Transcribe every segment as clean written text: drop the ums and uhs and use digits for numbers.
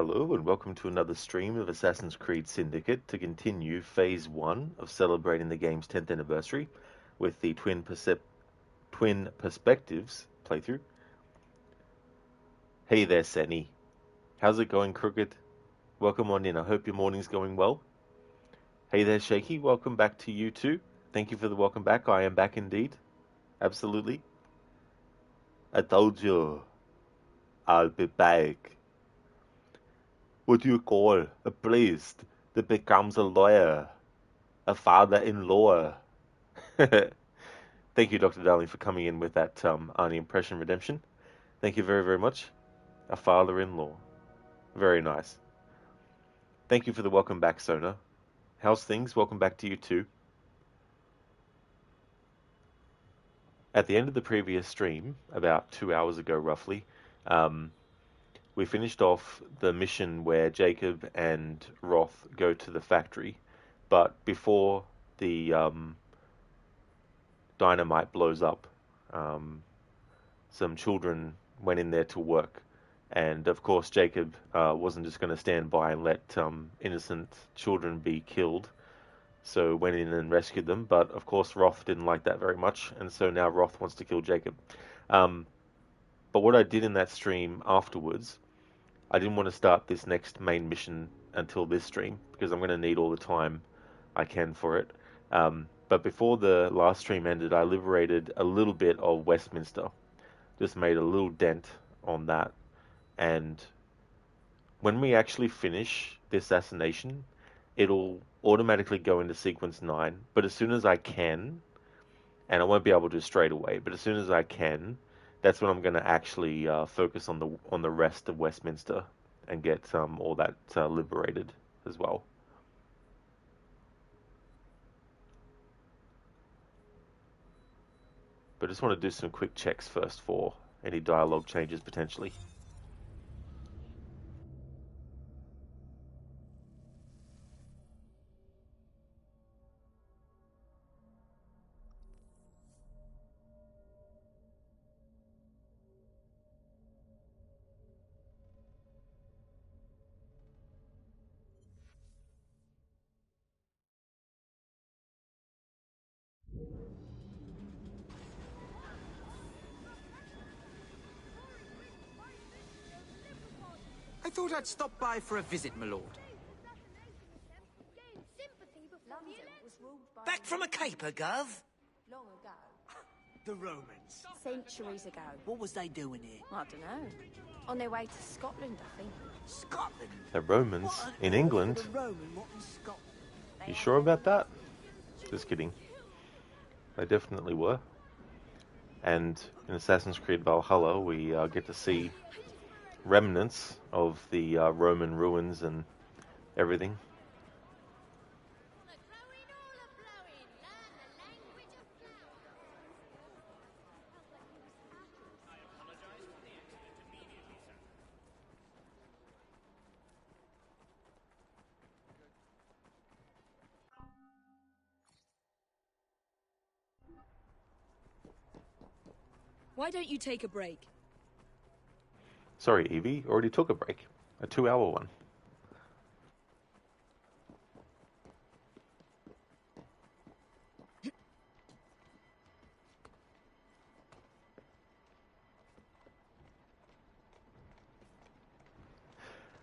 Hello and welcome to another stream of Assassin's Creed Syndicate to continue Phase 1 of celebrating the game's 10th anniversary with the Twin Perspectives playthrough. Hey there, Senny. How's it going, Crooked? Welcome on in. I hope your morning's going well. Hey there, Shaky. Welcome back to you too. Thank you for the welcome back. I am back indeed. Absolutely. I told you. I'll be back. What do you call a priest that becomes a lawyer? A father-in-law. Thank you, Dr. Darling, for coming in with that Arnie impression redemption. Thank you very, very much. A father-in-law. Very nice. Thank you for the welcome back, Sona. How's things? Welcome back to you too. At the end of the previous stream, about 2 hours ago roughly, we finished off the mission where Jacob and Roth go to the factory, but before the dynamite blows up, some children went in there to work, and of course Jacob wasn't just going to stand by and let innocent children be killed, so went in and rescued them. But of course Roth didn't like that very much, and so now Roth wants to kill Jacob. But what I did in that stream afterwards, I didn't want to start this next main mission until this stream, because I'm going to need all the time I can for it. But before the last stream ended, I liberated a little bit of Westminster. Just made a little dent on that. And when we actually finish the assassination, it'll automatically go into sequence 9. But as soon as I can, and I won't be able to straight away, but as soon as I can, that's when I'm going to actually focus on the rest of Westminster and get all that liberated as well. But I just want to do some quick checks first for any dialogue changes potentially. I thought I'd stop by for a visit, my lord. Back from a caper, Gov? Long ago. The Romans. Centuries ago. What was they doing here? I don't know. On their way to Scotland, I think. Scotland? The Romans in England? The Roman, what in Scotland? You sure about that? Just kidding. They definitely were. And in Assassin's Creed Valhalla, we get to see remnants of the Roman ruins and everything. Why don't you take a break? Sorry, Evie, already took a break. A 2-hour one.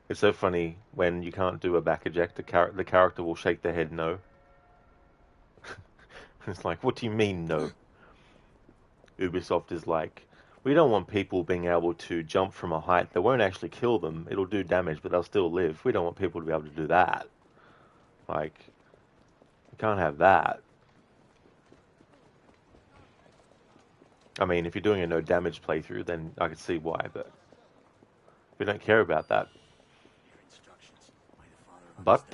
It's so funny when you can't do a back eject, the character will shake their head no. It's like, what do you mean no? Ubisoft is like, we don't want people being able to jump from a height that won't actually kill them. It'll do damage, but they'll still live. We don't want people to be able to do that. Like, you can't have that. I mean, if you're doing a no damage playthrough, then I could see why, but we don't care about that. But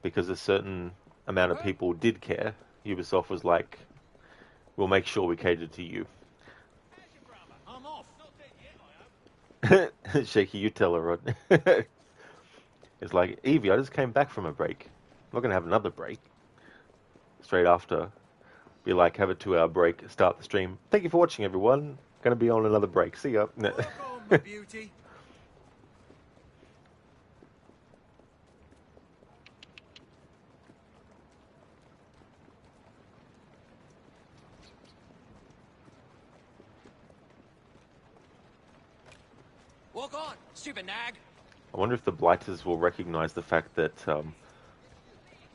because a certain amount of people did care, Ubisoft was like, we'll make sure we cater to you. Shaky, you tell her, Rod. It's like, Evie, I just came back from a break. I'm not going to have another break. Straight after, be like, have a 2-hour break, start the stream. Thank you for watching, everyone. Going to be on another break. See ya. Walk on, stupid nag. I wonder if the Blighters will recognize the fact that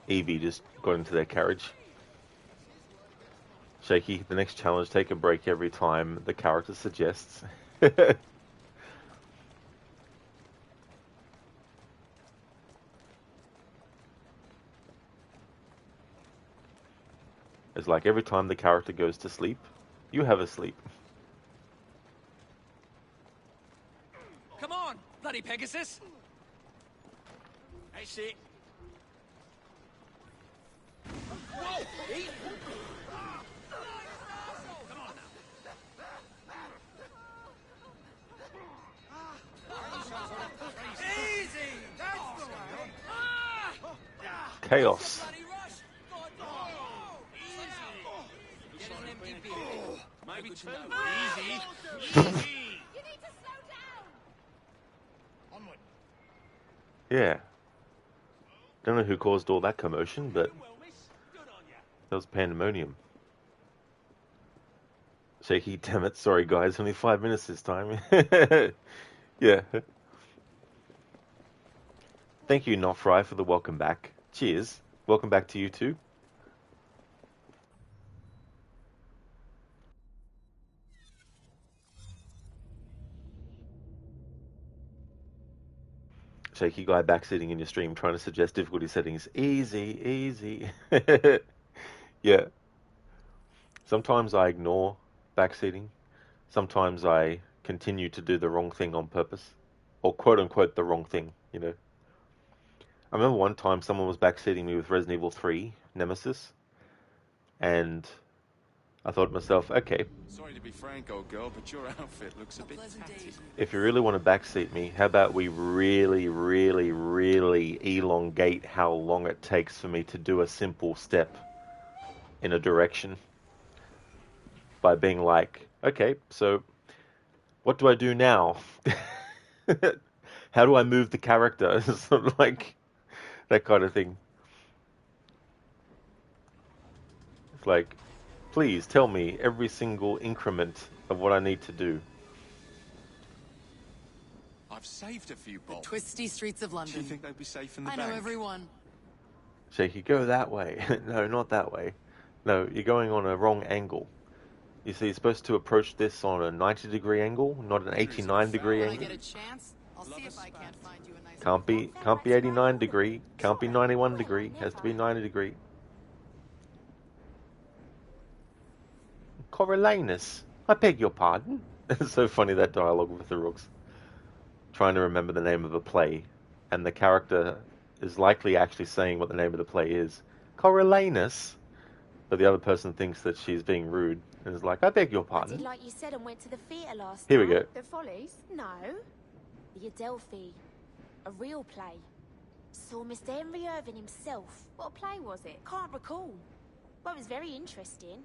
Evie just got into their carriage. Shaky, the next challenge, take a break every time the character suggests. It's like every time the character goes to sleep, you have a sleep. Come on, bloody Pegasus. Hey, shit. Whoa! Eat. Come on now. Easy. That's the way. Chaos. Maybe two. Easy. You need to slow down! Onward. Yeah. Don't know who caused all that commotion, but that was pandemonium. Shaky, damn it. Sorry, guys. Only 5 minutes this time. Yeah. Thank you, Not Fry, for the welcome back. Cheers. Welcome back to you too. Shaky guy backseating in your stream trying to suggest difficulty settings. Easy, easy. Yeah. Sometimes I ignore backseating. Sometimes I continue to do the wrong thing on purpose. Or quote unquote the wrong thing, you know. I remember one time someone was backseating me with Resident Evil 3 Nemesis. And I thought to myself, okay, Sorry to be frank, old girl, but your outfit looks a bit tatty. if you really want to backseat me, how about we really, really, really elongate how long it takes for me to do a simple step in a direction by being like, okay, so what do I do now? How do I move the character? Sort of like that kind of thing. It's like, please tell me every single increment of what I need to do. I've saved a few bolts. Twisty streets of Do London. you think they'd be safe in the I bank? know everyone. Shaky, go that way. No, not that way. No, you're going on a wrong angle. You see, you're supposed to approach this on a 90-degree angle, not an 89-degree When I angle. get a chance, I'll see if I can't find you a nice. Can't be 89 degree, can't be 91 degree, has to be 90 degree. Coriolanus, I beg your pardon. It's so funny, that dialogue with the rooks. Trying to remember the name of a play, and the character is likely actually saying what the name of the play is. Coriolanus. But the other person thinks that she's being rude, and is like, I beg your I did pardon. like you said and went to the theatre last Here we night. go. The Follies? No. The Adelphi. A real play. Saw Mr. Henry Irving himself. What play was it? Can't recall. Well, it was very interesting.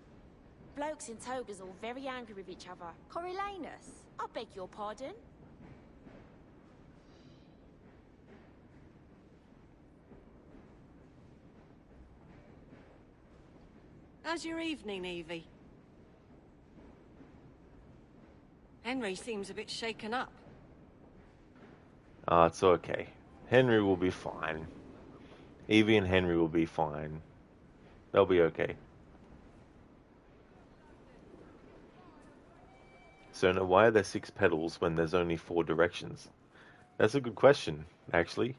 Blokes in togas all very angry with each other. Coriolanus? I beg your pardon? How's your evening, Evie? Henry seems a bit shaken up. It's okay. Henry will be fine. Evie and Henry will be fine. They'll be okay. So now, why are there 6 pedals when there's only 4 directions? That's a good question, actually.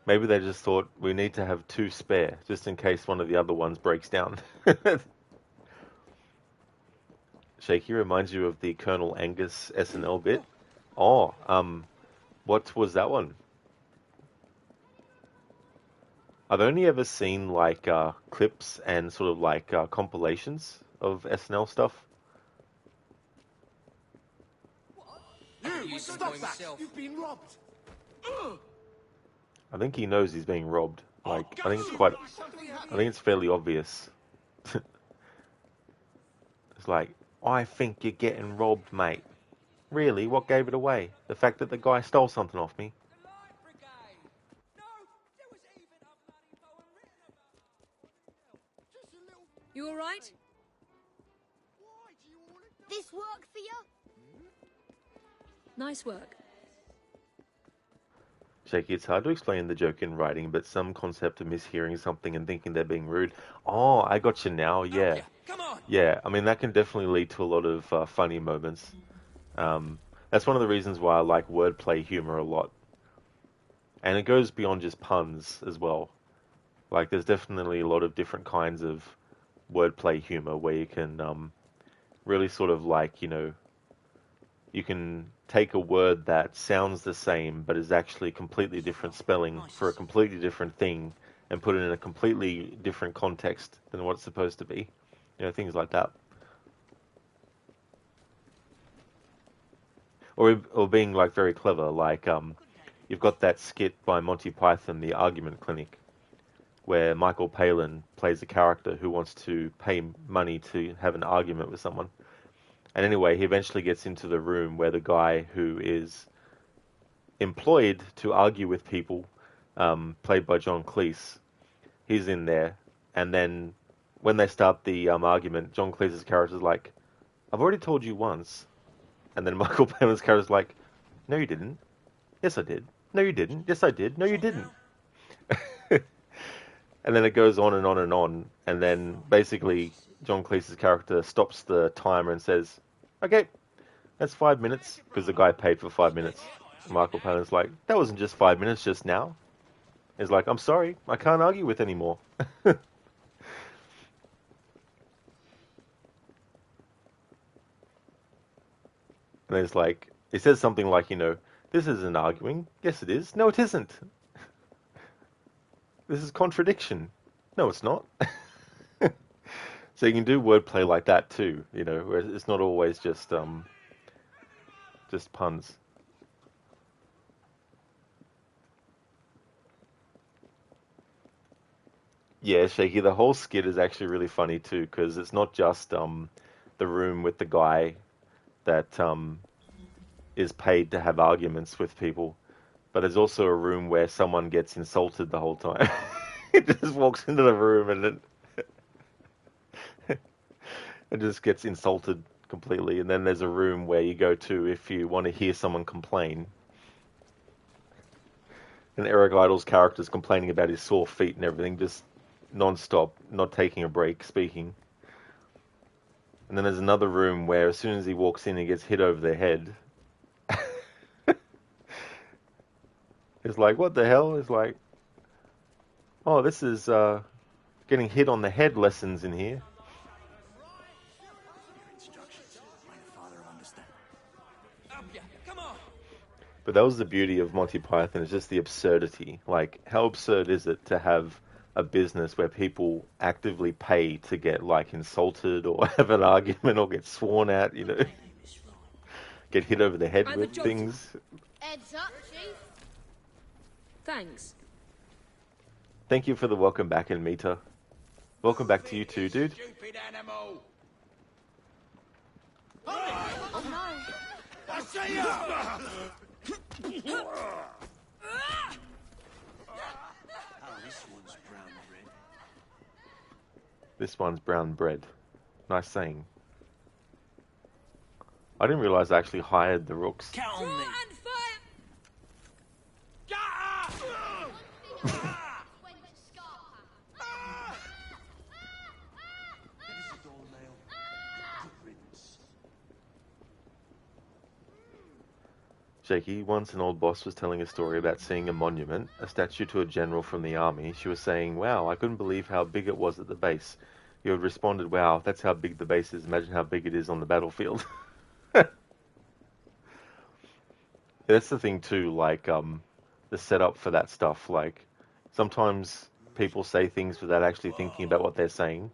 Maybe they just thought we need to have 2 spare, just in case one of the other ones breaks down. Shaky reminds you of the Colonel Angus SNL bit. Oh, what was that one? I've only ever seen like clips and sort of like compilations of SNL stuff. You stop that! You've been robbed. I think he knows he's being robbed. Like, I think it's fairly obvious. It's like, I think you're getting robbed, mate. Really? What gave it away? The fact that the guy stole something off me? You all right? This work for you? Nice work. Shaky, it's hard to explain the joke in writing, but some concept of mishearing something and thinking they're being rude. Oh, I got you now, yeah. Come on. Yeah, I mean, that can definitely lead to a lot of funny moments. That's one of the reasons why I like wordplay humor a lot. And it goes beyond just puns as well. Like, there's definitely a lot of different kinds of wordplay humor where you can really sort of like, you can take a word that sounds the same but is actually completely different spelling for a completely different thing and put it in a completely different context than what it's supposed to be. Things like that. Or being like very clever, like you've got that skit by Monty Python, The Argument Clinic, where Michael Palin plays a character who wants to pay money to have an argument with someone. And anyway, he eventually gets into the room where the guy who is employed to argue with people, played by John Cleese, he's in there. And then when they start the argument, John Cleese's character is like, I've already told you once. And then Michael Palin's character is like, no, you didn't. Yes, I did. No, you didn't. Yes, I did. No, you didn't. And then it goes on and on and on. And then basically John Cleese's character stops the timer and says, okay, that's 5 minutes, because the guy paid for 5 minutes. Michael Palin's like, that wasn't just 5 minutes just now. He's like, I'm sorry, I can't argue with anymore. And it's like, he says something like, this isn't arguing. Yes, it is. No, it isn't. This is contradiction. No, it's not. So you can do wordplay like that too, where it's not always just puns. Yeah, Shaky, the whole skit is actually really funny too, because it's not just the room with the guy that is paid to have arguments with people, but there's also a room where someone gets insulted the whole time. It just walks into the room and it just gets insulted completely. And then there's a room where you go to if you want to hear someone complain. And Eric Idle's character's complaining about his sore feet and everything, just non-stop, not taking a break, speaking. And then there's another room where as soon as he walks in, he gets hit over the head. It's like, what the hell? It's like, oh, this is getting hit on the head lessons in here. But that was the beauty of Monty Python, it's just the absurdity. Like, how absurd is it to have a business where people actively pay to get, like, insulted or have an argument or get sworn at, get hit over the head with things. Heads up, Chief. Thanks. Thank you for the welcome back, Anmita. Welcome back to you too, dude. Stupid animal. Oh no. I see ya. This one's brown bread. Nice saying. I didn't realize I actually hired the rooks. Count on me. Shaky, once an old boss was telling a story about seeing a monument, a statue to a general from the army. She was saying, wow, I couldn't believe how big it was at the base. You had responded, wow, that's how big the base is. Imagine how big it is on the battlefield. That's the thing too, like, the setup for that stuff. Like, sometimes people say things without actually thinking about what they're saying,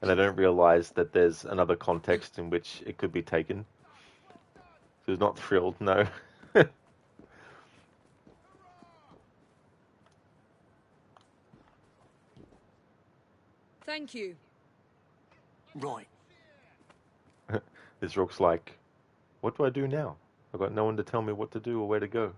and they don't realize that there's another context in which it could be taken. So he's not thrilled, no. Thank you. Right. This rook's like, what do I do now? I've got no one to tell me what to do or where to go.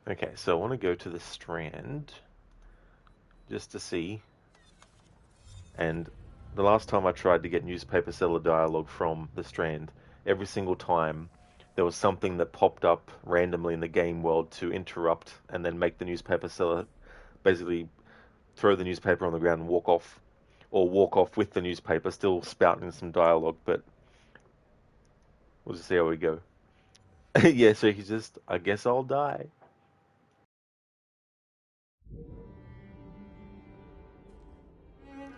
Okay, so I want to go to the Strand. just to see. And the last time I tried to get newspaper seller dialogue from the Strand, every single time there was something that popped up randomly in the game world to interrupt and then make the newspaper seller basically throw the newspaper on the ground and walk off. Or walk off with the newspaper, still spouting some dialogue, but we'll just see how we go. Yeah, so he's just, I guess I'll die.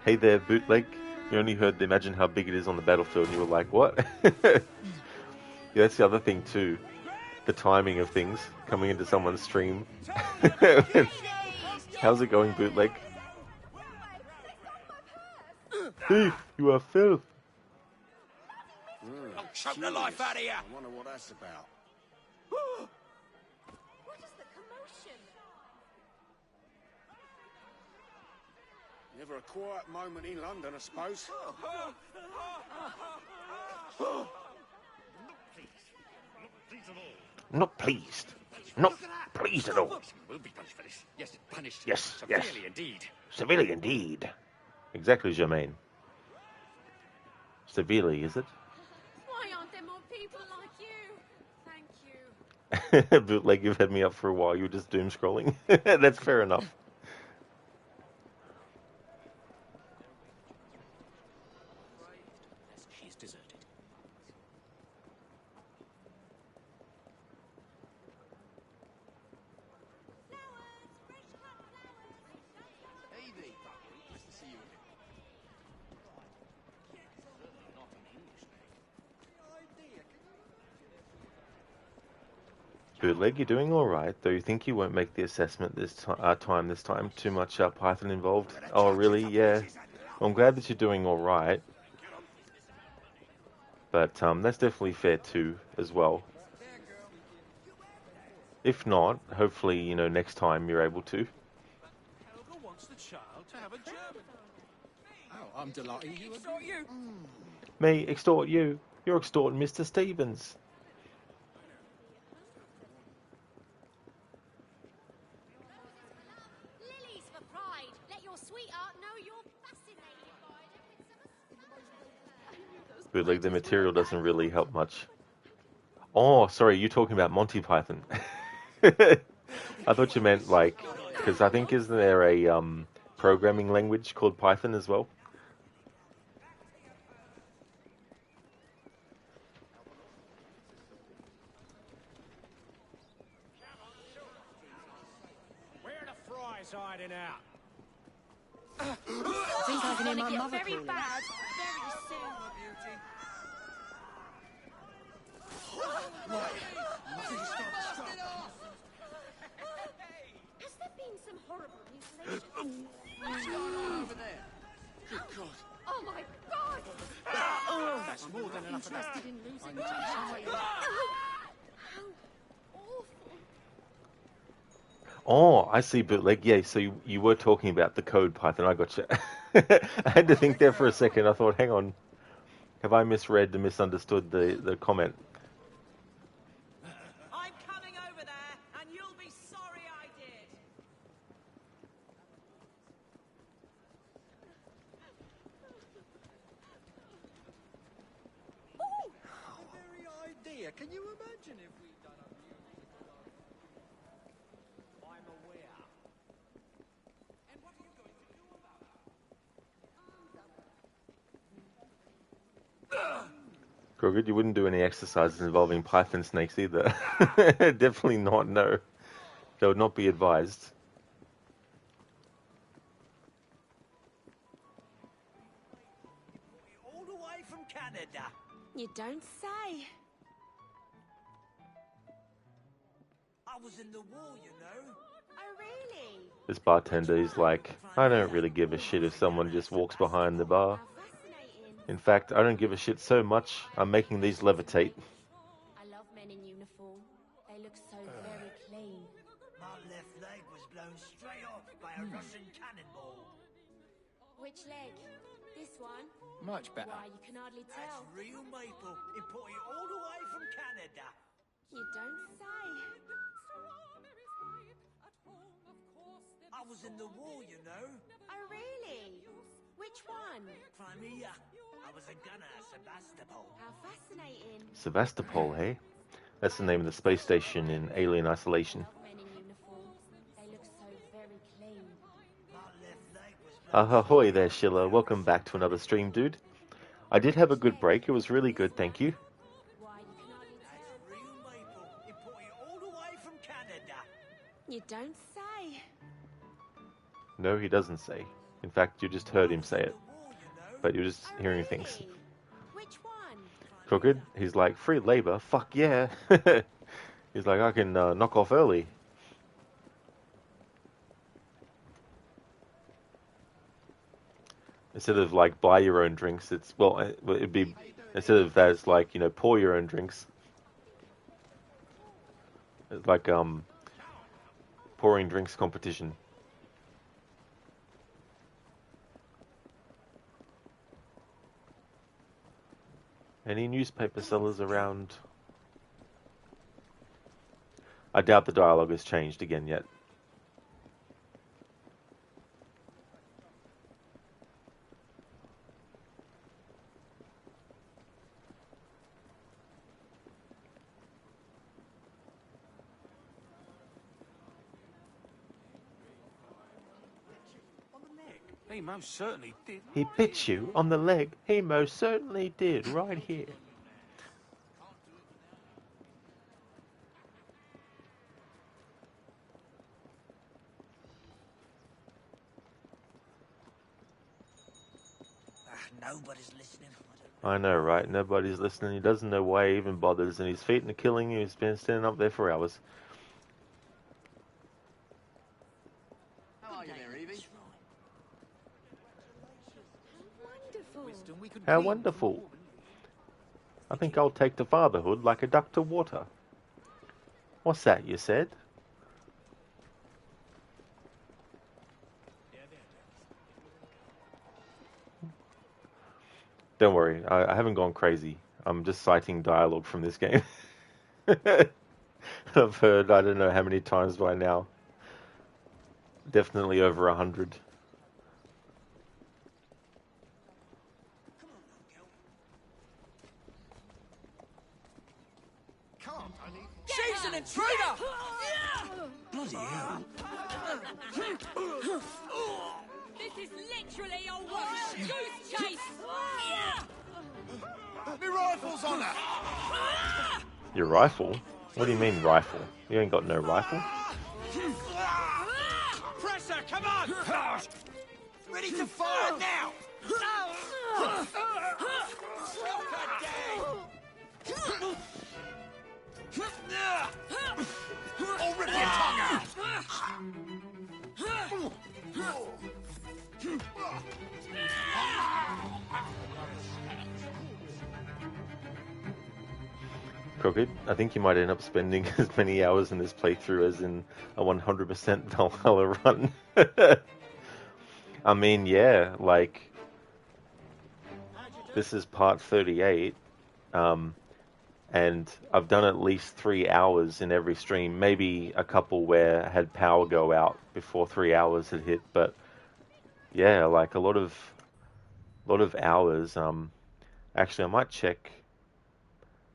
Hey there, bootleg. You only heard the imagine how big it is on the battlefield and you were like, what? Yeah, that's the other thing too. The timing of things coming into someone's stream. How's it going, bootleg? Thief, you are filth. I'll choke the life out of you. I wonder what that's about. What is the commotion? Never a quiet moment in London, I suppose. Not pleased. Not pleased at all. We'll be punished for this. Yes, punished. Yes, Severely yes. indeed. Severely indeed. Exactly, Germaine. Severely, is it? Why aren't there more people like you? Thank you. Bootleg, you've had me up for a while. You were just doom scrolling. That's fair enough. She's deserted. Evie, nice to see you again. Not an English name. Bootleg, you're doing all right, though you think you won't make the assessment this time. Too much Python involved. Oh, really? Yeah. Well, I'm glad that you're doing all right. But that's definitely fair too, as well. If not, hopefully, you know, next time you're able to. Helga wants the child to have a German. Oh, I'm delighted you Extort you. Me extort you. You're extorting Mr. Stevens. Lilies for pride. Let your sweetheart know you're fascinated by it. Bootleg, the material doesn't really help much. Oh, sorry, you're talking about Monty Python. I thought you meant like, because I think isn't there a programming language called Python as well? Where are the fries hiding out? I think I can hear my Get mother very calling. bad very soon. Has there been some horrible mutilation? What's going on over there? Good God. Oh my god! That's more than enough of that. Interested in losing my child. How awful. Oh, I see, Bootleg. Yeah, so you were talking about the code Python. I gotcha. I had to think there for a second. I thought, hang on. Have I misread and misunderstood the comment? I'm coming over there, and you'll be sorry I did. The very idea. Can you imagine if we'd done a music? I'm aware. And what are you going to do about it? Grogged, you wouldn't do any exercises involving Python snakes either. Definitely not, no. That would not be advised. All the way from Canada. You don't say. I was in the war, you know. Oh, really? This bartender is like, I don't really give a shit if someone just walks behind the bar. How fascinating. In fact, I don't give a shit so much, I'm making these levitate. I love men in uniform. They look so very clean. My left leg was blown straight off by a Russian cannonball. Which leg? This one? Much better. Why, you can hardly That's tell. real maple, imported all the way from Canada. You don't say. I I was in the war, you know. Oh, really? Which one? Crimea. I was a gunner, Sebastopol. How fascinating. Sevastopol, hey? That's the name of the space station in Alien Isolation. Love men in uniform. They look so very clean. My left leg was Ahoy there, Schiller. Welcome back to another stream, dude. I did have a good break. It was really good, thank you. Why, you can hardly tell. real maple, imported all the way from Canada. You don't say. No, he doesn't say. In fact, you just heard him say it. War, you know. But you're just Oh, hearing really? things. Which one? Crooked, he's like, free labor? Fuck yeah. He's like, I can knock off early. Instead of like buy your own drinks, it's, well, it'd be, instead of that, it's like, you know, pour your own drinks. It's like, pouring drinks competition. Any newspaper sellers around? I doubt the dialogue has changed again yet. He most certainly did. He bit you on the leg. He most certainly did, right here. Nobody's listening. I know, right? Nobody's listening. He doesn't know why he even bothers, and he's feet are killing you. He's been standing up there for hours. How are you there, Evie? Wonderful. How wonderful. I think I'll take to fatherhood like a duck to water. What's that, you said? Don't worry, I haven't gone crazy. I'm just citing dialogue from this game. I've heard I don't know how many times by now. Definitely over 100. She's an intruder! Bloody hell. This is literally a wild goose chase! My rifle's on her! Your rifle? What do you mean rifle? You ain't got no rifle. Press her, come on! Ready to fire now! Stop her dead! I'll rip your tongue out! Crooked, I think you might end up spending as many hours in this playthrough as in a 100% Valhalla run. I mean, yeah, like, this is part 38, and I've done at least 3 hours in every stream, maybe a couple where I had power go out before 3 hours had hit, but yeah, like a lot of hours. Actually, I might check.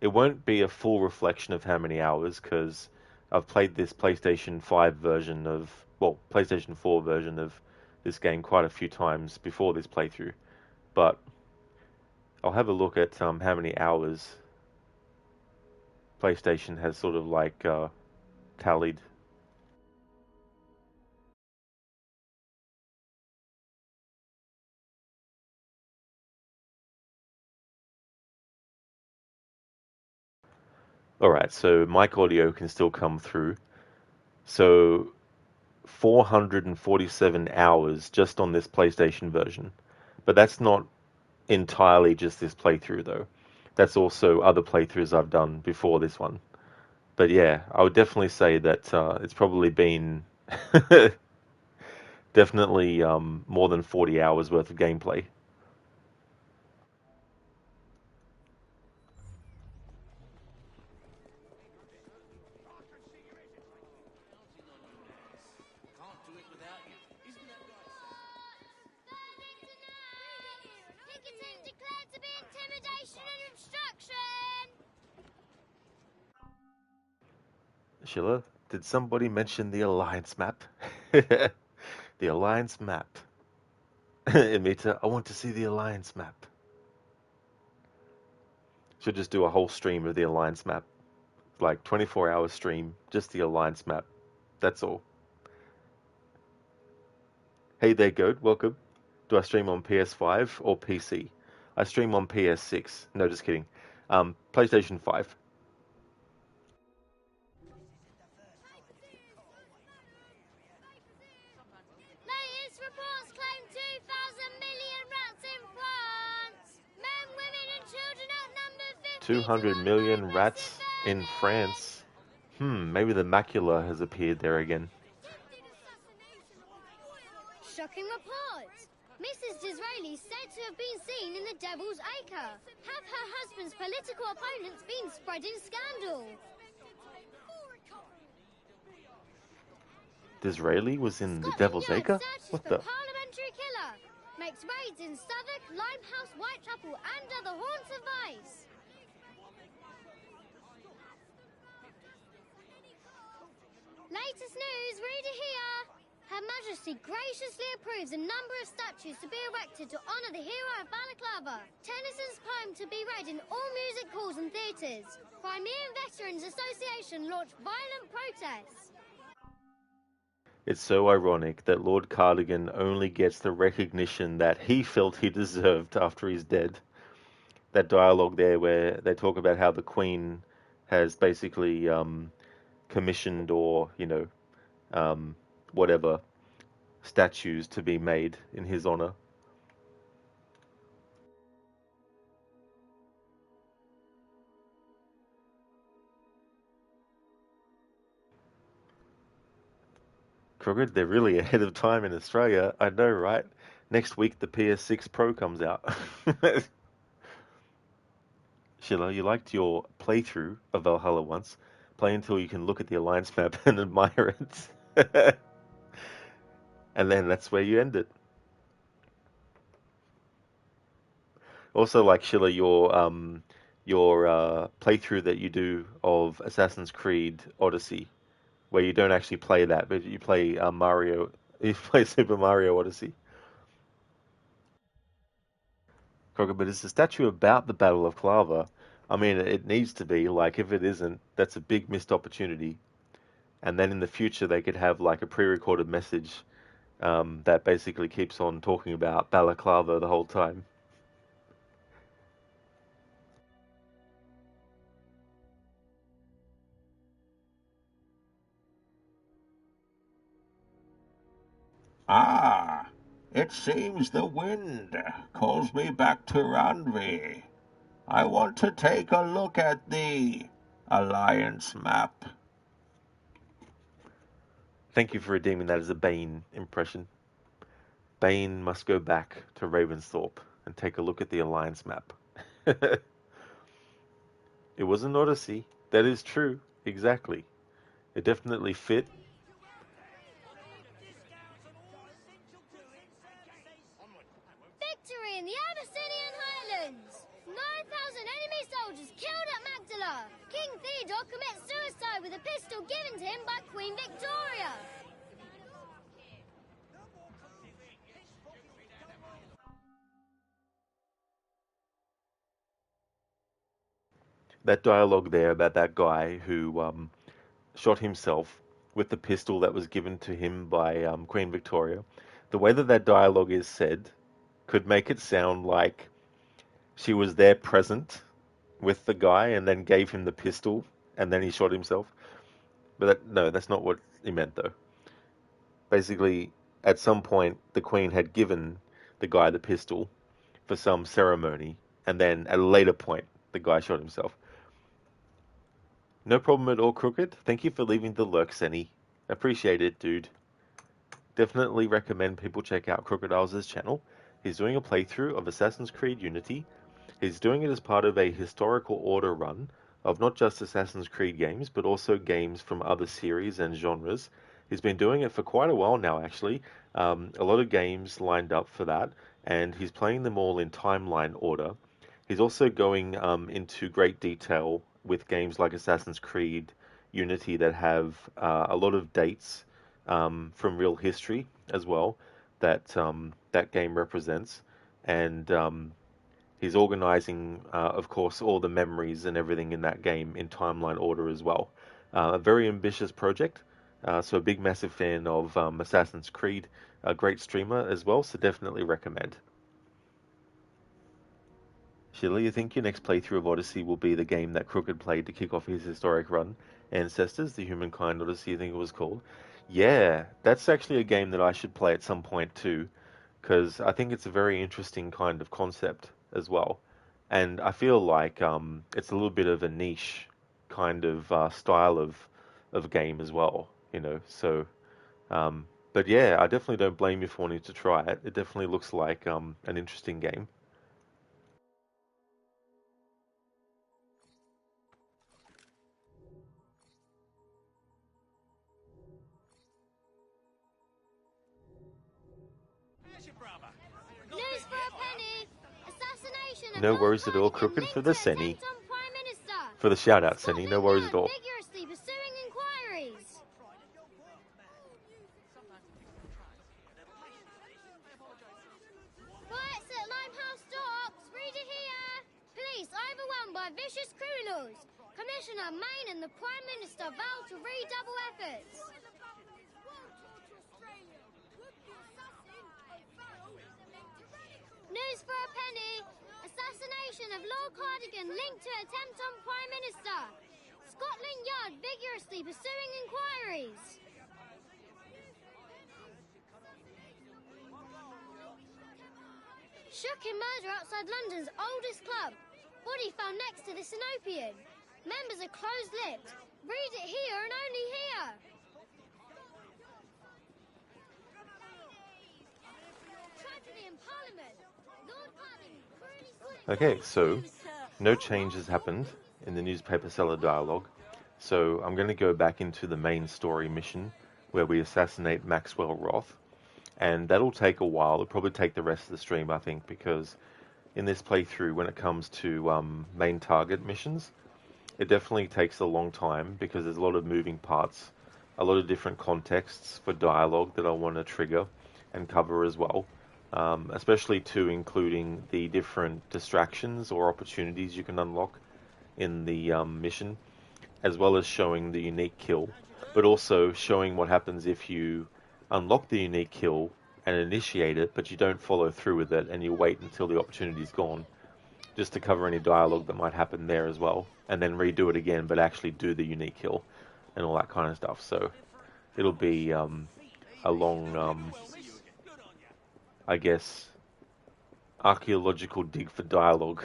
It won't be a full reflection of how many hours, because I've played this PlayStation 5 version of, well, PlayStation 4 version of this game quite a few times before this playthrough, but I'll have a look at how many hours PlayStation has sort of like tallied. Alright, so mic audio can still come through. So 447 hours just on this PlayStation version. But that's not entirely just this playthrough though. That's also other playthroughs I've done before this one. But yeah, I would definitely say that it's probably been definitely more than 40 hours worth of gameplay. Can't do it without you. Sheila, did somebody mention the Alliance map? The Alliance map. Emita, I want to see the Alliance map. Should just do a whole stream of the Alliance map. Like 24-hour stream, just the Alliance map. That's all. Hey there, Goat. Welcome. Do I stream on PS5 or PC? I stream on PS6. No, just kidding. PlayStation 5. Latest reports claim 2,000 million rats in France. Men, women, and children outnumber 50 to 200 1 million by rats in Berlin. France. Maybe the macula has appeared there again. Shocking report. Mrs. Disraeli said to have been seen in the Devil's Acre. Have her husband's political opponents been spreading scandal? Disraeli was in the Scotland Devil's Yard Acre? searches What for the? parliamentary killer. Makes raids in Southwark, Limehouse, Whitechapel, and other haunts of vice. Latest news, reader here. Her Majesty graciously approves a number of statues to be erected to honour the hero of Balaclava. Tennyson's poem to be read in all music halls and theatres. Crimean Veterans Association launched violent protests. It's so ironic that Lord Cardigan only gets the recognition that he felt he deserved after he's dead. That dialogue there where they talk about how the Queen has basically commissioned or, whatever, statues to be made in his honor. Crooked, they're really ahead of time in Australia. I know, right? Next week the PS6 Pro comes out. Sheila, you liked your playthrough of Valhalla once. Play until you can look at the Alliance map and admire it. And then that's where you end it. Also, like Sheila, your playthrough that you do of Assassin's Creed Odyssey, where you don't actually play that, but you play Mario, you play Super Mario Odyssey. Crocker, but is the statue about the Battle of Clava? I mean, it needs to be. Like, if it isn't, that's a big missed opportunity. And then in the future, they could have like a pre-recorded message that basically keeps on talking about Balaclava the whole time. Ah, it seems the wind calls me back to Ranvi. I want to take a look at the Alliance map. Thank you for redeeming that as a Bane impression. Bane must go back to Ravensthorpe and take a look at the Alliance map. It was an Odyssey. That is true. Exactly. It definitely fit. Victory in the Abyssinian Highlands! 9,000 enemy soldiers killed at Magdala! King Theodore commits suicide with a pistol given to him by Queen Victoria! That dialogue there about that guy who shot himself with the pistol that was given to him by Queen Victoria, the way that that dialogue is said could make it sound like she was there present with the guy and then gave him the pistol and then he shot himself. But no, that's not what he meant though. Basically, at some point, the Queen had given the guy the pistol for some ceremony, and then at a later point, the guy shot himself. No problem at all, Crooked. Thank you for leaving the lurk, Senny. Appreciate it, dude. Definitely recommend people check out Crocodile's channel. He's doing a playthrough of Assassin's Creed Unity. He's doing it as part of a historical order run of not just Assassin's Creed games, but also games from other series and genres. He's been doing it for quite a while now, actually. A lot of games lined up for that, and he's playing them all in timeline order. He's also going into great detail with games like Assassin's Creed Unity that have a lot of dates from real history as well that that game represents, and he's organizing, of course, all the memories and everything in that game in timeline order as well. A very ambitious project. So a big, massive fan of Assassin's Creed, a great streamer as well, so definitely recommend. Sheila, you think your next playthrough of Odyssey will be the game that Crooked played to kick off his historic run, Ancestors, the Humankind Odyssey, I think it was called? Yeah, that's actually a game that I should play at some point too, because I think it's a very interesting kind of concept as well. And I feel like it's a little bit of a niche kind of style of game as well, you know. So, but yeah, I definitely don't blame you for wanting to try it. It definitely looks like an interesting game. News for a penny! Assassination of No Lord worries at all, Cardigan Crooked, for linked the to Senny. attempt on Prime Minister. For the shout out, Senny, no Scotland worries at Yard all. vigorously pursuing inquiries. Riots at Limehouse Docks, read it here. Police overwhelmed by vicious criminals. Commissioner Main and the Prime Minister vow to redouble efforts. News for a penny. Assassination of Lord Cardigan linked to attempt on Prime Minister. Scotland Yard vigorously pursuing inquiries. Shocking murder outside London's oldest club. Body found next to the Synopian. Members are closed-lipped. Read it here and only here. Tragedy in Parliament. Lord Cardigan cruelly Okay, so no change has happened in the newspaper seller dialogue. So I'm going to go back into the main story mission where we assassinate Maxwell Roth. And that'll take a while. It'll probably take the rest of the stream, I think, because in this playthrough, when it comes to main target missions, it definitely takes a long time because there's a lot of moving parts, a lot of different contexts for dialogue that I want to trigger and cover as well, especially to including the different distractions or opportunities you can unlock in the mission, as well as showing the unique kill, but also showing what happens if you unlock the unique kill and initiate it, but you don't follow through with it and you wait until the opportunity's gone, just to cover any dialogue that might happen there as well, and then redo it again, but actually do the unique kill and all that kind of stuff. So it'll be a long, I guess, archaeological dig for dialogue.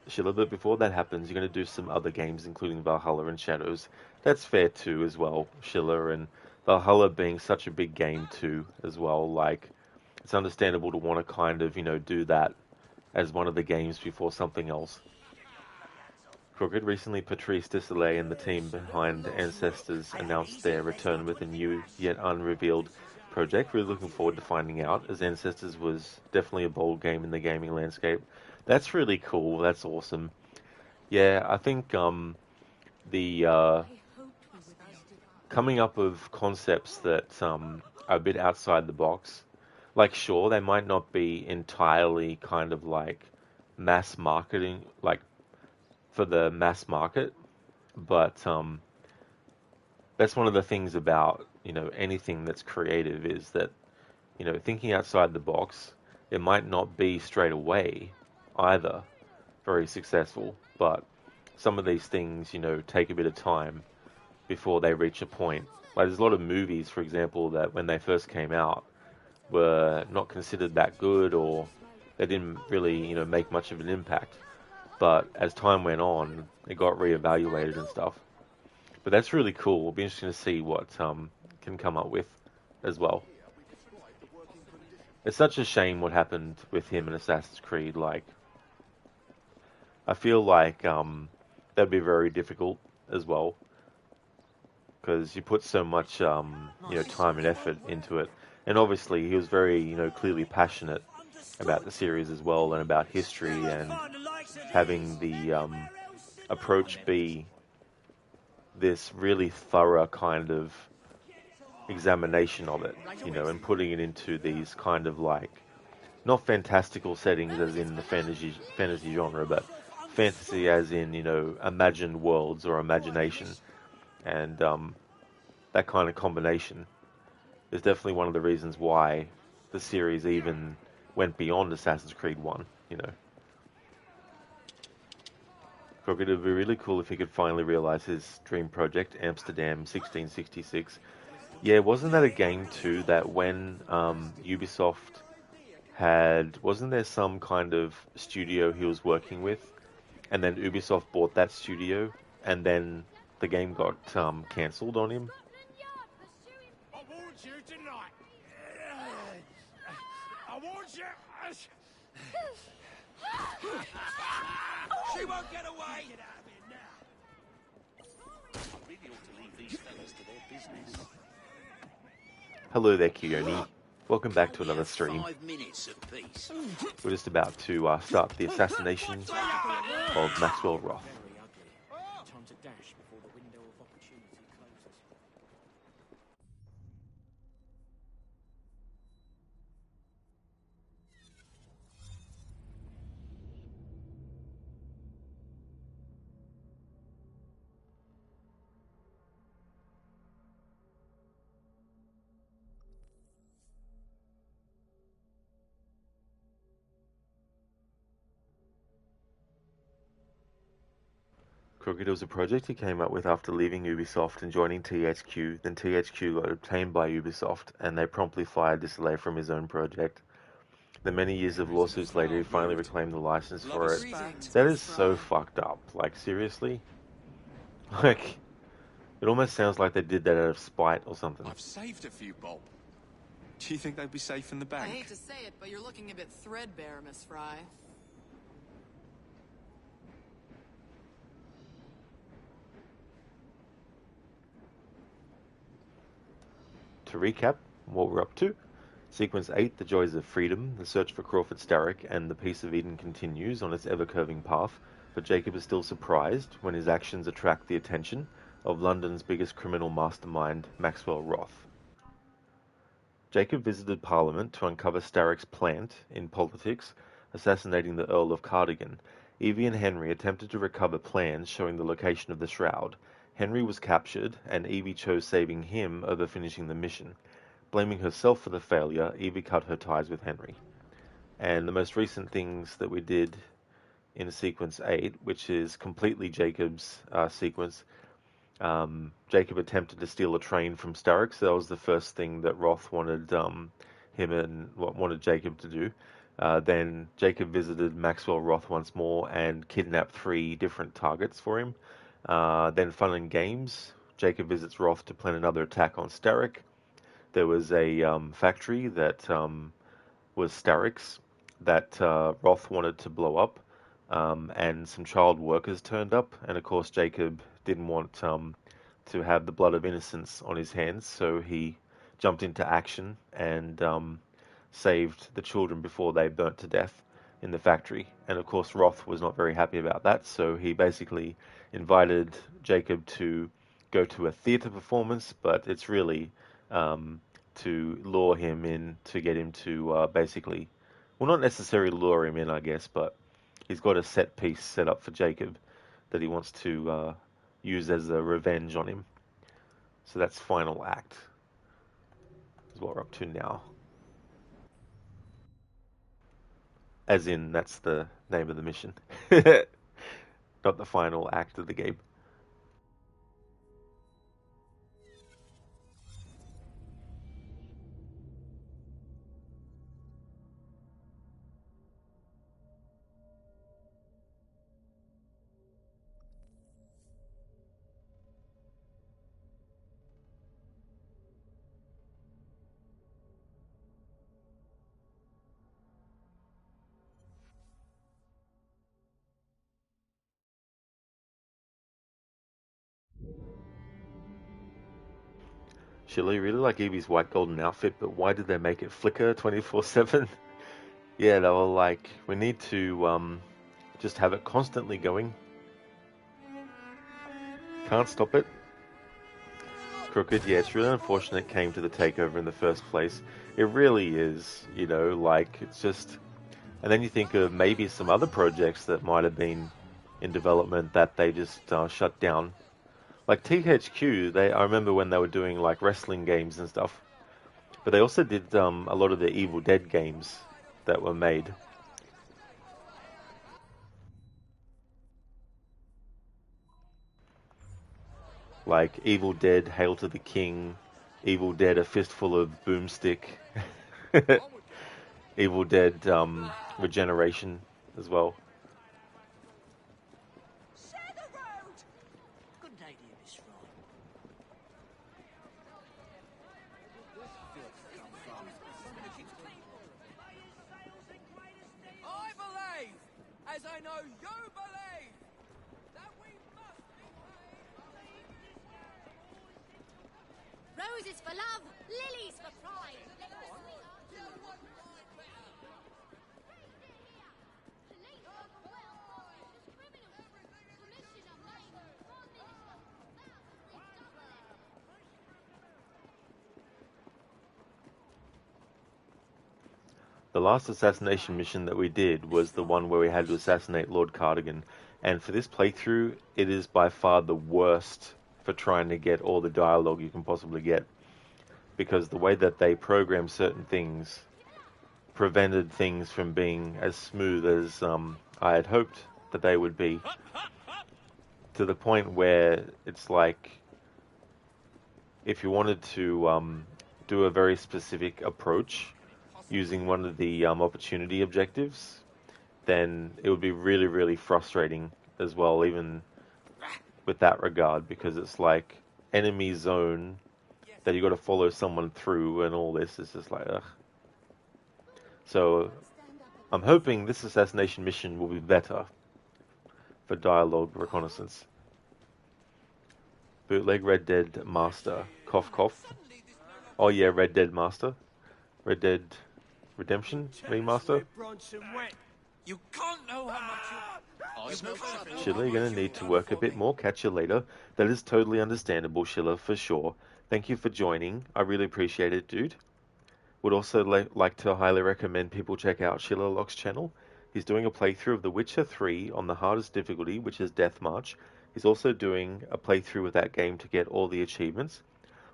Sheila, but before that happens, you're going to do some other games, including Valhalla and Shadows. That's fair too, as well, Sheila, and Valhalla being such a big game too, as well. Like, it's understandable to want to kind of, you know, do that as one of the games before something else. Crooked, recently Patrice Desilets and the team behind Ancestors announced their return with a new, yet unrevealed project. Really looking forward to finding out, as Ancestors was definitely a bold game in the gaming landscape. That's really cool. That's awesome. Yeah, I think the coming up with concepts that are a bit outside the box, like sure, they might not be entirely kind of like mass marketing, like for the mass market, but that's one of the things about, you know, anything that's creative is that, you know, thinking outside the box, it might not be straight away either very successful, but some of these things, you know, take a bit of time before they reach a point. Like there's a lot of movies, for example, that when they first came out were not considered that good, or they didn't really, you know, make much of an impact. But as time went on, it got reevaluated and stuff. But that's really cool. It'll be interesting to see what can come up with as well. It's such a shame what happened with him in Assassin's Creed. Like, I feel like that'd be very difficult as well, because you put so much you know, time and effort into it, and obviously he was very, you know, clearly passionate about the series as well, and about history, and having the approach be this really thorough kind of examination of it, you know, and putting it into these kind of like, not fantastical settings as in the fantasy genre, but fantasy as in, you know, imagined worlds or imagination, and that kind of combination is definitely one of the reasons why the series even went beyond Assassin's Creed 1, you know. It would be really cool if he could finally realize his dream project, Amsterdam 1666. Yeah, wasn't that a game too that when Ubisoft wasn't there some kind of studio he was working with, and then Ubisoft bought that studio, and then the game got cancelled on him? I want you tonight. I want you. She won't get away. Get out of here now. I really ought to leave these fellas to their business. Hello there, Kioni. Welcome back to another stream. 5 minutes apiece. We're just about to start the assassination of Maxwell Roth. Time to dash before the window of opportunity closes. Crooked was a project he came up with after leaving Ubisoft and joining THQ. Then THQ got obtained by Ubisoft, and they promptly fired Disselay from his own project. Then many years of lawsuits later, he finally reclaimed the license for it. That is so fucked up. Like, seriously? Like, it almost sounds like they did that out of spite or something. I've saved a few, Bob. Do you think they'd be safe in the I bank? hate to say it, but you're looking a bit threadbare, Miss Fry. To recap what we're up to, Sequence 8, The Joys of Freedom, the search for Crawford Starrick, and the Peace of Eden continues on its ever-curving path, but Jacob is still surprised when his actions attract the attention of London's biggest criminal mastermind, Maxwell Roth. Jacob visited Parliament to uncover Starrick's plant in politics, assassinating the Earl of Cardigan. Evie and Henry attempted to recover plans showing the location of the shroud. Henry was captured, and Evie chose saving him over finishing the mission. Blaming herself for the failure, Evie cut her ties with Henry. And the most recent things that we did in Sequence 8, which is completely Jacob's sequence, Jacob attempted to steal a train from Starrick, so that was the first thing that Roth wanted wanted Jacob to do. Then Jacob visited Maxwell Roth once more and kidnapped 3 different targets for him. Then Fun and Games, Jacob visits Roth to plan another attack on Starrick. There was a factory that was Starrick's that Roth wanted to blow up, and some child workers turned up, and of course Jacob didn't want to have the blood of innocents on his hands, so he jumped into action and saved the children before they burnt to death in the factory. And of course Roth was not very happy about that, so he basically invited Jacob to go to a theatre performance, but it's really to lure him in, to get him to basically, well, not necessarily lure him in, I guess, but he's got a set piece set up for Jacob that he wants to use as a revenge on him. So that's Final Act, is what we're up to now. As in, that's the name of the mission. Not the final act of the game. Chile, really like Evie's white golden outfit, but why did they make it flicker 24/7? Yeah, they were like, we need to just have it constantly going. Can't stop it. Crooked, yeah, it's really unfortunate it came to the takeover in the first place. It really is, you know, like, it's just... And then you think of maybe some other projects that might have been in development that they just shut down. Like THQ, I remember when they were doing like wrestling games and stuff. But they also did a lot of the Evil Dead games that were made. Like Evil Dead, Hail to the King, Evil Dead, A Fistful of Boomstick, Evil Dead Regeneration as well. Share the road! Good idea, Miss Fry. I believe, as I know you believe, that we must be Roses for love, lilies for pride. The last assassination mission that we did was the one where we had to assassinate Lord Cardigan. And for this playthrough, it is by far the worst for trying to get all the dialogue you can possibly get. Because the way that they program certain things prevented things from being as smooth as I had hoped that they would be. To the point where it's like, if you wanted to do a very specific approach using one of the opportunity objectives, then it would be really, really frustrating as well, even with that regard, because it's like enemy zone that you got to follow someone through, and all this is just like, ugh. So I'm hoping this assassination mission will be better for dialogue reconnaissance. Bootleg Red Dead Master. Cough cough. Oh yeah, Red Dead Master. Red Dead Redemption Remaster. You can't know how much you... Schiller, you're going to need to work a bit more. Catch you later. That is totally understandable, Schiller, for sure. Thank you for joining. I really appreciate it, dude. Would also like to highly recommend people check out Schiller Lock's channel. He's doing a playthrough of The Witcher 3 on the hardest difficulty, which is Death March. He's also doing a playthrough of that game to get all the achievements.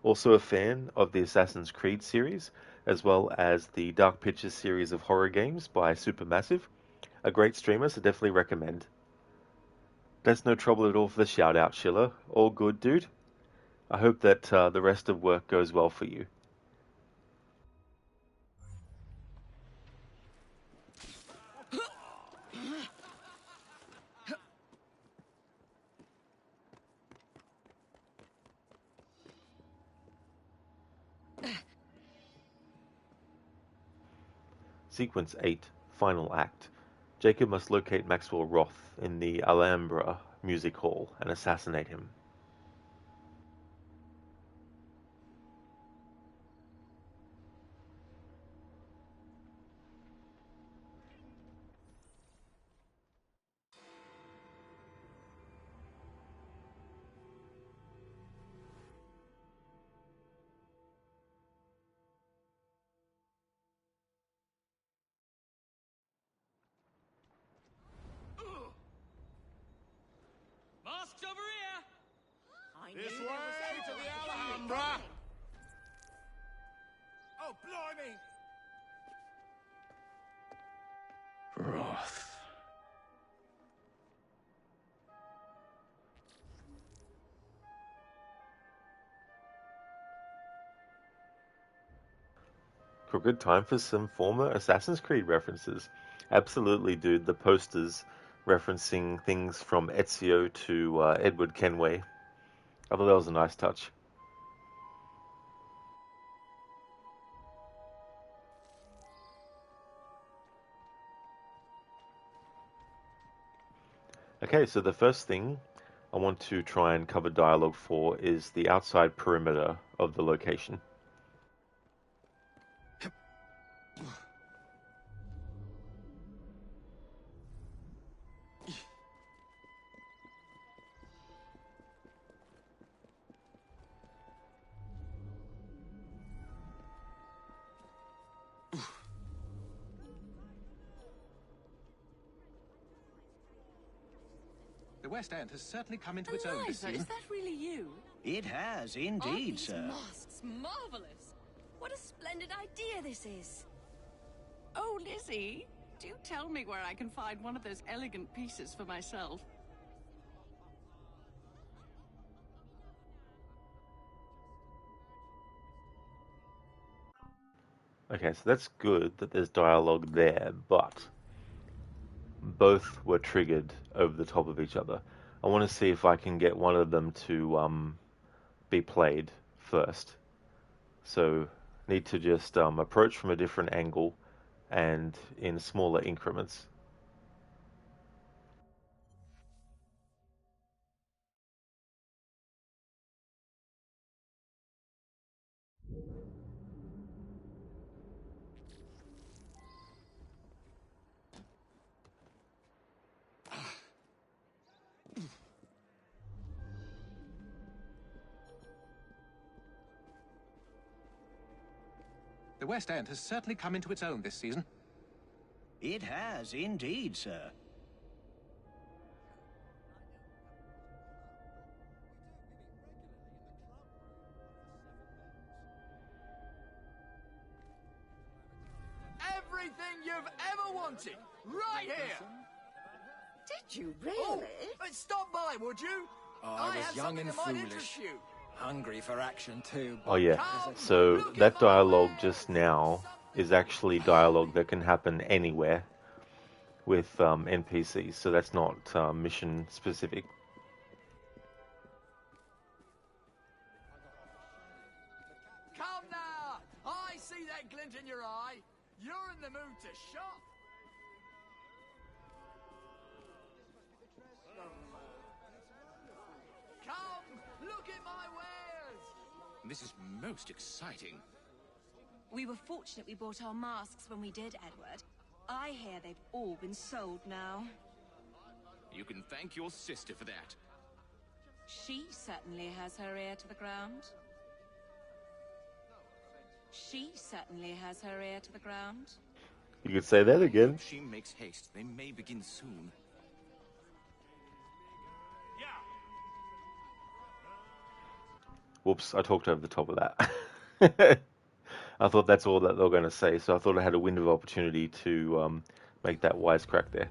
Also a fan of the Assassin's Creed series, as well as the Dark Pictures series of horror games by Supermassive. A great streamer, so definitely recommend. That's no trouble at all for the shout out, Schiller. All good, dude. I hope that the rest of work goes well for you. Sequence 8, Final Act. Jacob must locate Maxwell Roth in the Alhambra Music Hall and assassinate him. Masks over here! This way to the Alhambra! Oh, blimey! Roth. Crooked, time for some former Assassin's Creed references. Absolutely, dude. The posters referencing things from Ezio to Edward Kenway. I thought that was a nice touch. Okay, so the first thing I want to try and cover dialogue for is the outside perimeter of the location. The West End has certainly come into its own this Eliza, season. is that really you? It has Aren't indeed, these sir. masks marvellous? What a splendid idea this is. Oh, Lizzie, do tell me where I can find one of those elegant pieces for myself. Okay, so that's good that there's dialogue there, but both were triggered over the top of each other. I want to see if I can get one of them to be played first. So need to just approach from a different angle and in smaller increments. The West End has certainly come into its own this season. It has indeed, sir. Everything you've ever wanted, right here. Did you really? Stop by, would you? I was have young something and that might foolish. interest you. Hungry for action too. Oh yeah, so that dialogue just now is actually dialogue that can happen anywhere with NPCs, so that's not mission specific. Come now! I see that glint in your eye. You're in the mood to shop. Come, look at my wares. This is most exciting. We were fortunate we bought our masks when we did, Edward. I hear they've all been sold now. You can thank your sister for that. She certainly has her ear to the ground. She certainly has her ear to the ground. You could say that again. If she makes haste, they may begin soon. Whoops, I talked over the top of that. I thought that's all that they were going to say, so I thought I had a window of opportunity to make that wisecrack there.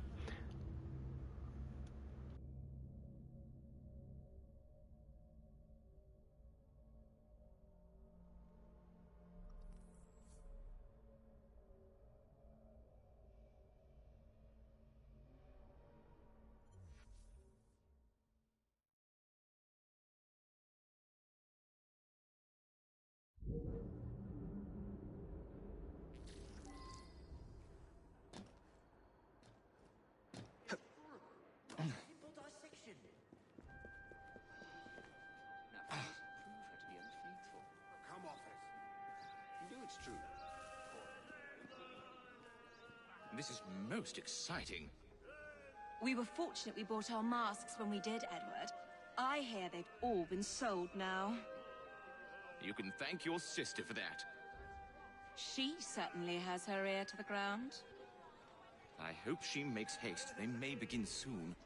This is most exciting. We were fortunate we bought our masks when we did, Edward. I hear they've all been sold now. You can thank your sister for that. She certainly has her ear to the ground. I hope she makes haste. They may begin soon.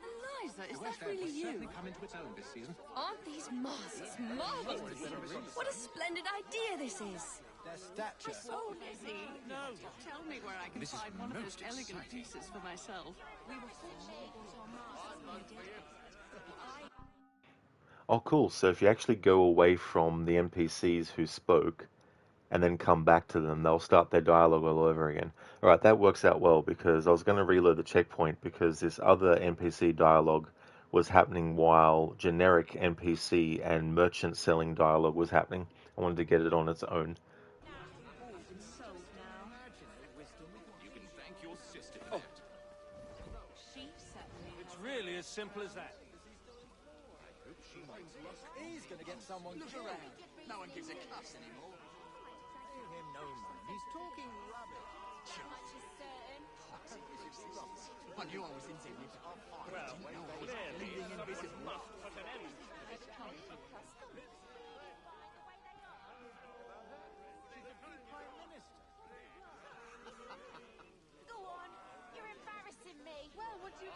Eliza, is The that West End really has you? certainly come into its own this season. Aren't these masks marvellous? What a splendid idea this is. Their stature. Oh, Lizzie, tell me where I can This is find one of those most elegant exciting. pieces for myself. We were fortunate we bought our masks when we did, Edward. Oh, cool. So if you actually go away from the NPCs who spoke and then come back to them, they'll start their dialogue all over again. All right, that works out well because I was going to reload the checkpoint because this other NPC dialogue was happening while generic NPC and merchant selling dialogue was happening. I wanted to get it on its own. All been sold now. You can thank your sister for that. She certainly It's really as simple as that. He's gonna get someone killed. No one gives a cuss anymore. Leave him no man. He's talking rubbish. Much is certain. I knew I was indignant. Well, clearly someone must put an end to this custom. Go on, you're embarrassing me. Well, would you?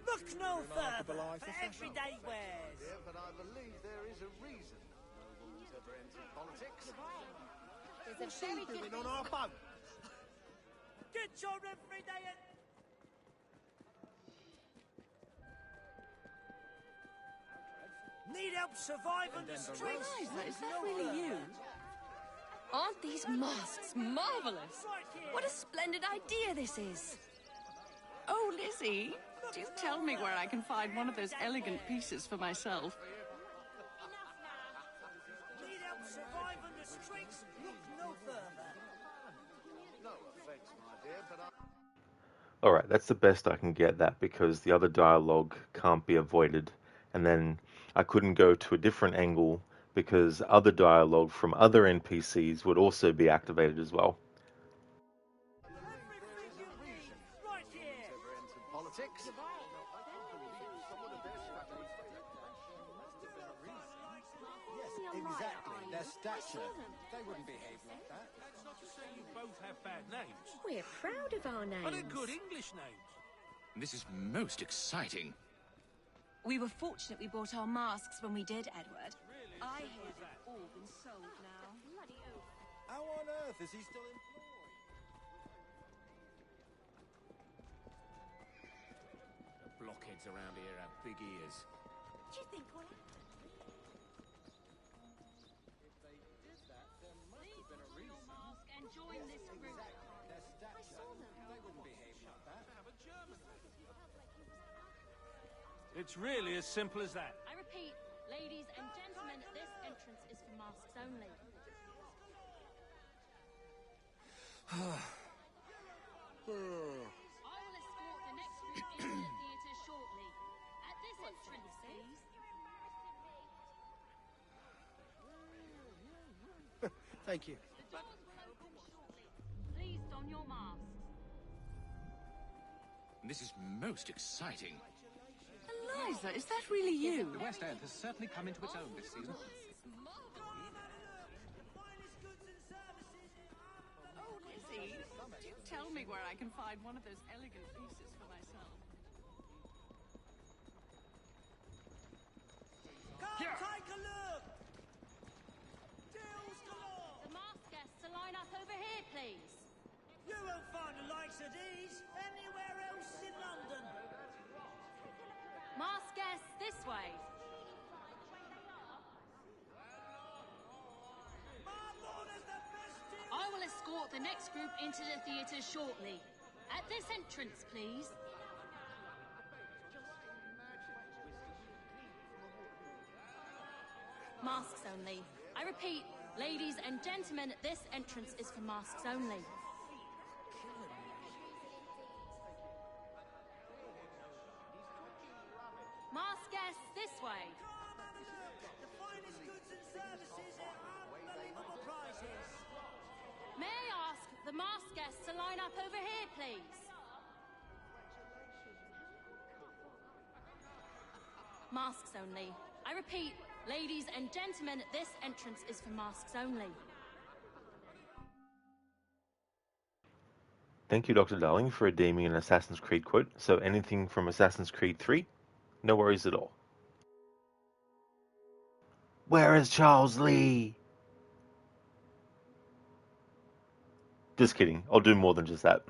Look no further for everyday wares. Yeah, but I believe there is a reason no one's ever entered politics. There's a very good on our boat. Get your everyday. Need help surviving the streets? Eliza, is that really you? Aren't these masks marvelous? What a splendid idea this is. Oh, Lizzie, do tell me where I can find one of those elegant pieces for myself. Need help surviving the streets? Look no further. No offense, my dear, but Alright, that's the best I can get that because the other dialogue can't be avoided. And then I couldn't go to a different angle because other dialogue from other NPCs would also be activated as well. Everything you need, right here. ever entered politics. Exactly. Their stature. They wouldn't behave like that. That's not to say you both have bad names. We're proud of our names. But they're good English names. This is most exciting. We were fortunate we bought our masks when we did, Edward. I hear they've all been sold now. bloody oath. How on earth is he still employed? The blockheads around here have big ears. Do you think we'll And join this group. Their stature. They wouldn't behave like that. It's really as simple as that. I repeat, ladies and gentlemen, this entrance is for masks only. I will escort the next group into the theatre shortly. At this entrance, please. Thank you. The doors will open shortly. Please don your masks. This is most exciting. Eliza, is that really you? The West End has certainly come into its own this season. Oh, Lizzie, do tell me where I can find one of those elegant pieces for myself. Come take a look. Deals galore. The mask guests to line up over here, please. You won't find the likes of these anywhere else in London. Mask guests, this way. I will escort the next group into the theatre shortly. At this entrance, please. Masks only. I repeat, ladies and gentlemen, this entrance is for masks only. Mask guests, this way. The finest goods and services at unbelievable prices. May I ask the mask guests to line up over here, please? Masks only. I repeat, ladies and gentlemen, this entrance is for masks only. Thank you, Dr. Darling, for redeeming an Assassin's Creed quote. So anything from Assassin's Creed 3, no worries at all. Where is Charles Lee? Just kidding. I'll do more than just that.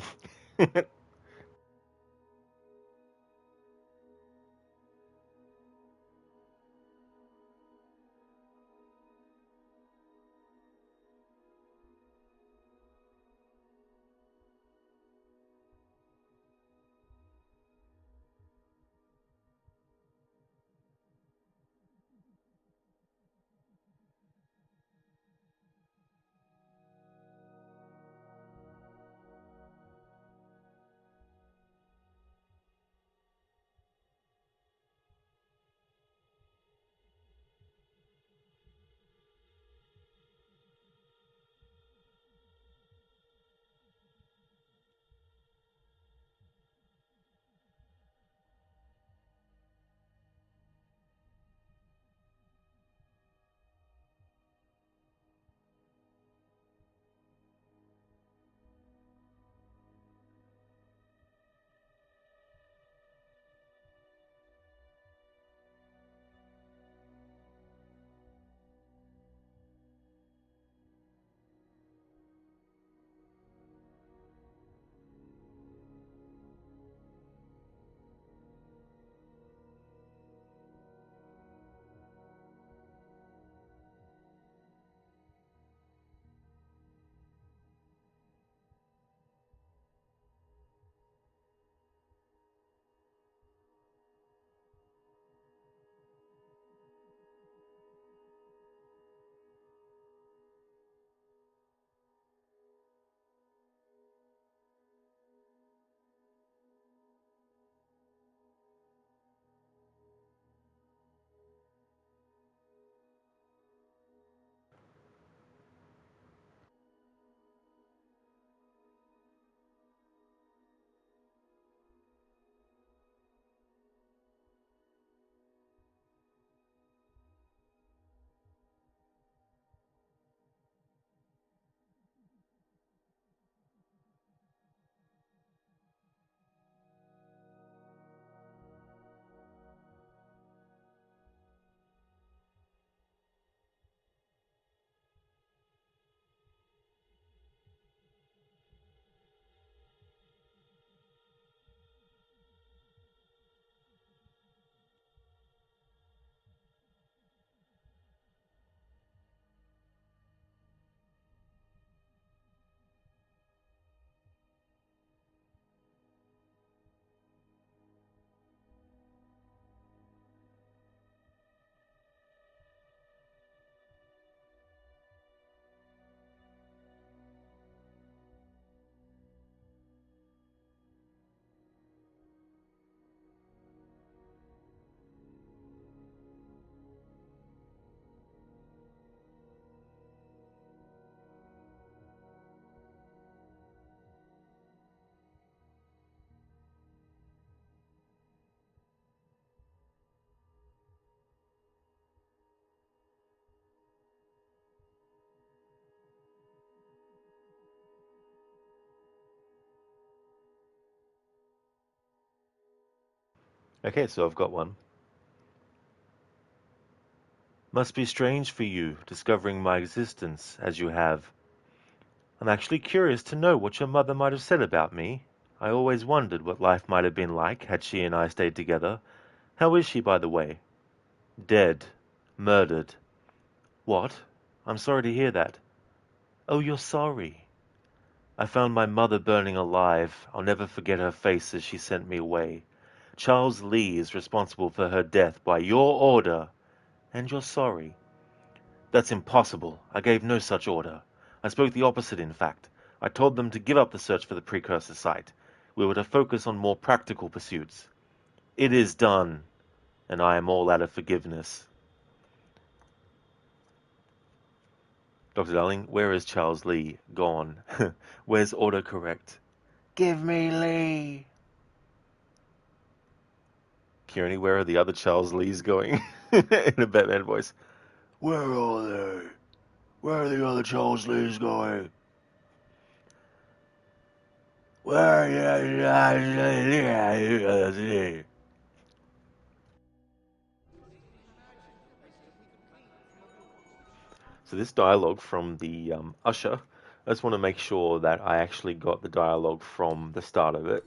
Okay, so I've got one. Must be strange for you, discovering my existence as you have. I'm actually curious to know what your mother might have said about me. I always wondered what life might have been like had she and I stayed together. How is she, by the way? Dead. Murdered. What? I'm sorry to hear that. Oh, you're sorry. I found my mother burning alive. I'll never forget her face as she sent me away. Charles Lee is responsible for her death by your order, and you're sorry. That's impossible. I gave no such order. I spoke the opposite, in fact. I told them to give up the search for the precursor site. We were to focus on more practical pursuits. It is done, and I am all out of forgiveness. Dr. Darling, where is Charles Lee? Gone. Where's autocorrect? Give me Lee! Kearney, where are the other Charles Lees going? In a Batman voice. Where are they? Where are the other Charles Lees going? Where So this dialogue from the usher, I just want to make sure that I actually got the dialogue from the start of it.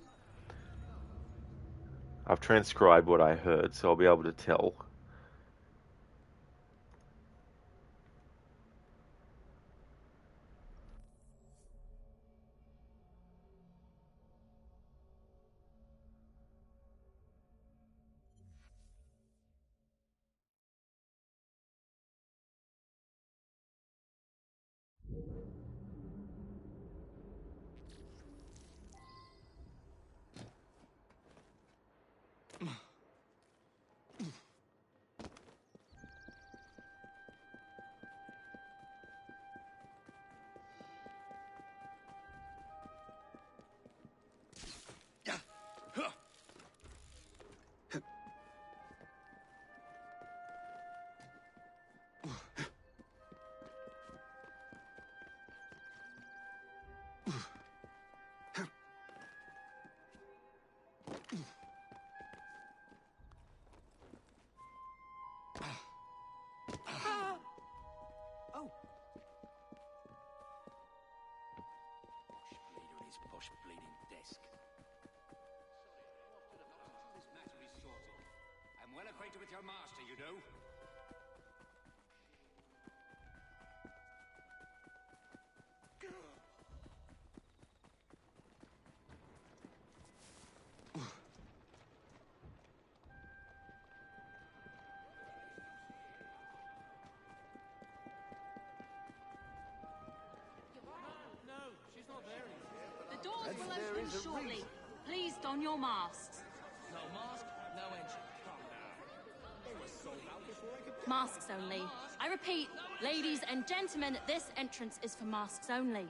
I've transcribed what I heard, so I'll be able to tell. Posh bleeding desk. This matter is sorted. I'm well acquainted with your master, you know. The doors will open shortly. Please don your masks. No mask, no entry. Masks only. I repeat, ladies and gentlemen, this entrance is for masks only.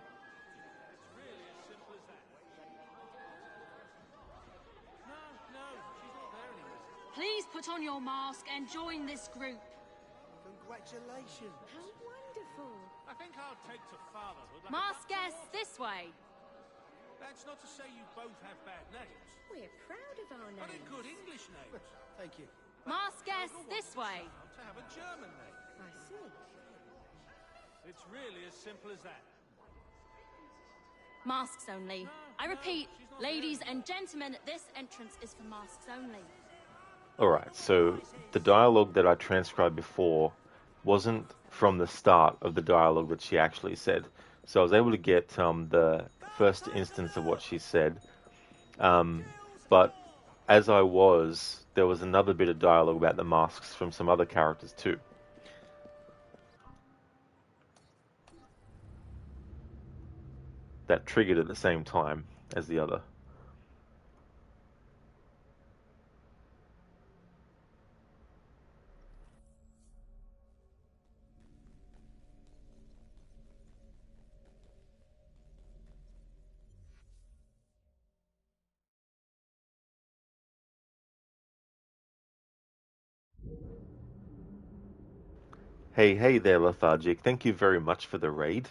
Please put on your mask and join this group. Congratulations. How wonderful. I think I'll take to fatherhood. Mask guests this way. That's not to say you both have bad names. We're proud of our But names. good English names. Thank you. Mask guests this way. To have a German name. I see. It's really as simple as that. Masks only. I repeat, ladies and gentlemen, this entrance is for masks only. Alright, so the dialogue that I transcribed before wasn't from the start of the dialogue that she actually said. So I was able to get the first instance of what she said. But as I was, there was another bit of dialogue about the masks from some other characters too. That triggered at the same time as the other. Hey there, Lethargic. Thank you very much for the raid.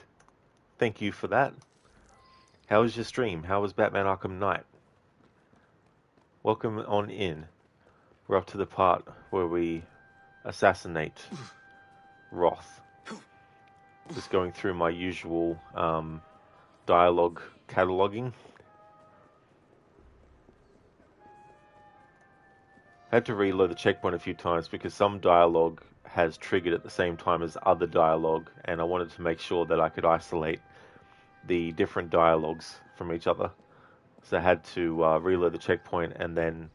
Thank you for that. How was your stream? How was Batman Arkham Knight? Welcome on in. We're up to the part where we assassinate Roth. Just going through my usual dialogue cataloging. I had to reload the checkpoint a few times because some dialogue has triggered at the same time as other dialogue, and I wanted to make sure that I could isolate the different dialogues from each other. So I had to reload the checkpoint and then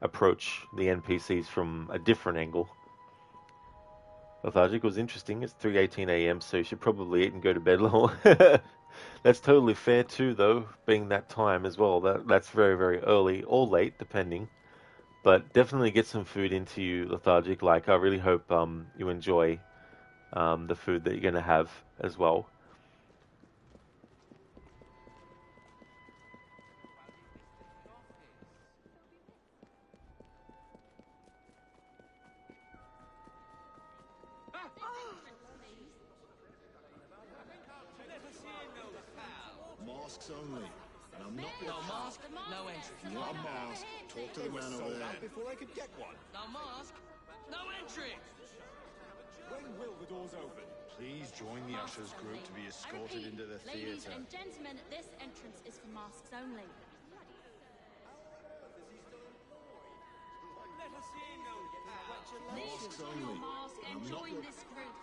approach the NPCs from a different angle. Lethargic was interesting. It's 3:18 a.m., so you should probably eat and go to bed, lol. That's totally fair too, though, being that time as well. That's very, very early or late, depending. But definitely get some food into you, Lethargic. Like, I really hope you enjoy the food that you're going to have as well. Masks only. And I'm not No mask, no entry. If you want a mask, talk to the man over there. Before I could get one. No mask, no entry. When will the doors open? Please join the ushers group to be escorted into the Ladies theatre. and gentlemen, this entrance is for masks only. Please Masks put on your only. mask and I'm not join your- this group.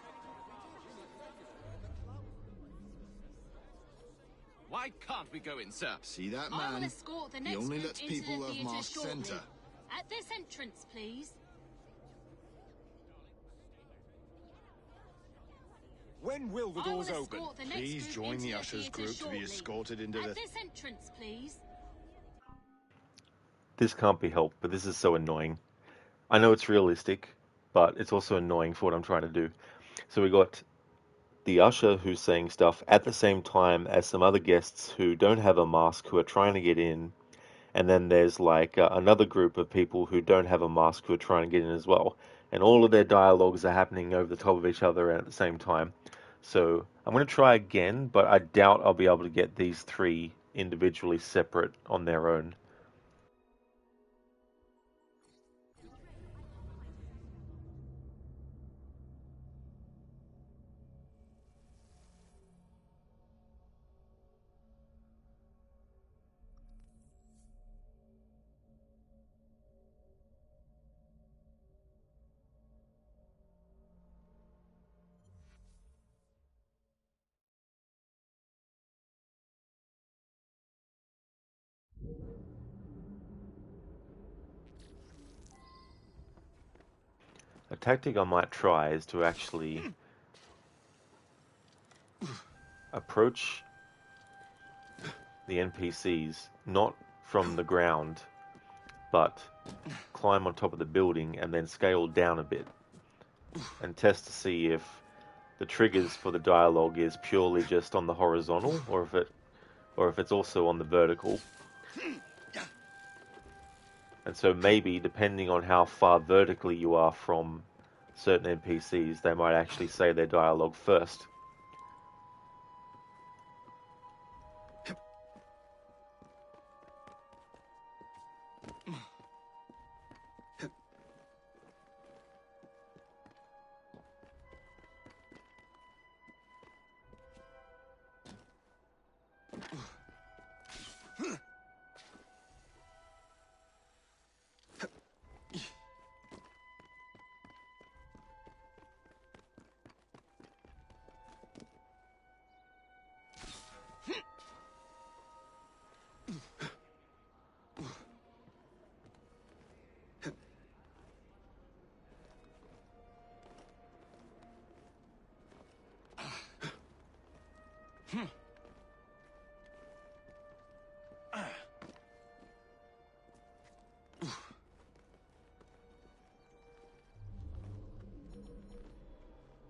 Why can't we go in, sir? See that I will man? escort the He next only group lets into people the who have theatre masks shortly. enter. At this entrance, please. When will the I will doors open? escort the next Please group join into the ushers theatre group to shortly. be escorted into At the... this entrance, please. This can't be helped, but this is so annoying. I know it's realistic, but it's also annoying for what I'm trying to do. So we got the usher who's saying stuff at the same time as some other guests who don't have a mask who are trying to get in, and then there's like another group of people who don't have a mask who are trying to get in as well, and all of their dialogues are happening over the top of each other and at the same time. So I'm going to try again, but I doubt I'll be able to get these three individually separate on their own. A tactic I might try is to actually approach the NPCs not from the ground, but climb on top of the building and then scale down a bit and test to see if the triggers for the dialogue is purely just on the horizontal or if it's also on the vertical. And so maybe, depending on how far vertically you are from certain NPCs, they might actually say their dialogue first.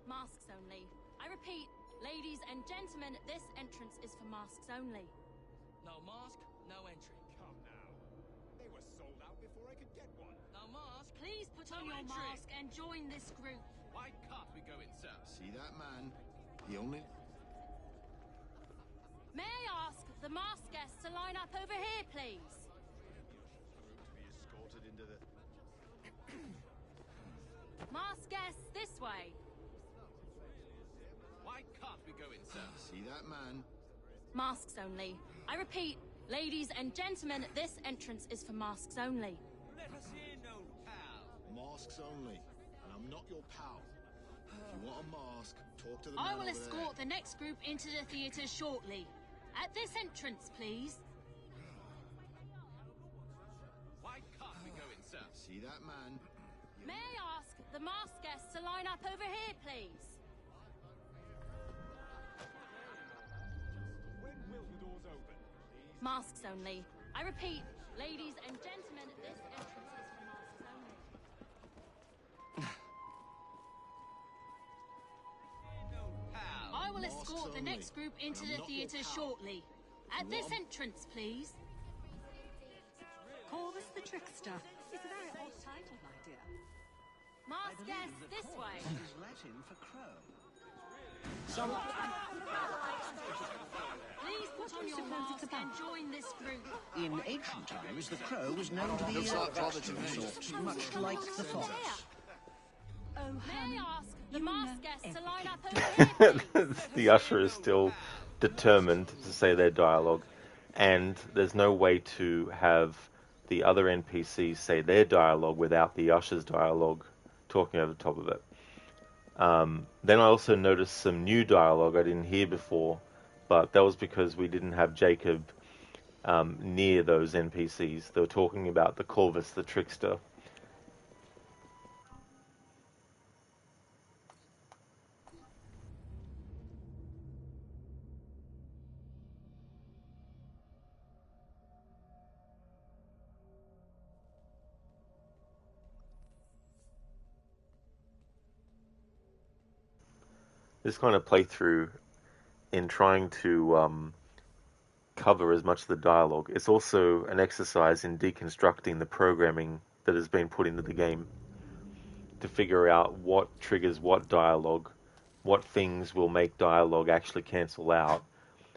Masks only. I repeat, ladies and gentlemen, this entrance is for masks only. No mask, no entry. Come now. They were sold out before I could get one. No mask. Please put on your entry. mask and join this group. Why can't we go in, sir? See that man? He only... May I ask the masked guests to line up over here, please? To be escorted into the... Mask guests, this way. Why can't we go in, sir? See that man? Masks only. I repeat, ladies and gentlemen, this entrance is for masks only. Let us in, old pal. Masks only. And I'm not your pal. If you want a mask, talk to the I man will over escort there. the next group into the theatre shortly. At this entrance, please. Why can't we go in, sir? See that man? May I ask the masked guests to line up over here, please? When will the doors open? Masks only. I repeat, ladies and gentlemen, this entrance is for masks only. I will Masks escort the only. next group into And the I'm not your theatre pal. shortly. At You this want a- entrance, please. Corvus the Trickster. It's a very odd title, my dear. Masked guests, this way. Is Latin for crow. Please put on your suppose mask it's about? and join this group. In ancient times, the crow was known to be Looks like brother to me. sort, much like the fox. Oh, May I ask the you masked know guests to line up over here, please? The usher is still determined to say their dialogue, and there's no way to have the other NPCs say their dialogue without the usher's dialogue talking over the top of it. Then I also noticed some new dialogue I didn't hear before, but that was because we didn't have Jacob near those NPCs. They were talking about the Corvus the Trickster. This kind of playthrough in trying to cover as much of the dialogue, it's also an exercise in deconstructing the programming that has been put into the game to figure out what triggers what dialogue, what things will make dialogue actually cancel out,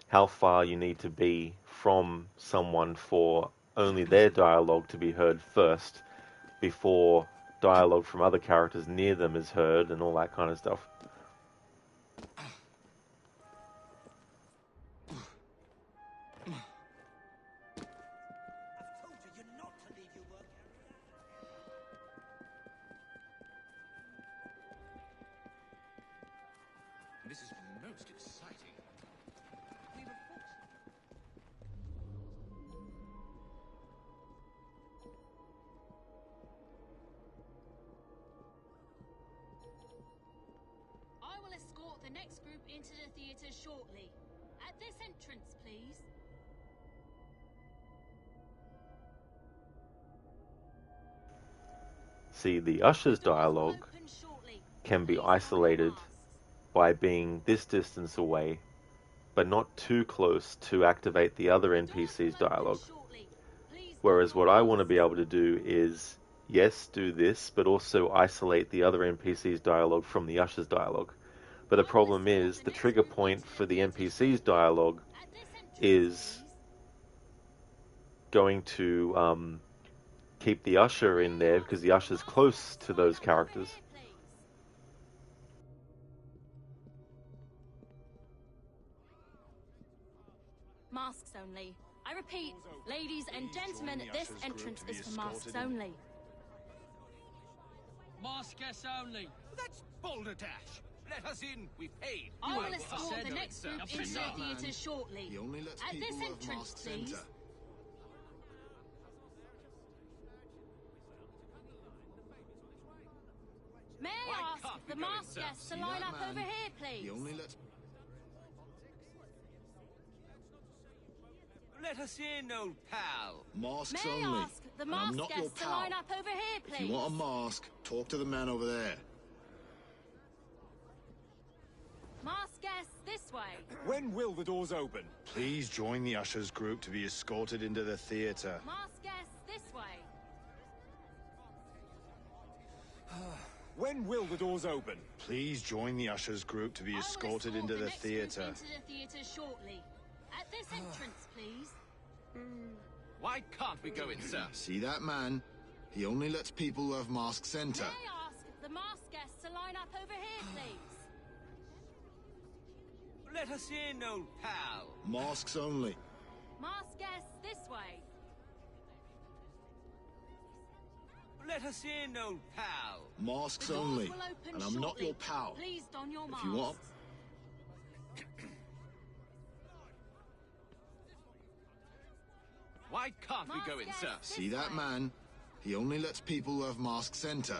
how far you need to be from someone for only their dialogue to be heard first before dialogue from other characters near them is heard, and all that kind of stuff. I've told you, you're not to leave your work area. This is most exciting. We were fortunate. I will escort the next group into the theatre shortly. At this entrance, please. See, the usher's Doors will dialogue open shortly. can be Please don your isolated masks. by being this distance away, but not too close to activate the other Doors NPC's will open dialogue. shortly. Please don Whereas your what I want to masks. be able to do is, yes, do this, but also isolate the other NPC's dialogue from the usher's dialogue. But the problem is, the trigger point for the NPC's dialogue At this entrance, is please. going to keep the usher in there because the usher's close to those characters. Masks only. I repeat, ladies and gentlemen, this entrance is for masks only. Mask guests only. That's balderdash. Let us in. We paid. I will You escort said the so, next sir. group Up into to the now. theatre shortly. He only lets At people this who have entrance, masks please. enter. May Why I ask can't we the go in, masked sir? guests to See line that up man? over here, please? He only lets... Let us in, old pal. Masks May only. I ask the And I'm masked not your guests to pal. line up over here, If please? you want a mask, talk to the man over there. Masked guests, this way. When will the doors open? Please join the ushers group to be escorted into the theatre. Masked guests, this way. When will the doors open? Please join the ushers group to be I will escorted escort into the next group theatre. into the theatre shortly. At this entrance, please. Why can't we go in, sir? See that man? He only lets people who have masks enter. May I ask the masked guests to line up over here, please? Let us in, old pal. Masks only. Masked guests this way. Let us in, old pal. Masks The doors only. will open And I'm not shortly. your pal. Please don your If masks. you want... Why can't we go in, sir? See that man? He only lets people who have masks enter.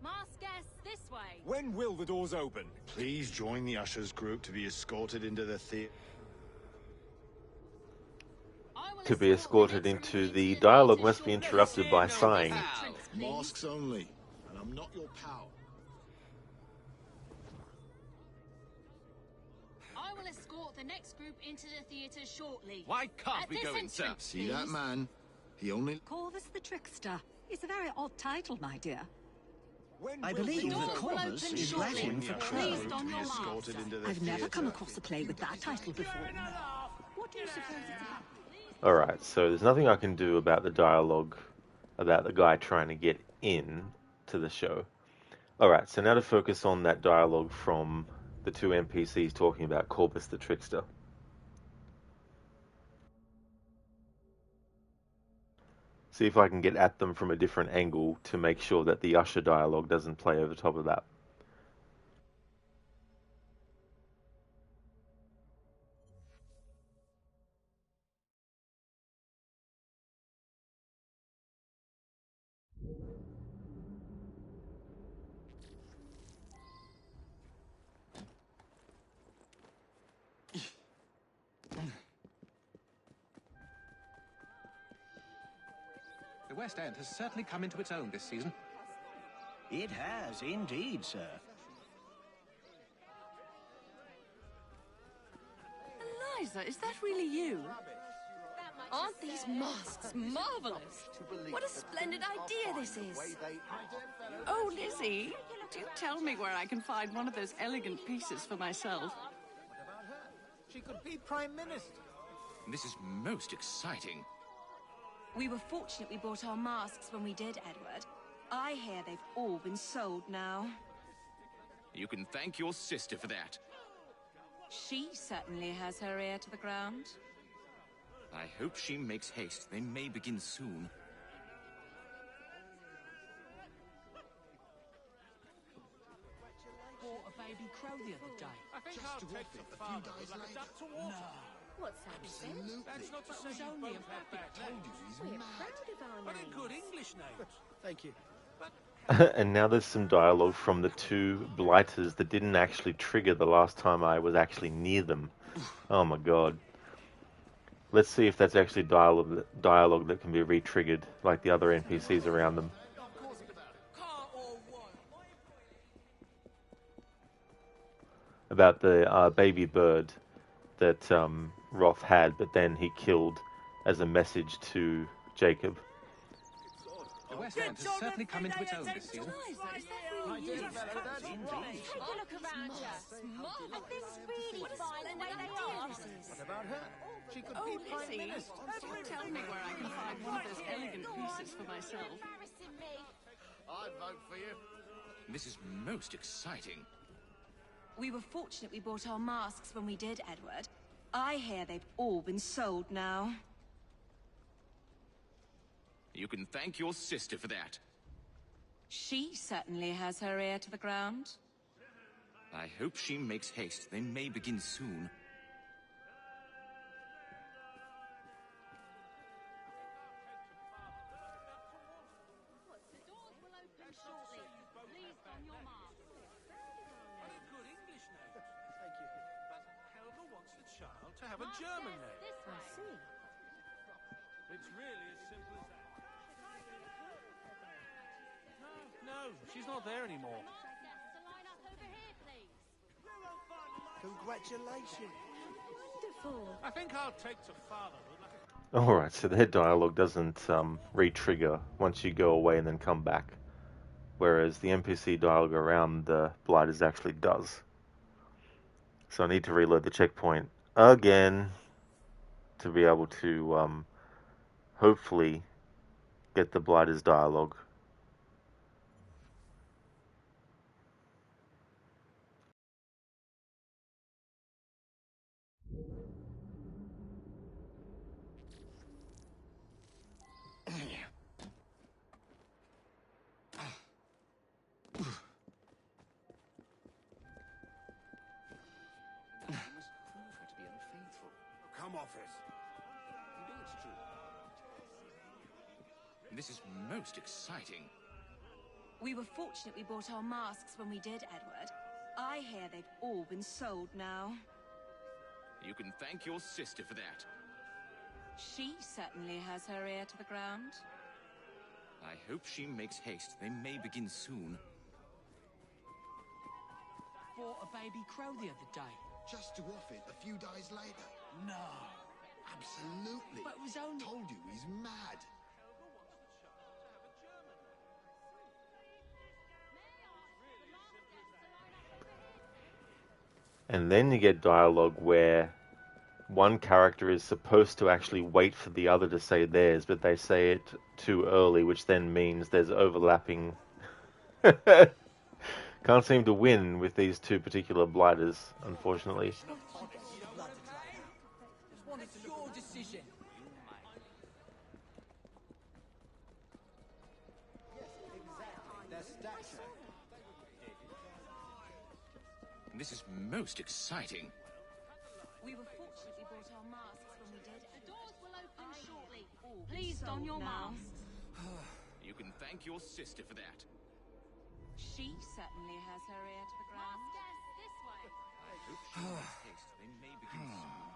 Masked guests this way. When will the doors open? Please join the ushers group to be escorted into the theater. To be escorted into the dialogue must be interrupted by sighing. Masks only. And I'm not your pal. I will escort the next group into the theatre shortly. Why can't At we this go in, sir? entrance, See that please. man? He only... Corvus the Trickster. It's a very odd title, my dear. I believe The that doors will Corvus open is shortly. Latin for Please crow. don your masks. Escorted into the I've never theater. come across a play with that title before. What do you suppose it's about? Alright, so there's nothing I can do about the dialogue about the guy trying to get in to the show. Alright, so now to focus on that dialogue from the two NPCs talking about Corvus the Trickster. See if I can get at them from a different angle to make sure that the usher dialogue doesn't play over top of that. The West End has certainly come into its own this season. It has, indeed, sir. Eliza, is that really you? Aren't these masks marvelous? What a splendid idea this is. Oh, Lizzie, do tell me where I can find one of those elegant pieces for myself. She could be Prime Minister. This is most exciting. We were fortunate we bought our masks when we did, Edward. I hear they've all been sold now. You can thank your sister for that. She certainly has her ear to the ground. I hope she makes haste. They may begin soon. Bought a baby crow the other day. I think I'll take the father with like a duck to water. What's that, Sam? That's not to say you only both have bad names. We're proud of our But in names. good English names. Thank you. And now there's some dialogue from the two blighters that didn't actually trigger the last time I was actually near them. Oh my god. Let's see if that's actually dialogue that can be re-triggered like the other NPCs around them. About the baby bird that Roth had, but then he killed as a message to Jacob. The West End has certainly come into its own this season. Eliza, is that really you? Take a look around you. Are things really fine the way they are? What about her? She could Oh, be Prime Lizzie, Minister. do tell me where I can find one of those elegant pieces for myself. Embarrassing me. I'd vote for you. This is most exciting. We were fortunate we bought our masks when we did, Edward. I hear they've all been sold now. You can thank your sister for that. She certainly has her ear to the ground. I hope she makes haste. They may begin soon. The doors will open shortly. Please don your masks. But in good English names. Thank you. But Helga wants the child to have a German name. This way. See. It's really as simple as that. No, she's not there anymore. Guests to line up over here, please. Congratulations. Wonderful. I think I'll take to fatherhood like a... Alright, so their dialogue doesn't re-trigger once you go away and then come back. Whereas the NPC dialogue around the blighters actually does. So I need to reload the checkpoint again to be able to hopefully get the Blighter's dialogue. Come off it. You know it's true. This is most exciting. We were fortunate we bought our masks when we did, Edward. I hear they've all been sold now. You can thank your sister for that. She certainly has her ear to the ground. I hope she makes haste. They may begin soon. Bought a baby crow the other day. Just to off it a few days later. No. Absolutely. But it was only... Told you he's mad. And then you get dialogue where one character is supposed to actually wait for the other to say theirs, but they say it too early, which then means there's overlapping. Can't seem to win with these two particular blighters, unfortunately. It's your decision. This is most exciting. We were fortunate we bought our masks when we did. The doors will open shortly. Please don your masks. You can thank your sister for that. She certainly has her ear to the ground. Mask this way. I hope she makes haste. They may begin soon.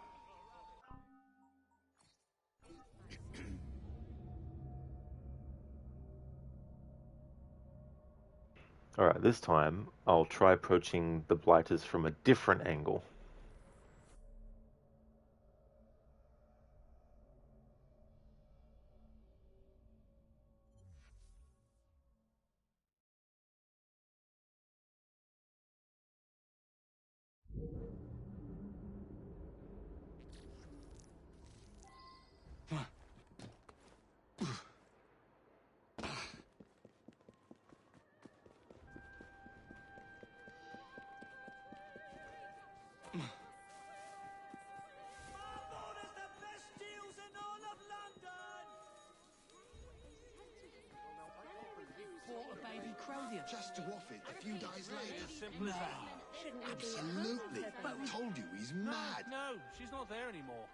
Alright, this time I'll try approaching the blighters from a different angle. Bought a baby crow the other day. Just to off it a few days later. No. Absolutely. Told you he's mad. No, she's not there anymore.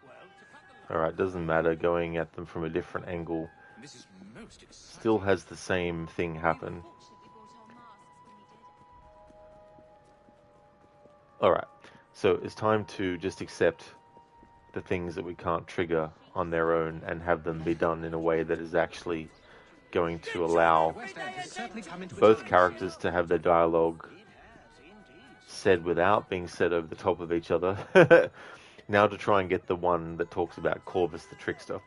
Well, to cut the Alright, doesn't matter, going at them from a different angle This is most exciting. still has the same thing happen. Alright, so it's time to just accept the things that we can't trigger on their own and have them be done in a way that is actually going to allow both characters to have their dialogue said without being said over the top of each other. Now to try and get the one that talks about Corvus the Trickster. At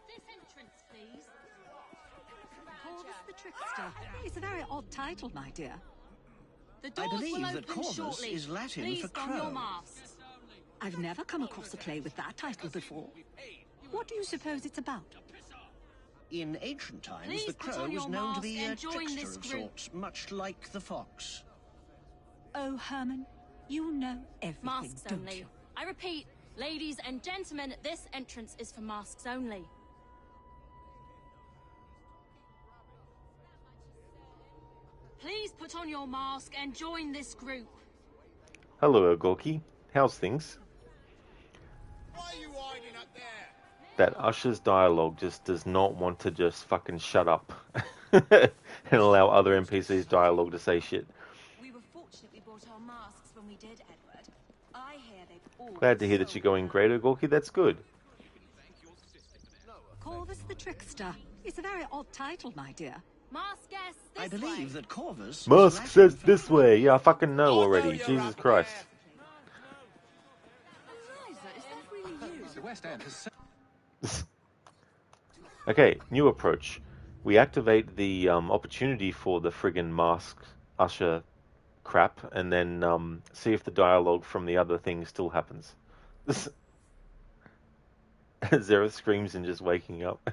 this entrance, please. Corvus the Trickster. It's a very odd title, my dear. The doors I believe will that open Corvus shortly. is Latin Please for don your crow. masks. I've never come across a play with that title before. What do you suppose it's about? In ancient times, Please the put crow on was your known to mask be a and join trickster this of group. sorts, much like the fox. Oh, Herman, you know everything, Masks don't only. you? I repeat, ladies and gentlemen, this entrance is for masks only. Please put on your mask and join this group. Hello, Gorky. How's things? Why are you hiding up there? That Usher's dialogue just does not want to just fucking shut up and allow other NPCs' dialogue to say shit. We were fortunate we bought our masks when we did, Edward. I hear they've all Glad to hear that you're going greater, Gorky. That's good. Corvus the Trickster. It's a very odd title, my dear. Mask guests this I believe way. that Corvus. Musk says this way. Yeah, I fucking know already. Jesus Christ. Eliza, is that really you? The West End has... Okay, new approach. We activate the opportunity for the friggin' mask Usher crap, and then see if the dialogue from the other thing still happens. Zero screams and just waking up.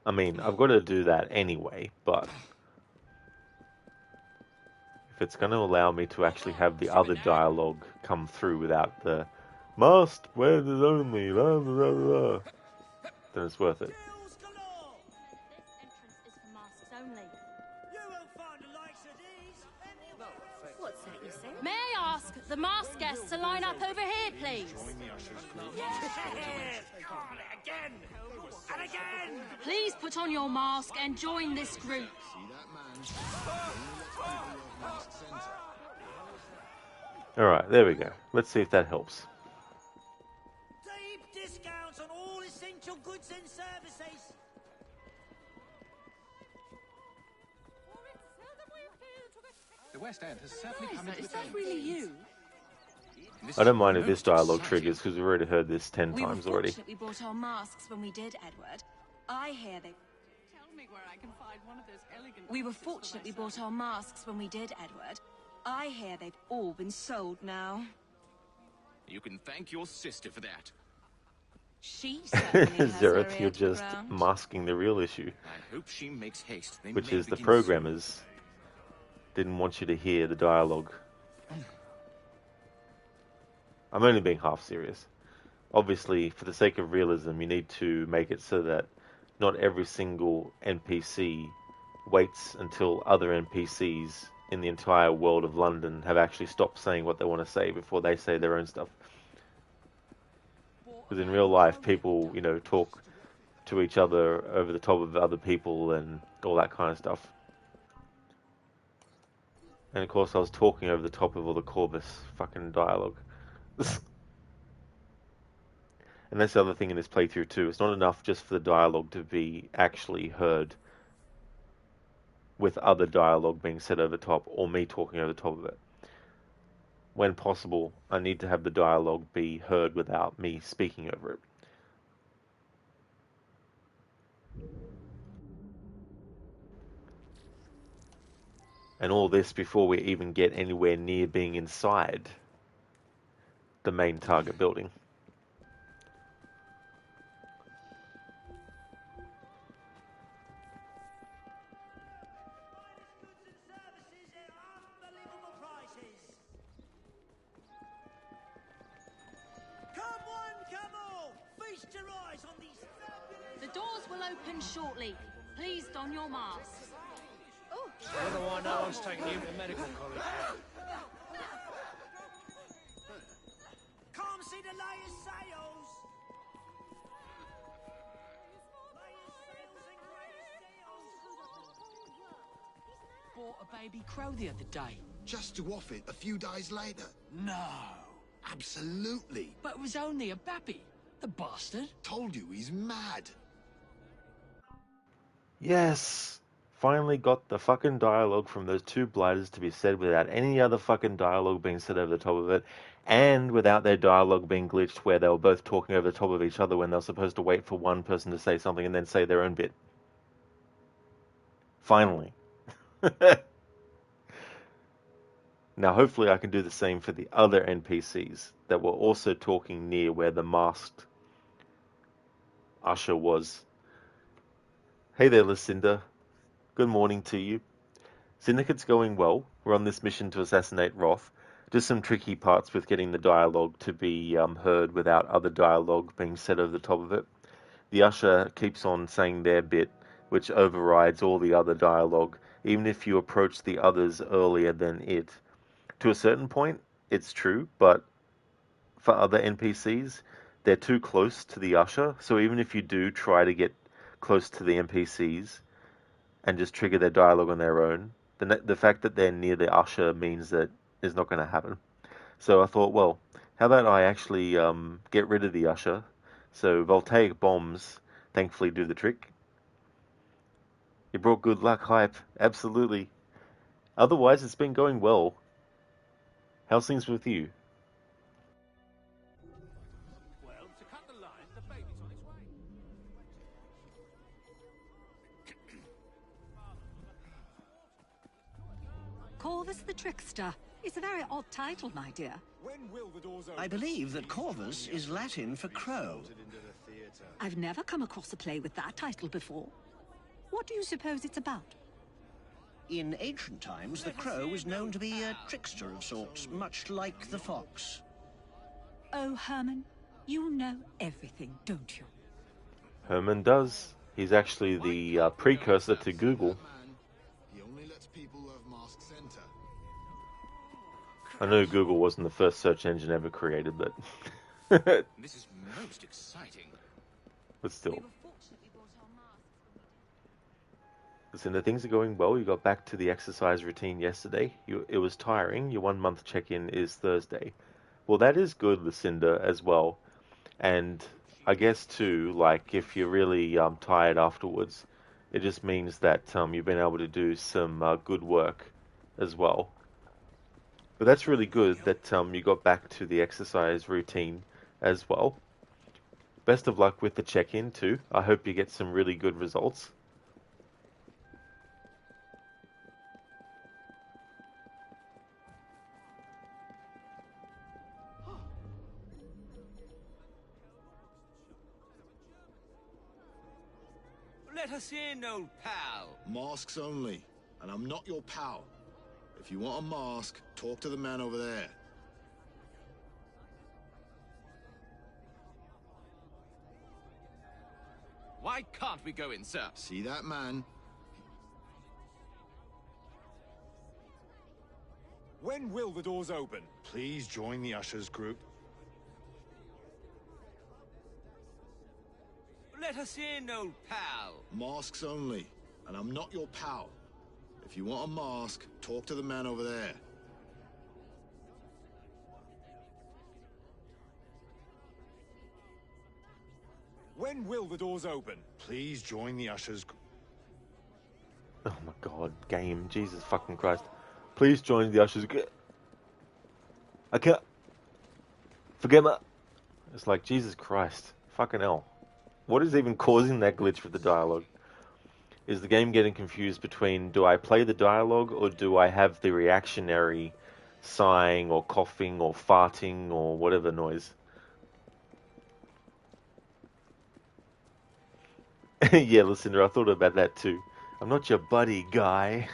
I mean, I've got to do that anyway, but if it's going to allow me to actually have the other dialogue come through without the must, wear this only, blah, blah, blah, then it's worth it. This entrance is for masks only. You won't find the likes of these anywhere. What's that you say? May I ask the mask guests to line up over here, please? Again! And again! Please put on your mask and join this group. Alright, there we go. Let's see if that helps. Deep discounts on all essential goods and services. The West End has certainly come into Is its that own. really you? I don't mind if this dialogue triggers, because we've already heard this 10 We were times already. fortunate we brought our masks when we did, Edward. I hear they... Tell me where I can find one of those elegant... We were fortunate we brought our masks when we did, Edward. I hear they've all been sold now. You can thank your sister for that. She certainly has her Zereth, ear you're to the just ground. masking the real issue, I hope she makes haste. They which may is the begin programmers didn't want you to hear the dialogue. I'm only being half serious. Obviously, for the sake of realism, you need to make it so that not every single NPC waits until other NPCs in the entire world of London have actually stopped saying what they want to say before they say their own stuff. Because in real life, people, talk to each other over the top of other people and all that kind of stuff. And of course, I was talking over the top of all the Corvus fucking dialogue. And that's the other thing in this playthrough too. It's not enough just for the dialogue to be actually heard with other dialogue being said over the top or me talking over the top of it. When possible, I need to have the dialogue be heard without me speaking over it. And all this before we even get anywhere near being inside the main target building. The doors will open shortly. Please don your masks. Oh. Wonder why no one's taking you to medical college. Come see the latest sales. Bought a baby crow the other day. Just to off it a few days later. No. Absolutely. But it was only a baby. The bastard. Told you he's mad. Yes! Finally got the fucking dialogue from those two blighters to be said without any other fucking dialogue being said over the top of it, and without their dialogue being glitched where they were both talking over the top of each other when they were supposed to wait for one person to say something and then say their own bit. Finally. Now hopefully I can do the same for the other NPCs that were also talking near where the masked usher was. Hey there, Lucinda. Good morning to you. Syndicate's going well. We're on this mission to assassinate Roth. Just some tricky parts with getting the dialogue to be heard without other dialogue being said over the top of it. The usher keeps on saying their bit, which overrides all the other dialogue, even if you approach the others earlier than it. To a certain point, it's true, but for other NPCs, they're too close to the usher, so even if you do try to get close to the NPCs and just trigger their dialogue on their own, the fact that they're near the usher means that it's not going to happen. So I thought, well, how about I actually get rid of the usher, so voltaic bombs thankfully do the trick. You brought good luck, Hype. Absolutely. Otherwise, it's been going well. How's things with you? Well, to cut the line, the baby's on its way. Corvus the Trickster. It's a very odd title, my dear. When will the doors open? I believe that Corvus is Latin for crow. I've never come across a play with that title before. What do you suppose it's about? In ancient times, the crow was known to be a trickster of sorts, much like the fox. Oh, Herman, you know everything, don't you? Herman does. He's actually the precursor to Google. He only lets people who have masks enter. I know Google wasn't the first search engine ever created, but This is most exciting. but still. Listen, the things are going well. You got back to the exercise routine yesterday. It was tiring. Your 1 month check-in is Thursday. Well, that is good, Lucinda, as well. And I guess too, like if you're really tired afterwards, it just means that you've been able to do some good work as well. But that's really good that you got back to the exercise routine as well. Best of luck with the check-in too. I hope you get some really good results. Let us in, old pal. Masks only, and I'm not your pal. If you want a mask, talk to the man over there. Why can't we go in, sir? See that man? When will the doors open? Please join the ushers group. Let us in, old pal. Masks only, and I'm not your pal. If you want a mask, talk to the man over there. When will the doors open? Please join the ushers group. Oh my god, game. Jesus fucking Christ. Please join the ushers. I can't. Forget my. It's like, Jesus Christ. Fucking hell. What is even causing that glitch with the dialogue? Is the game getting confused between do I play the dialogue or do I have the reactionary sighing or coughing or farting or whatever noise? Yeah, Lucinda, I thought about that too. I'm not your buddy, guy.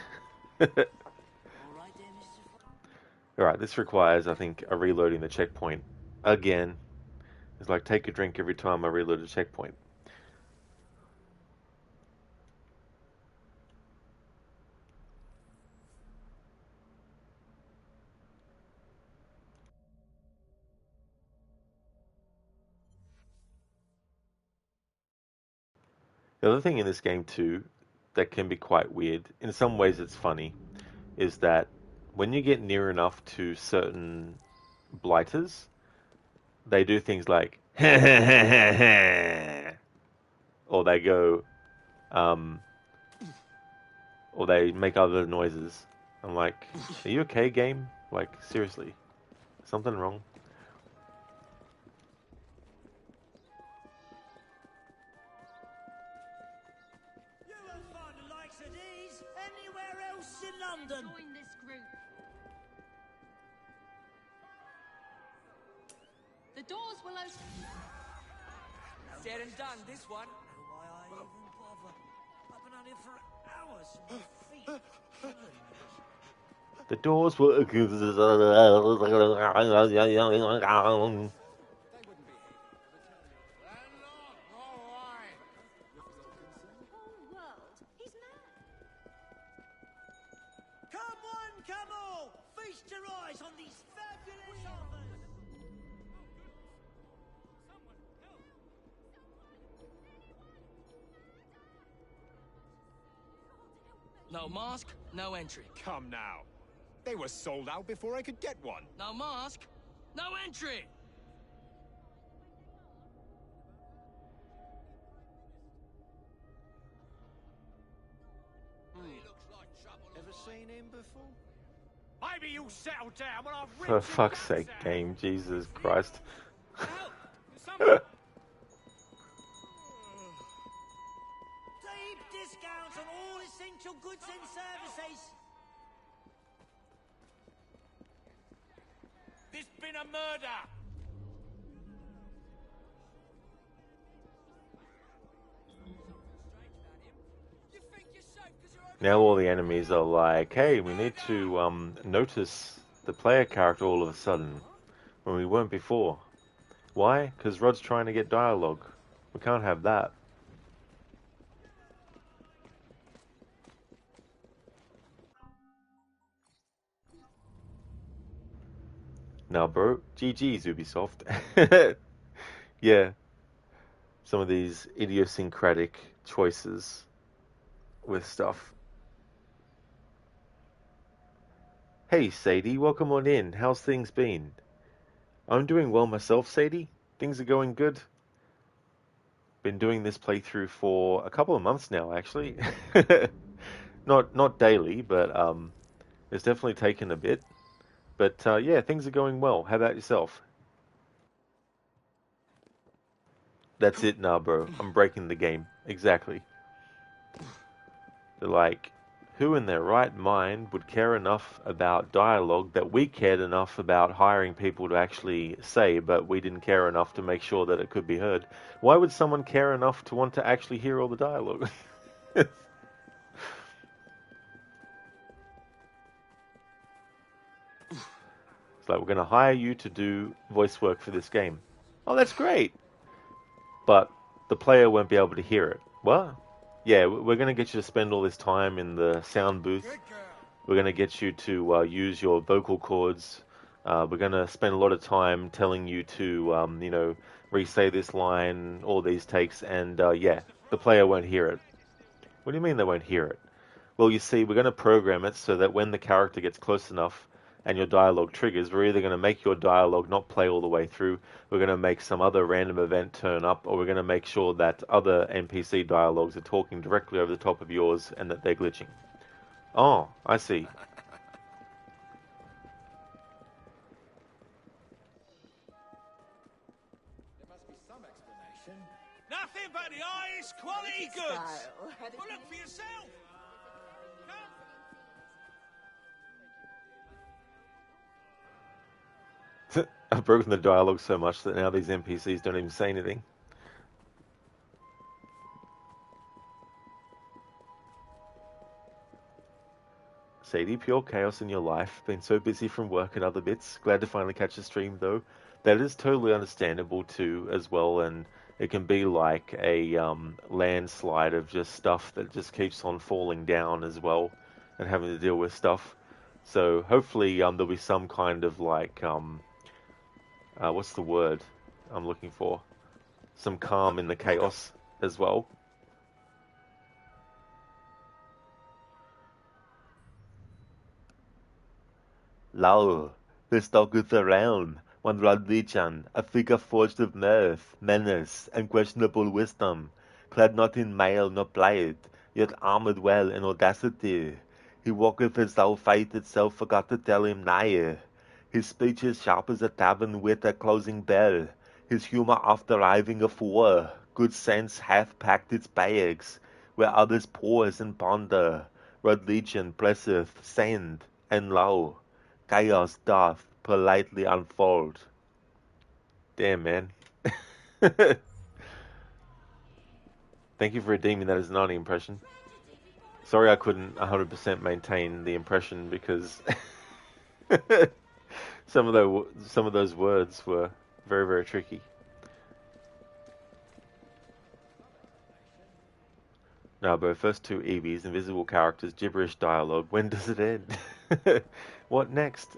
Alright, this requires, I think, a reloading the checkpoint. Again. It's like take a drink every time I reload a checkpoint. The other thing in this game too that can be quite weird, in some ways it's funny, is that when you get near enough to certain blighters, they do things like or they go or they make other noises. I'm like, are you okay, game? Like, seriously. Something wrong? You won't find the likes of these anywhere else in London. Join this group. The doors will open. Said and done, this one. Why I even bother? I've been out here for hours. My feet killing me. The doors will. Come one, come all! Feast your eyes on these fabulous offers! No mask, no entry. Come now. They were sold out before I could get one. No mask, no entry. Ever seen him before? Maybe you'll settle down when I've For ripped your fuck's guts sake, out. game. Jesus Christ. Deep discounts on all essential goods and services. There's been a murder. Now all the enemies are like, hey, we need to notice the player character all of a sudden, when we weren't before. Why? Because Rod's trying to get dialogue. We can't have that. Now, bro, GG's Ubisoft. Yeah, some of these idiosyncratic choices with stuff. Hey, Sadie, welcome on in. How's things been? I'm doing well myself, Sadie. Things are going good. Been doing this playthrough for a couple of months now, actually. Not daily, but it's definitely taken a bit. But yeah, things are going well. How about yourself? That's it now, bro. I'm breaking the game. Exactly. They're like, who in their right mind would care enough about dialogue that we cared enough about hiring people to actually say, but we didn't care enough to make sure that it could be heard? Why would someone care enough to want to actually hear all the dialogue? It's like, we're going to hire you to do voice work for this game. Oh, that's great. But the player won't be able to hear it. What? Yeah, we're going to get you to spend all this time in the sound booth. We're going to get you to use your vocal cords. We're going to spend a lot of time telling you to, you know, re-say this line, all these takes, and yeah, the player won't hear it. What do you mean they won't hear it? Well, you see, we're going to program it so that when the character gets close enough and your dialogue triggers, we're either going to make your dialogue not play all the way through, we're going to make some other random event turn up, or we're going to make sure that other NPC dialogues are talking directly over the top of yours and that they're glitching. Oh, I see. Nothing but the highest quality goods. Well, look for yourself. I've broken the dialogue so much that now these NPCs don't even say anything. Sadie, pure chaos in your life. Been so busy from work and other bits. Glad to finally catch a stream, though. That is totally understandable, too, as well, and it can be like a landslide of just stuff that just keeps on falling down as well, and having to deal with stuff. So hopefully there'll be some kind of like, what's the word I'm looking for? Some calm in the chaos as well. Lo, who stalketh around, one Rodlichan, a figure forged of mirth, menace, and questionable wisdom, clad not in mail nor plate, yet armored well in audacity. He walketh as though fate itself forgot to tell him nay. His speech is sharp as a tavern wit at closing bell, his humour oft arriving of war. Good sense hath packed its bags, where others pause and ponder. Rodlichan presseth, send, and lo, chaos doth politely unfold. Damn, man. Thank you for redeeming that as an Arnie impression. Sorry I couldn't 100% maintain the impression because some of those words were very, very tricky. No, but first two Eevees, invisible characters, gibberish dialogue. When does it end? What next?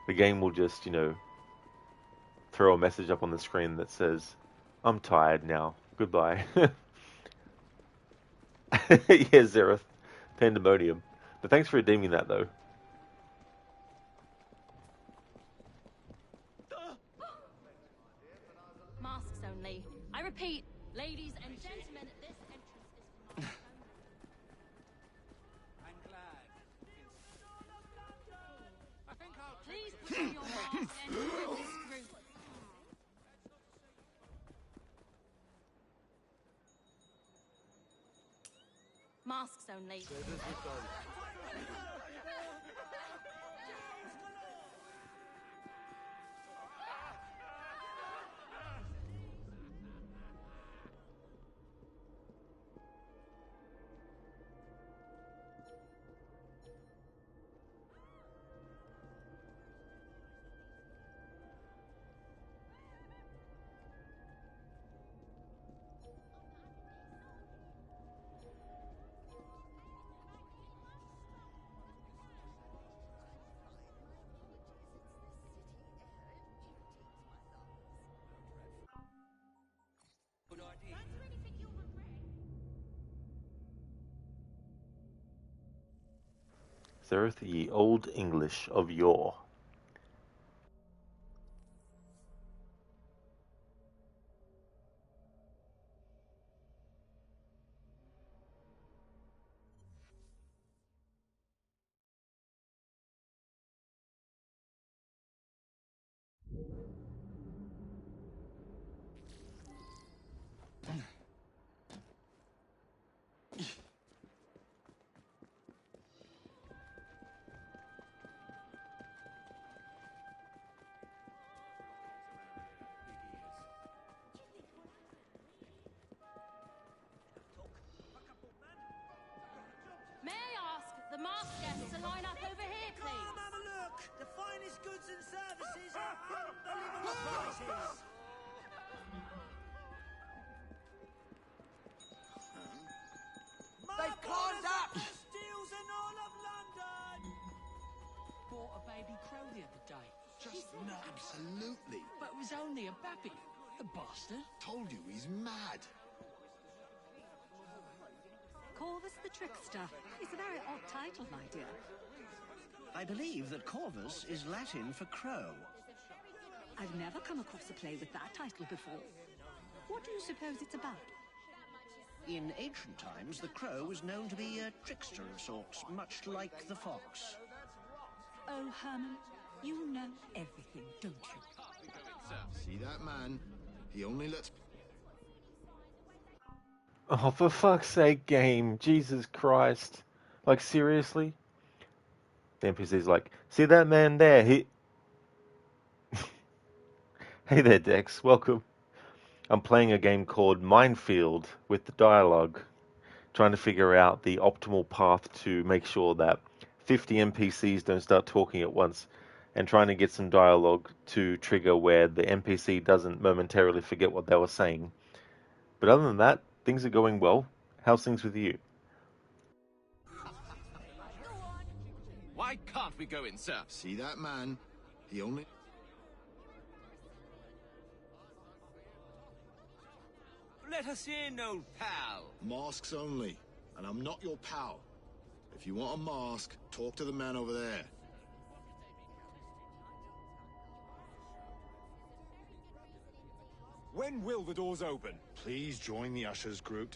The game will just, you know, throw a message up on the screen that says, I'm tired now. Goodbye. Yeah, Zereth. Pandemonium. But thanks for redeeming that, though. Masks only. I repeat, ladies and gentlemen, this entrance is for masks only. I'm glad. Masks only. Sereth, ye old English of yore. May I ask the masked guests to line up over here, please? Come have a look. The finest goods and services at unbelievable prices. They've climbed up! Deals in all of London. Bought a baby crow the other day. Just no, absolutely. But it was only a baby. The bastard. Told you he's mad. Corvus the Trickster. It's a very odd title, my dear. I believe that Corvus is Latin for crow. I've never come across a play with that title before. What do you suppose it's about? In ancient times, the crow was known to be a trickster of sorts, much like the fox. Oh, Herman, you know everything, don't you? See that man? He only lets... Oh, for fuck's sake, game. Jesus Christ. Like, seriously? The NPC's like, see that man there? He... Hey there, Dex. Welcome. I'm playing a game called Minefield with the dialogue, trying to figure out the optimal path to make sure that 50 NPCs don't start talking at once, and trying to get some dialogue to trigger where the NPC doesn't momentarily forget what they were saying. But other than that, things are going well. How's things with you? Why can't we go in, sir? See that man? He only... Let us in, old pal. Masks only. And I'm not your pal. If you want a mask, talk to the man over there. When will the doors open? Please join the ushers group.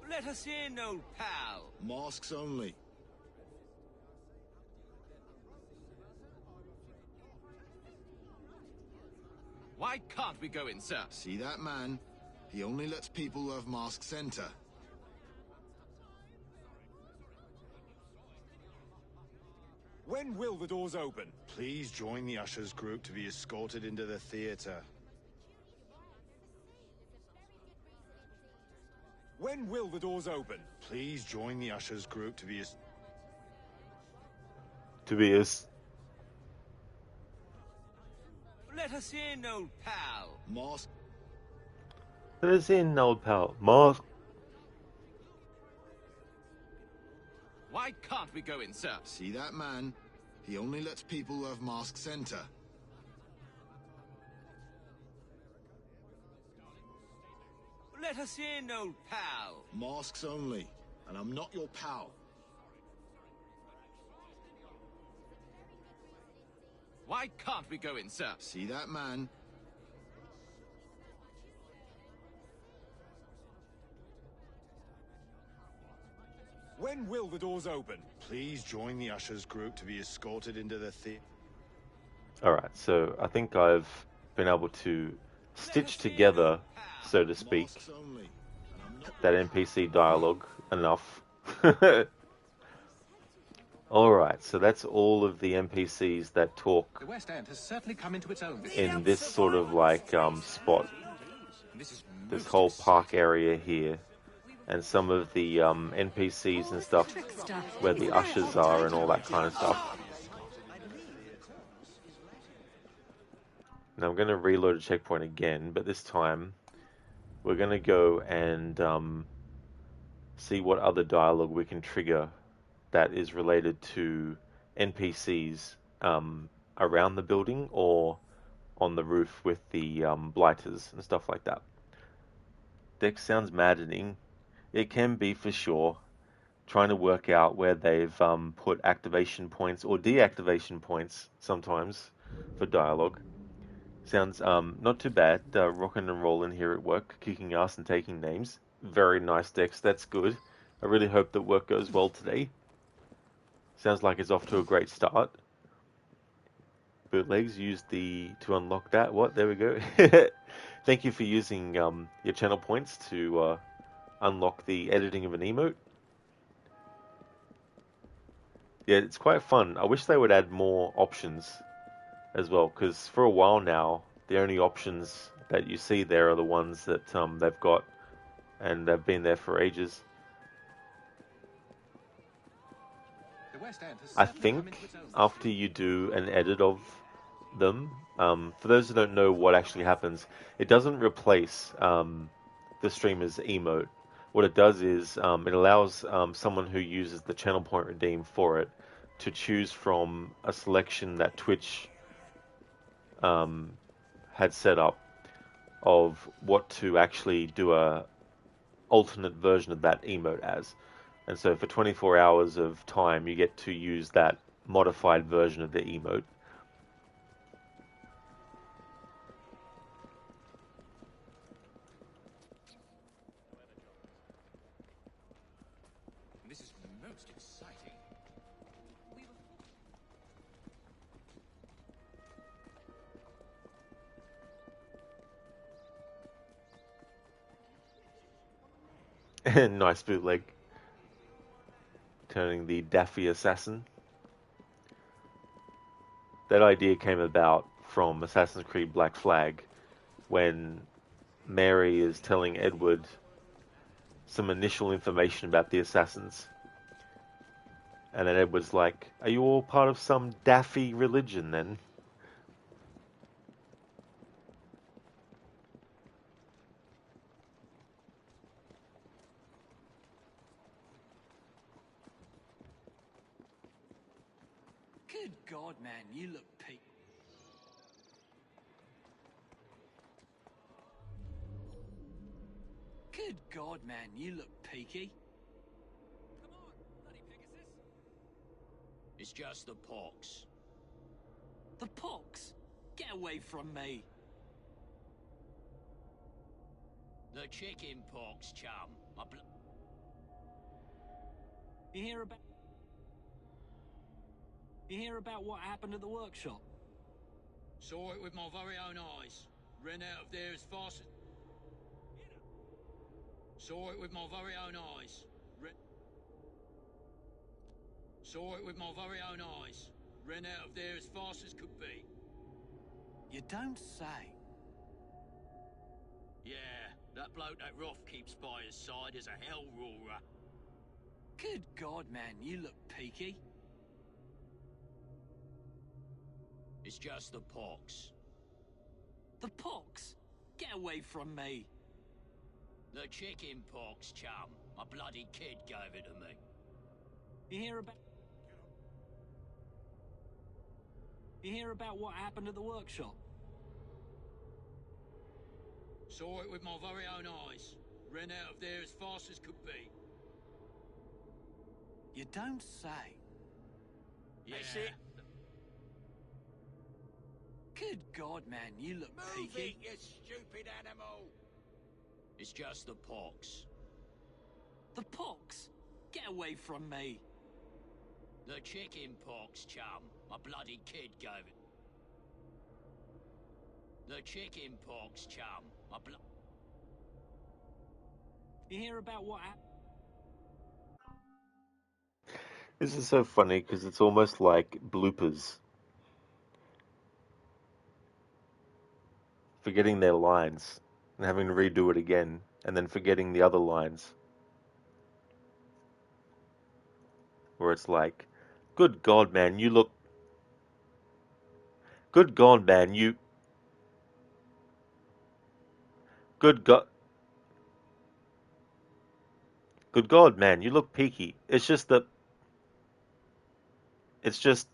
Let us in, old pal. Masks only. Why can't we go in, sir? See that man? He only lets people who have masks enter. When will the doors open? Please join the ushers group to be escorted into the theater. When will the doors open? Please join the ushers group to be Let us in, old pal. Mask. Let us in, old pal. Mask. Why can't we go in, sir? See that man? He only lets people who have masks enter. Let us in, old pal. Masks only. And I'm not your pal. Why can't we go in, sir? See that man? When will the doors open? Please join the ushers group to be escorted into the theater. Alright, so I think I've been able to stitch together, so to speak, that NPC dialogue enough. Alright, so that's all of the NPCs that talk The West End has certainly come into its own. in this sort of like spot. This whole park area here. And some of the NPCs and stuff where the ushers are and all that kind of stuff. Now I'm going to reload a checkpoint again, but this time we're going to go and see what other dialogue we can trigger that is related to NPCs around the building or on the roof with the blighters and stuff like that. Dex sounds maddening. It can be for sure. Trying to work out where they've put activation points or deactivation points sometimes for dialogue. Sounds not too bad. Rockin' and rollin' here at work, kicking ass and taking names. Very nice, Dex. That's good. I really hope that work goes well today. Sounds like it's off to a great start. Bootlegs, use to unlock that. What? There we go. Thank you for using your channel points to unlock the editing of an emote. Yeah, it's quite fun. I wish they would add more options as well, because for a while now, the only options that you see there are the ones that they've got, and they've been there for ages. I think after you do an edit of them, for those who don't know what actually happens, it doesn't replace the streamer's emote. What it does is it allows someone who uses the channel point redeem for it to choose from a selection that Twitch had set up of what to actually do a alternate version of that emote as. And so for 24 hours of time, you get to use that modified version of the emote. This is most exciting. Nice bootleg. Turning the Daffy assassin. That idea came about from Assassin's Creed Black Flag, when Mary is telling Edward some initial information about the assassins. And then Edward's like, "Are you all part of some Daffy religion then?" Good God, man, you look peak. Good God, man, you look peaky. It's just the pox. The pox? Get away from me. The chicken pox, chum. You hear about what happened at the workshop? Saw it with my very own eyes. Ran out of there as fast as... Saw it with my very own eyes. Saw it with my very own eyes. Ran out of there as fast as could be. You don't say. Yeah, that bloke that Roth keeps by his side is a hell roarer. Good God, man, you look peaky. It's just the pox. The pox? Get away from me. The chicken pox, chum. A bloody kid gave it to me. You hear about what happened at the workshop? Saw it with my very own eyes. Ran out of there as fast as could be. You don't say. Yeah. That's it. Good God, man, you look peaky. You stupid animal. It's just the pox. The pox? Get away from me. The chicken pox, chum. A bloody kid gave it. The chicken pox, chum. You hear about what happened? This is so funny because it's almost like bloopers. Forgetting their lines and having to redo it again and then forgetting the other lines. Where it's like, good God, man, you look... Good God, man, you... Good God... Good God, man, you look peaky. It's just that... It's just...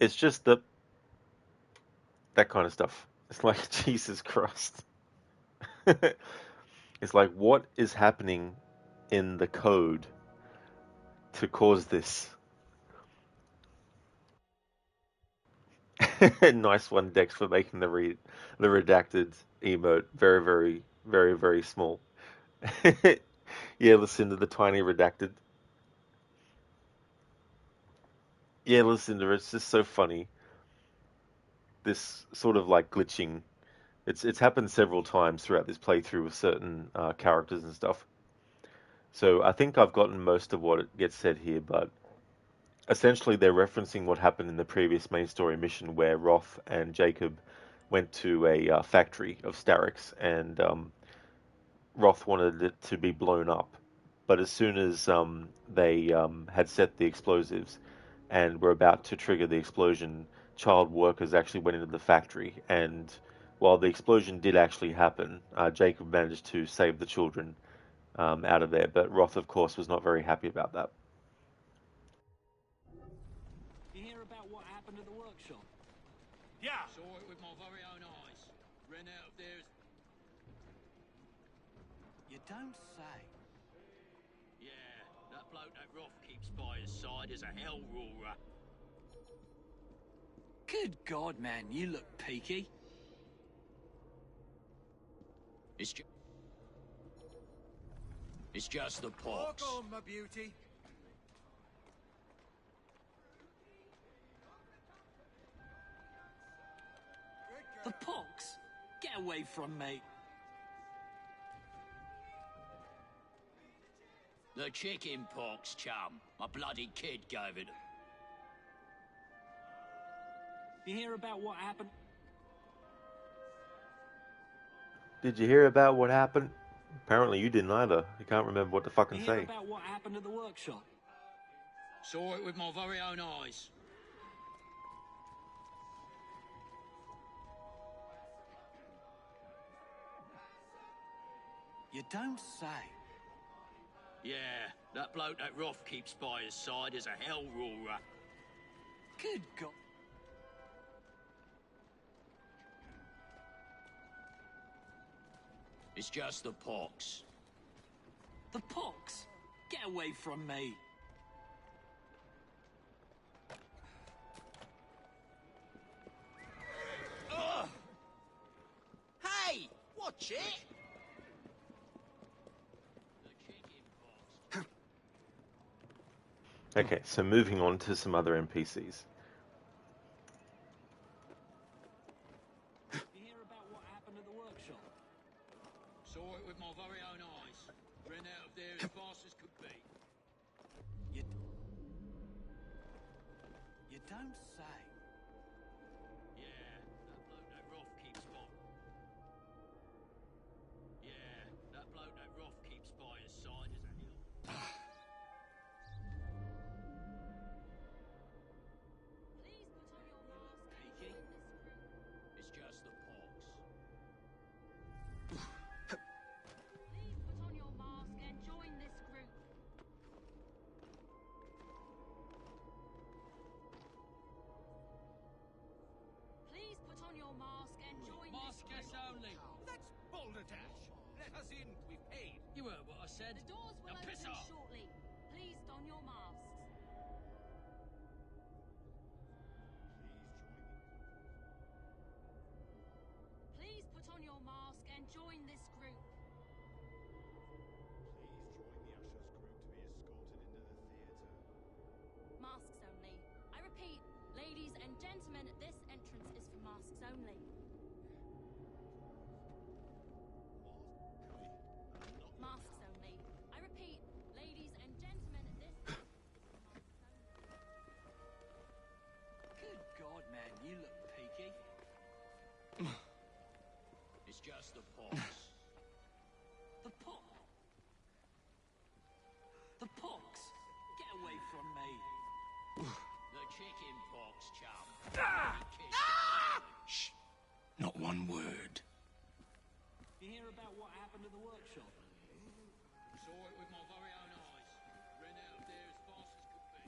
It's just that... That kind of stuff. It's like, Jesus Christ. It's like, what is happening in the code to cause this? Nice one, Dex, for making the redacted emote very, very, very, very small. Yeah, listen to the tiny redacted. Yeah, listen to it. It's just so funny. This sort of like glitching. It's happened several times throughout this playthrough with certain characters and stuff. So I think I've gotten most of what gets said here, but essentially they're referencing what happened in the previous main story mission where Roth and Jacob went to a factory of Starrix, and Roth wanted it to be blown up. But as soon as they had set the explosives and were about to trigger the explosion, child workers actually went into the factory. And while the explosion did actually happen, Jacob managed to save the children out of there. But Roth, of course, was not very happy about that. You hear about what happened at the workshop? Yeah. Saw it with my very own eyes. Ran out of there. You don't say. Yeah, that bloke that Roth keeps by his side is a hell roarer. Good God, man, you look peaky. It's just the pox. Walk on, my beauty. The pox? Get away from me. The chicken pox, chum. My bloody kid gave it. You hear about what happened? Did you hear about what happened? Apparently you didn't either. You can't remember what to fucking You hear say. about what happened at the workshop? Saw it with my very own eyes. You don't say. Yeah, that bloke that Roth keeps by his side is a hell roarer. Good God. It's just the pox. The pox? Get away from me. Ugh. Hey, watch it. Okay, so moving on to some other NPCs. You hear about what happened at the workshop? Saw it with my very own eyes. Ran out of there as fast as could be. You don't say. Yeah, that bloke that Roth keeps by. Yeah, that bloke that Roth keeps by his side is a hell. It's just the pox. Please put on your mask and join this group. Please put on your mask and join Mask this guests group. only. That's balderdash. Let us in, we've paid. You heard what I said. The doors will Now piss open off. shortly. Please don your masks. Please put on your mask and join this group. Masks only. I repeat, ladies and gentlemen, this entrance is for masks only. Masks only. I repeat, ladies and gentlemen, this Good God, man, you look peaky. It's just the pox. The pox? The pox? Get away from me. The chicken pox, chum. Shh. Not one word. You hear about what happened at the workshop? Saw it with my very own eyes. Ran out of there as fast as could be.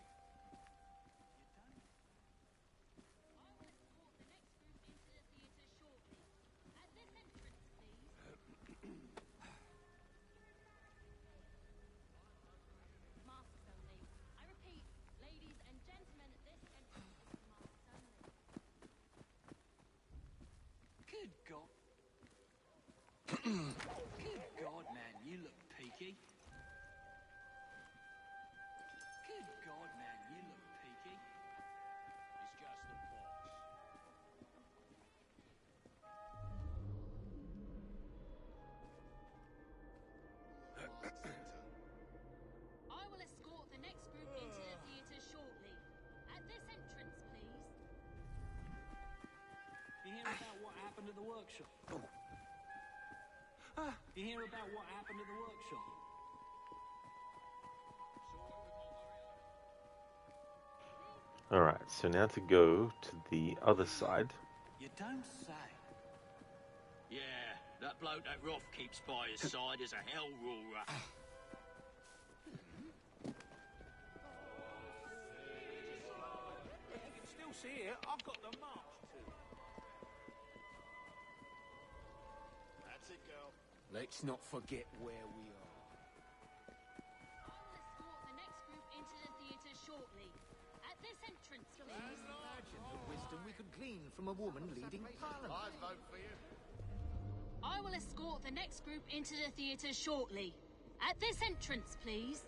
masks only. I repeat, ladies and gentlemen, this entrance is for masks only. Good God. Good God, man, you look peaky. Good God, man, you look peaky. It's just the pox. I will escort the next group into the theatre shortly. At this entrance, please. You hear about what happened at the workshop? You hear about what happened at the workshop? Alright, so now to go to the other side. You don't say. Yeah, that bloke that Roth keeps by his side is a hell roarer. You can still see it. I've got the marks too. That's it, girl. Let's not forget where we are. I will escort the next group into the theatre shortly. At this entrance, please. Imagine the wisdom we could glean from a woman leading Parliament. I vote for you. I will escort the next group into the theatre shortly. At this entrance, please.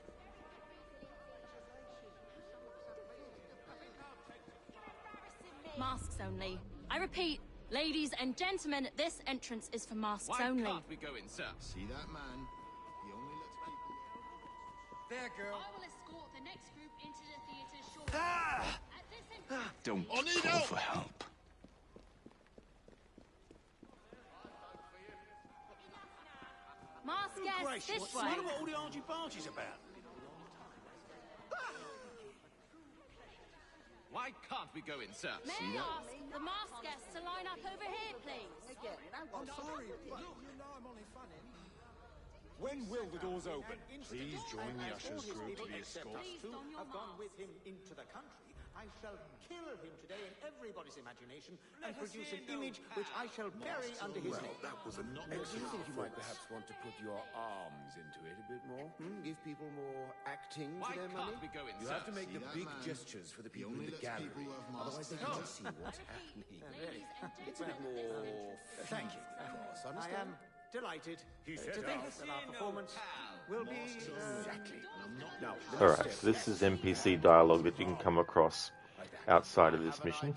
Masks only. I repeat, ladies and gentlemen, this entrance is for masks only. Why can't we go in, sir? See that man? He only lets people... There, girl. I will escort the next group into the theatre shortly. At this entrance, Don't please. call for help. Mask guests, this way. What all the argy-bargy's about? Why can't we go in, sir? May I ask the mask guests to line up over here, please? I'm sorry, but you know I'm only funning. When will the doors open? Please join the ushers group to be escorted. Please don your have gone masks. with him into the country. I shall kill him today in everybody's imagination and produce an image which I shall bury under his name. That was a not Do you think you might perhaps want to put your arms into it a bit more? Give people more acting Why to their can't money? we go in, You sir? have to make See the that big man? gestures for the He people only in the lets gallery. people who have Otherwise they masks can't see what's happening. Ladies and It's a bit gentlemen, more Thank you. cross, I understand? am delighted He to said think that. that our performance will be... Exactly. Now, the next Alright, step so this is NPC dialogue that you can come across outside of this mission.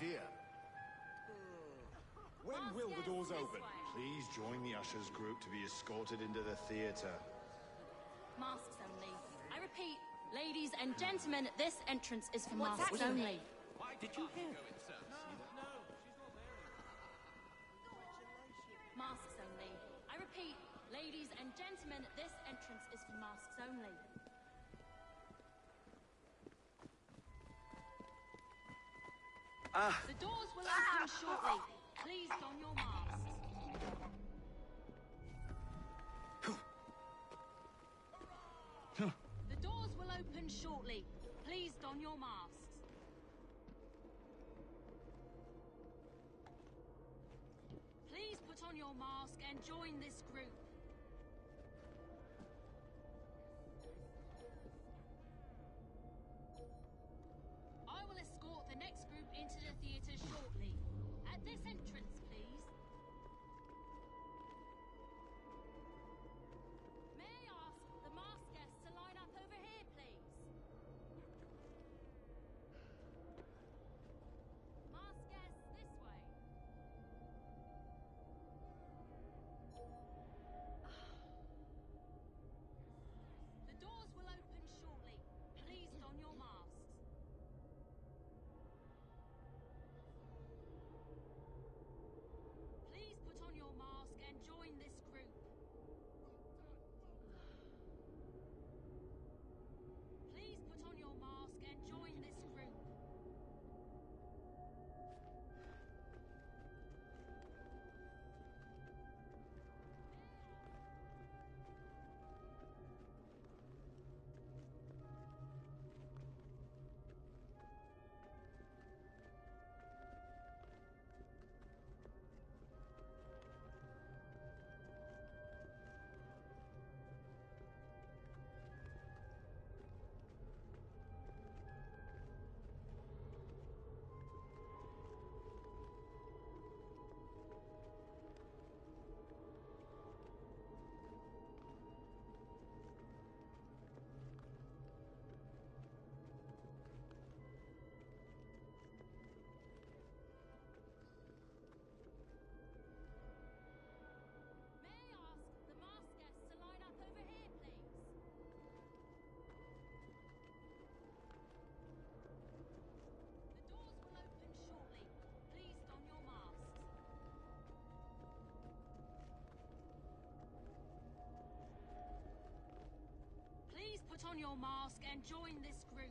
When will the doors open? Please join the ushers group to be escorted into the theatre. masks only. I repeat, ladies and gentlemen, this entrance is for masks only. Did you hear? Masks only. I repeat, ladies and gentlemen, this entrance is for masks only. The doors will open shortly. Please don your masks. The doors will open shortly. Please don your masks. Please put on your mask and join this group. I will escort the next group into the theatre shortly. At this entrance, please. May I ask the mask guests to line up over here, please? Mask guests, this way. your mask and join this group.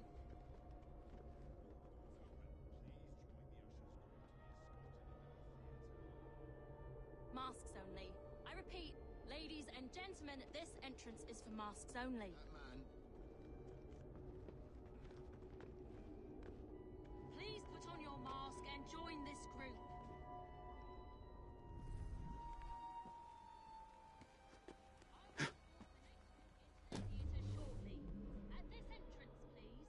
Masks only. I repeat, ladies and gentlemen, this entrance is for masks only. Please put on your mask and join this group. Shortly. At this entrance, please.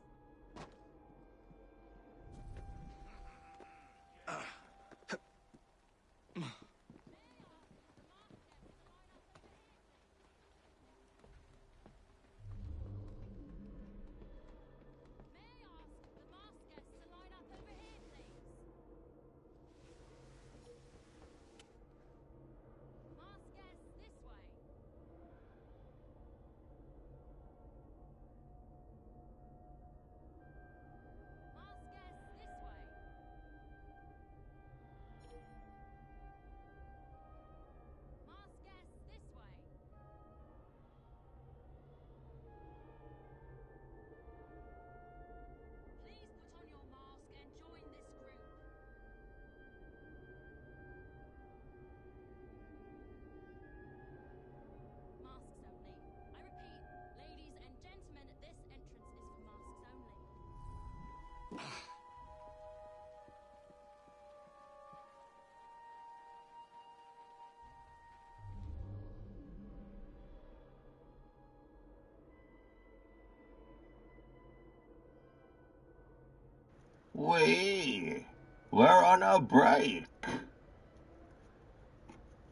We're on a break.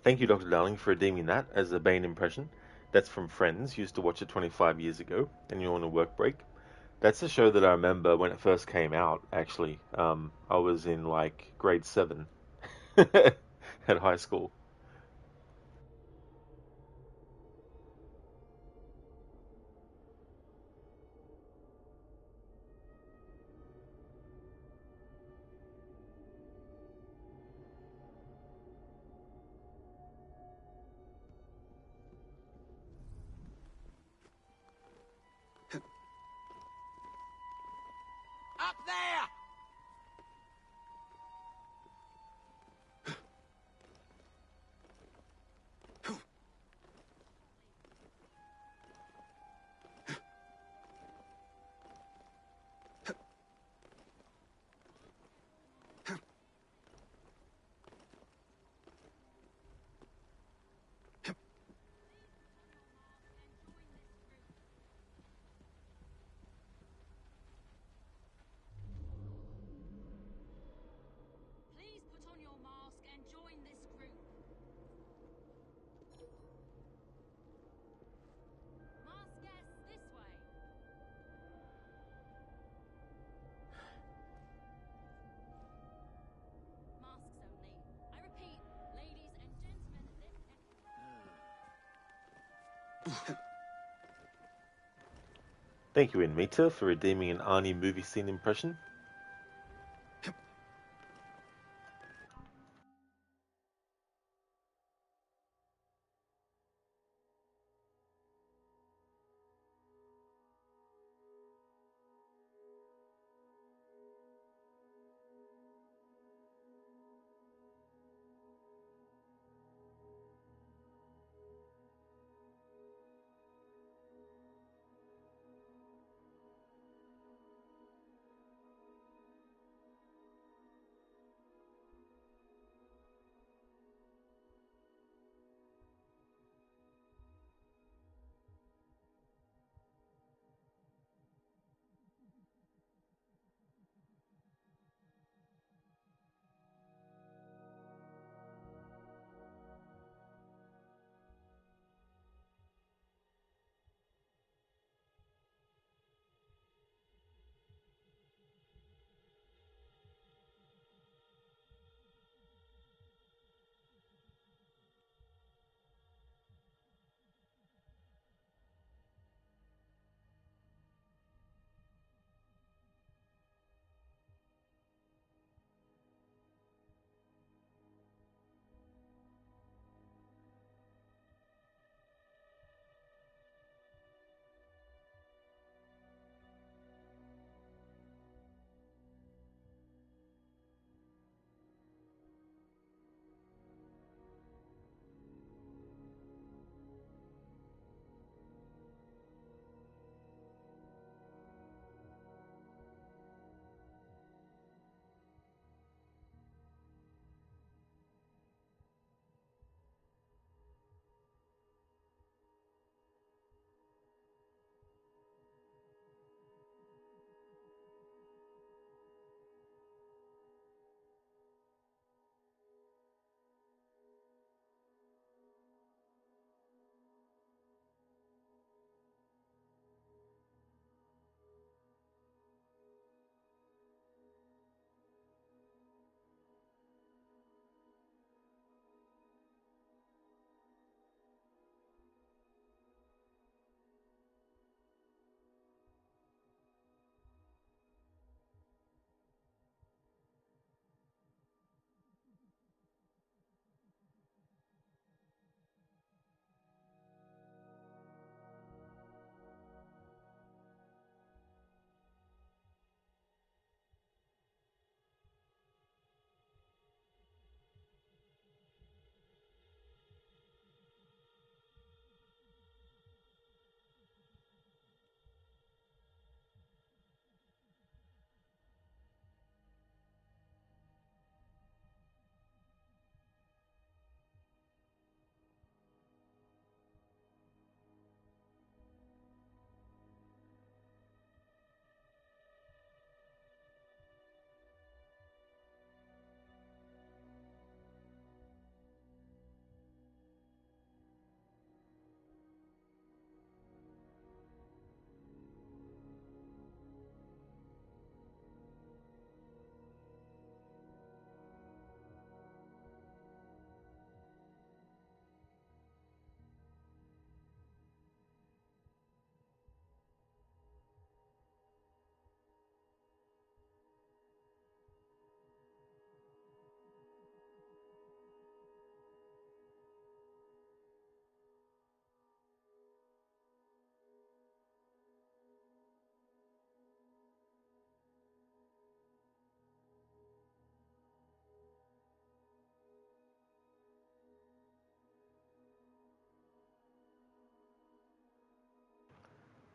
Thank you, Dr. Darling, for redeeming that as a Bane impression. That's from Friends. Used to watch it 25 years ago, and you're on a work break. That's a show that I remember when it first came out, actually. I was in, like, grade 7 at high school. Up there! Please put on your mask and join this group. Mask guests this way. Masks only. I repeat, ladies and gentlemen, this Thank you, Inmita, for redeeming an Arnie movie scene impression.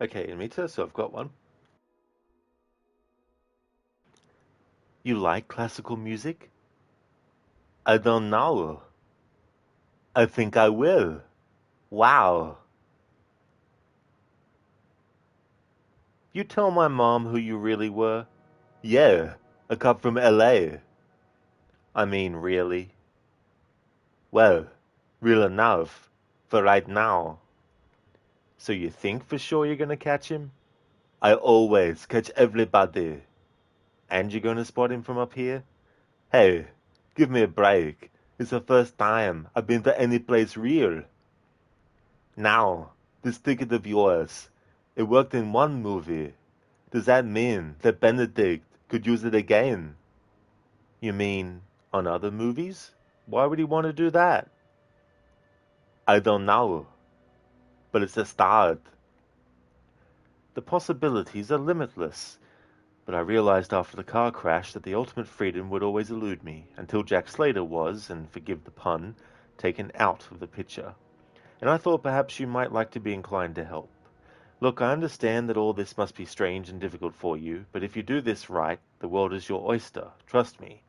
Okay, Anita, so I've got one. You like classical music? I don't know. I think I will. Wow. You tell my mom who you really were? Yeah, I come from LA. I mean, really? Well, real enough. For right now. So you think for sure you're gonna catch him? I always catch everybody. And you're gonna spot him from up here? Hey, give me a break. It's the first time I've been to any place real. Now, this ticket of yours, it worked in one movie. Does that mean that Benedict could use it again? You mean on other movies? Why would he want to do that? I don't know, but it's a start. The possibilities are limitless, but I realized after the car crash that the ultimate freedom would always elude me, until Jack Slater was, and forgive the pun, taken out of the picture. And I thought perhaps you might like to be inclined to help. Look, I understand that all this must be strange and difficult for you, but if you do this right, the world is your oyster, trust me.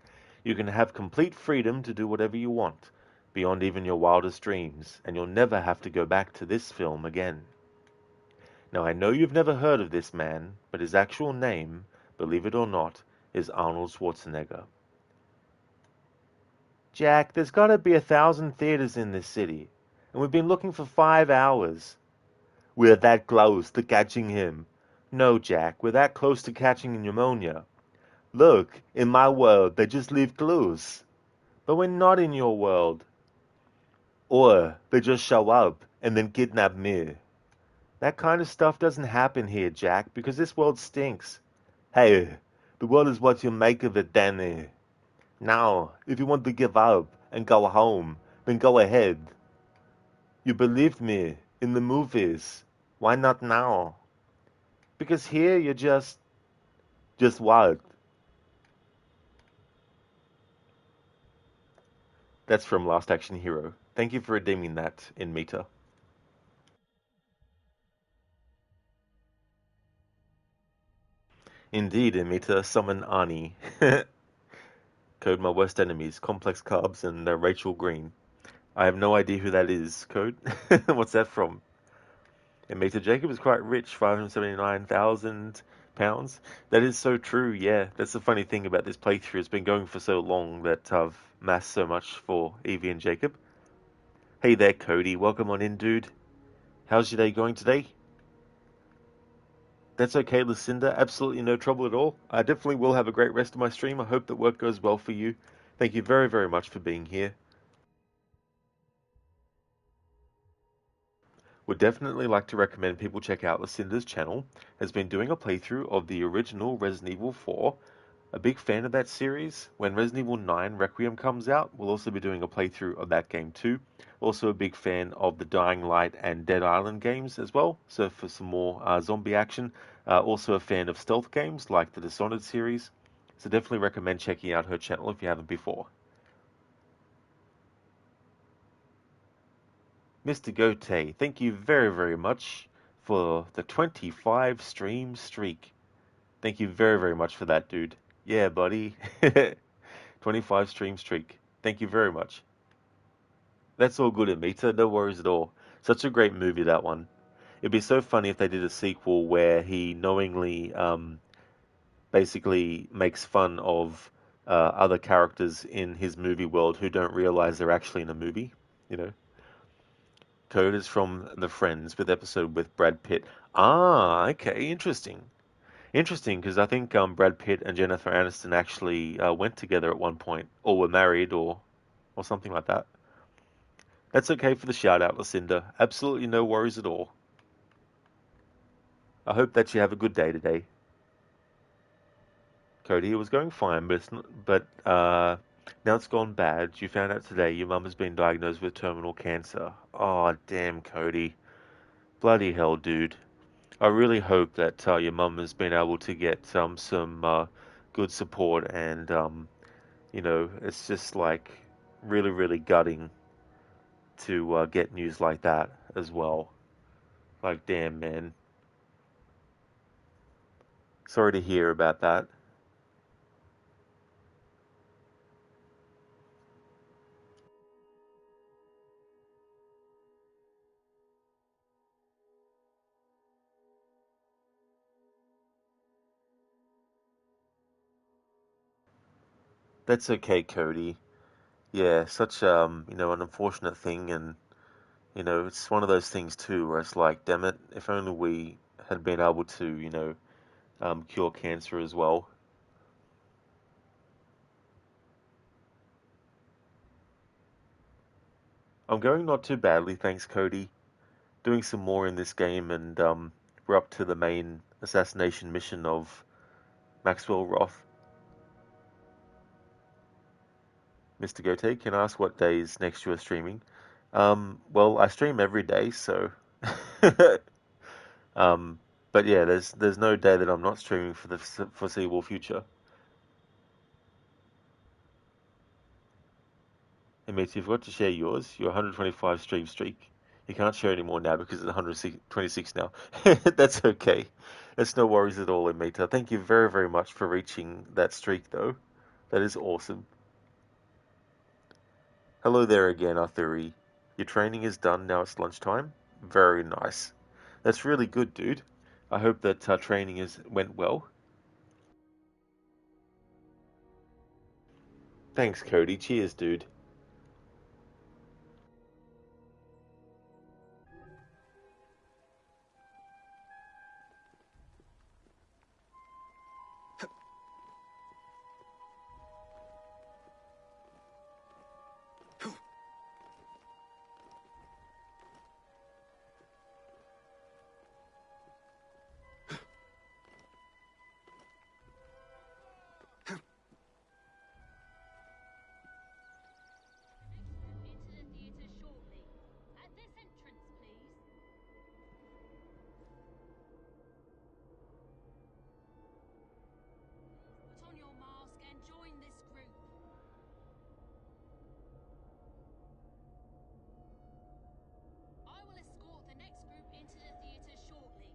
You can have complete freedom to do whatever you want, beyond even your wildest dreams, and you'll never have to go back to this film again. Now, I know you've never heard of this man, but his actual name, believe it or not, is Arnold Schwarzenegger. Jack, there's gotta be 1,000 theaters in this city, and we've been looking for 5 hours. We're that close to catching him. No, Jack, we're that close to catching pneumonia. Look, in my world, they just leave clues. But we're not in your world. Or they just show up and then kidnap me. That kind of stuff doesn't happen here, Jack, because this world stinks. Hey, the world is what you make of it, Danny. Now, if you want to give up and go home, then go ahead. You believed me in the movies. Why not now? Because here you're just what? That's from Last Action Hero. Thank you for redeeming that in meter. Indeed, in meter, summon Ani. Code my worst enemies, Complex Carbs and Rachel Green. I have no idea who that is, Code. What's that from? And meter, Jacob is quite rich, £579,000. That is so true, yeah. That's the funny thing about this playthrough. It's been going for so long that I've massed so much for Evie and Jacob. Hey there, Cody. Welcome on in, dude. How's your day going today? That's okay, Lucinda. Absolutely no trouble at all. I definitely will have a great rest of my stream. I hope that work goes well for you. Thank you very, very much for being here. Would definitely like to recommend people check out Lucinda's channel. Has been doing a playthrough of the original Resident Evil 4. A big fan of that series. When Resident Evil 9 Requiem comes out, we'll also be doing a playthrough of that game too. Also a big fan of the Dying Light and Dead Island games as well, so for some more zombie action. Also a fan of stealth games like the Dishonored series, so definitely recommend checking out her channel if you haven't before. Mr. Gote, thank you very, very much for the 25 stream streak. Thank you very, very much for that, dude. Yeah, buddy. 25 stream streak. Thank you very much. That's all good, Amita. No worries at all. Such a great movie, that one. It'd be so funny if they did a sequel where he knowingly basically makes fun of other characters in his movie world who don't realize they're actually in a movie, you know. Code is from The Friends with episode with Brad Pitt. Ah, okay, interesting. Interesting, because I think Brad Pitt and Jennifer Aniston actually went together at one point, or were married, or something like that. That's okay for the shout out, Lucinda. Absolutely no worries at all. I hope that you have a good day today. Cody, it was going fine, but now it's gone bad. You found out today your mum has been diagnosed with terminal cancer. Oh, damn, Cody. Bloody hell, dude. I really hope that your mum has been able to get some good support, and you know, it's just like really, really gutting to get news like that as well. Like, damn, man. Sorry to hear about that. That's okay, Cody. Yeah, such an unfortunate thing, and it's one of those things too where it's like, damn it, if only we had been able to, cure cancer as well. I'm going not too badly, thanks, Cody. Doing some more in this game, and we're up to the main assassination mission of Maxwell Roth. Mr. Gote, can I ask what days next you are streaming? Well, I stream every day, so um, but yeah, there's no day that I'm not streaming for the foreseeable future. Hey mate, you've got to share yours. Your 125 stream streak. You can't share anymore now because it's 126 now. That's okay. That's no worries at all, Amita. Thank you very, very much for reaching that streak, though. That is awesome. Hello there again, Arthuri. Your training is done, now it's lunchtime? Very nice. That's really good, dude. I hope that training went well. Thanks, Cody. Cheers, dude. Into the theatre shortly. At this entrance, please. Put on your mask and join this group. I will escort the next group into the theatre shortly.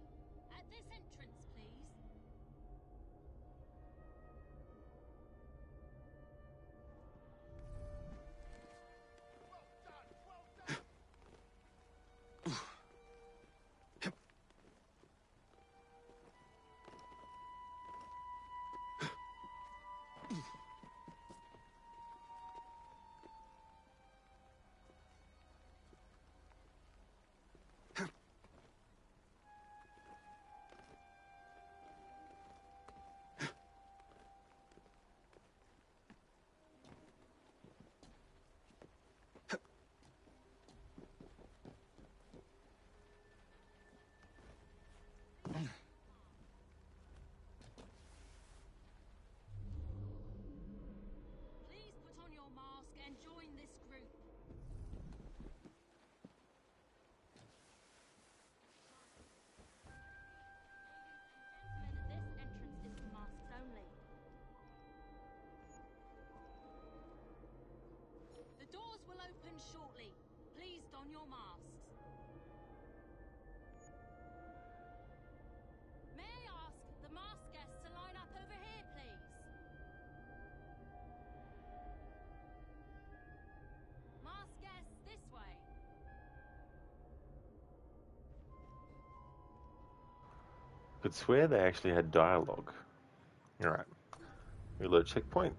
At this entrance, please. Please put on your mask and join this group. Ladies and gentlemen, this entrance is for masks only. The doors will open shortly. Please don your masks. May I ask the masked guests to line up over here, please? Masked guests, this way. Could swear they actually had dialogue. Alright. Reload checkpoint.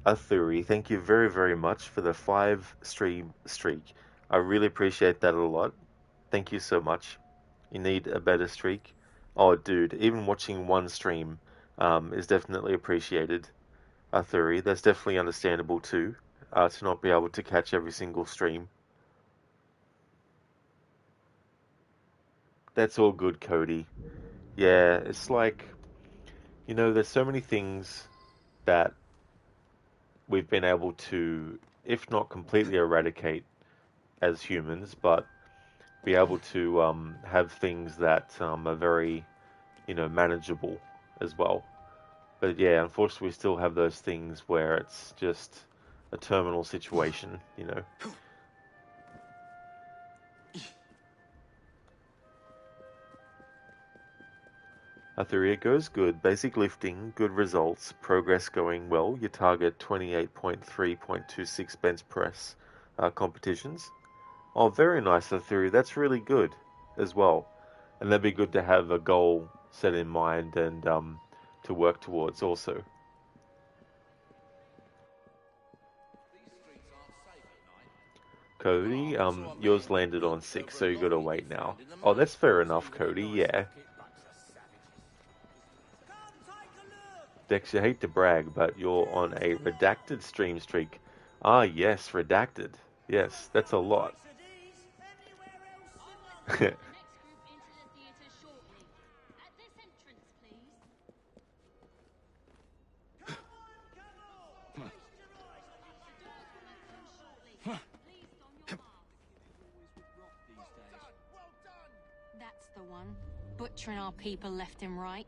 Athuri, thank you very, very much for the 5 stream streak. I really appreciate that a lot. Thank you so much. You need a better streak. Oh, dude, even watching one stream is definitely appreciated. Athuri, that's definitely understandable too, to not be able to catch every single stream. That's all good, Cody. Yeah, it's like, there's so many things that we've been able to, if not completely eradicate as humans, but be able to have things that are very, manageable as well. But yeah, unfortunately, we still have those things where it's just a terminal situation. A theory, it goes good. Basic lifting, good results. Progress going well. You target 28.3.26 bench press competitions. Oh, very nice, a theory. That's really good as well. And that'd be good to have a goal set in mind and to work towards also. Cody, yours landed on 6, so you gotta wait now. Oh, that's fair enough, Cody, yeah. Dex, you hate to brag, but you're on a redacted stream streak. Ah, yes, redacted. Yes, that's a lot. That's the one. Butchering our people left and right.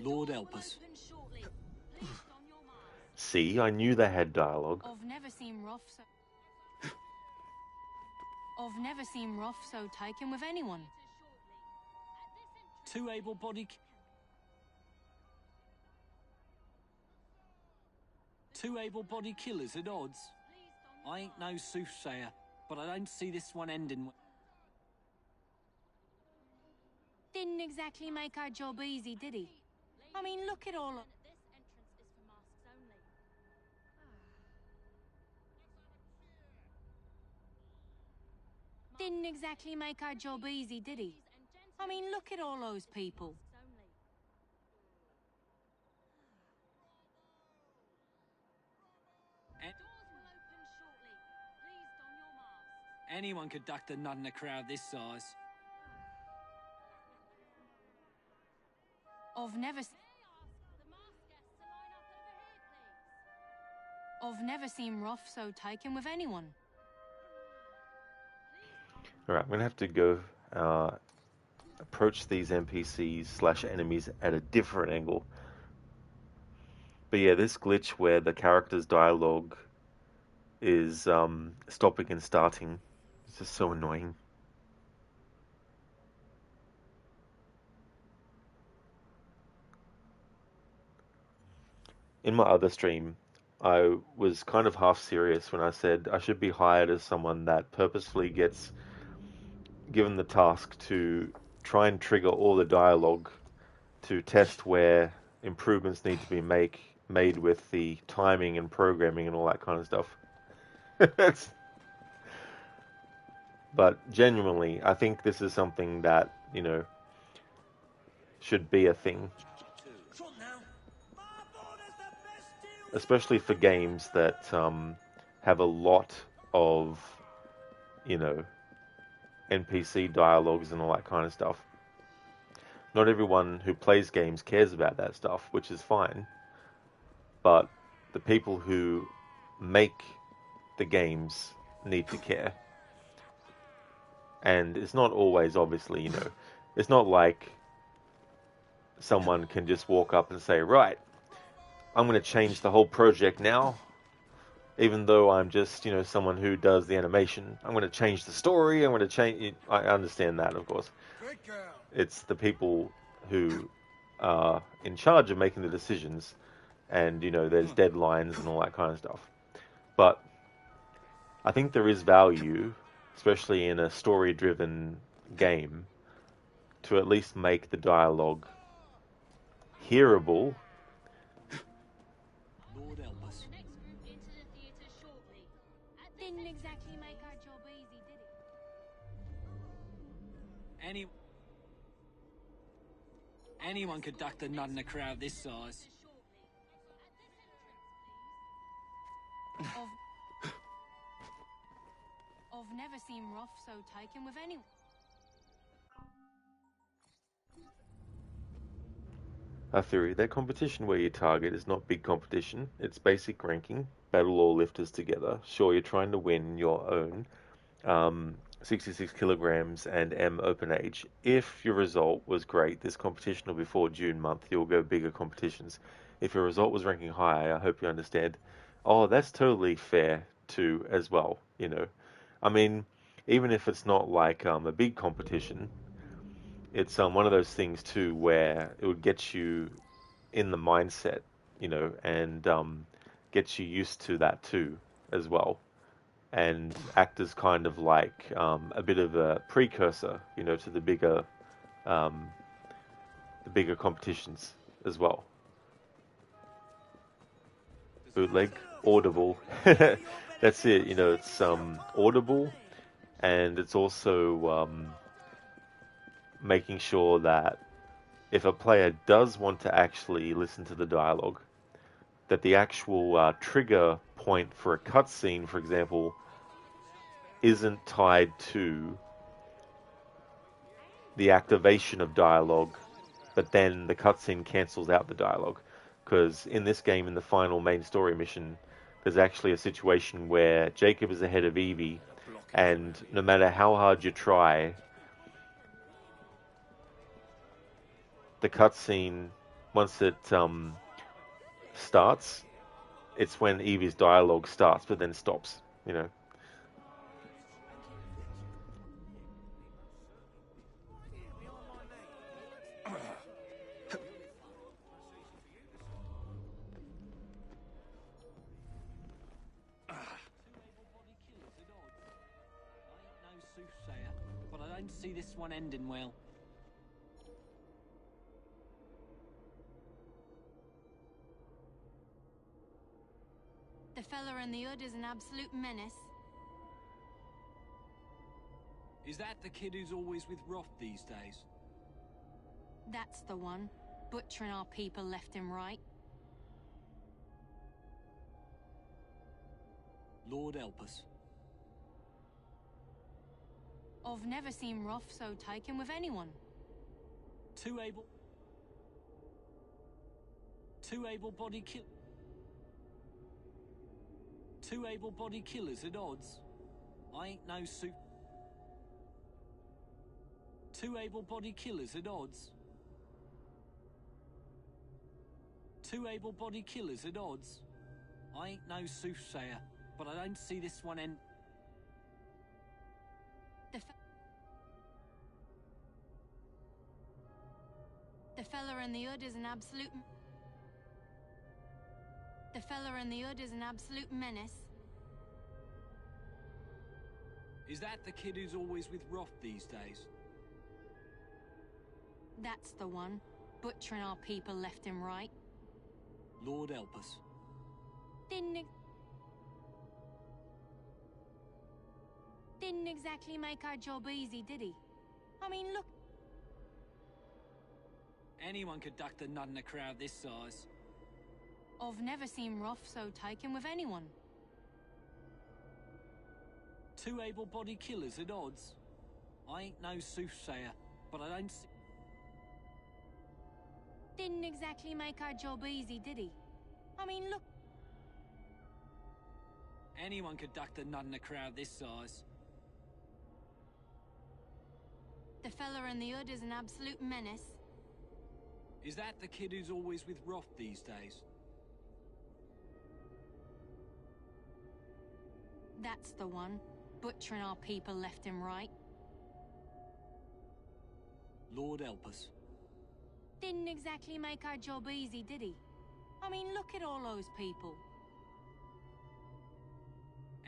Lord help us. See, I knew they had dialogue. I've never seen Roth so... I've never seen Roth so taken with anyone. Two able-bodied... Two able-bodied killers at odds. I ain't no soothsayer, but I don't see this one ending... Didn't exactly make our job easy, did he? I mean, look at all... Didn't exactly make our job easy, did he? I mean, look at all those people. Anyone could duck the nut in a crowd this size. I've never seen Roth so taken with anyone. Alright, I'm gonna have to go approach these NPCs slash enemies at a different angle. But yeah, this glitch where the character's dialogue is stopping and starting is just so annoying. In my other stream, I was kind of half serious when I said I should be hired as someone that purposefully gets given the task to try and trigger all the dialogue to test where improvements need to be made with the timing and programming and all that kind of stuff. But genuinely, I think this is something that, you know, should be a thing. Especially for games that have a lot of, you know, NPC dialogues and all that kind of stuff. Not everyone who plays games cares about that stuff, which is fine. But the people who make the games need to care. And it's not always, obviously, you know, it's not like someone can just walk up and say, right, I'm going to change the whole project now. Even though I'm just, you know, someone who does the animation. I'm going to change the story. I'm going to change... I understand that, of course. It's the people who are in charge of making the decisions. And, you know, there's deadlines and all that kind of stuff. But I think there is value, especially in a story-driven game, to at least make the dialogue hearable. Lord help us. Didn't exactly make our job easy, did he? Anyone could duck the nut in a crowd this size. I've never seen Roth so taken with anyone. A theory, that competition where you target is not big competition, it's basic ranking, battle all lifters together. Sure, you're trying to win your own 66 kilograms and M open age. If your result was great, this competition will be for June month, you'll go bigger competitions. If your result was ranking high, I hope you understand. Oh, that's totally fair too, as well, you know. I mean, even if it's not like a big competition, it's one of those things too where it would get you in the mindset, and get you used to that too as well, and act as kind of like a bit of a precursor, to um, the bigger competitions as well. Bootleg, audible. That's it. It's audible, and it's also making sure that if a player does want to actually listen to the dialogue, that the actual trigger point for a cutscene, for example, isn't tied to the activation of dialogue, but then the cutscene cancels out the dialogue. Because in this game, in the final main story mission, there's actually a situation where Jacob is ahead of Evie, and no matter how hard you try, the cutscene, once it starts, it's when Evie's dialogue starts, but then stops, Soothsayer, but I don't see this one ending well. The fella in the hood is an absolute menace. Is that the kid who's always with Roth these days? That's the one. Butchering our people left and right. Lord help us. I've never seen Roth so taken with anyone. Two able-bodied killers at odds. I ain't no suit. Two able-bodied killers at odds. Two able-bodied killers at odds. I ain't no soothsayer, but I don't see this one end. The fella in the hood is an absolute... The fella in the hood is an absolute menace. Is that the kid who's always with Roth these days? That's the one. Butchering our people left and right. Lord help us. Didn't exactly make our job easy, did he? I mean, look... Anyone could duck the nut in a crowd this size. I've never seen Roth so taken with anyone. Two able-bodied killers at odds. I ain't no soothsayer, but I don't see... Didn't exactly make our job easy, did he? I mean, look... Anyone could duck the nut in a crowd this size. The fella in the hood is an absolute menace. Is that the kid who's always with Roth these days? That's the one. Butchering our people left and right. Lord help us. Didn't exactly make our job easy, did he? I mean, look at all those people.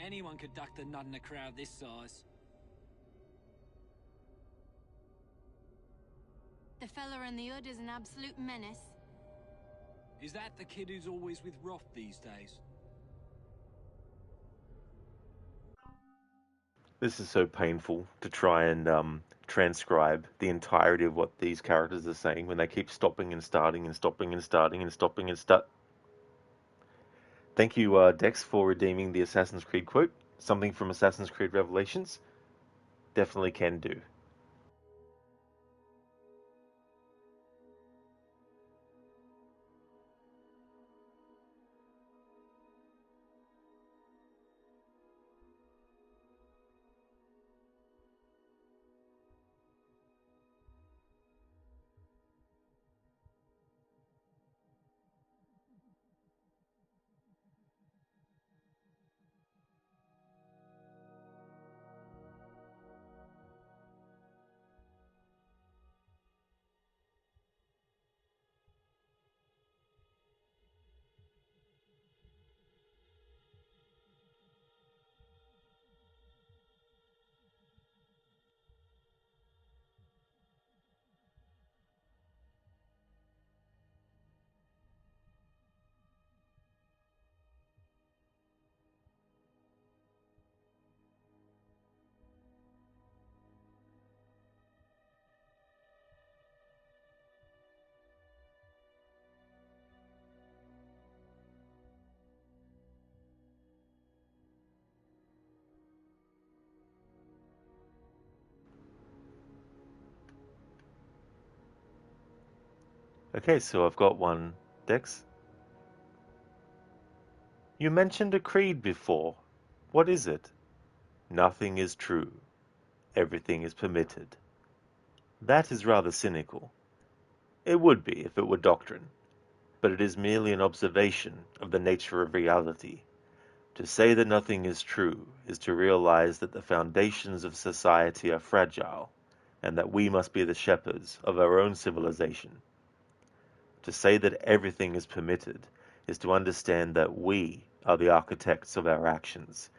Anyone could duck the nut in a crowd this size. The fella in the hood is an absolute menace. Is that the kid who's always with Roth these days? This is so painful to try and transcribe the entirety of what these characters are saying when they keep stopping and starting and stopping and starting and stopping and start. Thank you, Dex, for redeeming the Assassin's Creed quote. Something from Assassin's Creed Revelations. Definitely can do. Okay, so I've got one, Dex. You mentioned a creed before. What is it? Nothing is true. Everything is permitted. That is rather cynical. It would be if it were doctrine, but it is merely an observation of the nature of reality. To say that nothing is true is to realize that the foundations of society are fragile, and that we must be the shepherds of our own civilization. To say that everything is permitted is to understand that we are the architects of our actions,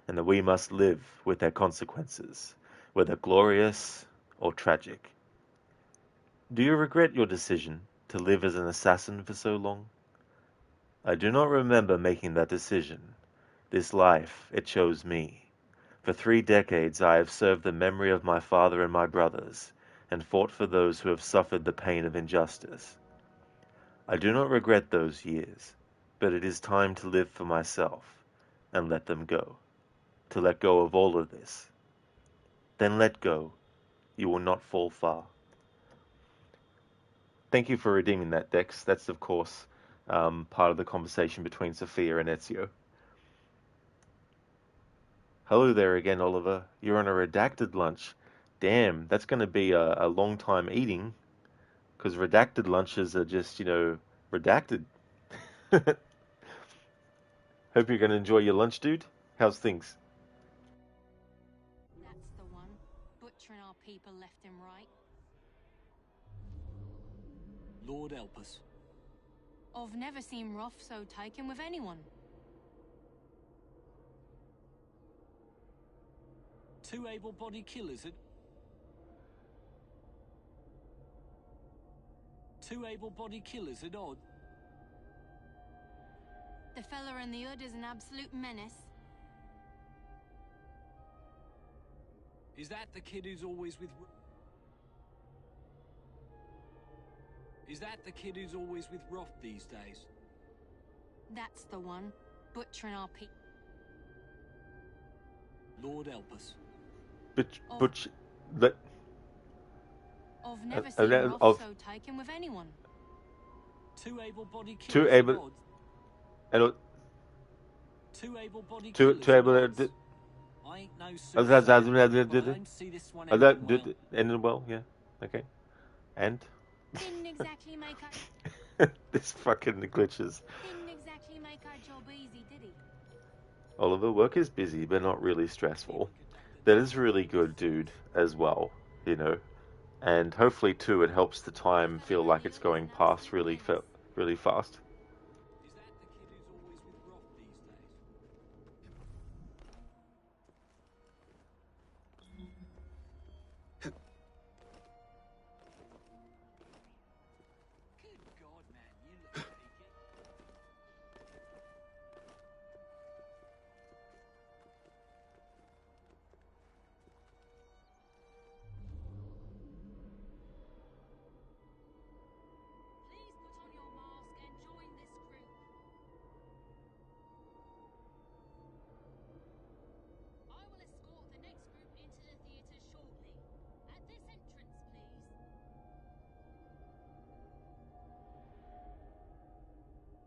and that we must live with their consequences, whether glorious or tragic. Do you regret your decision to live as an assassin for so long? I do not remember making that decision. This life, it chose me. For 3 decades I have served the memory of my father and my brothers, and fought for those who have suffered the pain of injustice. I do not regret those years, but it is time to live for myself, and let them go. To let go of all of this. Then let go. You will not fall far. Thank you for redeeming that, Dex. That's, of course, part of the conversation between Sophia and Ezio. Hello there again, Oliver. You're on a redacted lunch. Damn, that's going to be a long time eating, because redacted lunches are just, redacted. Hope you're going to enjoy your lunch, dude. How's things? That's the one. Butchering our people left and right. Lord help us. I've never seen Roth so taken with anyone. 2 able-bodied killers at... 2 able-bodied killers at odd. The fella in the hood is an absolute menace. Is that the kid who's always with... Is that the kid who's always with Roth these days? That's the one. Butchering our people. Lord help us. Butch... Let... I've never seen Roth so taken with anyone. 2 able-bodied killers 2 at able... odd. Hello. 2 able-bodied 2 killers at able... odds. I ain't no soothsayer, but I don't see this one ending well. Ended well, yeah. Okay. And? Didn't exactly make our... This fucking glitches. Didn't exactly make our job easy, did he? Oliver, work is busy, but not really stressful. That is really good, dude, as well, And hopefully, too, it helps the time feel like it's going past really fast. Is that the kid who's always with Roth these days? Good God, man, you look peaky. Please put on your mask and join this group. I will escort the next group into the theatre shortly. At this entrance, please.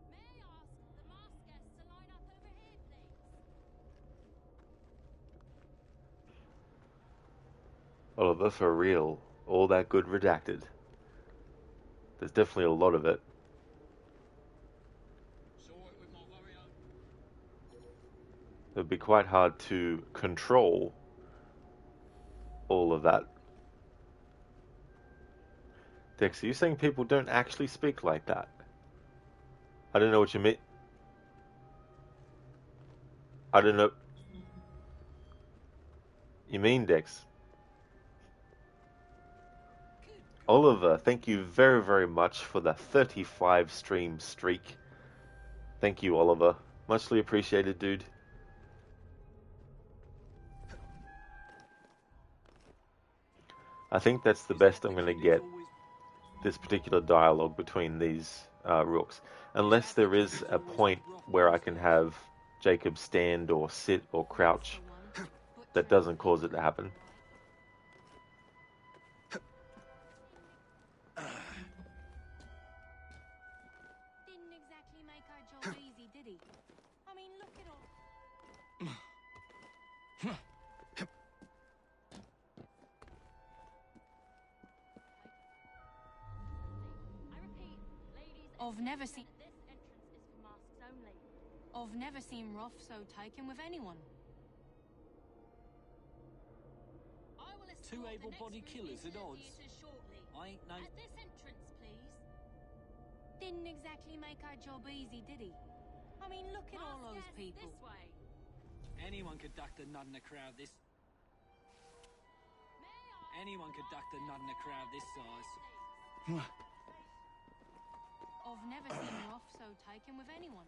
May I ask the masked guests to line up over here, please? Oliver, for real, all that good redacted. There's definitely a lot of it. It would be quite hard to control all of that. Dex, are you saying people don't actually speak like that? I don't know what you mean. I don't know. You mean, Dex? Oliver, thank you very, very much for the 35 stream streak. Thank you, Oliver. Muchly appreciated, dude. I think that's the best I'm going to get, this particular dialogue between these rooks. Unless there is a point where I can have Jacob stand or sit or crouch that doesn't cause it to happen. I've never seen... This entrance is for masks only. I've never seen Roth so taken with anyone. I will escort Two the able-bodied next killers group at into odds. the theatre shortly. I ain't no... At this entrance, please. Didn't exactly make our job easy, did he? I mean, look at all those people. This way. Anyone could duck the nut in a crowd this... Anyone could duck the nut in a crowd this size. I've never seen Roth so taken with anyone.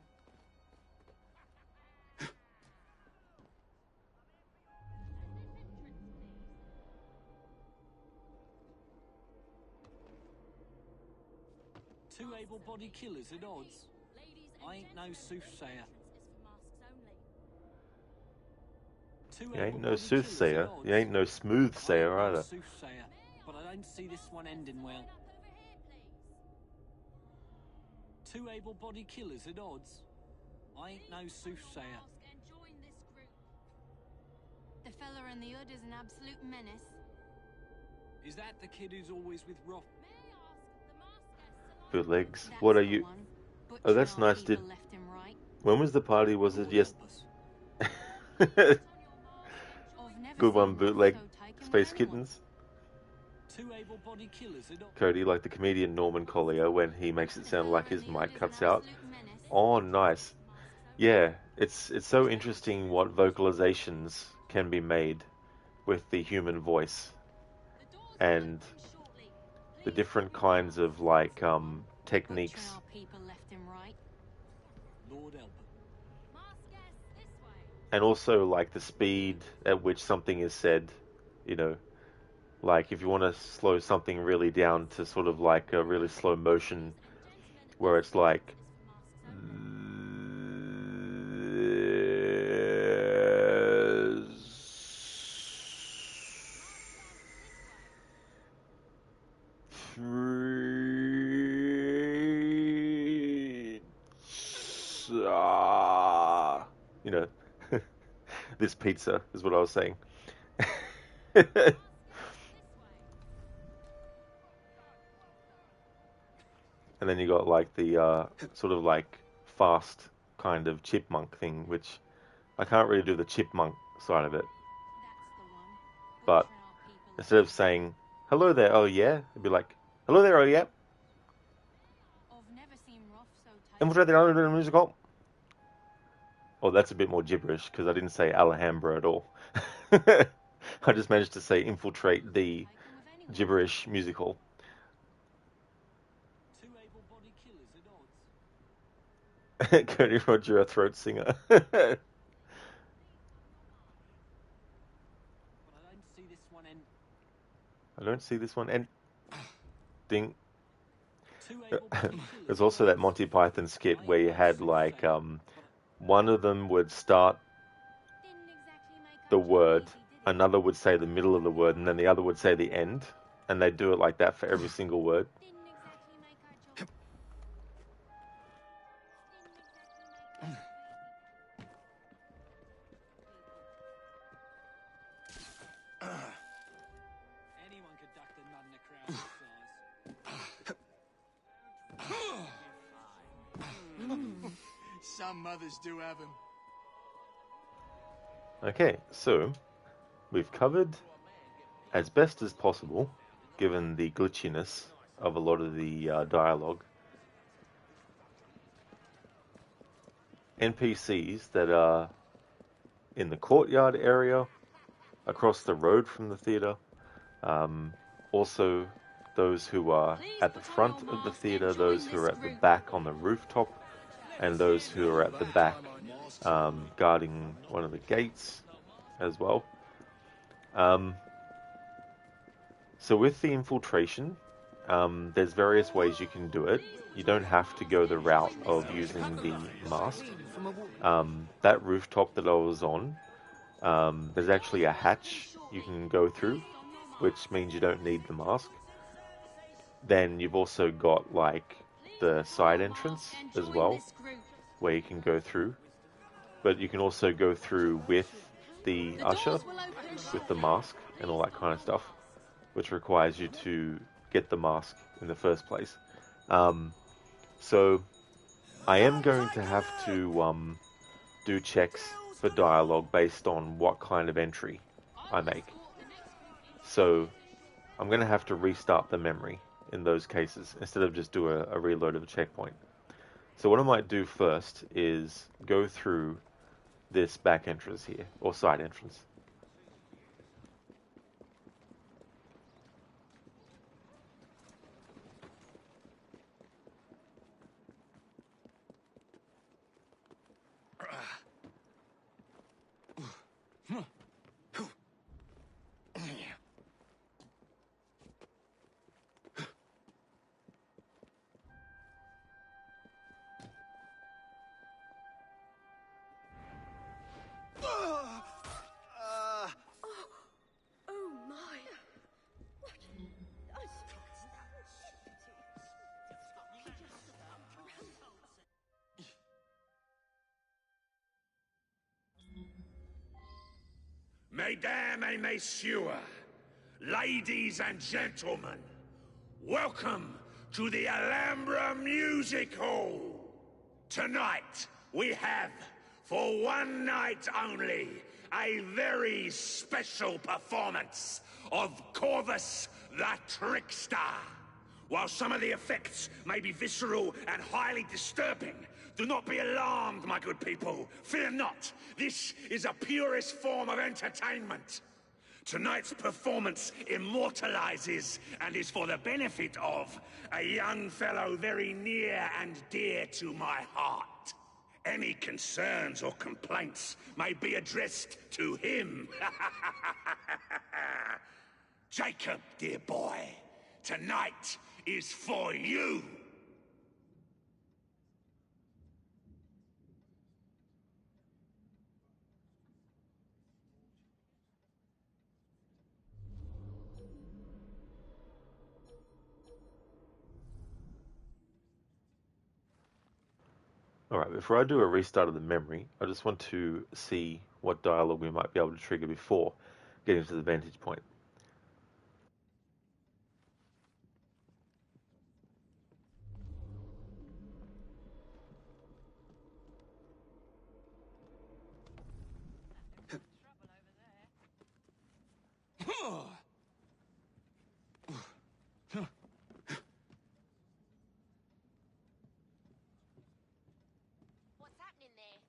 Two able-bodied killers at odds. I ain't no soothsayer. You ain't no soothsayer. You ain't no smooth sayer either. Soothsayer, but I don't see this one ending well. Two able-bodied killers at odds. I ain't no soothsayer. The fella in the hood is an absolute menace. Is that the kid who's always with Roth? Bootlegs. What are you? Oh, that's nice. When was the party? Was it yes? Good one, bootleg. Space Kittens. Two able-bodied killers at odds. Cody, like the comedian Norman Collier, when he makes it sound like his mic cuts out. Oh, nice. Yeah, it's so interesting what vocalizations can be made with the human voice, and the different kinds of like techniques. And also like the speed at which something is said, you know, like if you want to slow something really down to sort of like a really slow motion where it's like you know, this pizza is what I was saying. And then you got like the sort of like fast kind of chipmunk thing, which I can't really do the chipmunk side of it. But instead of saying, hello there, oh yeah, it'd be like, hello there, oh yeah. Infiltrate the musical. Oh, that's a bit more gibberish because I didn't say Alhambra at all. I just managed to say infiltrate the gibberish musical. Cody Roger, a throat singer. I don't see this one end. Ding. There's also that Monty Python skit where you had like one of them would start the word, another would say the middle of the word, and then the other would say the end, and they do it like that for every single word. Anyone could duck the nut in a crowd this size. Some mothers do have them. Okay, so we've covered as best as possible, given the glitchiness of a lot of the dialogue, NPCs that are in the courtyard area, across the road from the theatre, also those who are at the front of the theatre, those who are at the back on the rooftop, and those who are at the back guarding one of the gates as well. So with the infiltration, there's various ways you can do it. You don't have to go the route of using the mask. That rooftop that I was on, there's actually a hatch you can go through, which means you don't need the mask. Then you've also got like the side entrance as well, where you can go through. But you can also go through with the usher, with the mask and all that kind of stuff, which requires you to get the mask in the first place. So I am going to have to do checks for dialogue based on what kind of entry I make. So I'm going to have to restart the memory in those cases instead of just do a reload of a checkpoint. So what I might do first is go through this back entrance here, or side entrance. Oh my! Mesdames et messieurs, ladies and gentlemen, welcome to the Alhambra Music Hall. Tonight, we have, for one night only, a very special performance of Corvus the Trickster. While some of the effects may be visceral and highly disturbing, do not be alarmed, my good people. Fear not. This is a purest form of entertainment. Tonight's performance immortalizes and is for the benefit of a young fellow very near and dear to my heart. Any concerns or complaints may be addressed to him. Jacob, dear boy, tonight is for you. Alright, before I do a restart of the memory, I just want to see what dialogue we might be able to trigger before getting to the vantage point. What's happening there?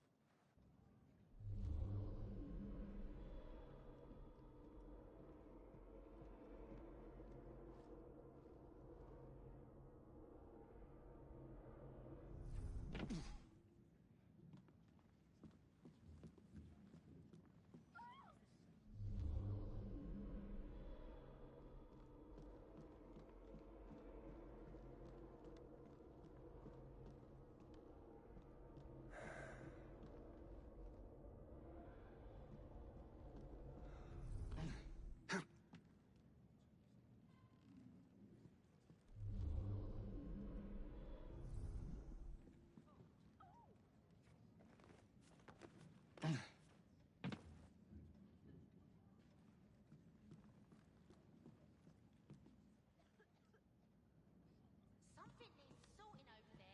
Something needs sorting over there.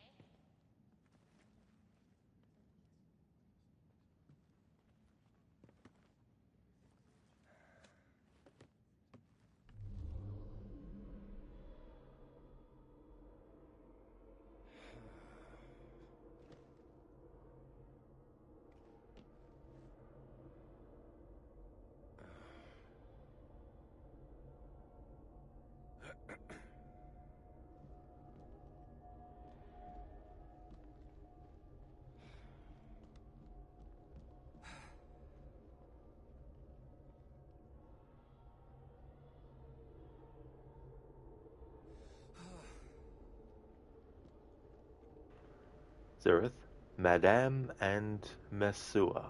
Zereth, Madame and Mesua.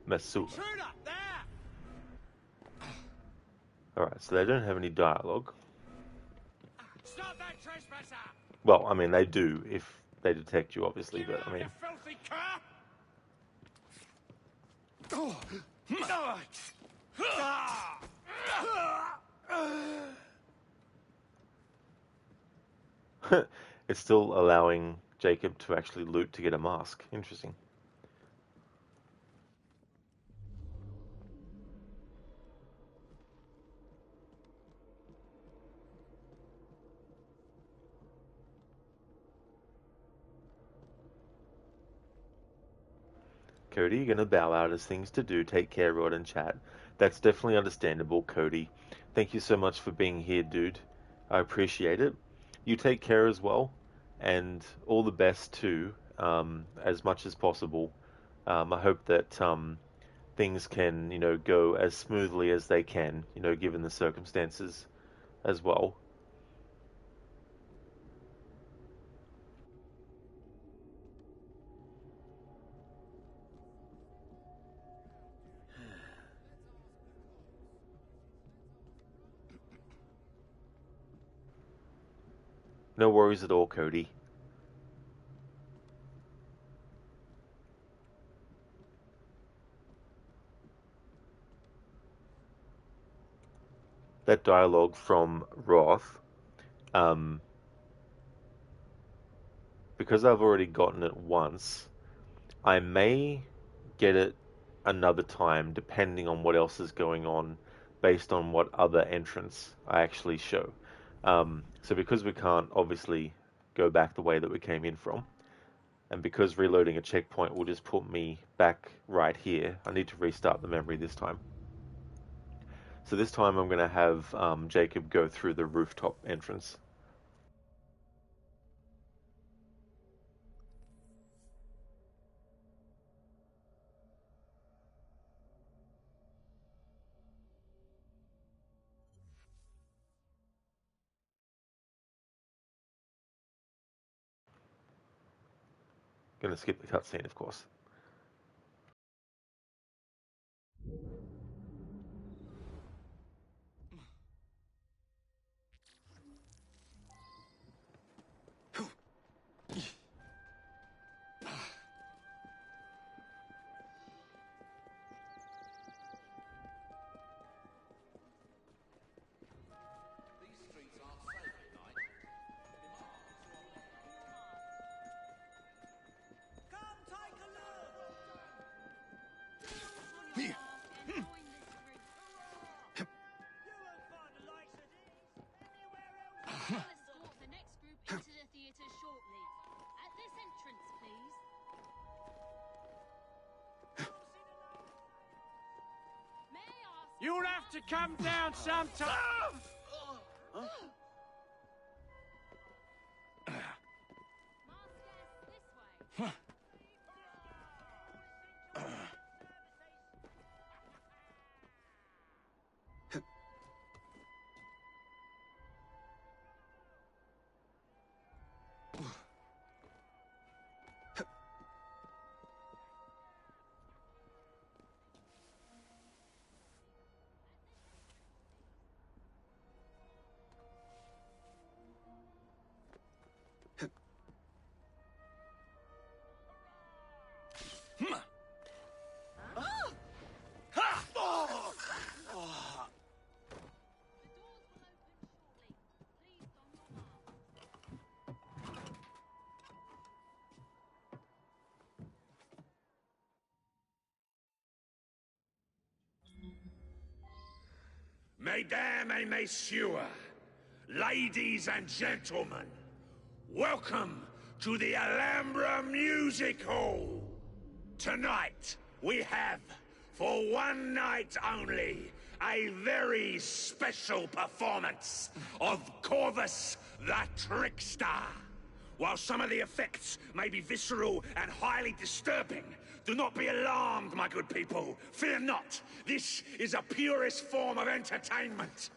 Mesua. Alright, so they don't have any dialogue. Stop that trespasser! Well, I mean, they do if they detect you, obviously, but I mean... Filthy cur! it's still allowing Jacob to actually loot to get a mask. Interesting. Cody, you're going to bow out as things to do. Take care, Rod and chat. That's definitely understandable, Cody. Thank you so much for being here, dude. I appreciate it. You take care as well, and all the best too, as much as possible. I hope that things can, go as smoothly as they can, given the circumstances as well. No worries at all, Cody. That dialogue from Roth, because I've already gotten it once, I may get it another time depending on what else is going on based on what other entrance I actually show. So because we can't obviously go back the way that we came in from, and because reloading a checkpoint will just put me back right here, I need to restart the memory this time. So this time I'm going to have Jacob go through the rooftop entrance. Going to skip the cutscene, of course. You'll have to come down sometime. Mesdames et messieurs, ladies and gentlemen, welcome to the Alhambra Music Hall. Tonight, we have, for one night only, a very special performance of Corvus the Trickster. While some of the effects may be visceral and highly disturbing, do not be alarmed, my good people. Fear not. This is a purest form of entertainment.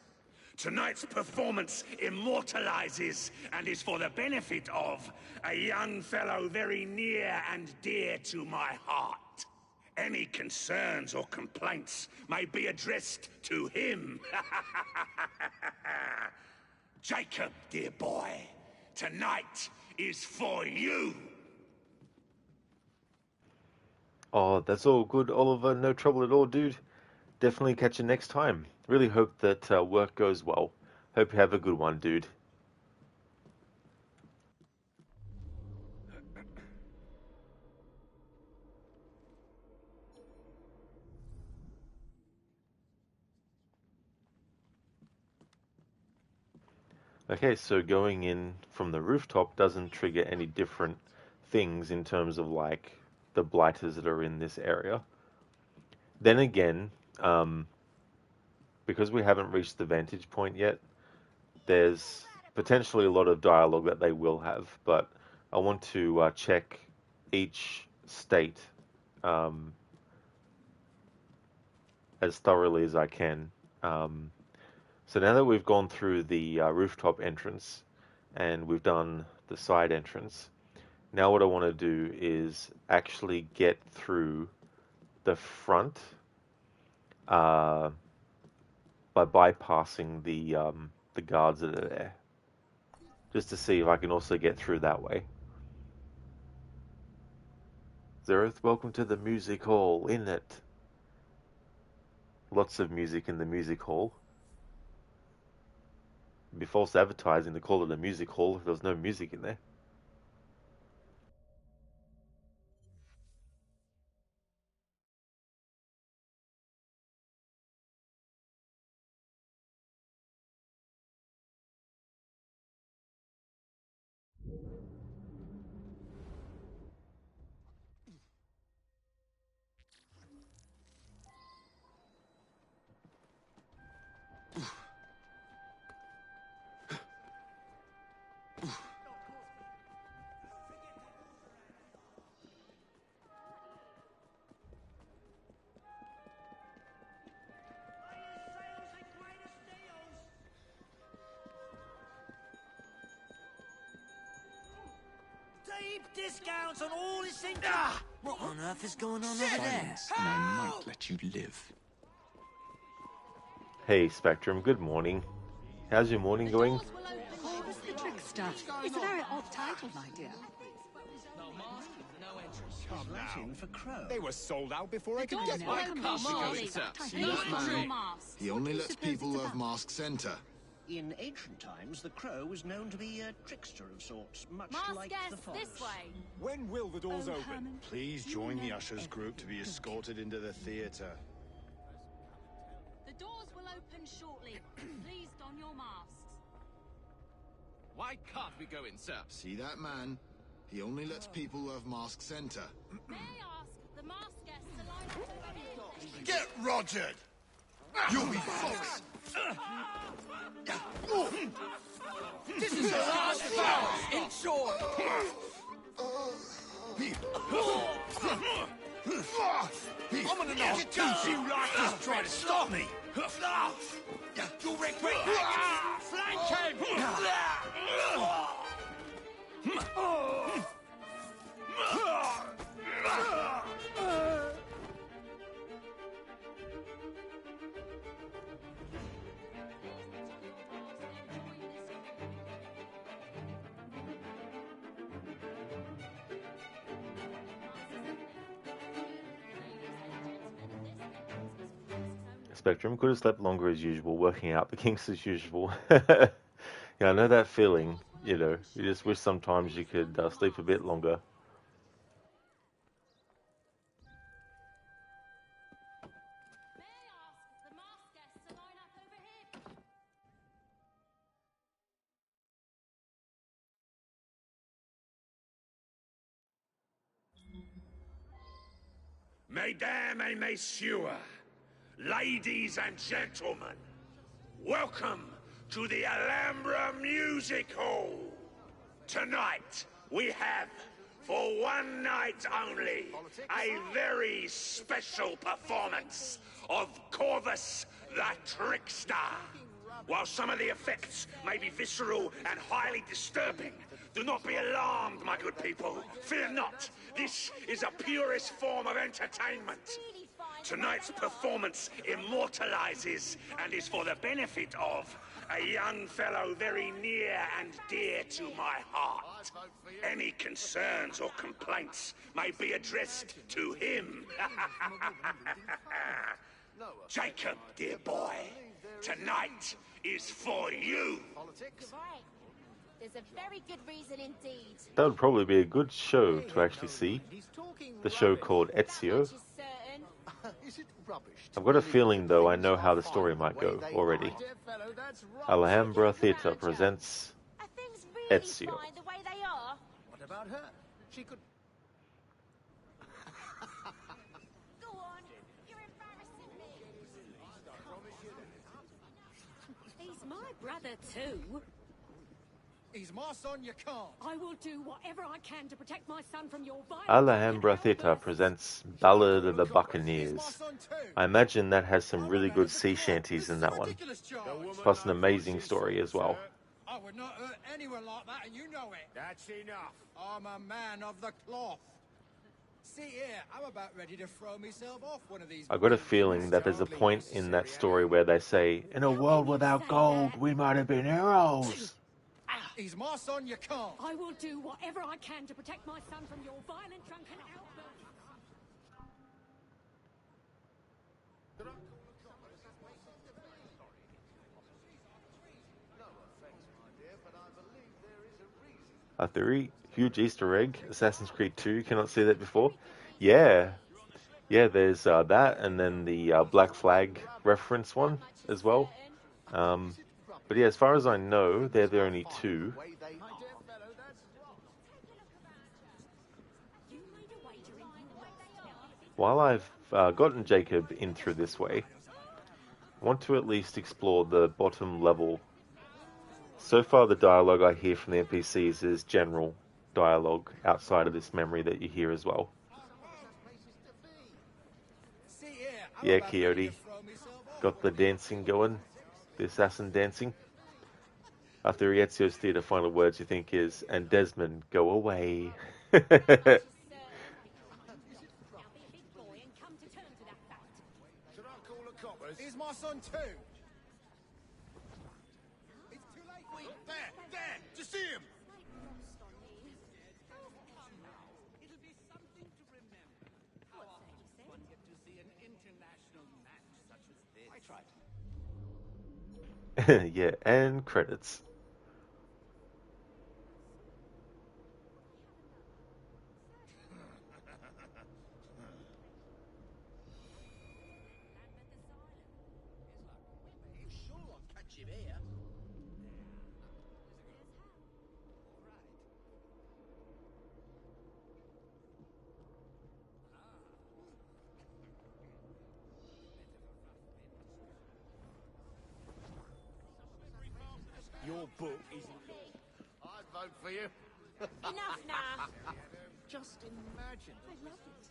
Tonight's performance immortalizes and is for the benefit of a young fellow very near and dear to my heart. Any concerns or complaints may be addressed to him. Jacob, dear boy, tonight is for you. Oh, that's all good, Oliver. No trouble at all, dude. Definitely catch you next time. Really hope that work goes well. Hope you have a good one, dude. Okay, so going in from the rooftop doesn't trigger any different things in terms of like the blighters that are in this area. Then again, because we haven't reached the vantage point yet, there's potentially a lot of dialogue that they will have, but I want to check each state as thoroughly as I can. So now that we've gone through the rooftop entrance and we've done the side entrance, now what I want to do is actually get through the front by bypassing the guards that are there, just to see if I can also get through that way. Zereth, welcome to the music hall, in it. Lots of music in the music hall. It'd be false advertising to call it a music hall if there was no music in there. Deep discounts on all his things. What on earth is going on over there? And I might let you live. Hey Spectrum, good morning. How's your morning going? Corvus the Trickster. It's a very odd title, my dear. Latin for crow. They were sold out before I could doors get will one. open shortly. See that man? He only lets people who have masks enter. In ancient times, the crow was known to be a trickster of sorts, much like the fox. This way. When will the doors open? Herman, Please join the ushers group to be escorted into the theater. The doors will open shortly. Please don your masks. Why can't we go in, sir? See that man? He only lets people who have masks enter. May I ask the masked guests to line up over here? Get Rogered! You'll be fox! This is the last flower! In short! I'm gonna know how you like this try to stop me! You'll regret that! Flank him! Spectrum could have slept longer as usual, working out the kinks as usual. Yeah, I know that feeling. You know, you just wish sometimes you could sleep a bit longer. Mesdames et messieurs, ladies and gentlemen, welcome to the Alhambra Music Hall. Tonight, we have, for one night only, a very special performance of Corvus the Trickster. While some of the effects may be visceral and highly disturbing, do not be alarmed, my good people. Fear not. This is a purest form of entertainment. Tonight's performance immortalizes and is for the benefit of a young fellow very near and dear to my heart. Any concerns or complaints may be addressed to him. Jacob, dear boy, tonight is for you. Right. There's a very good reason indeed. That would probably be a good show to actually see. The show called Ezio. That much is certain. Is it rubbish? I've got a feeling, though, I know how the story might go already. Alhambra Theatre presents Ezio. The way they are. What about her? She could... Go on. You're embarrassing me. He's my brother too. He's my son, you can't. I will do whatever I can to protect my son from your violence. Alhambra Theatre presents Ballad of the Buccaneers. I imagine that has some really good sea shanties in that one, plus an amazing story as well. I would not hurt anyone like that, and you know it. That's enough. I'm a man of the cloth. See here, I'm about ready to throw myself off one of these. I've got a feeling that there's a point in that story where they say, in a world without gold, we might have been heroes. He's my son, you can't. I will do whatever I can to protect my son from your violent, drunken outbursts. A theory, huge Easter egg, Assassin's Creed 2, cannot see that before. Yeah, there's that, and then the Black Flag reference one as well. But yeah, as far as I know, they're the only two. While I've gotten Jacob in through this way, I want to at least explore the bottom level. So far, the dialogue I hear from the NPCs is general dialogue outside of this memory that you hear as well. Yeah, Coyote. Got the dancing going. The assassin dancing. After Ezio's theatre, final words you think is, and Desmond, go away. He's my son too. It's too late. Wait, there, just see him. It'll be something to remember. How often one get to see an international match such as this? I tried. Yeah, and credits. Your book is... I'd vote for you. Enough now. Just imagine. I love it.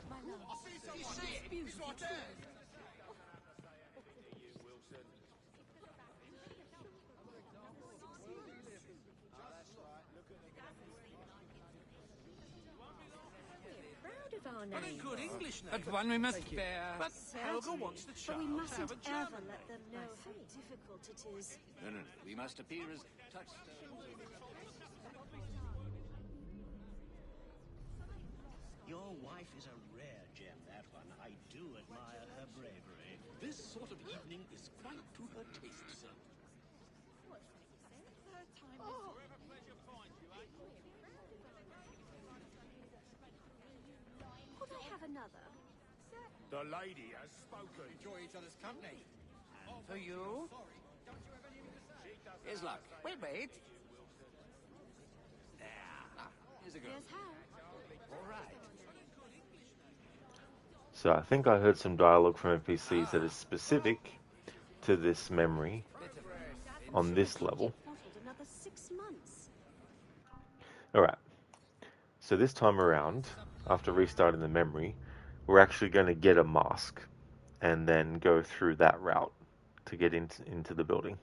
My love. I see someone. You see it? It's right there. Proud of our name. Very good English name. But one we must bear. But Helga wants the But child we to mustn't have a ever German let them know how difficult it is. No. We must appear as touchstones. Your wife is a rare gem, that one. I do admire her bravery. This sort of evening is quite to her taste, sir. Could I have another? The lady has spoken. Enjoy each other's company. And for you? Here's luck. Wait. Here's a go. Here's how. All right. So I think I heard some dialogue from NPCs that is specific to this memory on this level. Another 6 months. Alright, so this time around, after restarting the memory, we're actually going to get a mask and then go through that route to get into the building.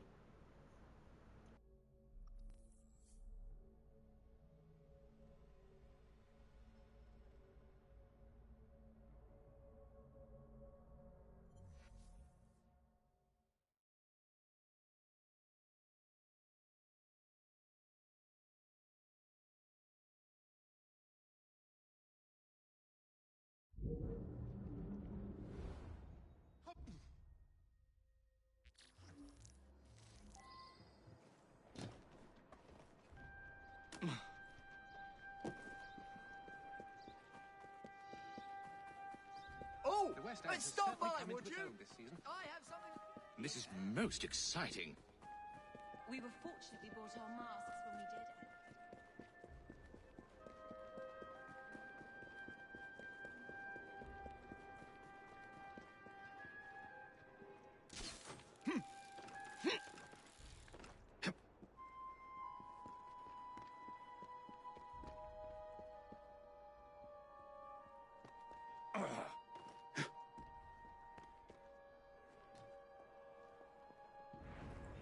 West But End has stop certainly by, come would into its you? own this season. I have something. This is most exciting. We were fortunate we bought our masks when we did, Edward.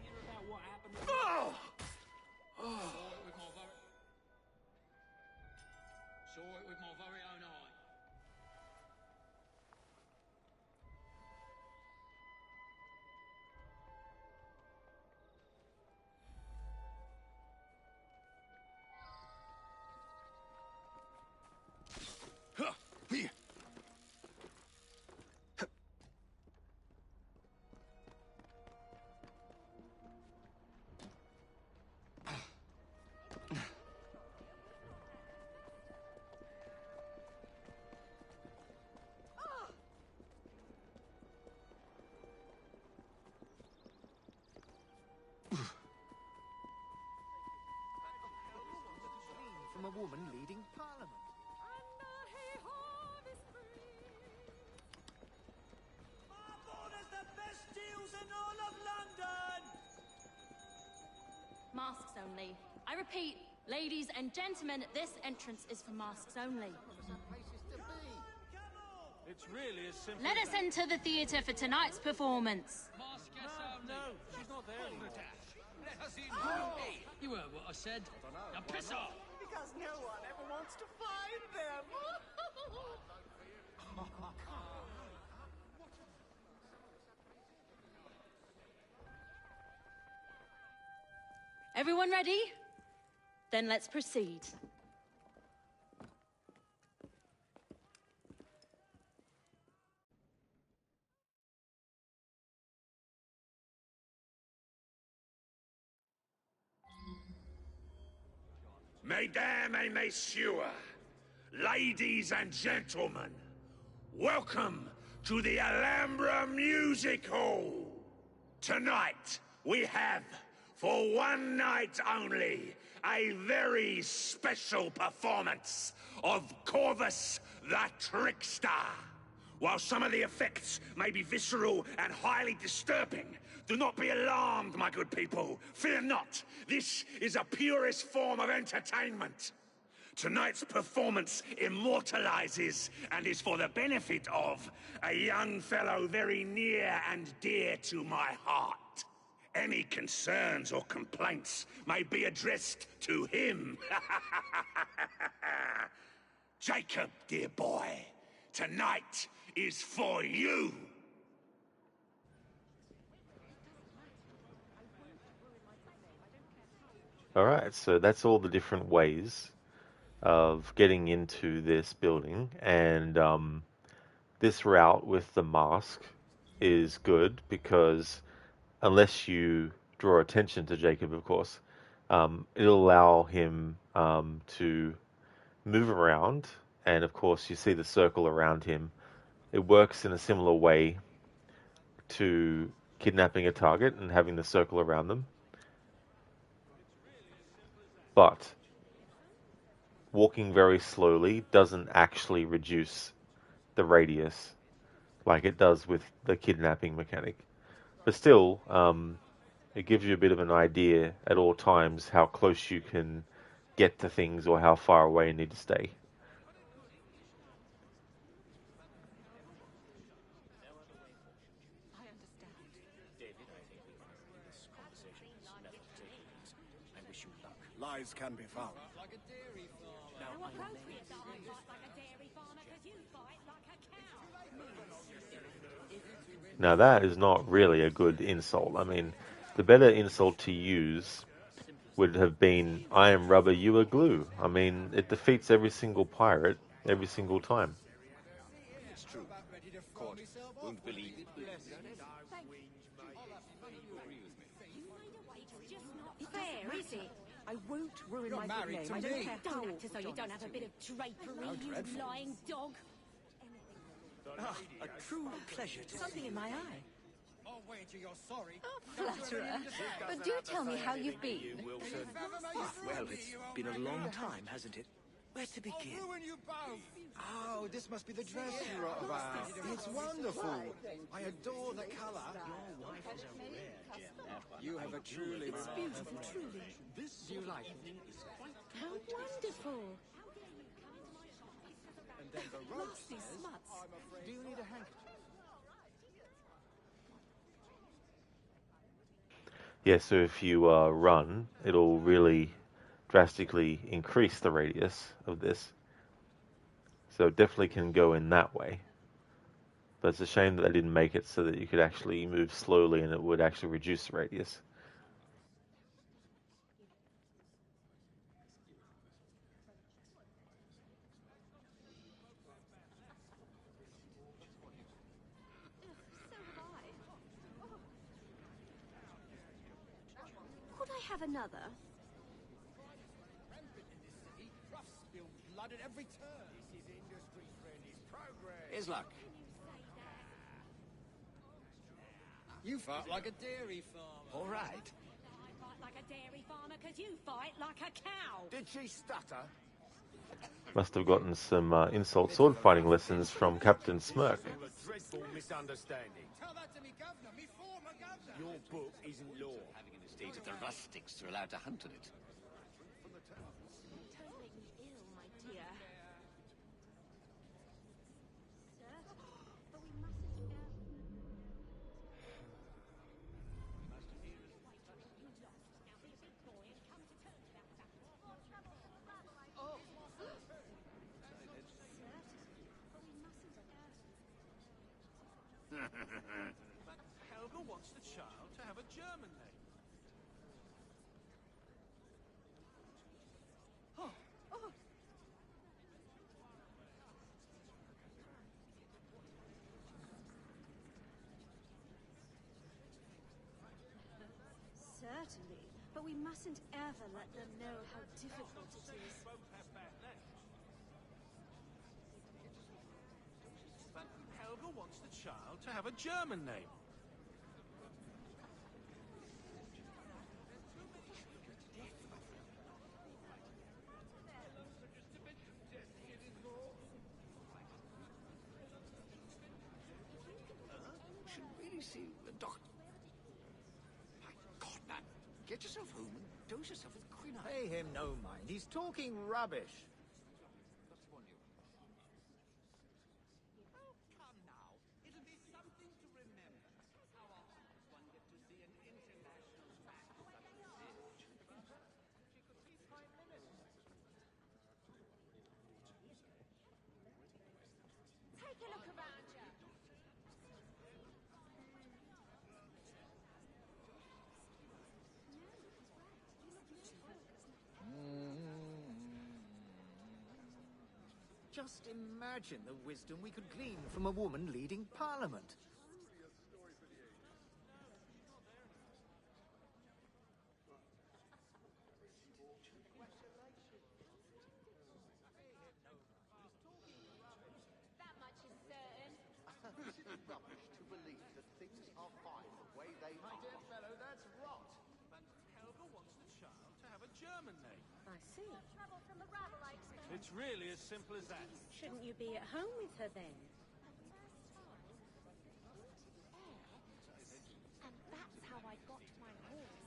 Hear about what happened at the workshop? Saw it with my very own eye. From a woman leading Parliament. The best deals in all of London! Masks only. I repeat, ladies and gentlemen, this entrance is for masks only. It's really as simple Let as us that. enter the theatre for tonight's performance. Mask guess only. No, she's not there anymore. Let us in. Hey, you heard what I said. Now piss off! Because no one ever wants to find them! Everyone ready? Then let's proceed. Mesdames et messieurs, ladies and gentlemen, welcome to the Alhambra Music Hall. Tonight, we have, for one night only, a very special performance of Corvus the Trickster. While some of the effects may be visceral and highly disturbing, do not be alarmed, my good people. Fear not. This is a purest form of entertainment. Tonight's performance immortalizes and is for the benefit of a young fellow very near and dear to my heart. Any concerns or complaints may be addressed to him. Jacob, dear boy, tonight is for you. Alright, so that's all the different ways of getting into this building, and this route with the mask is good because unless you draw attention to Jacob, of course, it'll allow him to move around, and of course you see the circle around him. It works in a similar way to kidnapping a target and having the circle around them. But walking very slowly doesn't actually reduce the radius like it does with the kidnapping mechanic. But still, it gives you a bit of an idea at all times how close you can get to things or how far away you need to stay. Lies can be found. How appropriate that I fight like a dairy farmer because you fight like a cow. Now that is not really a good insult. I mean, the better insult to use would have been, I am rubber, you are glue. I mean, it defeats every single pirate every single time. It's true. Court won't believe it. Fair, is it? I won't ruin my good name. I don't care. Don't act as though you don't have a bit of drapery, you lying dog. A true pleasure to Something see in my you. eye. Oh, wait till you're sorry. Oh, flatterer. But do tell me how you've been. Wilson. Well, it's been a long time, hasn't it? Where to begin? I'll ruin you both! Oh, this must be the dress you wrote about. It's wonderful. I adore the colour. Your wife is a rare gem, that one. You have a truly... It's beautiful, truly. Do you like it? How wonderful! And then the rope Nasty says, smuts. do you need a handkerchief? Yeah, so if you run, it'll really drastically increase the radius of this. So it definitely can go in that way. But it's a shame that they didn't make it so that you could actually move slowly and it would actually reduce the radius. Could I have another? Roughs spill blood at every turn. This is industry, friend. It's progress. Here's luck. You fight like a dairy farmer. All right. I fight like a dairy farmer because you fight like a cow. Did she stutter? Must have gotten some insult sword fighting lessons from Captain Smirk. A dreadful misunderstanding. Tell that to me, governor. Me former governor. Your book isn't law. Having an estate if the rustics are allowed to hunt on it. Don't make me ill, my dear. Sir, but we mustn't go. Helga wants the child to have a German name. Certainly, but we mustn't ever let them know how difficult it is. Both have bad names. But Helga wants the child to have a German name. Should really see a doctor. My God, man. Get yourself home and dose yourself with quinine. Pay him no mind. He's talking rubbish. Oh, come now. It'll be something to remember. How often does one get to see an international match such as this? She could be Prime Minister. Take a look around you. Just imagine the wisdom we could glean from a woman leading Parliament. That much is certain. Is it rubbish to believe that things are fine the way they My dear fellow, that's rot. But Helga wants the child to have a German name. I see. Trouble from the rabble, I expect. It's really as simple as that. Shouldn't you be at home with her then? And that's how I got my horse.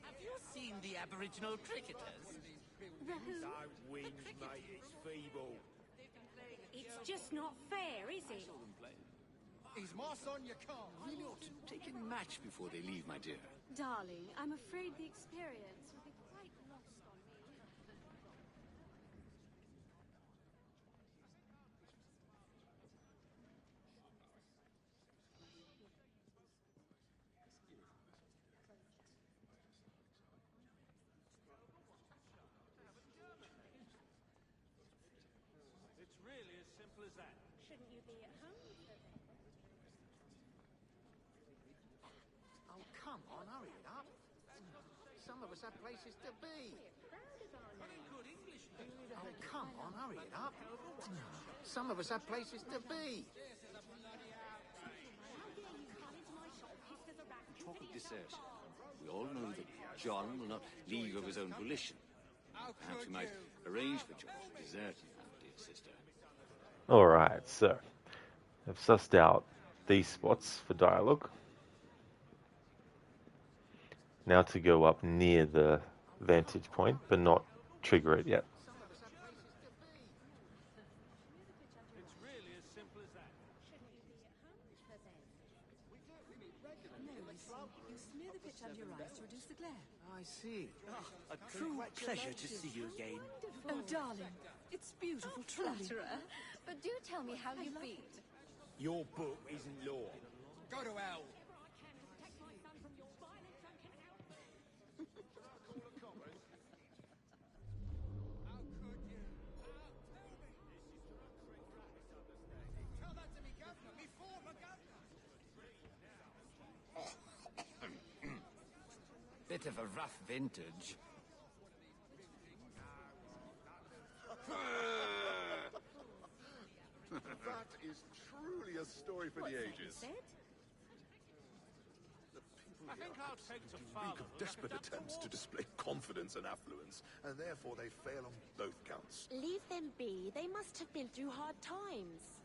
Have you seen the Aboriginal cricketers? The who? Don't whinge, mate. It's feeble. It's just not fair, is it? He's my son, you can't. really ought to take a match before they leave, my dear. Darling, I'm afraid the experience will be quite lost on me. It's really as simple as that. Shouldn't you be at home with her then? Oh, come on, hurry it up. Some of us have places to be. Proud of our But in name. good English Oh, come on, hurry it up. Some of us have places to be. Talk of desertion. We all know that John will not leave of his own volition. Perhaps we might arrange for John to desert his dear sister. Alright, so I've sussed out these spots for dialogue. Now to go up near the vantage point, but not trigger it yet. It's really as simple as that. You smear the pitch under your eyes to reduce the glare. I see. A true pleasure to see you again. Oh, darling, it's beautiful, truly. Flatterer. But do tell me how you've been. Your book isn't law. Go to hell. Bit of a rough vintage. That is truly a story for the ages. I think I'll take to Speak father. of desperate attempts to display confidence and affluence, and therefore they fail on both counts. Leave them be. They must have been through hard times.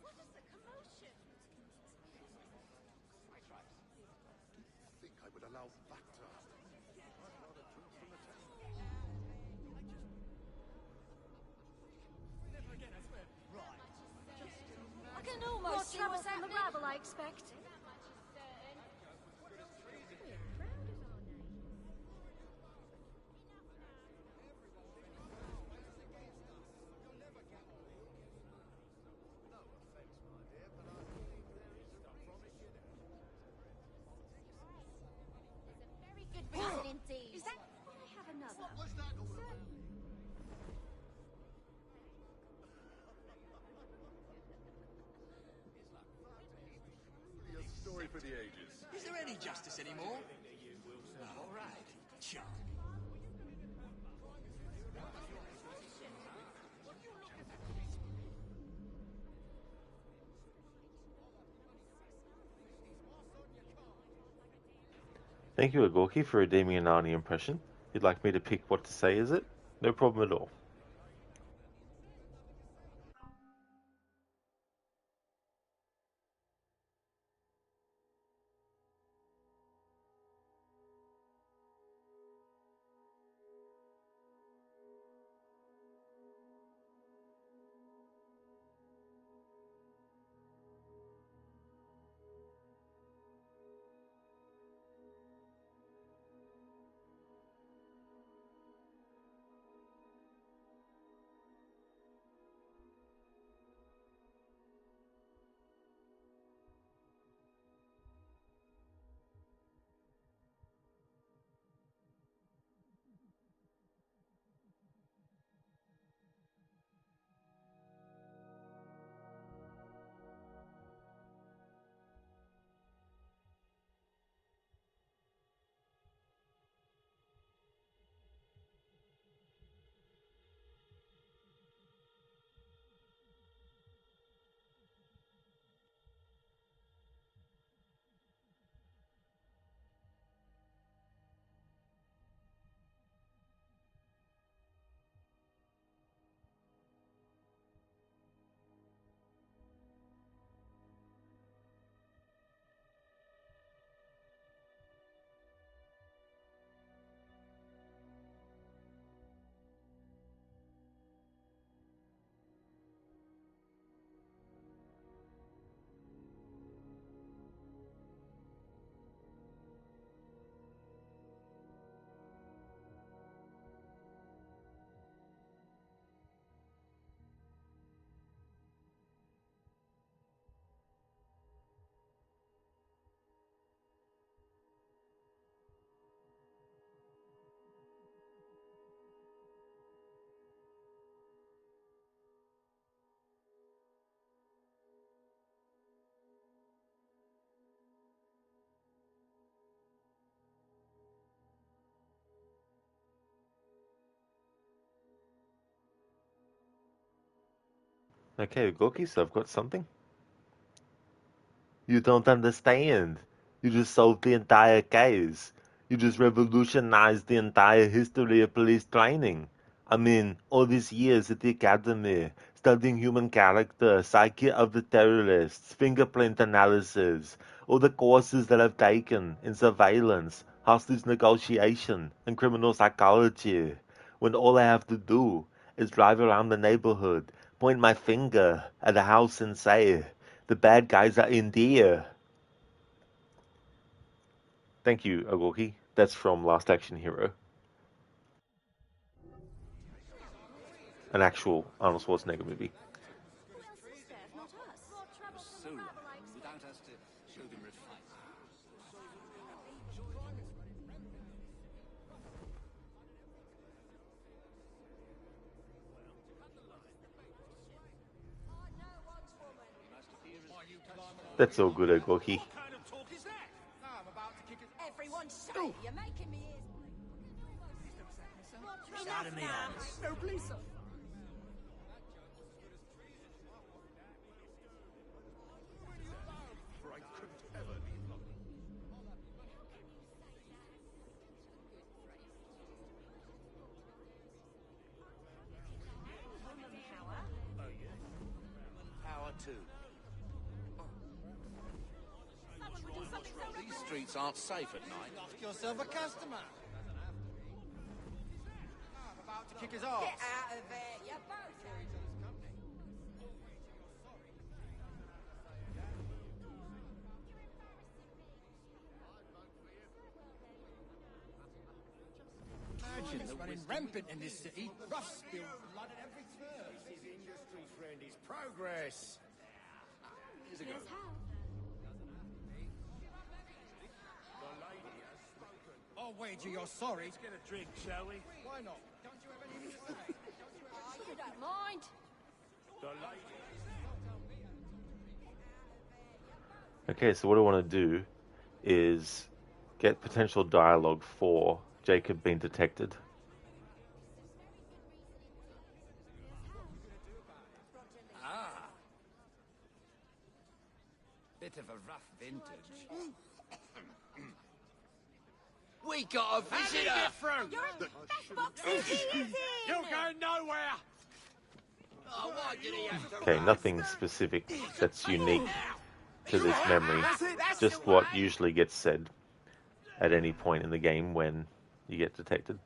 What is the commotion? I think I would allow that to happen. I'd rather drink from the tap. I can almost see what's on the rabble, I expect. Very good reason indeed. Is that... I have another. What was that? Truly a story for the ages. Is there any justice anymore? All right. Chum. Thank you, Agorki, for redeeming an Arnie impression. You'd like me to pick what to say, is it? No problem at all. Okay, Gorky, so I've got something. You don't understand. You just solved the entire case. You just revolutionized the entire history of police training. I mean, all these years at the academy, studying human character, psyche of the terrorists, fingerprint analysis, all the courses that I've taken in surveillance, hostage negotiation, and criminal psychology, when all I have to do is drive around the neighborhood, point my finger at a house and say, the bad guys are in there. Thank you, Agoki. That's from Last Action Hero. An actual Arnold Schwarzenegger movie. So long, without us to show them refinement. That's all good, Agoki. Everyone shut. You're making me ears. Out of me hands. No, please, sir. Power 2. These streets aren't safe at night. Knock yourself a customer. I'm about to kick his ass. Get out of there. You're both. Imagine the running rampant in this city. Rough spill blood at every turn. This is industry, friend. It's progress. Here's a go. I'll wager you're sorry. Let's get a drink, shall we? Why not? Don't you have anything to say? You don't mind. The lady. Okay, so what I want to do is get potential dialogue for Jacob being detected. Ah. Bit of a rough vintage. We got a How did visitor! you get through? You're going nowhere! Oh, why did he have to Okay, run? nothing specific that's unique to this memory. Just what usually gets said at any point in the game when you get detected.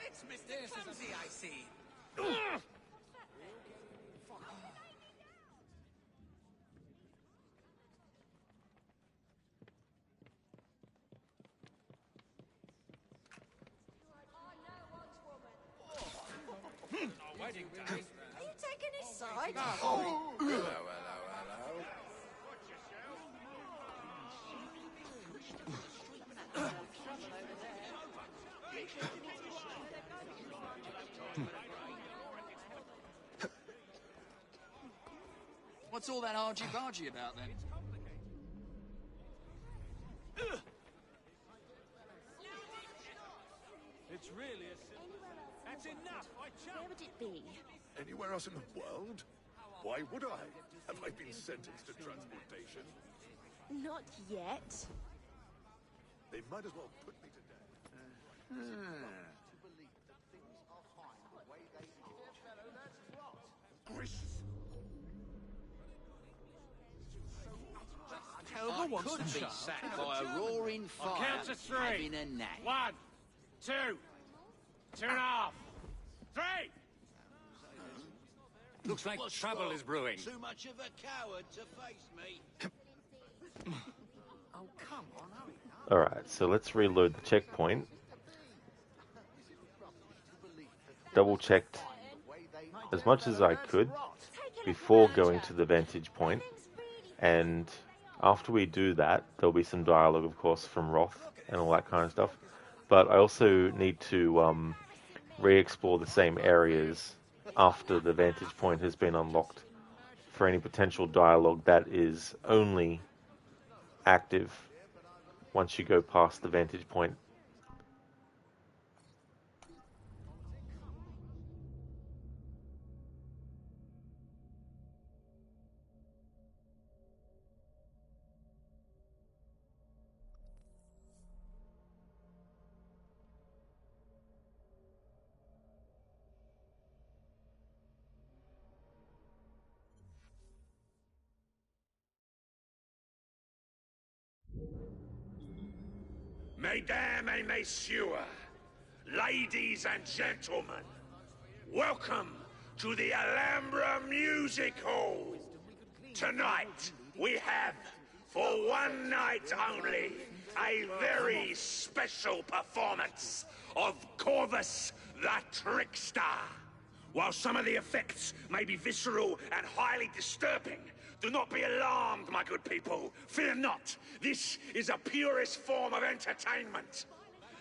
It's Mr. Clumsy, I see. Are you taking his side? Hello, hello. What's all that argy-bargy about, then? It's really a... That's enough! Where would it be? Anywhere else in the world? Why would I? Have I been sentenced to transportation? Not yet. They might as well put me to death. Helga wants Could the be child. sacked by a roaring I'll fire. count to 3. Having a nap. 1, 2, 2.5, 3! Looks like trouble is brewing. Too much of a coward to face me. Oh, come on, hurry. Alright, so let's reload the checkpoint. Double checked as much as I could before going to the vantage point, and After we do that, there'll be some dialogue, of course, from Roth and all that kind of stuff. But I also need to re-explore the same areas after the vantage point has been unlocked for any potential dialogue that is only active once you go past the vantage point. Mesdames et messieurs, ladies and gentlemen, welcome to the Alhambra Music Hall. Tonight, we have, for one night only, a very special performance of Corvus the Trickster. While some of the effects may be visceral and highly disturbing, do not be alarmed, my good people. Fear not. This is a purest form of entertainment.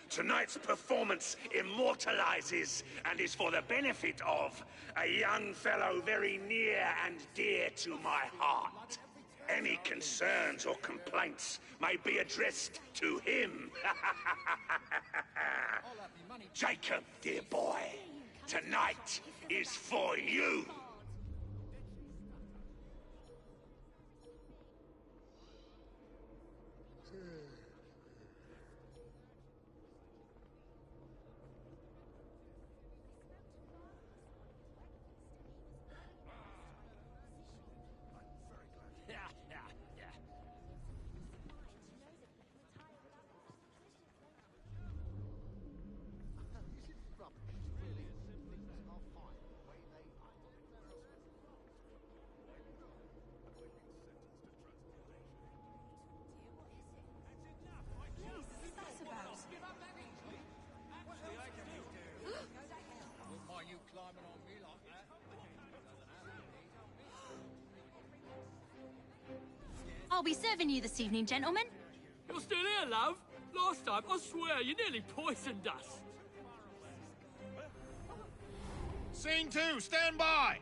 Tonight's performance immortalizes and is for the benefit of a young fellow very near and dear to my heart. Any concerns or complaints may be addressed to him. Jacob, dear boy, tonight is for you. I'll be serving you this evening, gentlemen. You're still here, love? Last time, I swear, you nearly poisoned us. Scene 2, stand by!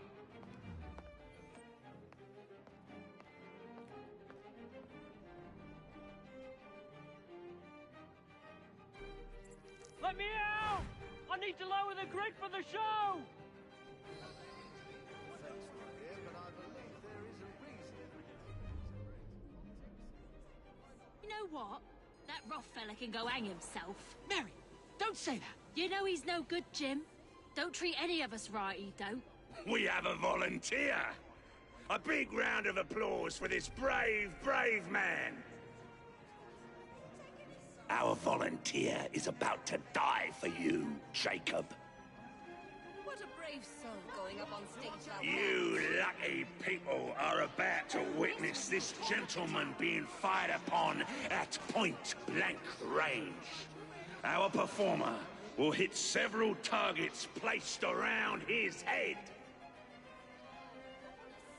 Let me out! I need to lower the grid for the show! You know what? That Roth fella can go hang himself. Mary, don't say that. You know he's no good, Jim. Don't treat any of us right, he don't. We have a volunteer. A big round of applause for this brave, brave man. Our volunteer is about to die for you, Jacob. What a brave soul going up on stage like You lucky people are about to witness this gentleman being fired upon at point-blank range. Our performer will hit several targets placed around his head.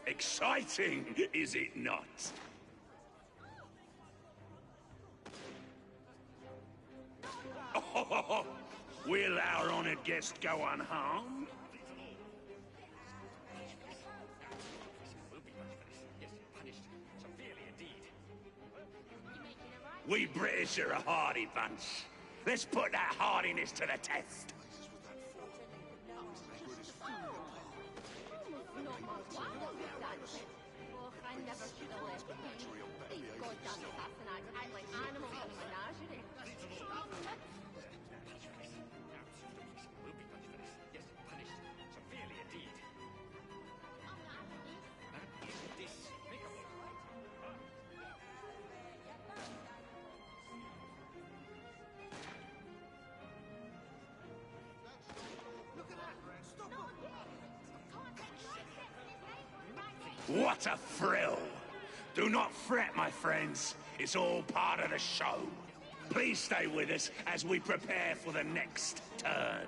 Exciting, is it not? Oh, will our honored guest go unharmed? We British are a hardy bunch. Let's put that hardiness to the test. What a thrill! Do not fret, my friends. It's all part of the show. Please stay with us as we prepare for the next turn.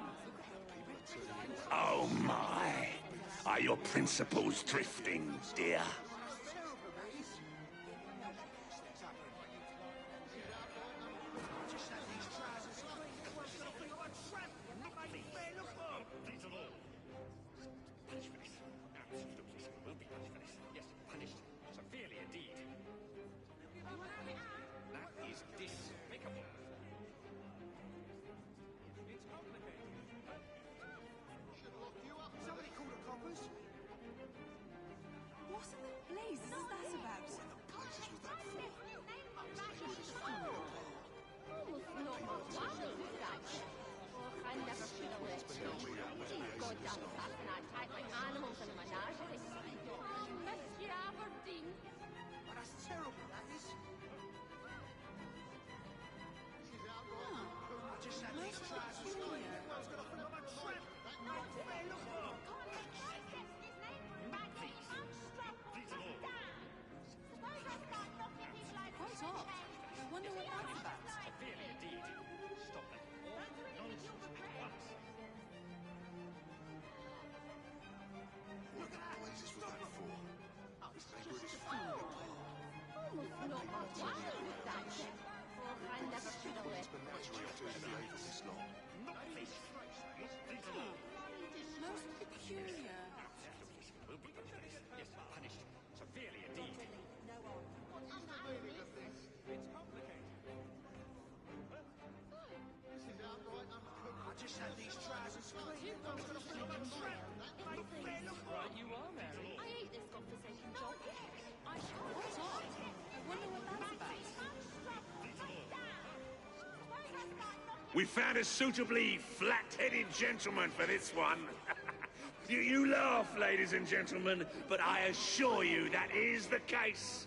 Oh my! Are your principles drifting, dear? Act like animals in a menagerie. Oh, Mr. Aberdeen. But that's terrible, that is. I just had these trousers clean. Everyone's gonna think I'm a tramp. That ain't fair, look up. Quite odd. I wonder what that's about. Severely indeed. Stop that awful nonsense at once. What the blazes was that for? Almost not my wife with that shit. Oh, I never should have let Most peculiar. Will be punished. Yes, punished. Severely indeed. It's complicated. This is outright uncooked. I just had these trousers clean. Everyone's gonna think I'm a tramp. That ain't fair, look up. Right, you are, Mary. I hate this godforsaken job. I What's odd? I wonder what that's about. We found a suitably flat-headed gentleman for this one. You laugh, ladies and gentlemen, but I assure you that is the case.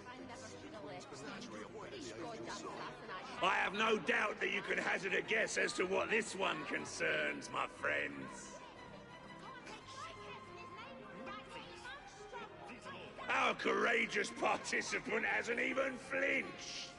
I have no doubt that you could hazard a guess as to what this one concerns, my friends. Our courageous participant hasn't even flinched.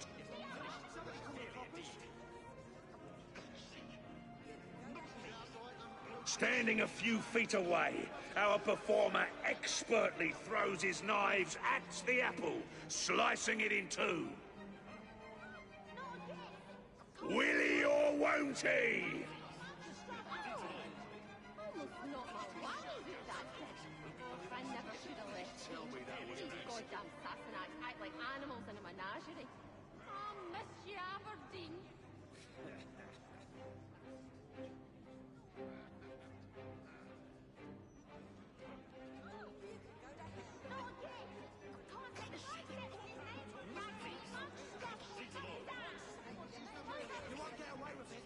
Standing a few feet away, our performer expertly throws his knives at the apple, slicing it in two. Will he or won't he? Almost not my wife with that shit. Oh, I never should have let these goddamn Sassanites act like animals in a menagerie. Oh, Mr. Aberdeen. You won't get away with it.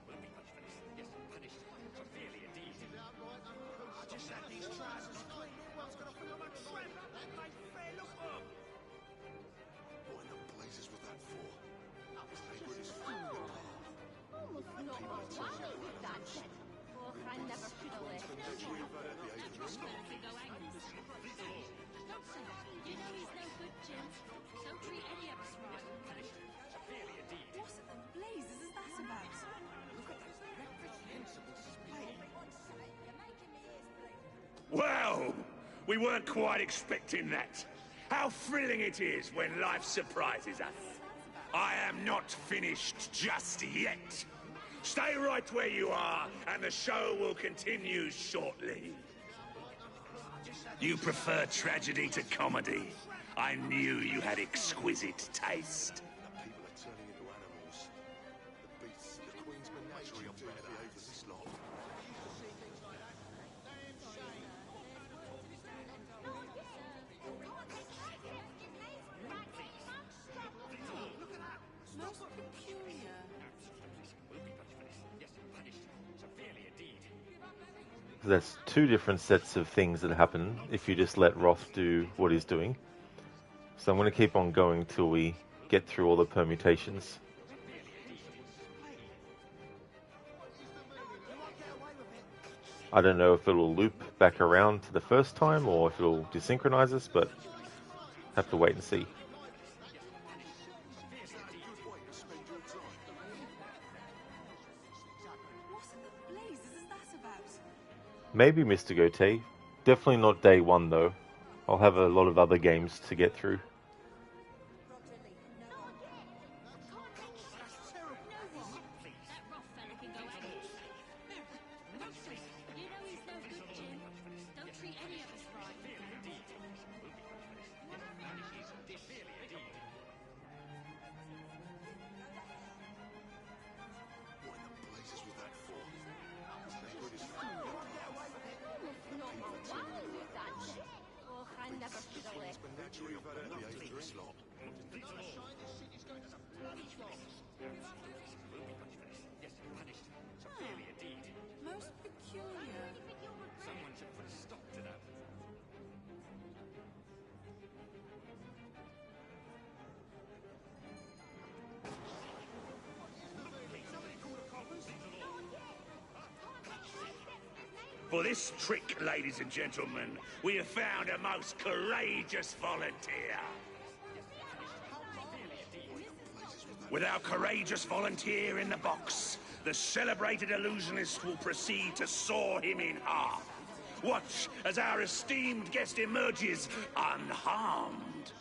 Will be punished. Yes, punished. Severely indeed. I just had these trousers clean. Everyone's gonna think I'm a tramp. That ain't fair, look up. What in the blazes was that for? Almost not my wife with that shit. Oh, I never should have let Don't say that. You know he's no good, Jim. Don't treat any of us right. Severely indeed. What in the blazes is that about? Look at that reprehensible display. Well, we weren't quite expecting that. How thrilling it is when life surprises us. I am not finished just yet. Stay right where you are, and the show will continue shortly. You prefer tragedy to comedy. I knew you had exquisite taste. People are turning into animals. The beasts, the Queen's menagerie are better behaved than this lot. Most peculiar. Will be punished. Yes, punished. Severely indeed. That's two different sets of things that happen if you just let Roth do what he's doing. So I'm going to keep on going till we get through all the permutations. I don't know if it'll loop back around to the first time or if it'll desynchronize us, but have to wait and see. What in the blazes is that about? Maybe Mr. Gote. Definitely not day one though. I'll have a lot of other games to get through. That rough fella can go anywhere. Don't say that. You know he's no good, Jim. Don't treat any of us right. What in the blazes was that for? Almost not my wife with that shit. Oh, I never should have let Menagerie are better behaved For this trick, ladies and gentlemen, we have found a most courageous volunteer. With our courageous volunteer in the box, the celebrated illusionist will proceed to saw him in half. Watch as our esteemed guest emerges unharmed.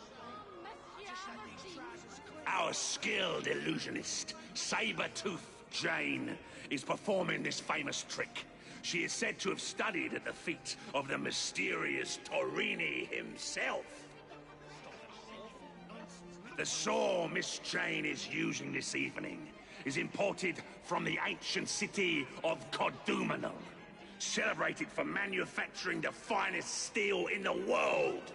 Our skilled illusionist, Saber-Tooth Jane, is performing this famous trick. She is said to have studied at the feet of the mysterious Torini himself. The saw Miss Jane is using this evening is imported from the ancient city of Kodumano, celebrated for manufacturing the finest steel in the world.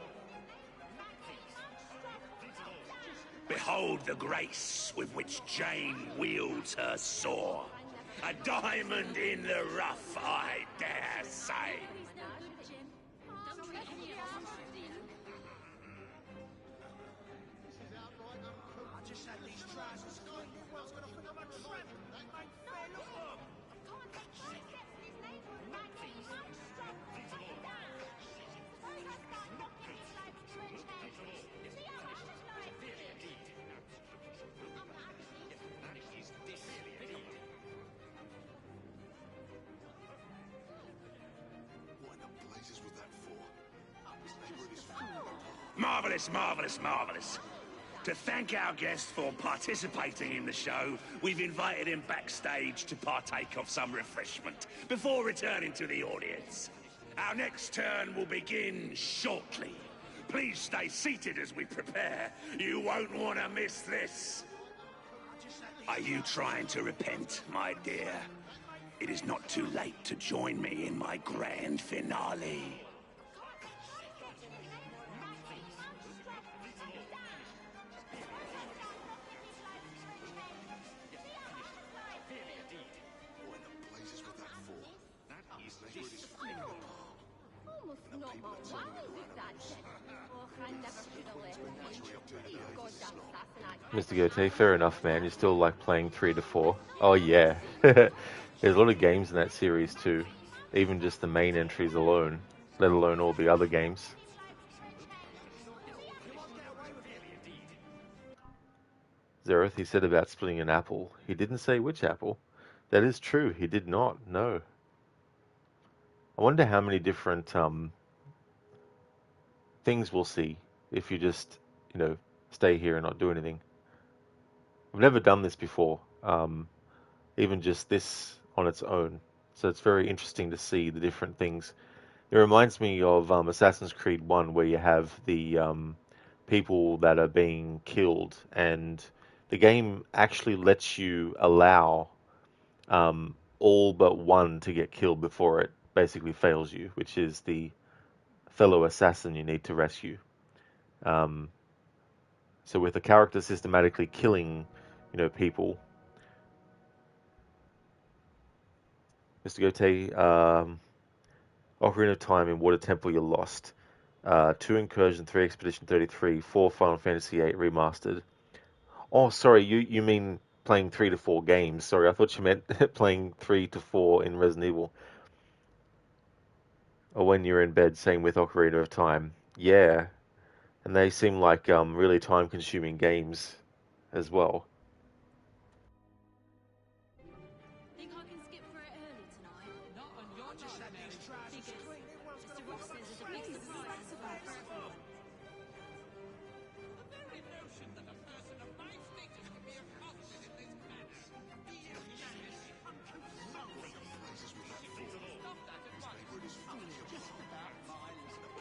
Behold the grace with which Jane wields her saw. A diamond in the rough, I dare say. Marvelous, marvelous, marvelous. To thank our guest for participating in the show, we've invited him backstage to partake of some refreshment before returning to the audience. Our next turn will begin shortly. Please stay seated as we prepare. You won't want to miss this. Are you trying to repent, my dear? It is not too late to join me in my grand finale. Mr. Gote, fair enough, man. You still like playing 3 to 4. Oh, yeah. There's a lot of games in that series, too. Even just the main entries alone, let alone all the other games. Zereth, he said about splitting an apple. He didn't say which apple. That is true. He did not. No. I wonder how many different things we'll see if you just, stay here and not do anything. I've never done this before, even just this on its own. So it's very interesting to see the different things. It reminds me of Assassin's Creed 1, where you have the people that are being killed, and the game actually lets you allow all but one to get killed before it basically fails you, which is the fellow assassin you need to rescue. So with the character systematically killing, people. Mr. Gote, Ocarina of Time and Water Temple you lost. 2 Incursion, 3 Expedition 33, 4 Final Fantasy VIII Remastered. Oh, sorry, you mean playing 3 to 4 games. Sorry, I thought you meant playing 3 to 4 in Resident Evil. Or when you're in bed, same with Ocarina of Time. Yeah, and they seem like really time-consuming games as well. Think I can skip for it early tonight? Not on your time, Mary. Because Mr. Ross says there's a big surprise about for everyone. The very notion that a person of my status could be accosted in this manner. He is madness. Stop that at once. Just about my luck.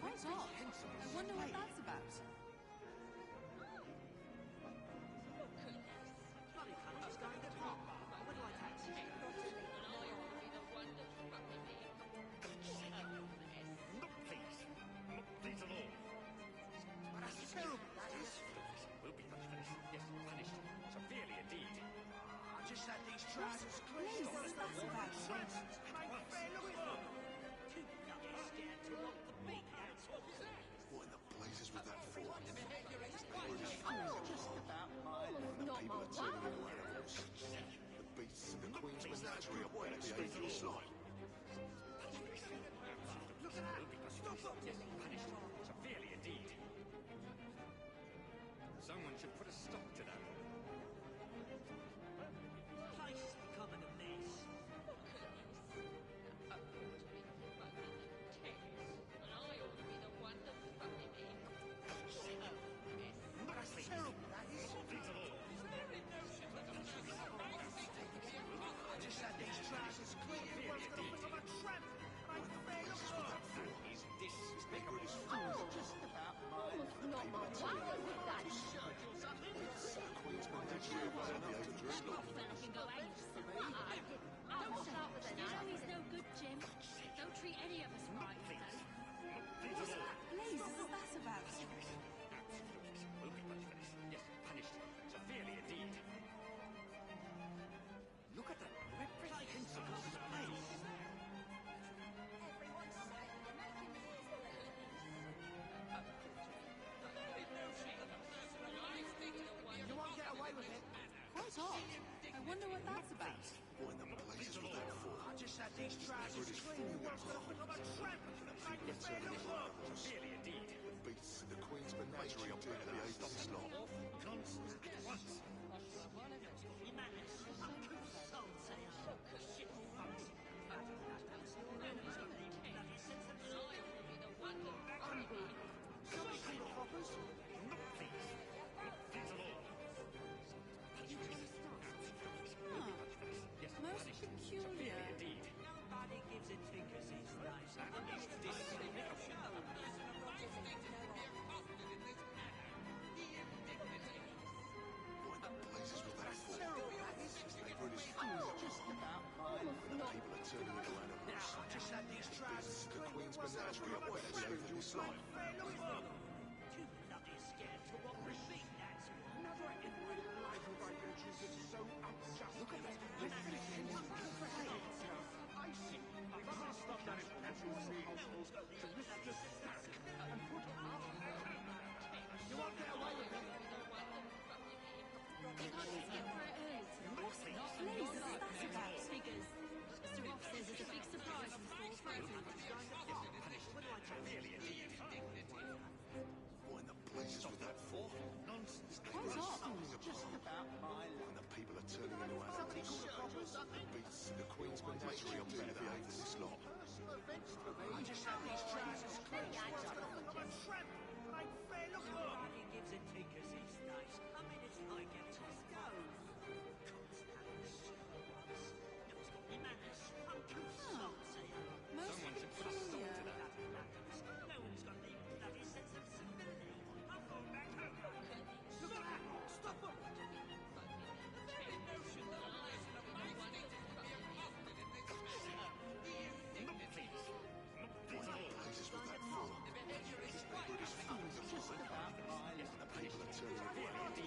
Quite odd. I wonder what that's about. Just had these trousers cleaned. What's that about? What in the blazes was that for? Just about my luck. Not my wife. wonder what that's about. What in the blazes was that for? I just had these trousers clean. Everyone's gonna think I'm a tramp. Like the fair look up. Really, indeed. The beasts in the Queen's menagerie are being behaved this lot. Nonsense at once. Most peculiar. Nobody gives a tinker's his nice. What in the blazes was that for? They were in his Just about mine. The people are turning into animals. I just had these trousers The clean. Queen's menagerie are being behaved this lot. Too bloody scared to want repeat that. Never in my life have I been treated so unjust. Look at that. I see. If I stop that natural household to risk the sack and put out. You won't get away with it. You can't just get where it is. What the blazes is that about? Figures. Mr. Ross says there's a big surprise in store for everyone. What in the blazes was that for? Nonsense. Quite odd. Just about my And the people are turning into animals. The beasts in the Queen's menagerie are being behaved this lot. personal events for me. I just had these trousers clean. Everyone's gonna think I'm a tramp. Like fair look up. Nobody gives a tinker's his nice. I mean, it's like getting a stove. Most peculiar. No one's got the bloody sense of civility. I'm going back home. Look at that! Stop them! The very notion that a life and a mind can be impounded in this manner. What in the blazes was that for? British fools are Just about mine. and the people are turning into animals. The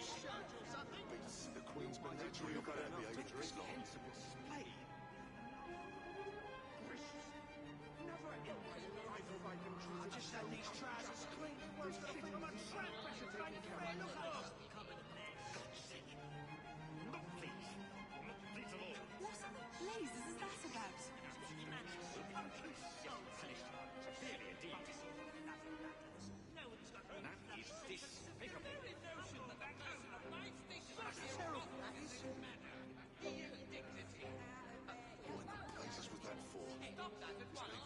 beasts in the Queen's menagerie are being behaved this lot. Never in my life have I been treated. I just had these trousers clean. Everyone's gonna think I'm a tramp. Like fair look up. What in the blazes is that about? Really, indeed. That is despicable. What in the blazes was that for?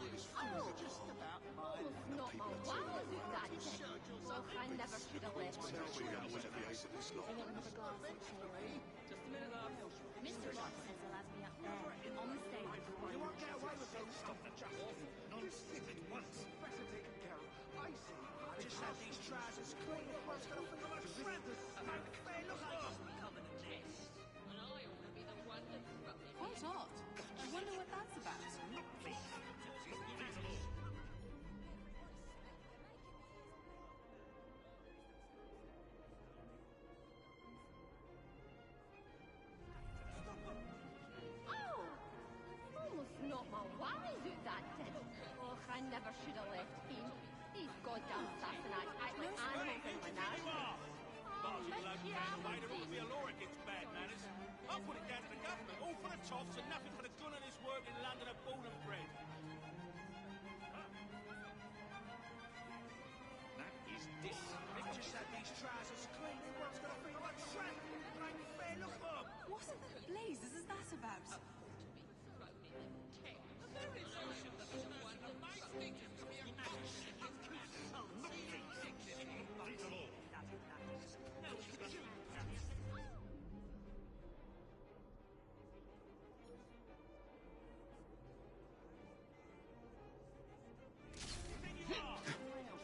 British fools are Just about mine. Not my wild with that thing. Well, I never should have left. menagerie are being behaved this lot. I want another glass of tea. Just a minute, love. Mr. Ross says he'll have me up there, on the stage. You won't get away with it. Stop the justice. Nonsense at once. Better taken care of. I see. I just had these trousers clean. Everyone's gonna think I'm a tramp. Like fair look up. Quite odd. I wonder what that's about. Oh! Almost knocked my wires out that did. Oh, I never should have left him. These goddamn Sassanites act like animals in a menagerie. Largely local down the way, there ought to be a law against bad manners. I'll put it down to the government, all for the toffs and nothing for the gun and his work in London are born and bred. That is I despicable. just had these trousers clean. Everyone's gonna think I'm a tramp. Like fair look up. What in the blazes is that about? The very notion that someone of my status could be a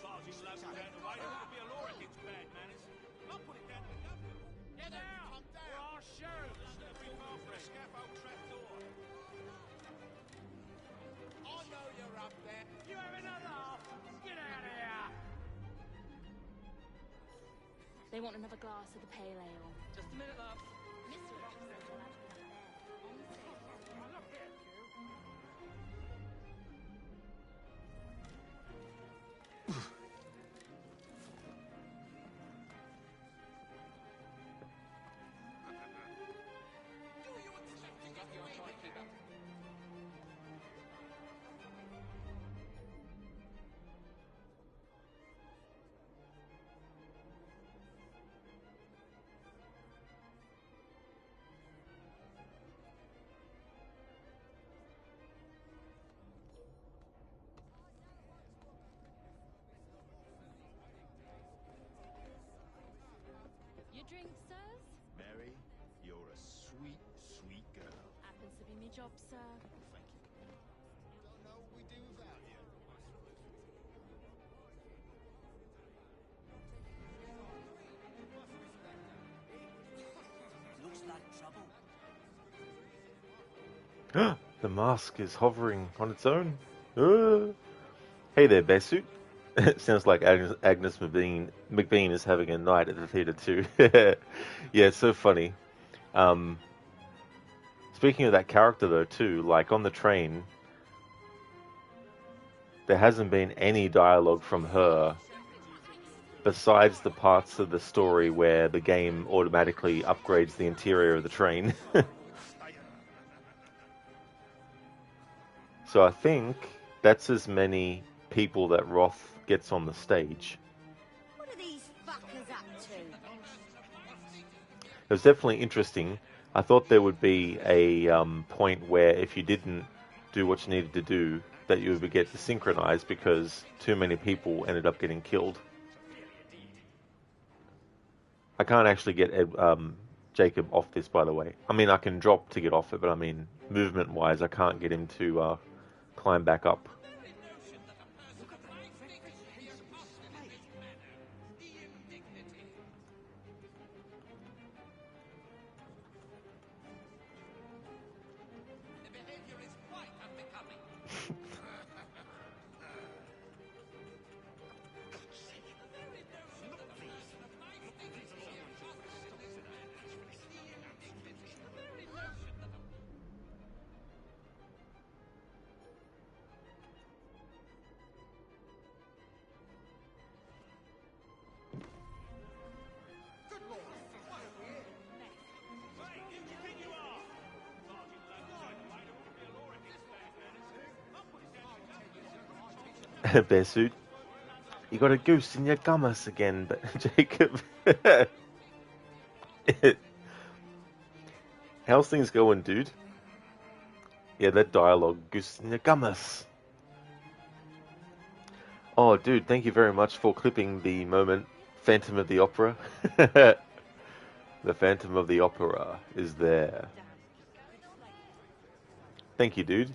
Charging local down the way, there ought to be a law against bad manners. I'll put it down to the government. Get down! Or I'll shoot! London will be far for a scaffold trapdoor. I know you're up there. You have another half. Get out of here. They want another glass of the pale ale. Just a minute, love. Mr. Ross says he'll have me up there, on the stage. Look here, Do you any job, sir? Don't know what we do without you. Looks like trouble. The mask is hovering on its own. Hey there, Bearsuit. Sounds like Agnes McBean is having a night at the theatre too. Yeah, it's so funny. Speaking of that character though too, like on the train, there hasn't been any dialogue from her besides the parts of the story where the game automatically upgrades the interior of the train. So I think that's as many people that Roth gets on the stage. What are these fuckers up to? It was definitely interesting. I thought there would be a point where if you didn't do what you needed to do, that you would get desynchronized because too many people ended up getting killed. I can't actually get Jacob off this, by the way. I mean, I can drop to get off it, but I mean, movement-wise, I can't get him to climb back up. Bearsuit, you got a goose in your gummus again, but Jacob. How's things going, dude? Yeah, that dialogue, goose in your gummus. Oh, dude, thank you very much for clipping the moment. Phantom of the Opera. The Phantom of the Opera is there. Thank you, dude.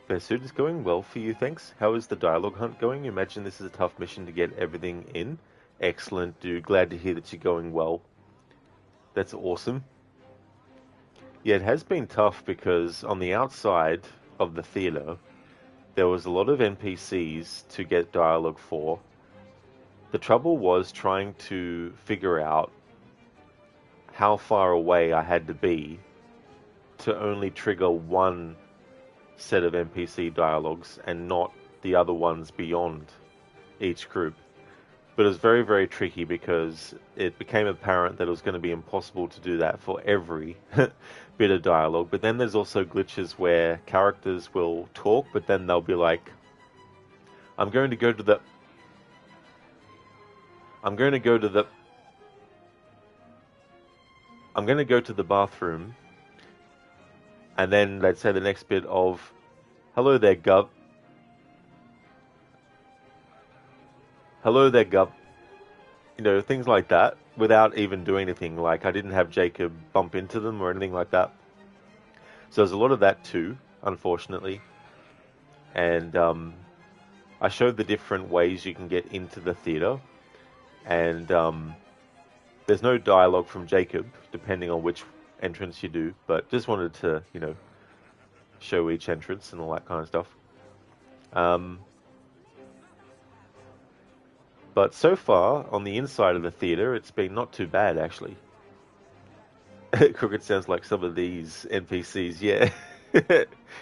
Bearsuit is going well for you, thanks. How is the dialogue hunt going? Imagine this is a tough mission to get everything in. Excellent, dude. Glad to hear that you're going well. That's awesome. Yeah, it has been tough because on the outside of the theatre, there was a lot of NPCs to get dialogue for. The trouble was trying to figure out how far away I had to be to only trigger one set of NPC dialogues and not the other ones beyond each group. But it was very, very tricky because it became apparent that it was going to be impossible to do that for every bit of dialogue. But then there's also glitches where characters will talk, but then they'll be like, I'm going to go to the bathroom. And then they'd say the next bit of, hello there, Gub. Hello there, Gub. You know, things like that, without even doing anything. Like, I didn't have Jacob bump into them or anything like that. So there's a lot of that too, unfortunately. And I showed the different ways you can get into the theater, and there's no dialogue from Jacob, depending on which entrance you do, but just wanted to, you know, show each entrance and all that kind of stuff. But so far, on the inside of the theater, it's been not too bad, actually. Crooked sounds like some of these NPCs, yeah.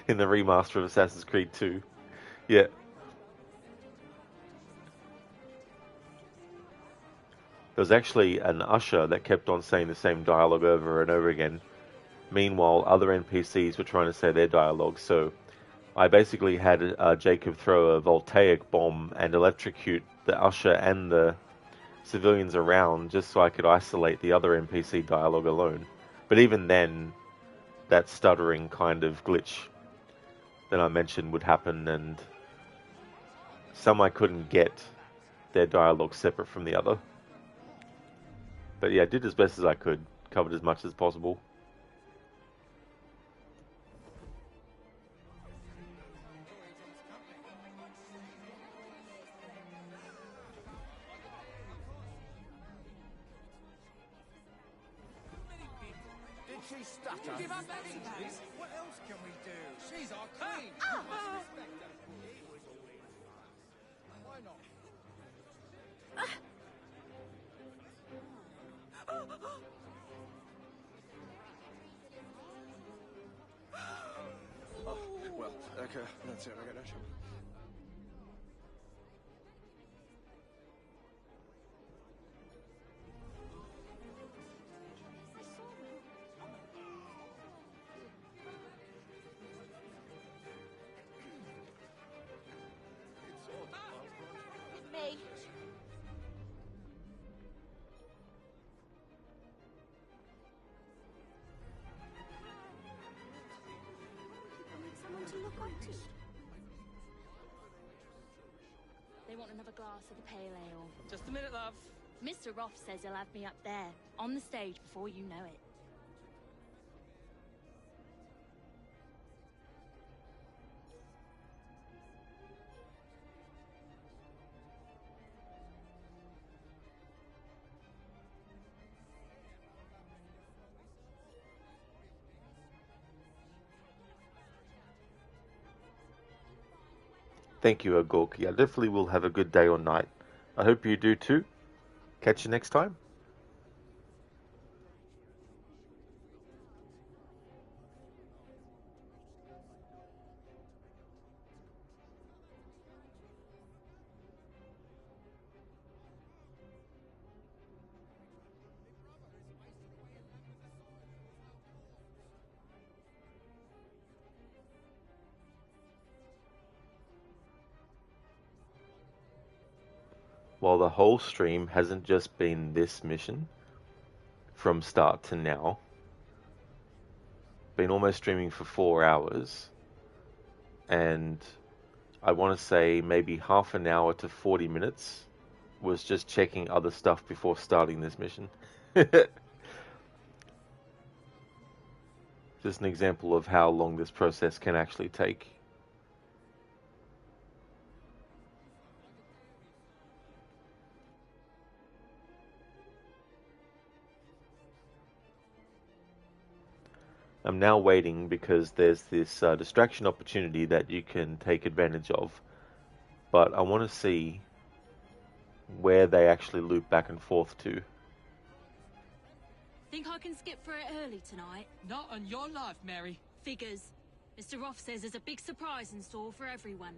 In the remaster of Assassin's Creed 2. Yeah. There was actually an usher that kept on saying the same dialogue over and over again. Meanwhile, other NPCs were trying to say their dialogue, so I basically had Jacob throw a voltaic bomb and electrocute the usher and the civilians around just so I could isolate the other NPC dialogue alone. But even then, that stuttering kind of glitch that I mentioned would happen, and some I couldn't get their dialogue separate from the other. But yeah, I did as best as I could, covered as much as possible. Did she stutter? Give up that impact. What else can we do? She's our queen. Why not? Oh, well, okay, that's it. I got no choice. Me. Someone to look up to. They want another glass of the pale ale. Just a minute, love. Mr. Roth says he'll have me up there, on the stage, before you know it. Thank you, Agorki. I definitely will have a good day or night. I hope you do too. Catch you next time. Well, the whole stream hasn't just been this mission from start to now. Been almost streaming for 4 hours, and I want to say maybe half an hour to 40 minutes was just checking other stuff before starting this mission. Just an example of how long this process can actually take. I'm now waiting because there's this distraction opportunity that you can take advantage of, but I want to see where they actually loop back and forth to. Think I can skip for it early tonight? Not on your life, Mary. Figures. Mr. Roth says there's a big surprise in store for everyone.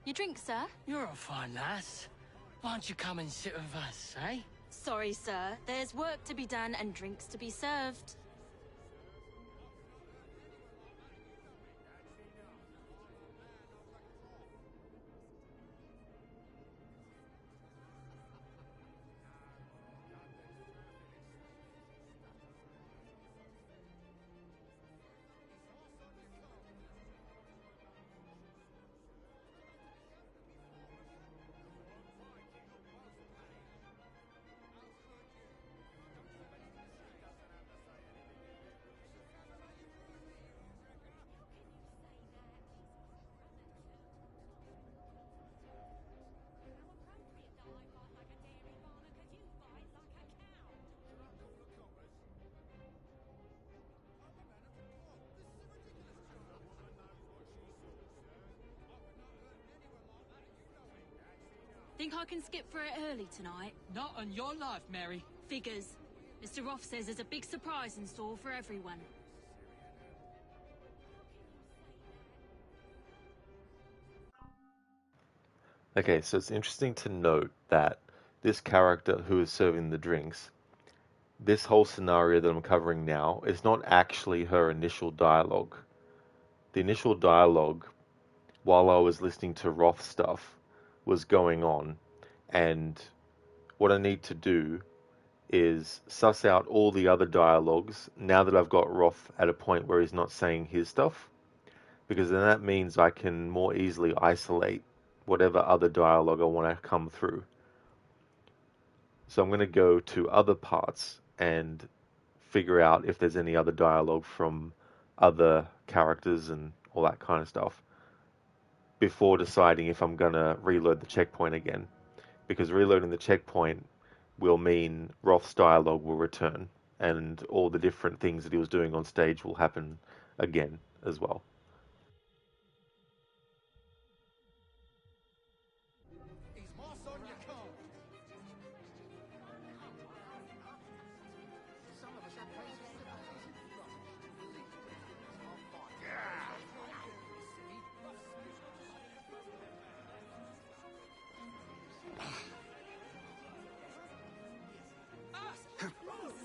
Your drink, sir? You're a fine lass. Why don't you come and sit with us, eh? Sorry, sir. There's work to be done and drinks to be served. Think I can skip for it early tonight? Not on your life, Mary. Figures. Mr. Roth says there's a big surprise in store for everyone. Okay, so it's interesting to note that this character who is serving the drinks, this whole scenario that I'm covering now is not actually her initial dialogue. The initial dialogue, while I was listening to Roth stuff, was going on, and what I need to do is suss out all the other dialogues now that I've got Roth at a point where he's not saying his stuff, because then that means I can more easily isolate whatever other dialogue I want to come through. So I'm going to go to other parts and figure out if there's any other dialogue from other characters and all that kind of stuff before deciding if I'm going to reload the checkpoint again. Because reloading the checkpoint will mean Roth's dialogue will return and all the different things that he was doing on stage will happen again as well.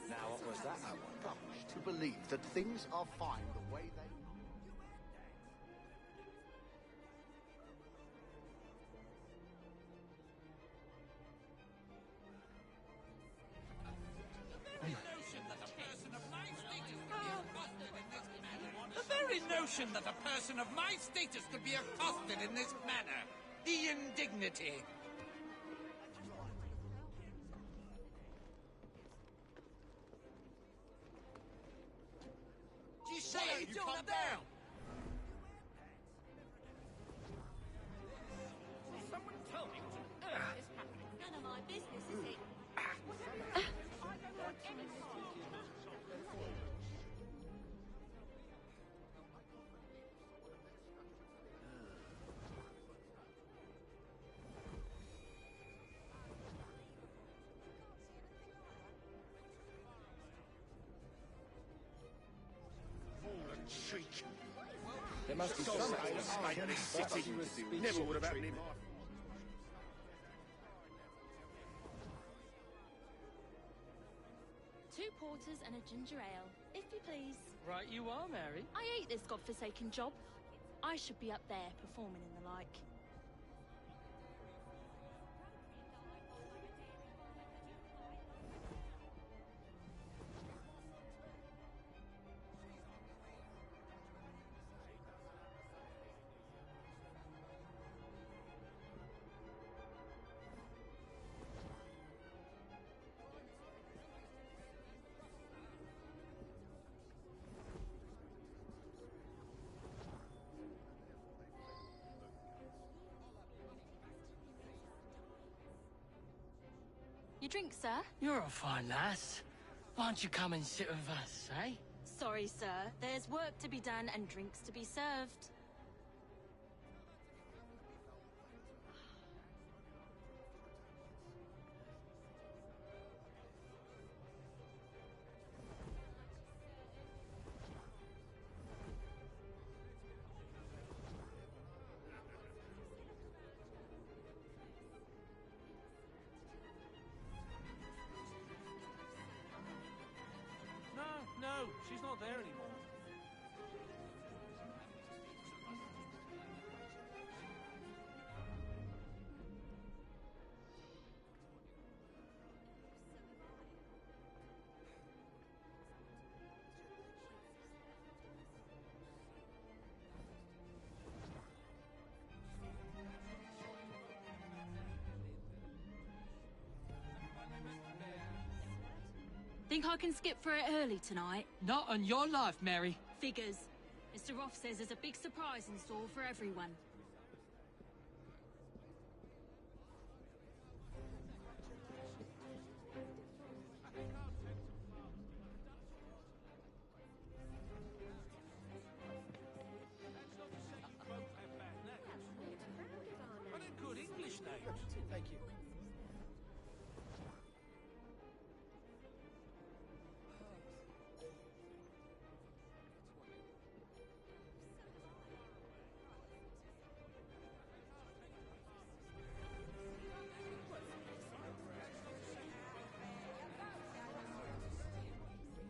Now, what was that? I want to believe that things are fine the way they The very notion that a person of my status could be accosted in this manner. The indignity. You say you calm down. Someone tell me what on earth is happening. None of my business, is it? Cheek. There must be So some snake of this city. Never would have happened in my... Two porters and a ginger ale, if you please. Right you are, Mary. I hate this godforsaken job. I should be up there performing in the like. Your drink, sir? You're a fine lass. Why don't you come and sit with us, eh? Sorry, sir. There's work to be done and drinks to be served. No, she's not there anymore. Think I can skip for it early tonight? Not on your life, Mary. Figures. Mr. Roth says there's a big surprise in store for everyone. And a good English name. Thank you.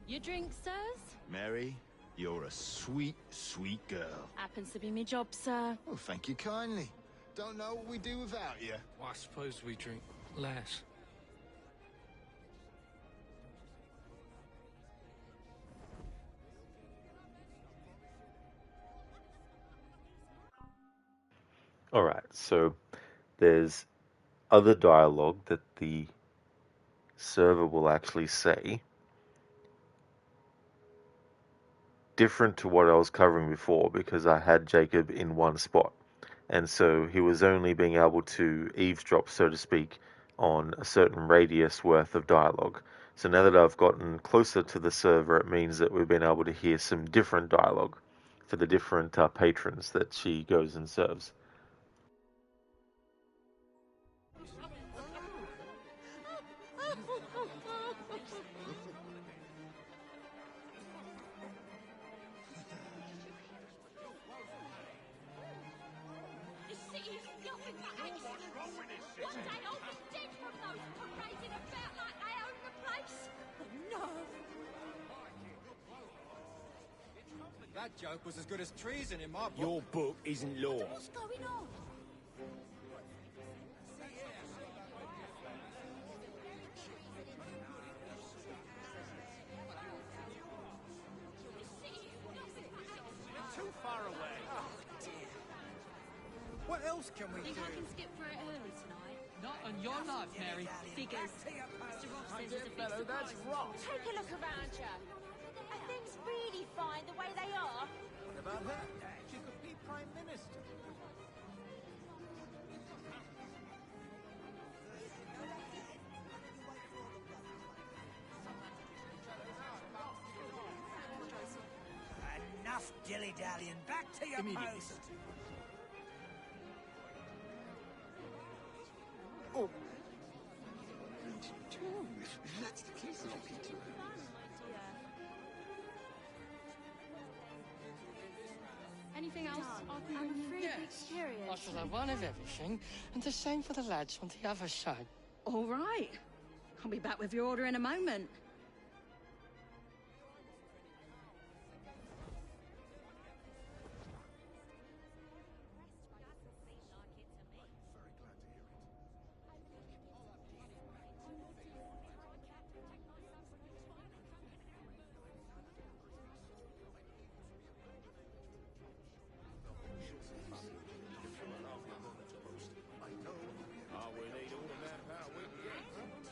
Your drink, sirs? Mary, you're a sweet, sweet girl. Happens to be my job, sir. Oh, thank you kindly. Don't know what we do without you. Well, I suppose we drink less. Alright, so there's other dialogue that the server will actually say, different to what I was covering before, because I had Jacob in one spot. And so he was only being able to eavesdrop, so to speak, on a certain radius worth of dialogue. So now that I've gotten closer to the server, it means that we've been able to hear some different dialogue for the different patrons that she goes and serves. The city is nothing but accidents. One day I'll be dead from those parading about like they own the place. No. That joke was as good as treason in my book. Your book isn't law. What's going on? Too far away. Oh, dear. What else can we Think do? I can skip through it early tonight? Not on your life, Mary. Figures. Mr. Ross says there's a big fellow, that's surprise. Ross. Take a look around you. Are things really fine the way they are? What about her? She could be Prime Minister. Enough dilly-dallying. Back to your post. Oh. If that's the case, I'll be too. Anything else? I'm afraid Yes. the experience. I shall have one of everything, and the same for the lads on the other side. All right. I'll be back with your order in a moment.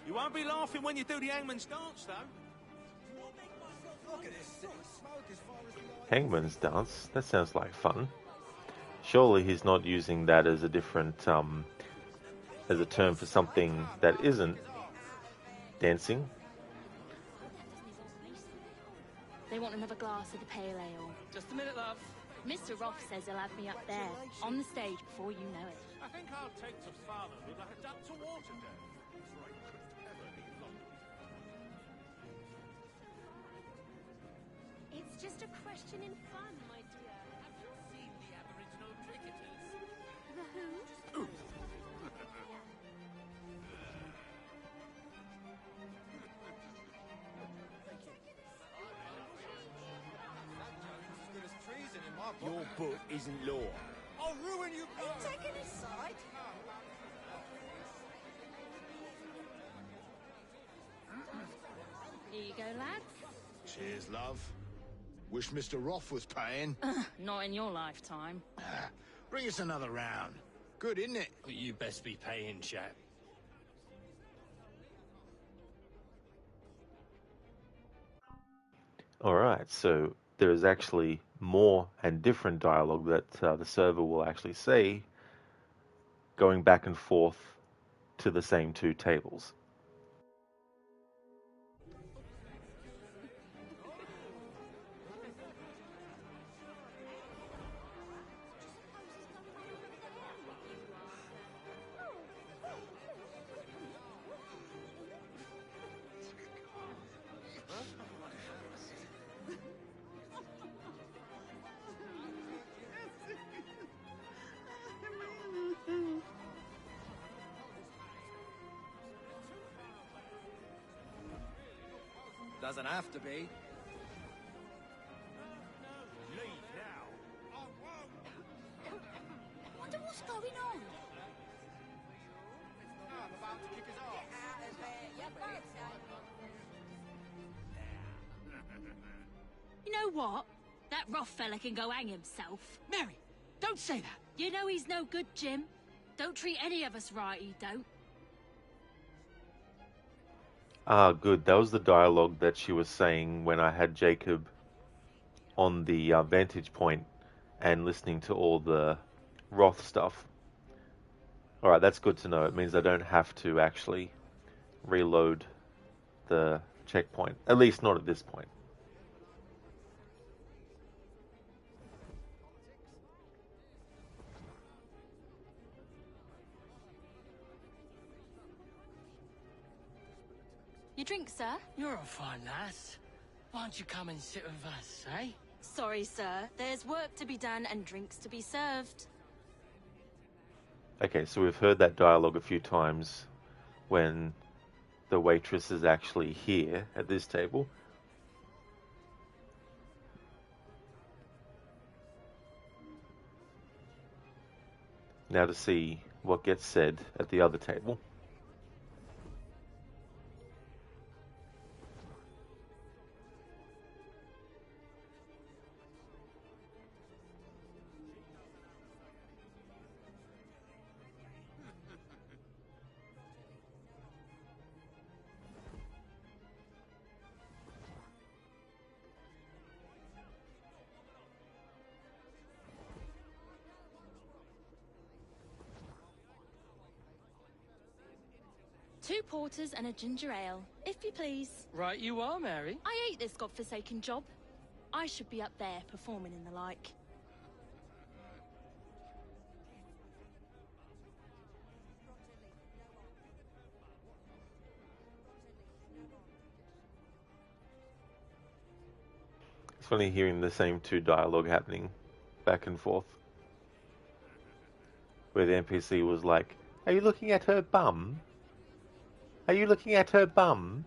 You won't be laughing when you do the hangman's dance, though. Look at this city. Smoke as far as the eye. Hangman's dance, that sounds like fun. Surely he's not using that as a different, as a term for something that isn't dancing. They want another glass of the pale ale. Just a minute, love. Mr. Ross says he'll have me up there, on the stage, before you know it. I think I'll take to fatherhood like a duck to water, Dad. It's just a question in fun, my dear. Have you seen the Aboriginal cricketers? The who? As good as treason in my book. Your book isn't law. I'll ruin you. Are you taking his side? Here you go, lads. Cheers, love. Wish Mr. Roth was paying. Not in your lifetime. Bring us another round. Good, isn't it? But you best be paying, chap. Alright, so there is actually more and different dialogue that the server will actually say, going back and forth to the same two tables. Doesn't have to be. what? That rough fella can go hang himself. Mary, don't say that. You know he's no good, Jim. Don't treat any of us right, he don't. Ah, good. That was the dialogue that she was saying when I had Jacob on the vantage point and listening to all the Roth stuff. Alright, that's good to know. It means I don't have to actually reload the checkpoint. At least not at this point. Your drink, sir? You're a fine lass. Why don't you come and sit with us, eh? Sorry, sir. There's work to be done and drinks to be served. Okay, so we've heard that dialogue a few times when the waitress is actually here at this table. Now to see what gets said at the other table. Two porters and a ginger ale, if you please. Right you are, Mary. I hate this godforsaken job. I should be up there performing in the like. It's funny hearing the same two dialogue happening back and forth. Where the NPC was like, "Are you looking at her bum? Are you looking at her bum?"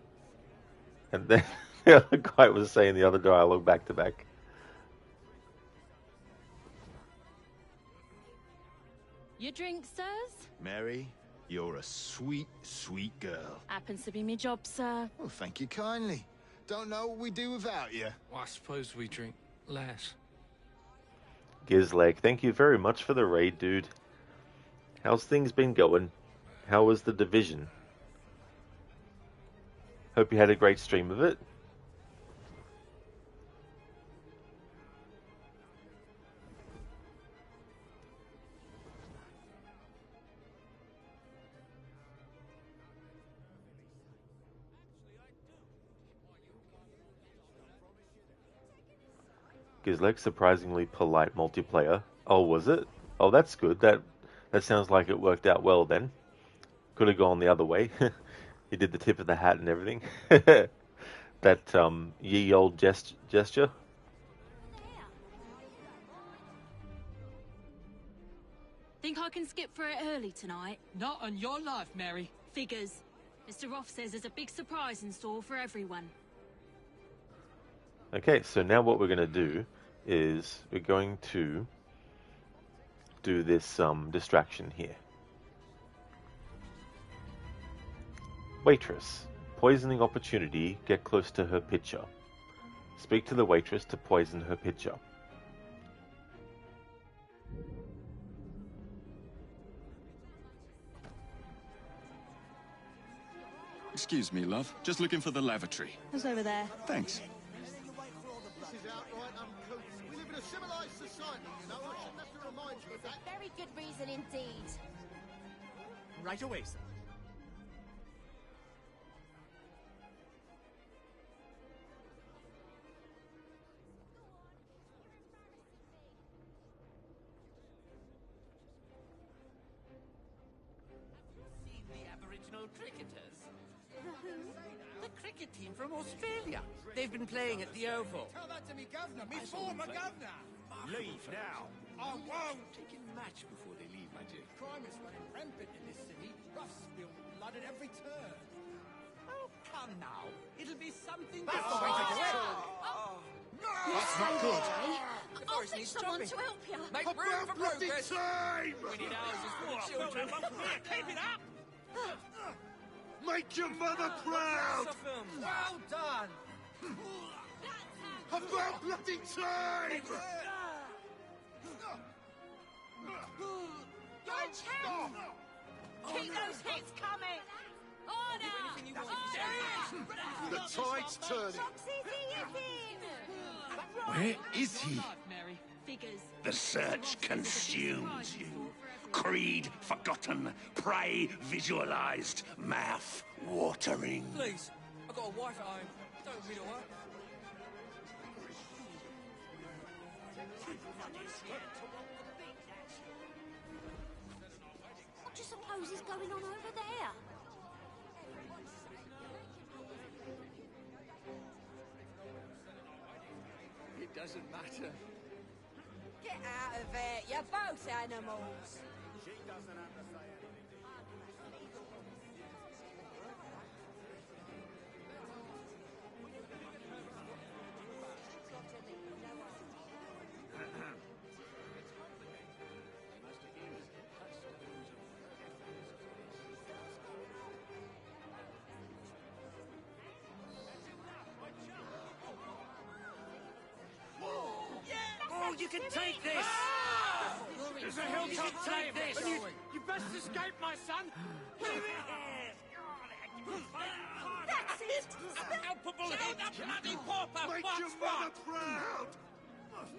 And then the other guy was saying the other dialogue back to back. Your drink, sirs? Mary, you're a sweet, sweet girl. Happens to be my job, sir. Oh, thank you kindly. Don't know what we do without you. Well, I suppose we drink less. Gizlag, thank you very much for the raid, dude. How's things been going? How was the division? Hope you had a great stream of it. Gizleg, surprisingly polite multiplayer. Oh, was it? Oh, that's good. That sounds like it worked out well then. Could have gone the other way. He did the tip of the hat and everything. That ye old gesture. Think I can skip for it early tonight? Not on your life, Mary. Figures. Mr. Roth says there's a big surprise in store for everyone. Okay, so now what we're going to do is we're going to do this distraction here. Waitress. Poisoning opportunity. Get close to her pitcher. Speak to the waitress to poison her pitcher. Excuse me, love. Just looking for the lavatory. Who's over there? Thanks. This is outright uncouth. We live in a civilized society, you know. I shouldn't have to remind you of that. Very good reason indeed. Right away, sir. Seen the Aboriginal cricketers? The cricket team from Australia. They've been playing at the Oval. Tell that to me governor, me former governor. Leave now. I won't. Taking match before they leave, my dear. Crime is running rampant in this city. Rough spill blood at every turn. Oh, come now. It'll be something That's the way to do it. That's not good. I'll fetch someone to help you. Make room for progress. Time! We need houses for the children. Keep it up. Make your mother proud! Well done. About bloody time! Don't stop! Keep those hits coming! Order! Order! The tide's turning. Where is he? Mary. Figures. The search consumes you. Creed forgotten, prey visualized, mouth watering. Please, I've got a wife at home. Don't read her. What do you suppose is going on over there? It doesn't matter. Get out of it, you're both animals. She doesn't have to say Oh, you can take this! There's a You hilltop can take this! and you best escape, my son! Leave it here! That's it! Palpable hit! The bloody pauper! Make What's your mother what? proud!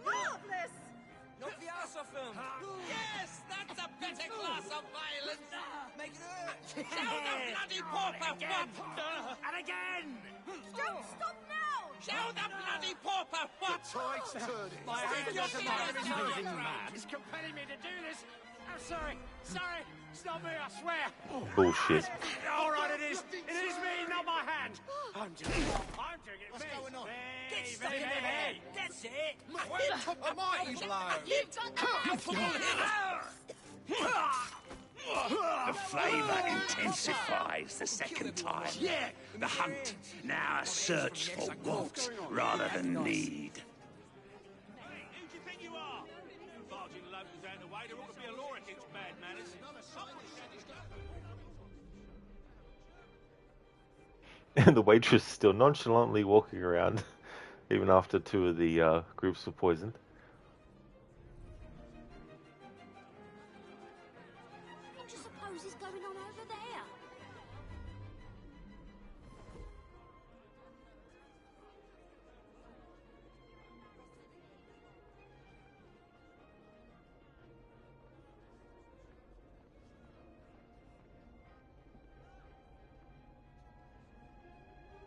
Marvellous! Knock the ass off him! Yes! That's a better class of violence! Make it hurt! Show the bloody pauper! What? And again! Don't stop now! Show the bloody pauper! What? Tide's turning. My hand Your doesn't fingers mind down moving your mad. throat. It's compelling me to do this. I'm sorry. Sorry. It's not me, I swear. Bullshit. All right, it is. It is me, not my hand. I'm doing it. What's going on? Get stuck in the head! That's it! Well, took a mighty blow. You've got the palpable hit! The flavour intensifies the second time. Yeah. The hunt, now a search for want rather than need. Hey, who do you think you are? Barging locals out of the way, there ought to be a law against bad manners. And the waitress is still nonchalantly walking around, even after two of the groups were poisoned. What do you suppose is going on over there?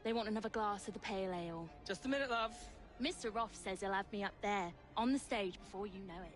They want another glass of the pale ale. Just a minute, love. Mr. Roth says he'll have me up there, on the stage, before you know it.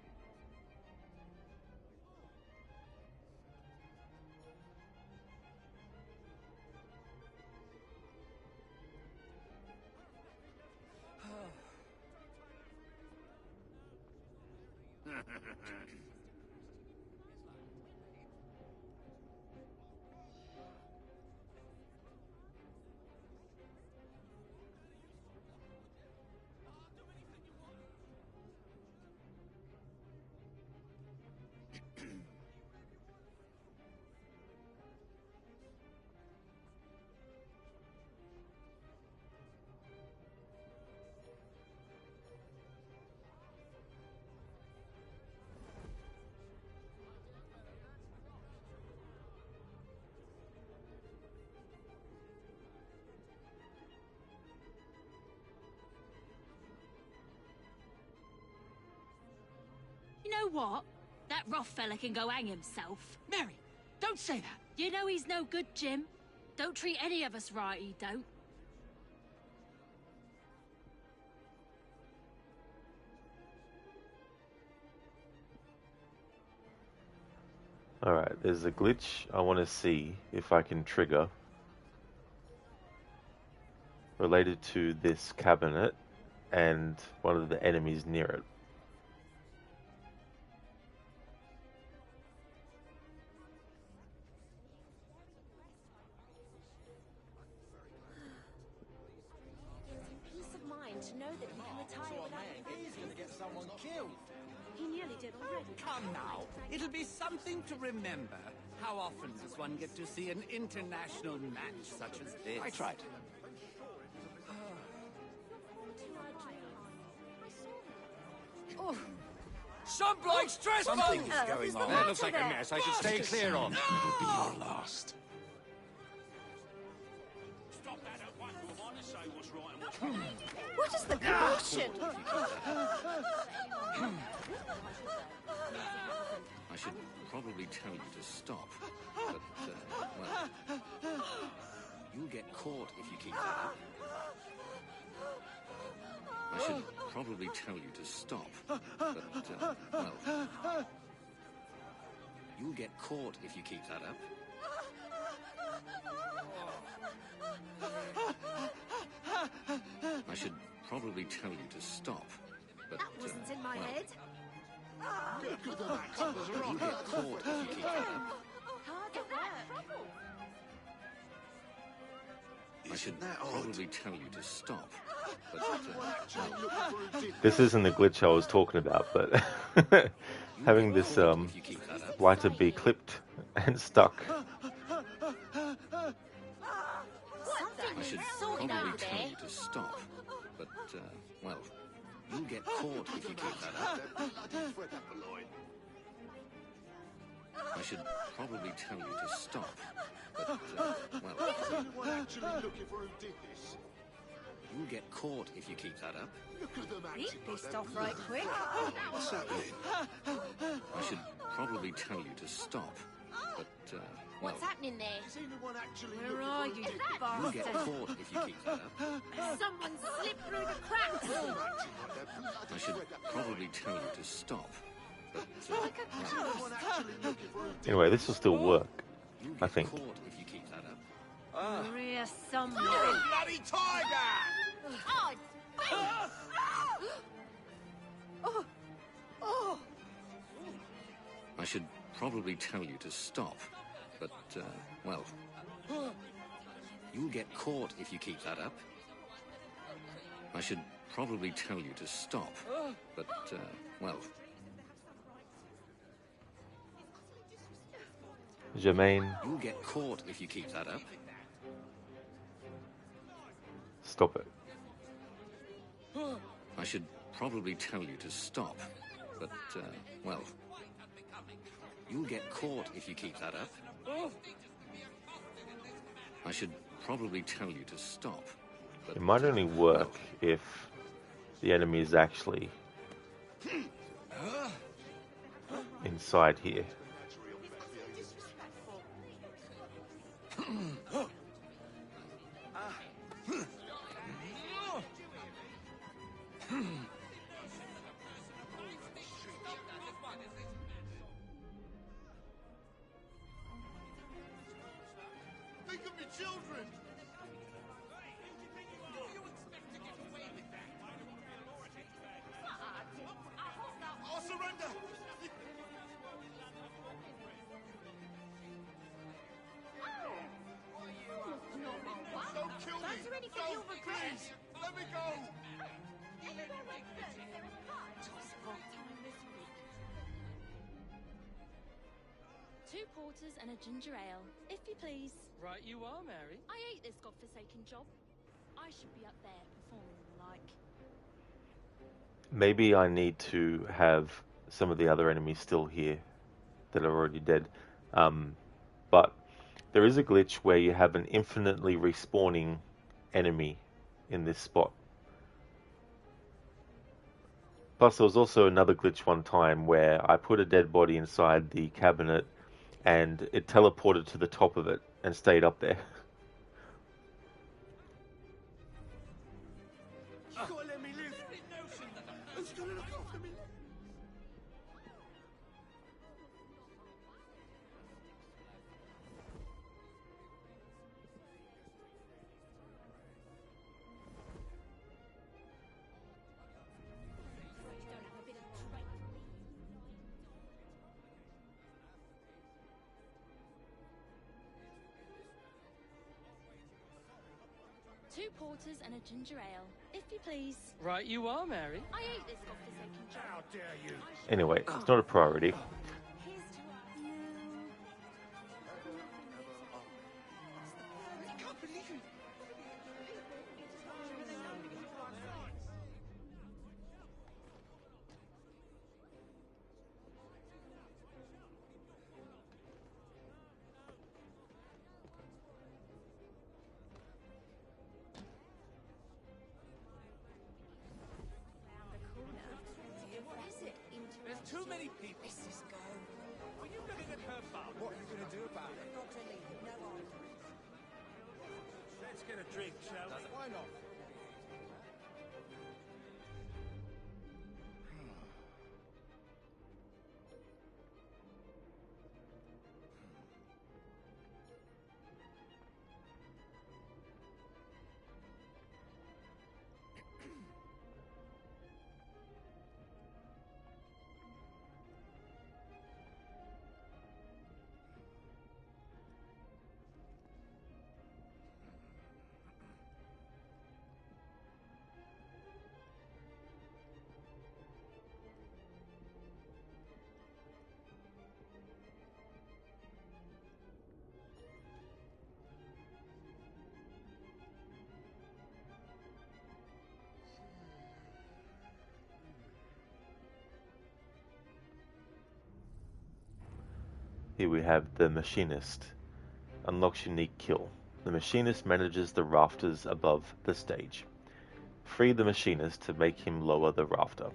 You know what? That Roth fella can go hang himself. Mary, don't say that. You know he's no good, Jim. Don't treat any of us right, he don't. Alright, there's a glitch I want to see if I can trigger related to this cabinet and one of the enemies near it. Peace of mind to know that you can retire without He's going to get someone killed. He nearly did already. Come now, it'll be something to remember. How often does one get to see an international match such as this? I tried. Oh. Some bloke's trespassing! Something's going on. That looks like a mess I should stay clear of. It'll be your last. Stop that at once. I want to say what's right and what's wrong. What is the commotion? I should probably tell you to stop. But, well, you'll get caught if you keep that up. I should probably tell you to stop. But, well, you'll get caught if you keep that up. I should probably tell you to stop. But, That wasn't in my well, head. you'll get caught if you keep that up. Hard at work. I should probably tell you to stop. But, well, This isn't the glitch I was talking about, but having this lighter be clipped and stuck. I should probably tell you to stop. But, well, you'll get caught if you keep that up. I should probably tell you to stop. But, well, you'll get caught if you keep that up. He pissed off right quick. What's happening? I should probably tell you to stop. But, well, What's happening there? Where are you, you'll get bastard? caught if you keep that up. Someone slipped through the cracks. I should probably tell you to stop. But, Like a ghost. Anyway, this will still work, you'll I get think. caught if you keep that up. Maria, someone. Bloody tiger! Oh, oh. I should probably tell you to stop. But, well, you'll get caught if you keep that up. I should probably tell you to stop. But, well, Jermaine, you'll get caught if you keep that up. stop it. I should probably tell you to stop. But, well, you'll get caught if you keep that up. I should probably tell you to stop. But, It might only work if the enemy is actually inside here. Think of me children! I'll surrender! Don't kill me! Don't do anything Don't, you'll regret. please! Let me go! Two porters and a ginger ale, if you please. Right you are, Mary. I hate this godforsaken job. I should be up there performing and the like. Maybe I need to have some of the other enemies still here that are already dead. But there is a glitch where you have an infinitely respawning enemy in this spot. Plus, there was also another glitch one time where I put a dead body inside the cabinet and it teleported to the top of it and stayed up there. You gotta let me live! Who's gonna look after me? Two porters and a ginger ale, if you please. Right you are, Mary. I hate this godforsaken job. How dare you! Anyway, it's not a priority. Let's get a drink, shall we? Why not? Here we have the Machinist. Unlocks unique kill. The Machinist manages the rafters above the stage. Free the Machinist to make him lower the rafter.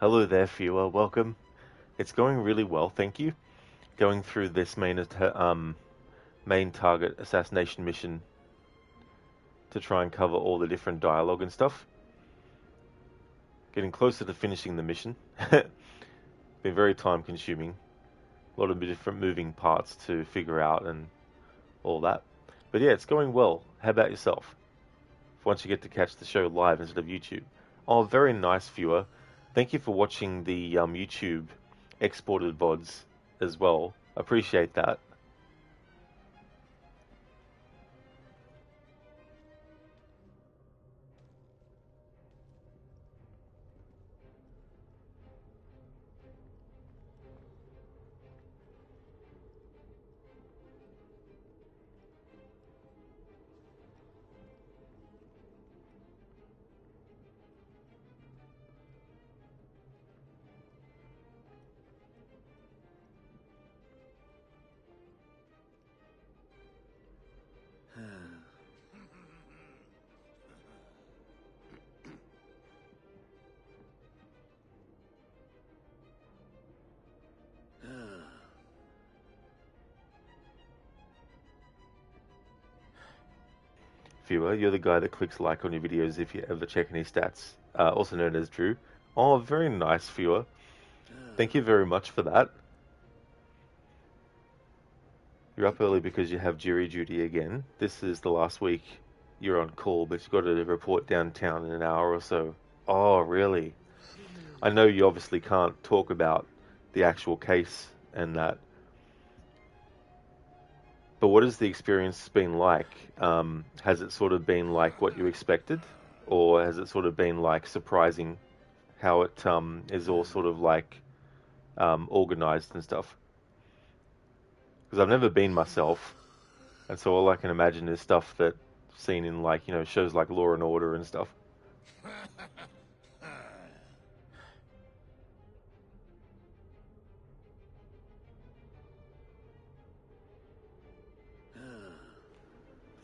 Hello there, viewer. Welcome. It's going really well, thank you. Going through this main target assassination mission to try and cover all the different dialogue and stuff. Getting closer to finishing the mission. Been very time consuming. A lot of different moving parts to figure out and all that. But yeah, it's going well. How about yourself? Once you get to catch the show live instead of YouTube. Oh, very nice, viewer. Thank you for watching the YouTube exported VODs as well. Appreciate that. Viewer, you're the guy that clicks like on your videos if you ever check any stats, also known as Drew. Oh, very nice, viewer. Thank you very much for that. You're up early because you have jury duty again. This is the last week you're on call, but you've got to report downtown in an hour or so. Oh, really? I know you obviously can't talk about the actual case and that. But what has the experience been like? Has it sort of been like what you expected? Or has it sort of been like surprising how it is all sort of like organized and stuff? Because I've never been myself. And so all I can imagine is stuff that's seen in like, you know, shows like Law and Order and stuff.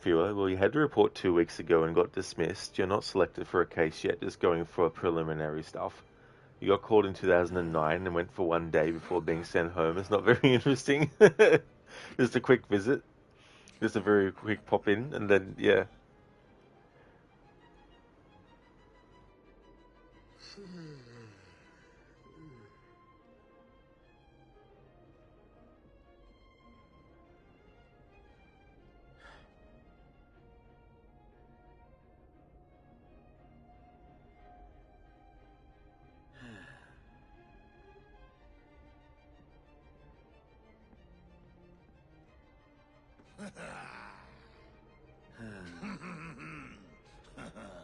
Viewer, well, you had to report 2 weeks ago and got dismissed. You're not selected for a case yet, just going for preliminary stuff. You got called in 2009 and went for 1 day before being sent home. It's not very interesting. Just a quick visit. Just a very quick pop in, and then, yeah.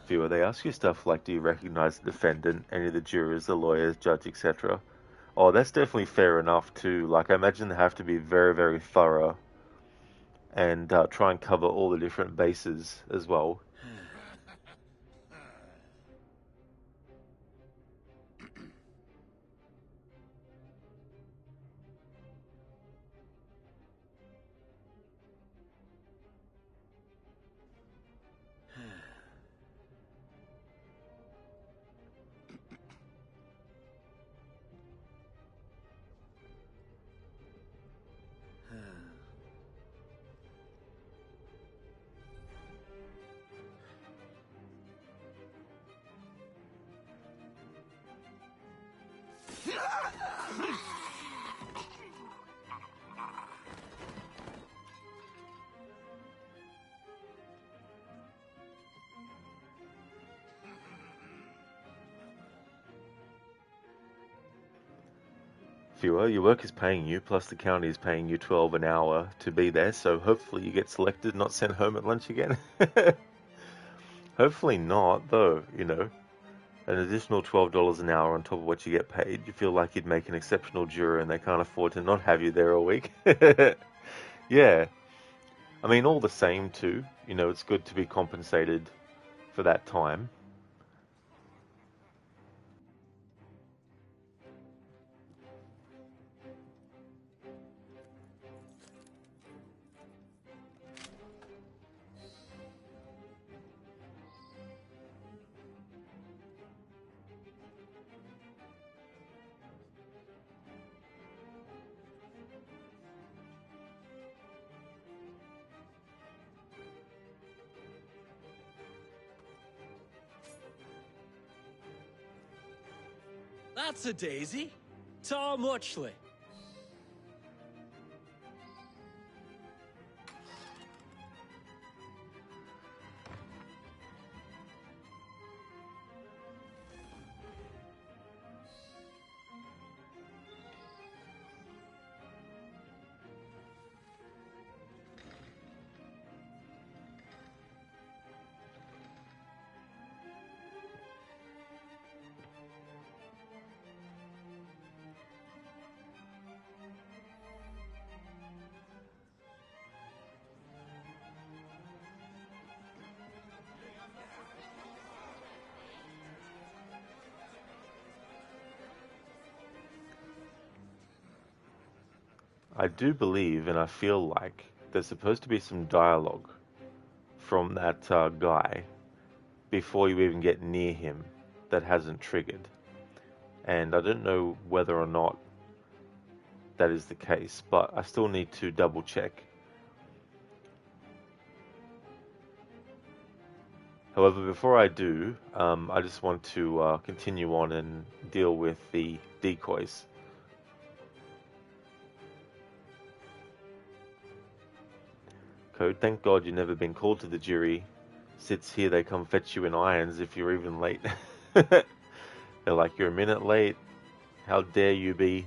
Viewer, they ask you stuff like, do you recognize the defendant, any of the jurors, the lawyers, judge, etc.? Oh, that's definitely fair enough too. Like, I imagine they have to be very, very thorough and try and cover all the different bases as well. Viewer, your work is paying you, plus the county is paying you 12 an hour to be there, so hopefully you get selected, not sent home at lunch again. Hopefully not, though, you know. An additional $12 an hour on top of what you get paid. You feel like you'd make an exceptional juror and they can't afford to not have you there a week. Yeah. I mean, all the same, too. You know, it's good to be compensated for that time. That's a daisy. Tom Muchley. I do believe, and I feel like, there's supposed to be some dialogue from that guy before you even get near him that hasn't triggered. And I don't know whether or not that is the case, but I still need to double check. However, before I do, I just want to continue on and deal with the decoys. Code, thank God you've never been called to the jury. Sits here, they come fetch you in irons if you're even late. They're like, you're a minute late. How dare you be?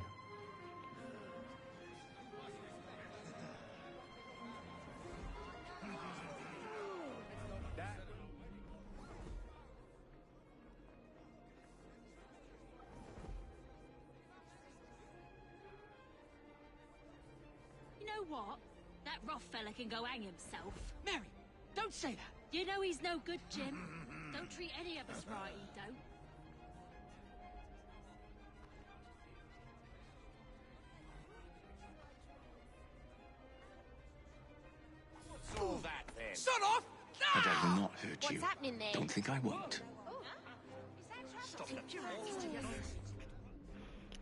You know what? That rough fella can go hang himself. Mary, don't say that. You know he's no good, Jim. Don't treat any of us right, he don't. What's all that then? Son off! My dad will not hurt What's you. happening there? Don't think I won't.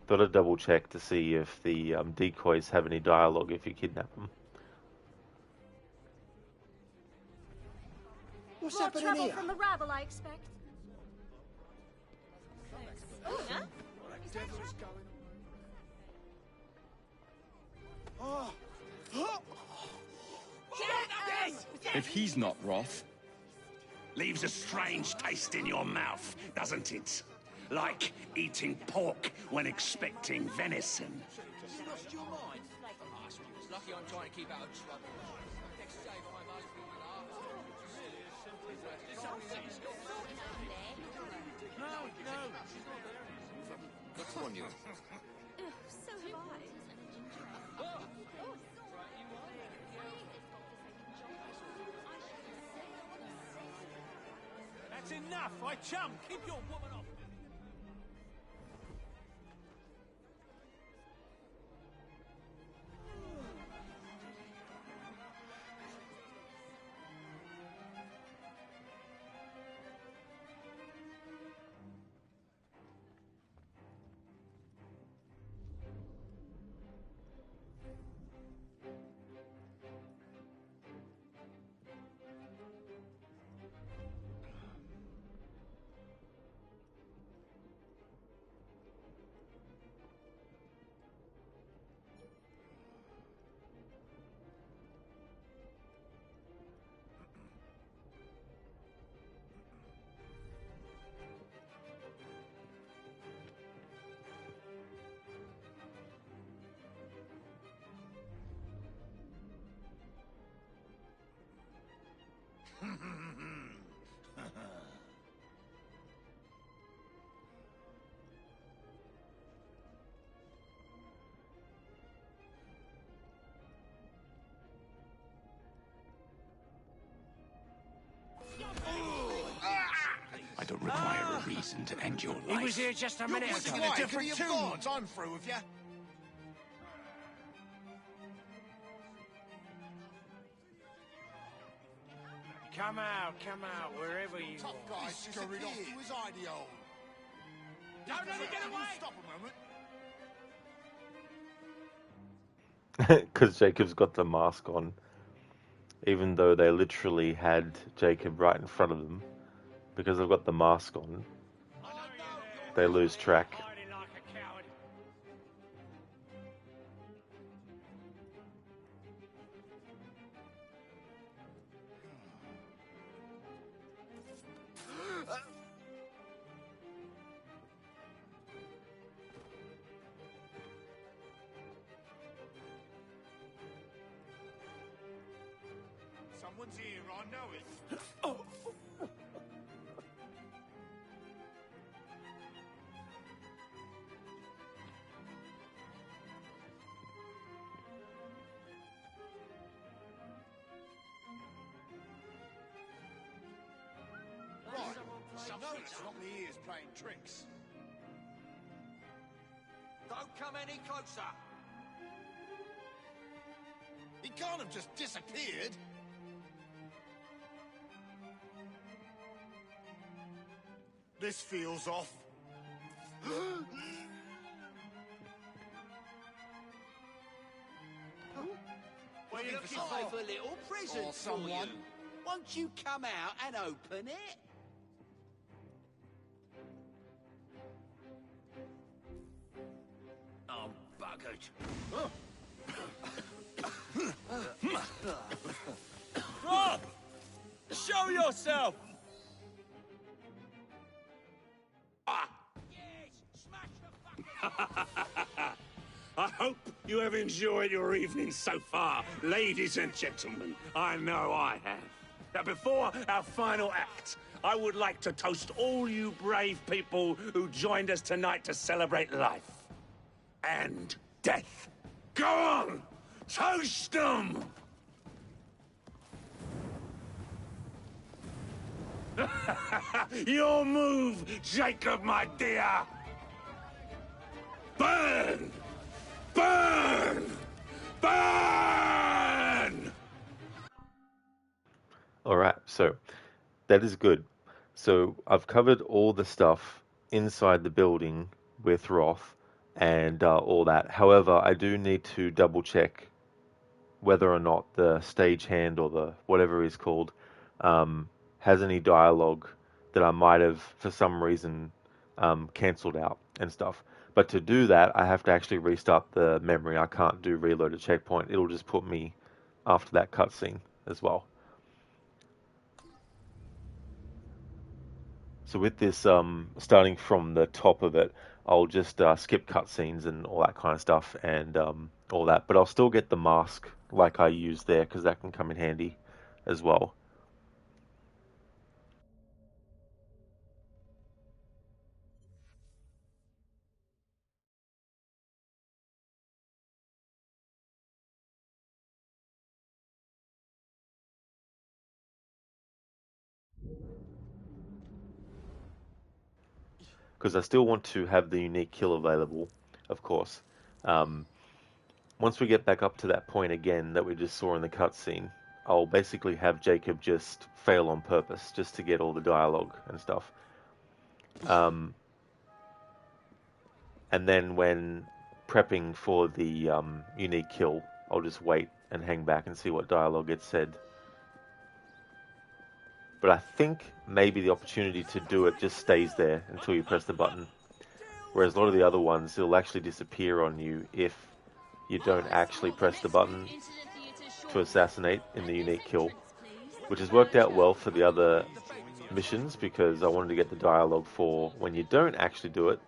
Thought I'd double check to see if the decoys have any dialogue if you kidnap them. What's happening here? From the rabble, I expect. Oh, yeah? What the devil is going on? If he's not Roth, Leaves a strange taste in your mouth, doesn't it? Like eating pork when expecting venison. You lost your mind? It's lucky I'm trying to keep out of trouble. Next day, my husband What's on you? So have I. That's enough, I chum. Keep your woman off me. never require a reason to end your life. He was here just a minute ago. You're different tunes. I'm through with you. Come out, wherever you Tough are. guy scurried off to his ideal. Don't let him get away! Stop a moment. Because Jacob's got the mask on, even though they literally had Jacob right in front of them. Because they've got the mask on, they lose track. Someone's here, I know it. Right, so no, it's not my ears playing tricks. Don't come any closer! He can't have just disappeared. This feels off. Well, you're looking for a little present Or someone. for you. Won't you come out and open it? Oh, buggered. Rob! Show yourself! I hope you have enjoyed your evening so far, ladies and gentlemen. I know I have. Now, before our final act, I would like to toast all you brave people who joined us tonight to celebrate life and death. Go on! Toast them! Your move, Jacob, my dear! Burn! Burn! Burn! Alright, so that is good. So I've covered all the stuff inside the building with Roth and all that. However, I do need to double check whether or not the stagehand or the whatever he's called has any dialogue that I might have for some reason cancelled out and stuff. But to do that, I have to actually restart the memory. I can't do reload at checkpoint. It'll just put me after that cutscene as well. So with this, starting from the top of it, I'll just skip cutscenes and all that kind of stuff and all that. But I'll still get the mask like I used there because that can come in handy as well. Because I still want to have the unique kill available, of course. Once we get back up to that point again that we just saw in the cutscene, I'll basically have Jacob just fail on purpose, just to get all the dialogue and stuff. And then when prepping for the unique kill, I'll just wait and hang back and see what dialogue gets said. But I think maybe the opportunity to do it just stays there until you press the button. Whereas a lot of the other ones, it'll actually disappear on you if you don't actually press the button to assassinate in the unique kill. Which has worked out well for the other missions because I wanted to get the dialogue for when you don't actually do it.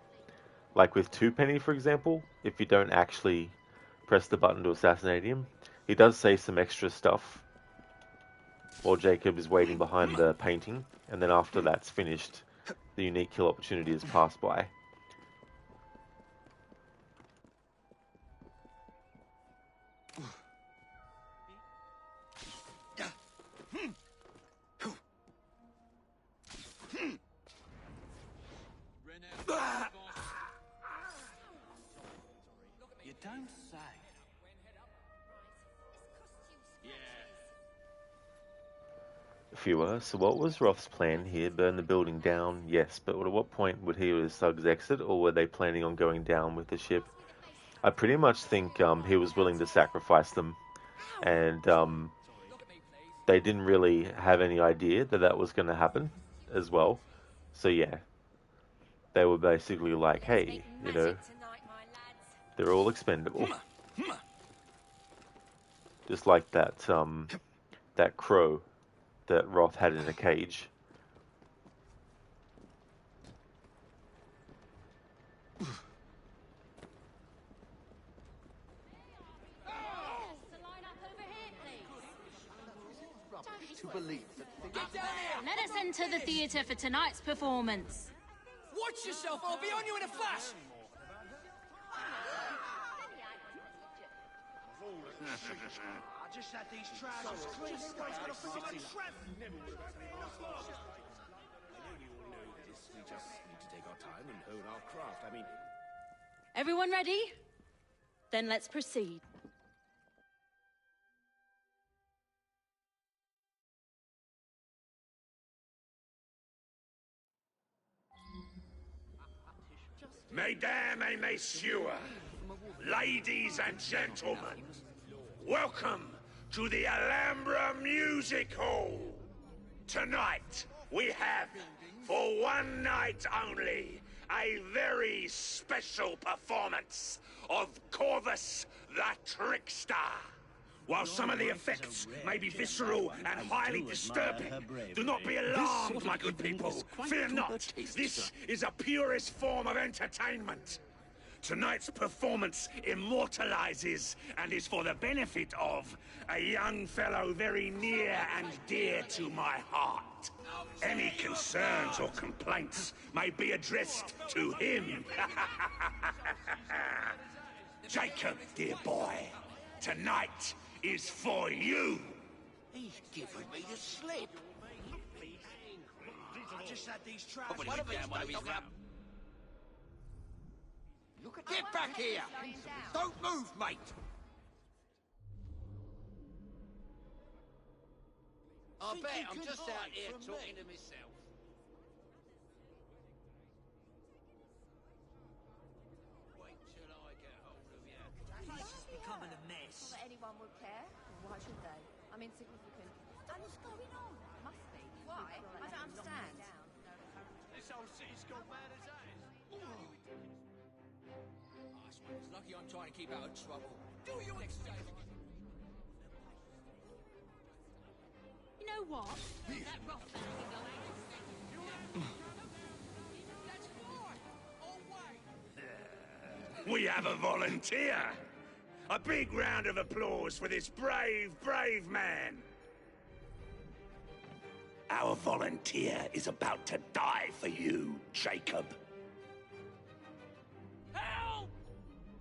Like with Twopenny, for example, if you don't actually press the button to assassinate him, he does say some extra stuff while Jacob is waiting behind the painting, and then after that's finished, the unique kill opportunity is passed by. don't say. Viewer, so what was Roth's plan here? Burn the building down? Yes, but at what point would he or his thugs exit, or were they planning on going down with the ship? I pretty much think he was willing to sacrifice them, and they didn't really have any idea that that was going to happen as well. So yeah, they were basically like, hey, you know, they're all expendable. Just like that that crow that Roth had in a cage. To believe that Get down here! Let us enter the theatre for tonight's performance. Watch yourself, I'll be on you in a flash! I just had these trousers clean. This guy's got a feel like Trev. I know you all know this. We just need to take our time and hone our craft. I mean... Everyone ready? Then let's proceed. Mesdames et messieurs, ladies and gentlemen, welcome to the Alhambra Music Hall. Tonight, we have, for one night only, a very special performance of Corvus the Trickster. While some of the effects may be visceral and highly disturbing, do not be alarmed, my good people. Fear not. This is a purest form of entertainment. Tonight's performance immortalizes and is for the benefit of a young fellow very near and dear to my heart. Any concerns or complaints may be addressed to him. Jacob, dear boy, tonight is for you. He's giving me the slip. I just had these trousers. Get back here! Don't move, mate! I bet I'm just out here talking to myself. Wait till I get hold of you. This is becoming a mess. Not that anyone would care. Why should they? I'm insignificant. And what's going on? Must be. Why? I don't understand. This whole city's gone bad as that is. It's lucky I'm trying to keep out of trouble. Do you explain? You know what? That rock fella can go out. That's fine. I'll wait. We have a volunteer. A big round of applause for this brave, brave man. Our volunteer is about to die for you, Jacob. Help!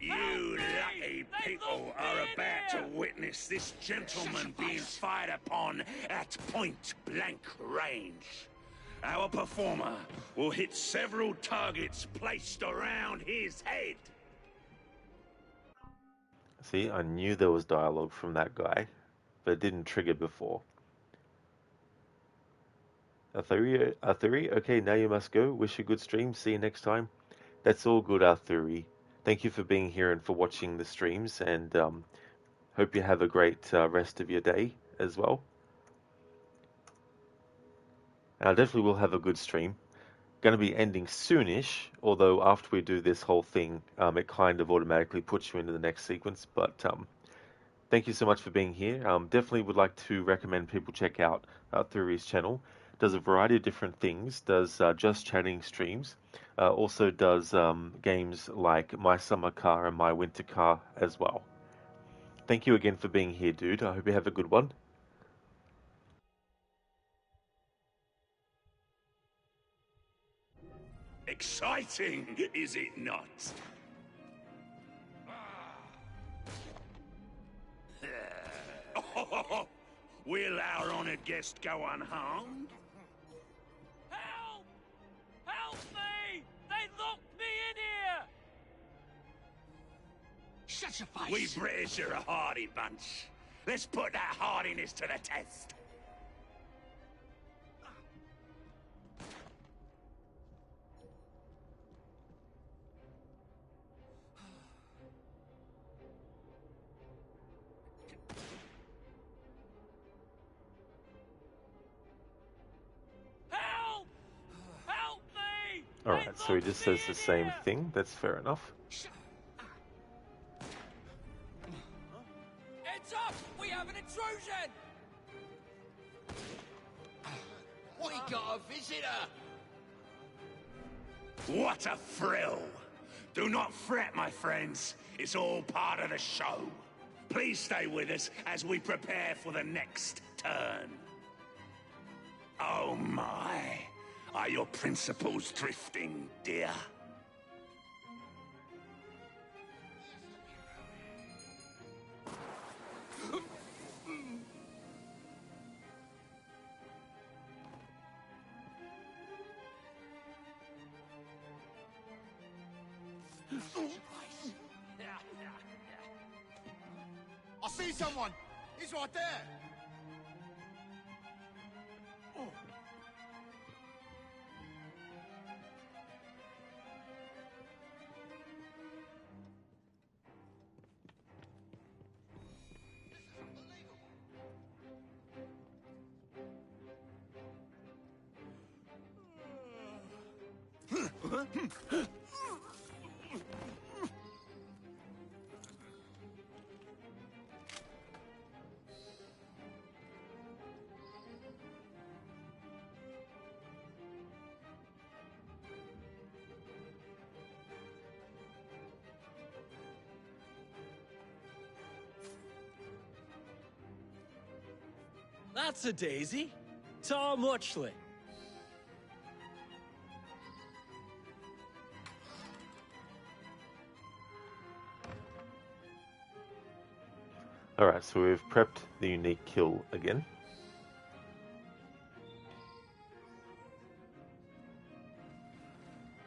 You lucky people are about to witness this gentleman being fired upon at point-blank range. Our performer will hit several targets placed around his head. See, I knew there was dialogue from that guy, but it didn't trigger before. Arthuri, okay, now you must go. Wish you a good stream. See you next time. That's all good, Arthuri. Thank you for being here and for watching the streams, and hope you have a great rest of your day as well. And I definitely will have a good stream. Going to be ending soonish, although after we do this whole thing, it kind of automatically puts you into the next sequence. But thank you so much for being here. Definitely would like to recommend people check out Arthuri's channel. Does a variety of different things. Does just chatting streams. Also does games like My Summer Car and My Winter Car as well. Thank you again for being here, dude. I hope you have a good one. Exciting, is it not? Will our honored guest go unharmed? Help! Help me! They locked me in here! Shut your face. We British are a hardy bunch. Let's put that hardiness to the test. Help! Help me! Alright, so he just says the same thing. That's fair enough. Heads up! We have an intrusion! We got a visitor! What a thrill! Do not fret, my friends. It's all part of the show. Please stay with us as we prepare for the next turn. Oh my. Are your principles drifting, dear? I see someone! He's right there! That's a daisy. Tom Watchley. Alright, so we've prepped the unique kill again.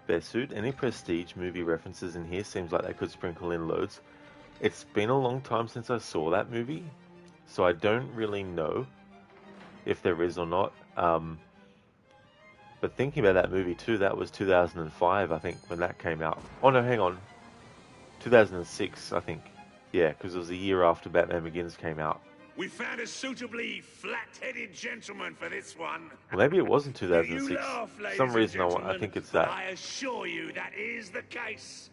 Bear suit. Any prestige movie references in here? Seems like they could sprinkle in loads. It's been a long time since I saw that movie, so I don't really know if there is or not. But thinking about that movie too, that was 2005, I think, when that came out. Oh no, hang on. 2006, I think. Yeah, because it was a year after Batman Begins came out. We found a suitably flat-headed gentleman for this one. Well, maybe it wasn't You 2006. laugh, For ladies some and reason, I gentlemen, think it's but that. I assure you that is the case.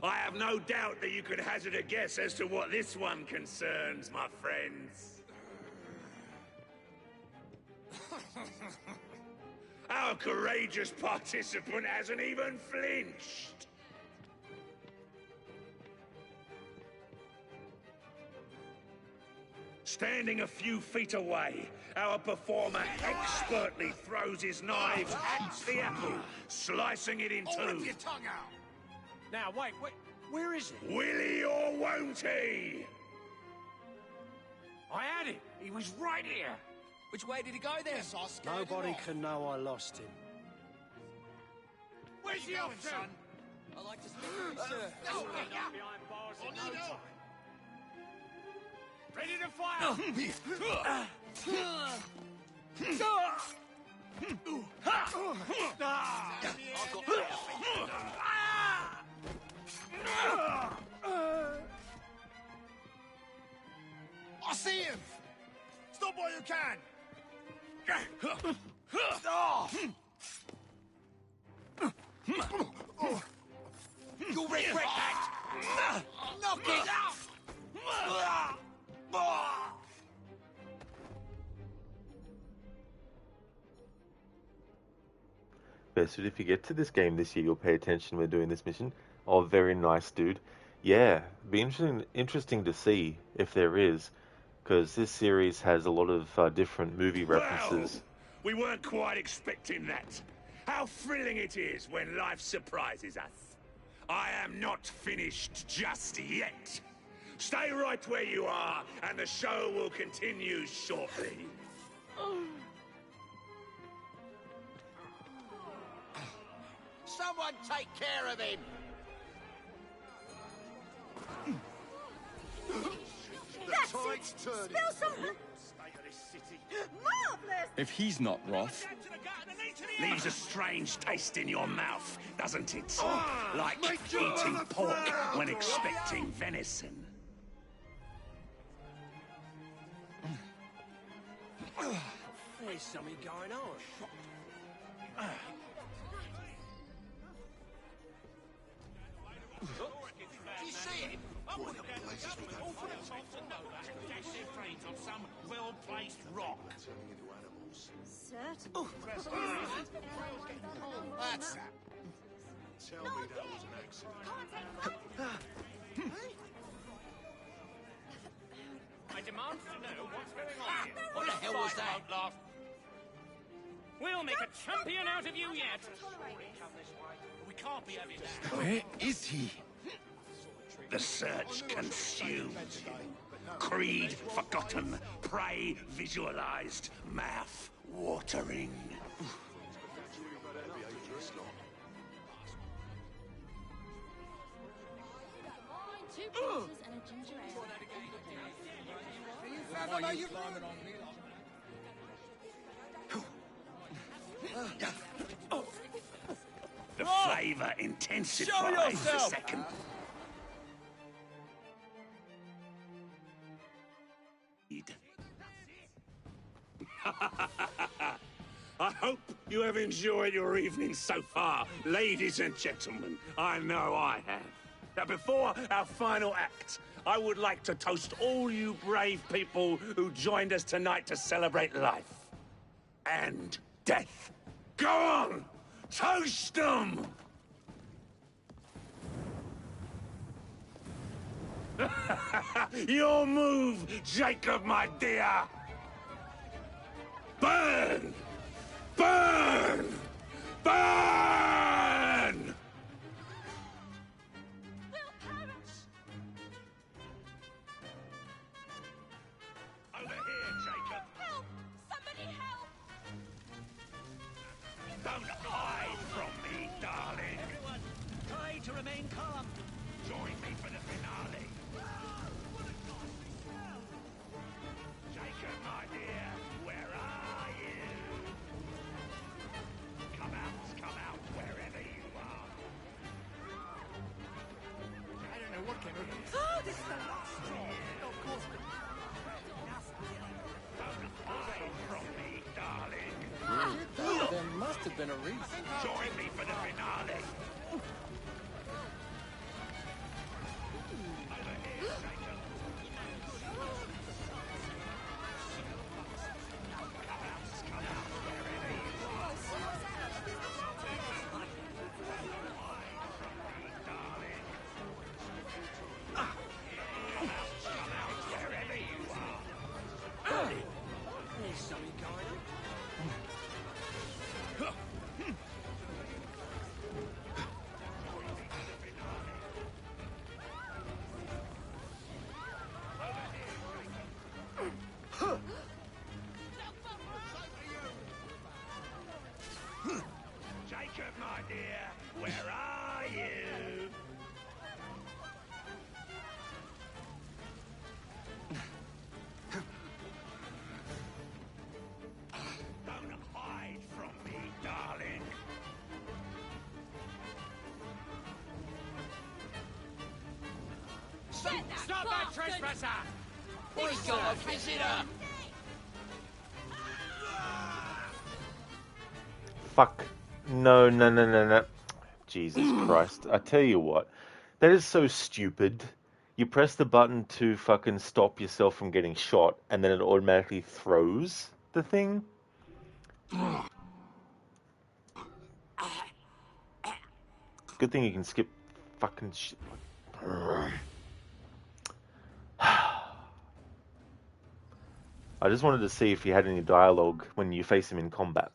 I have no doubt that you could hazard a guess as to what this one concerns, my friends. Our courageous participant hasn't even flinched. Standing a few feet away, our performer expertly throws his knives at the apple, slicing it in two. Rip your tongue out! Now, wait, where is he? Will he or won't he? I had him. He was right here. Which way did he go then? Nobody can know I lost him. Where's he off to? Son? I like to speak to you, sir. Behind bars in no time. Ready to fire! I see him! Stop while you can! You'll regret that! Knock it out! Best, if you get to this game this year, you'll pay attention when doing this mission. Oh, very nice, dude. Yeah, be interesting to see if there is, because this series has a lot of different movie references. Well, we weren't quite expecting that. How thrilling it is when life surprises us. I am not finished just yet. Stay right where you are, and the show will continue shortly. Someone take care of him! It's turning. Spill some... Marvellous! If he's not Roth, Leaves a strange taste in your mouth, doesn't it? Like eating pork when expecting venison. There's something going on. Do you see it? I put it down the government. All for the tops and know that. Dash their trains on some well-placed rock. Certain. That's that. Tell me that was an accident. I demand to know what's going on here. What the hell was that? Won't laugh. We'll make a champion out of you yet. We can't be having that. where is he? The search consumed. Creed forgotten. Prey visualized. Mouth watering. Two pizzas and a ginger ale. The flavor intensifies the second. I hope you have enjoyed your evening so far, ladies and gentlemen. I know I have. Now, before our final act, I would like to toast all you brave people who joined us tonight to celebrate life and death. Go on! Toast them! Your move, Jacob, my dear! Burn! Burn! Burn! Over here, Jacob. Help! Somebody help! Don't hide from me, darling. Everyone, try to remain calm. Join me for the finale. Jacob, my dear, where are you? Come out, wherever you are. I don't know what came over me. Oh, this is the last straw. Of course. Don't hide from me, darling. There must have been a reason. Join me for the finale. Over here, Jacob. Come out, wherever you are. Darling. Come out, wherever you are. There's something going on. Jacob, my dear, where are you? Don't hide from me, darling. Stop that trespasser! We got a visitor! Fuck. No. Jesus Christ. I tell you what. That is so stupid. You press the button to fucking stop yourself from getting shot, and then it automatically throws the thing. Good thing you can skip fucking shit. I just wanted to see if he had any dialogue when you face him in combat.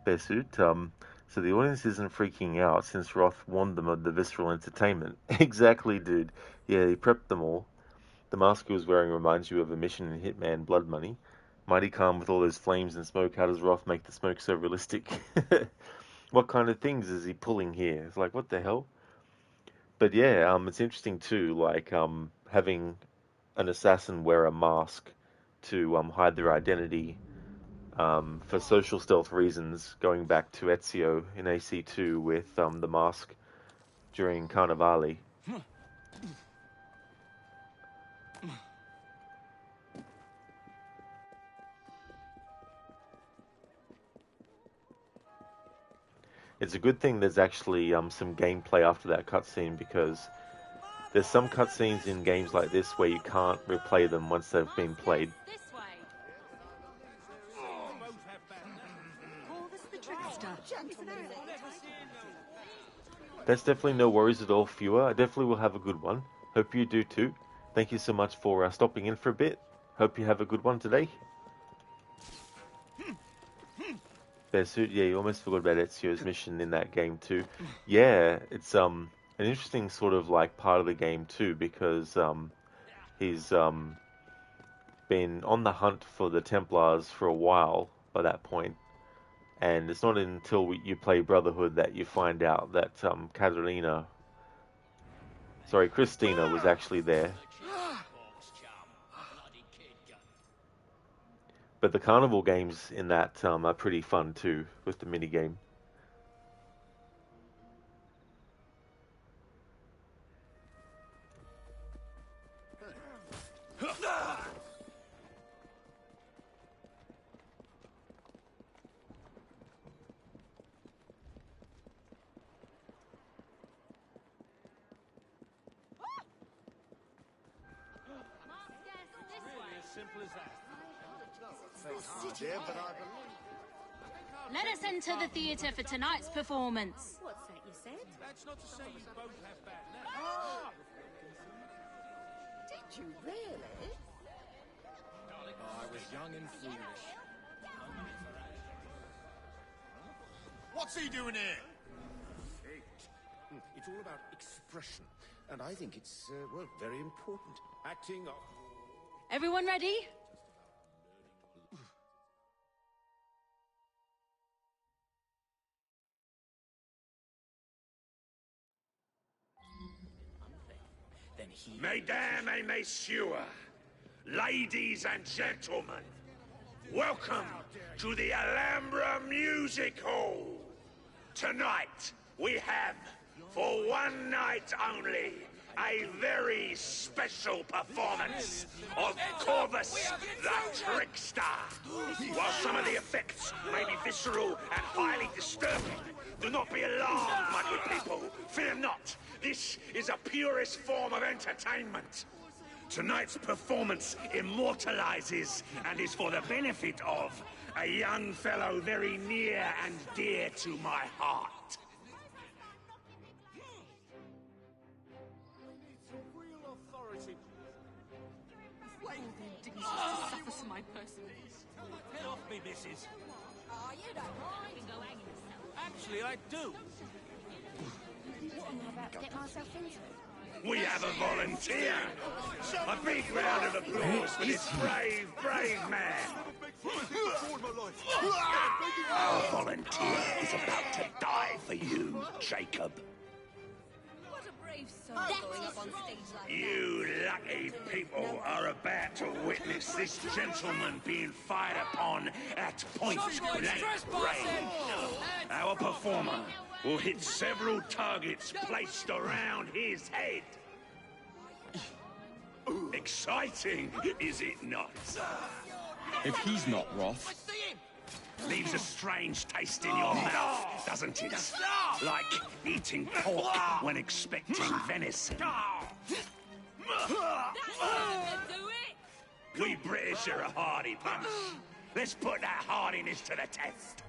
Besut, so the audience isn't freaking out since Roth warned them of the visceral entertainment. Exactly, dude. Yeah, he prepped them all. The mask he was wearing reminds you of a mission in Hitman Blood Money. Mighty calm with all those flames and smoke. How does Roth make the smoke so realistic? What kind of things is he pulling here? It's like, what the hell? But yeah, it's interesting too, like having an assassin wear a mask to hide their identity for social stealth reasons, going back to Ezio in AC2 with the mask during Carnivale. It's a good thing there's actually some gameplay after that cutscene, because there's some cutscenes in games like this where you can't replay them once they've been played. That's definitely no worries at all, Fewer. I definitely will have a good one. Hope you do too. Thank you so much for stopping in for a bit. Hope you have a good one today. Bearsuit, yeah, you almost forgot about Ezio's mission in that game too. Yeah, it's an interesting sort of like part of the game too, because he's been on the hunt for the Templars for a while by that point, and it's not until you play Brotherhood that you find out that Christina was actually there. But the carnival games in that are pretty fun too, with the minigame. Let us enter the theatre for tonight's performance. What's that you said? That's not to say you both have bad Did you really? I was young and foolish. What's he doing here? It's all about expression, and I think it's, well, very important. Acting up. Everyone ready? Mesdames et messieurs, ladies and gentlemen, welcome to the Alhambra Music Hall. Tonight, we have, for one night only, a very special performance of Corvus the Trickster. While some of the effects may be visceral and highly disturbing, do not be alarmed, my good people. Fear not. This is a purest form of entertainment. Tonight's performance immortalizes and is for the benefit of a young fellow very near and dear to my heart. It's a real authority. All the indignities to suffer for my person. Get off me, missus. Oh, you don't mind. You can go hang yourself. Actually, I do. What am I about to get myself into? We have a volunteer. A big round of applause for this brave, brave man. Our volunteer is about to die for you, Jacob. What a brave soul going up on stage like You lucky people are about to witness this gentleman being fired upon at point blank range. Our performer will hit several targets placed around his head. Exciting, is it not? If he's not Roth, Leaves a strange taste in your mouth, doesn't it? Like eating pork when expecting venison. We British are a hardy bunch. Let's put that hardiness to the test.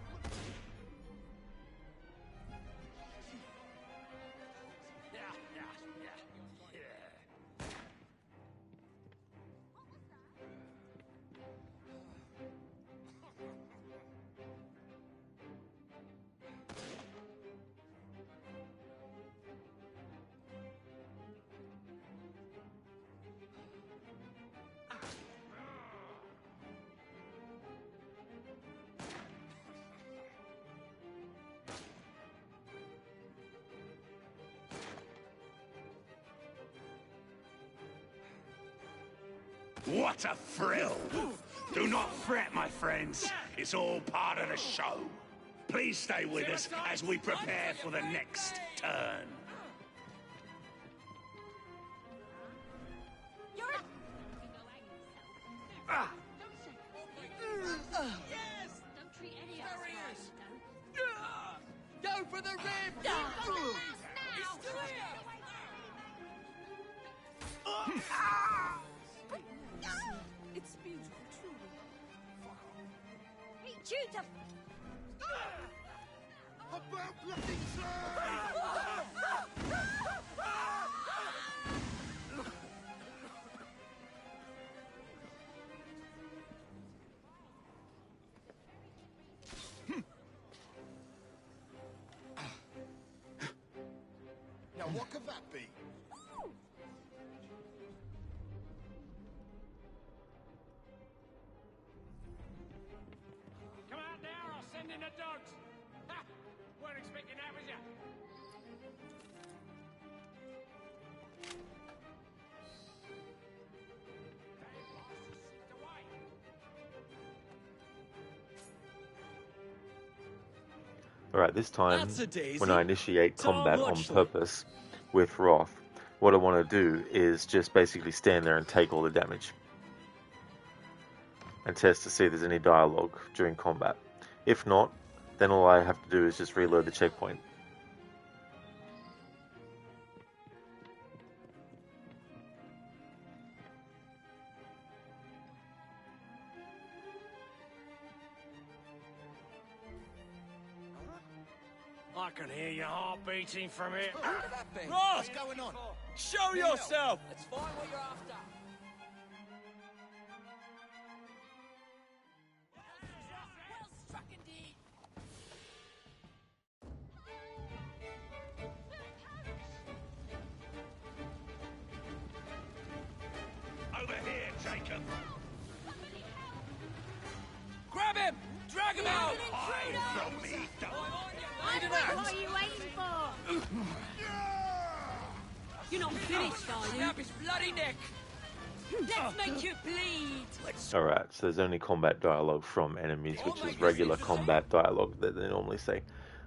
What a thrill! Do not fret, my friends. It's all part of the show. Please stay with us as we prepare for the next turn. Yes! Don't treat any of us right, Go for the rib! It's beautiful, truly. Hey, Judah! About bloody Now, what could that be? Come out now, or I'll send in the dogs. Ha! Weren't expecting that, was ya? Alright, this time, That's a daisy. when I initiate So combat on much purpose with Wrath, what I want to do is just basically stand there and take all the damage. And test to see if there's any dialogue during combat. If not, then all I have to do is just reload the checkpoint. I can hear your heart beating from here. Ross! What's going on? Show yourself! Let's find what you're after. Well struck indeed. Over here, Jacob. Grab him! Drag him out! Hide from me, Need an axe? What are you waiting for? You're not finished, are you? Snap his bloody neck! Let's make you bleed. Alright, so there's only combat dialogue from enemies, which is regular combat dialogue that they normally say.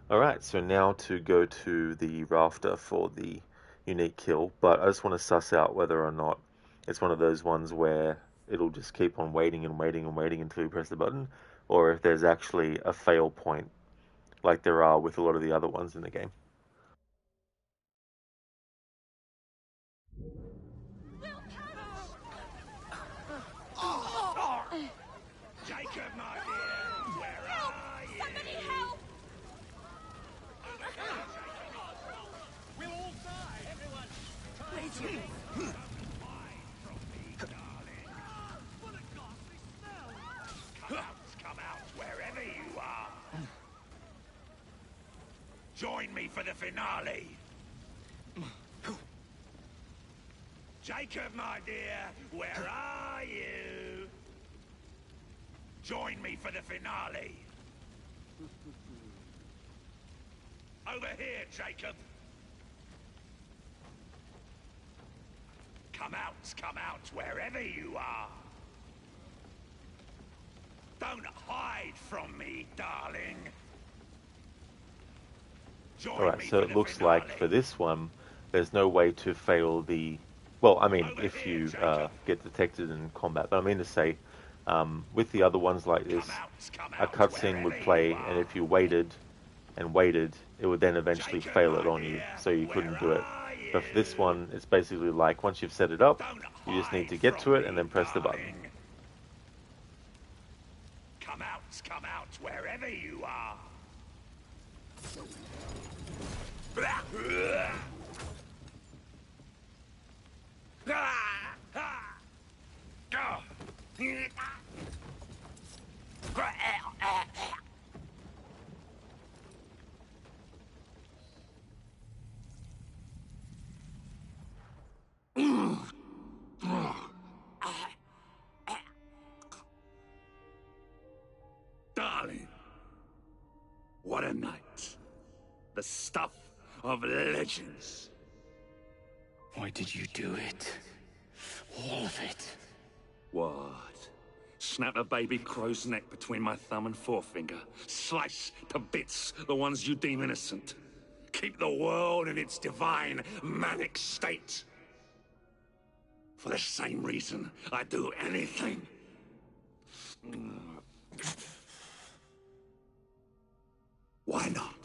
Alright, so now to go to the rafter for the unique kill, but I just want to suss out whether or not it's one of those ones where it'll just keep on waiting and waiting and waiting until you press the button, or if there's actually a fail point, like there are with a lot of the other ones in the game. Jacob, my dear, where are you? Somebody help! We'll all die, everyone. Please, you. Come out, wherever you are. Join me for the finale. Jacob, my dear, where are you? Join me for the finale. Over here, Jacob. Come out, wherever you are. Don't hide from me, darling. Alright, so it looks like for this one, there's no way to fail the... Well, I mean, if you get detected in combat, but I mean to say, with the other ones like this, a cutscene would play, and if you waited and waited, it would then eventually fail it on you, so you couldn't do it. But for this one, it's basically like, once you've set it up, you just need to get to it and then press the button. Come out, wherever you are. Darling, what a night. The stuff of legends. Why did you do it? All of it. What? Snap a baby crow's neck between my thumb and forefinger. Slice to bits the ones you deem innocent. Keep the world in its divine, manic state. For the same reason, I'd do anything. Why not?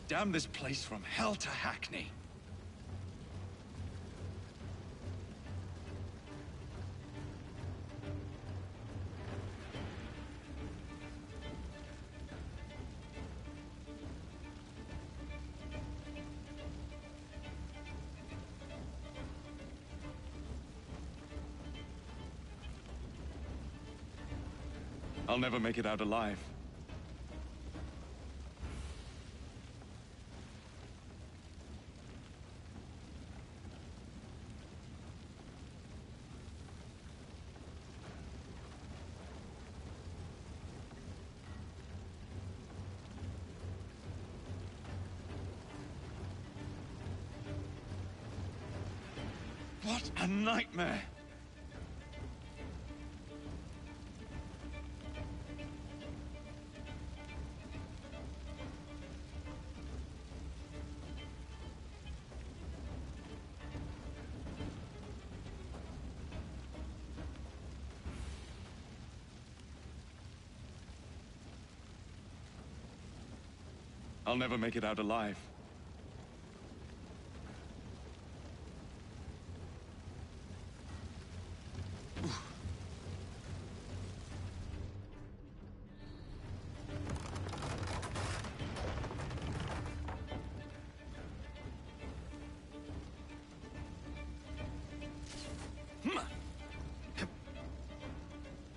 Damn this place from hell to Hackney. I'll never make it out alive. What a nightmare! I'll never make it out alive.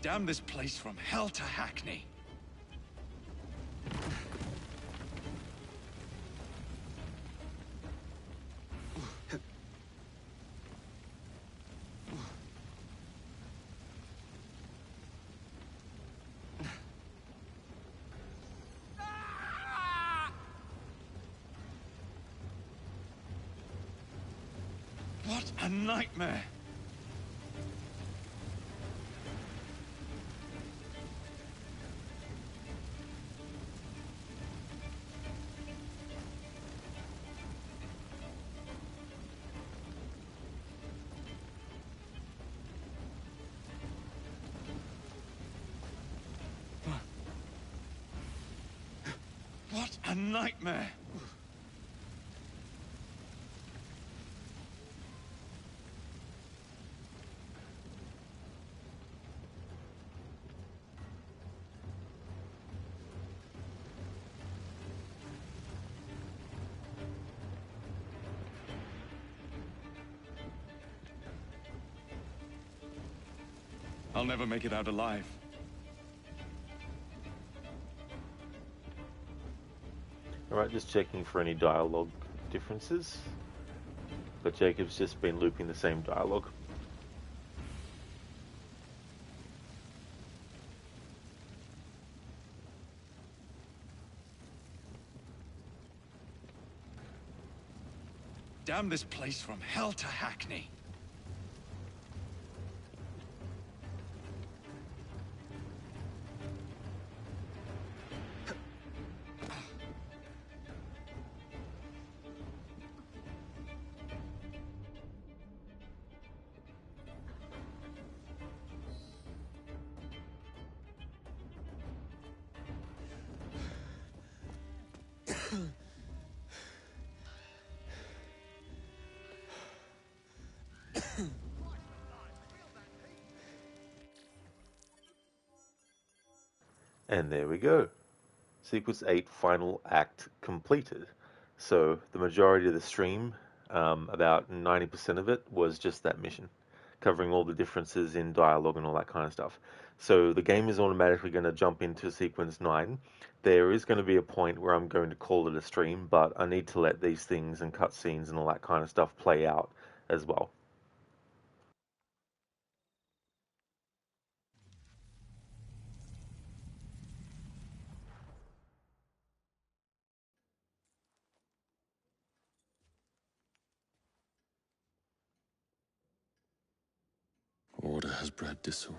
Damn this place from hell to Hackney. What a nightmare! What a nightmare! I'll never make it out alive. Alright, just checking for any dialogue differences. But Jacob's just been looping the same dialogue. Damn this place from hell to Hackney. And there we go. Sequence 8 final act completed. So the majority of the stream About 90% of it was just that mission, covering all the differences in dialogue and all that kind of stuff. So the game is automatically going to jump into sequence 9. There is going to be a point where I'm going to call it a stream, but I need to let these things and cutscenes and all that kind of stuff play out as well. Order has bred disorder.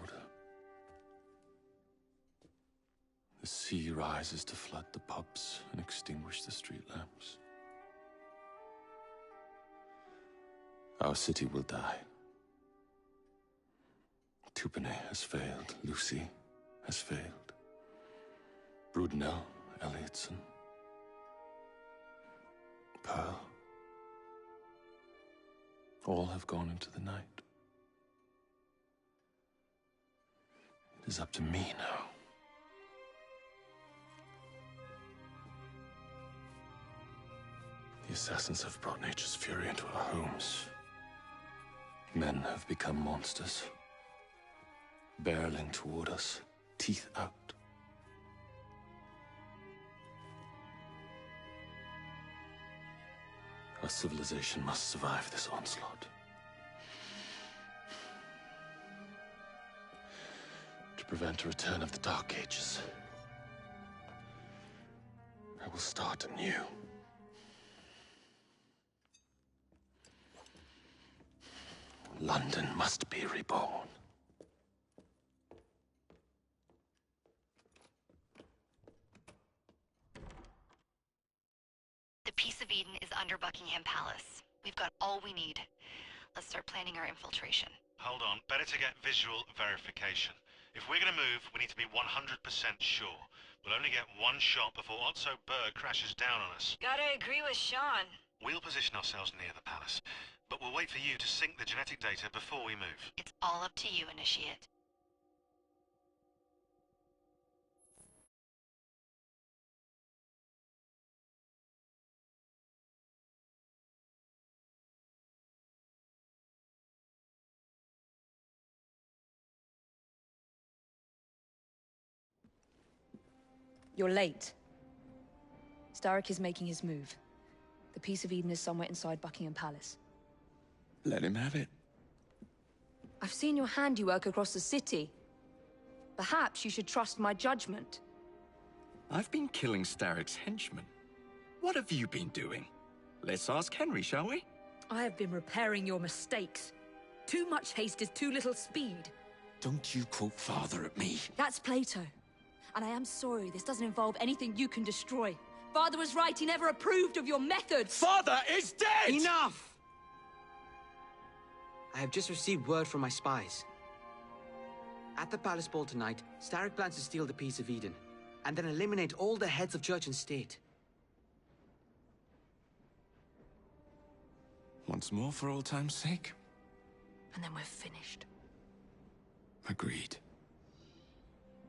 The sea rises to flood the pubs and extinguish the street lamps. Our city will die. Tupene has failed. Lucy has failed. Brudenell, Elliotson, Pearl. All have gone into the night. It is up to me now. The assassins have brought nature's fury into our homes. Men have become monsters, barreling toward us, teeth out. Our civilization must survive this onslaught. To prevent a return of the Dark Ages, I will start anew. London must be reborn. The Peace of Eden is under Buckingham Palace. We've got all we need. Let's start planning our infiltration. Hold on, better to get visual verification. If we're gonna move, we need to be 100% sure. We'll only get one shot before Otso Berg crashes down on us. Gotta agree with Sean. We'll position ourselves near the palace, but we'll wait for you to sync the genetic data before we move. It's all up to you, Initiate. You're late. Starrick is making his move. The Peace of Eden is somewhere inside Buckingham Palace. Let him have it. I've seen your handiwork across the city. Perhaps you should trust my judgment. I've been killing Starrick's henchmen. What have you been doing? Let's ask Henry, shall we? I have been repairing your mistakes. Too much haste is too little speed. Don't you quote father at me. That's Plato. And I am sorry this doesn't involve anything you can destroy. Father was right, he never approved of your methods! Father is dead! Enough! I have just received word from my spies. At the palace ball tonight, Starrick plans to steal the Peace of Eden, and then eliminate all the heads of church and state. Once more for old time's sake. And then we're finished. Agreed.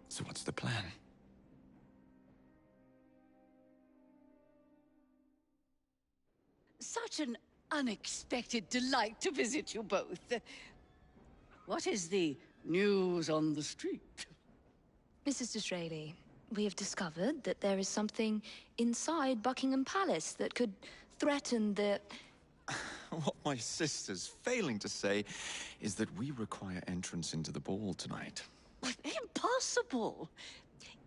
So what's the plan? Such an unexpected delight to visit you both. What is the news on the street? Mrs. Disraeli, we have discovered that there is something inside Buckingham Palace that could threaten the... What my sister's failing to say is that we require entrance into the ball tonight. Impossible!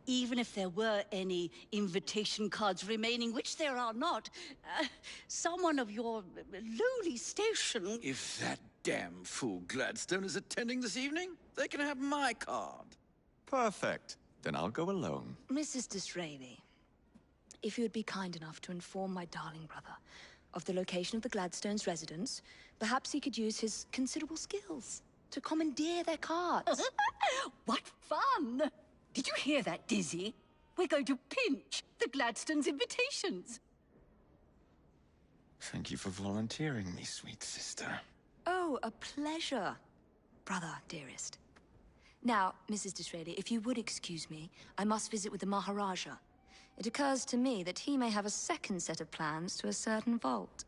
Even if there were any invitation cards remaining, which there are not, someone of your lowly station... If that damn fool Gladstone is attending this evening, they can have my card. Perfect. Then I'll go alone. Mrs. Disraeli, if you would be kind enough to inform my darling brother of the location of the Gladstones' residence, perhaps he could use his considerable skills to commandeer their cards. What fun! Did you hear that, Dizzy? We're going to pinch the Gladstones' invitations. Thank you for volunteering me, sweet sister. Oh, a pleasure, brother, dearest. Now, Mrs. Disraeli, if you would excuse me, I must visit with the Maharaja. It occurs to me that he may have a second set of plans to a certain vault.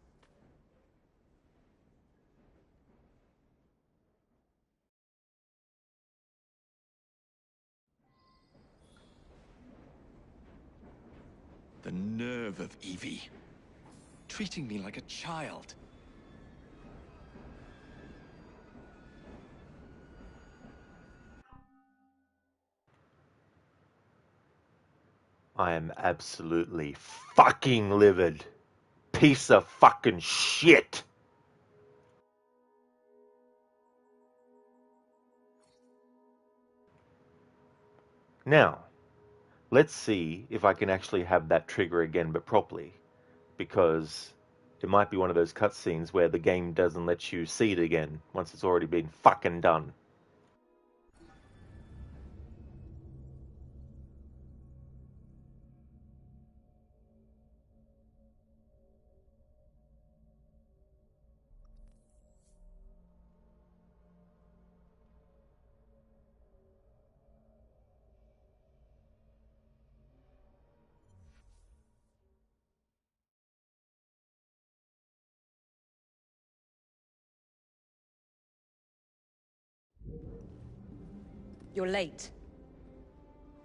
The nerve of Evie. Treating me like a child. I am absolutely fucking livid. Piece of fucking shit. Now, let's see if I can actually have that trigger again, but properly. Because it might be one of those cutscenes where the game doesn't let you see it again once it's already been fucking done. You're late.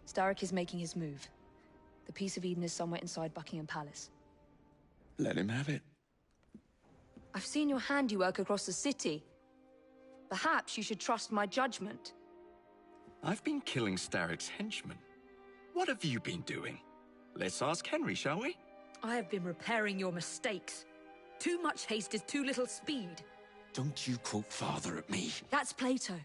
Starrick is making his move. The Piece of Eden is somewhere inside Buckingham Palace. Let him have it. I've seen your handiwork across the city. Perhaps you should trust my judgment. I've been killing Starrick's henchmen. What have you been doing? Let's ask Henry, shall we? I have been repairing your mistakes. Too much haste is too little speed. Don't you quote father at me. That's Plato.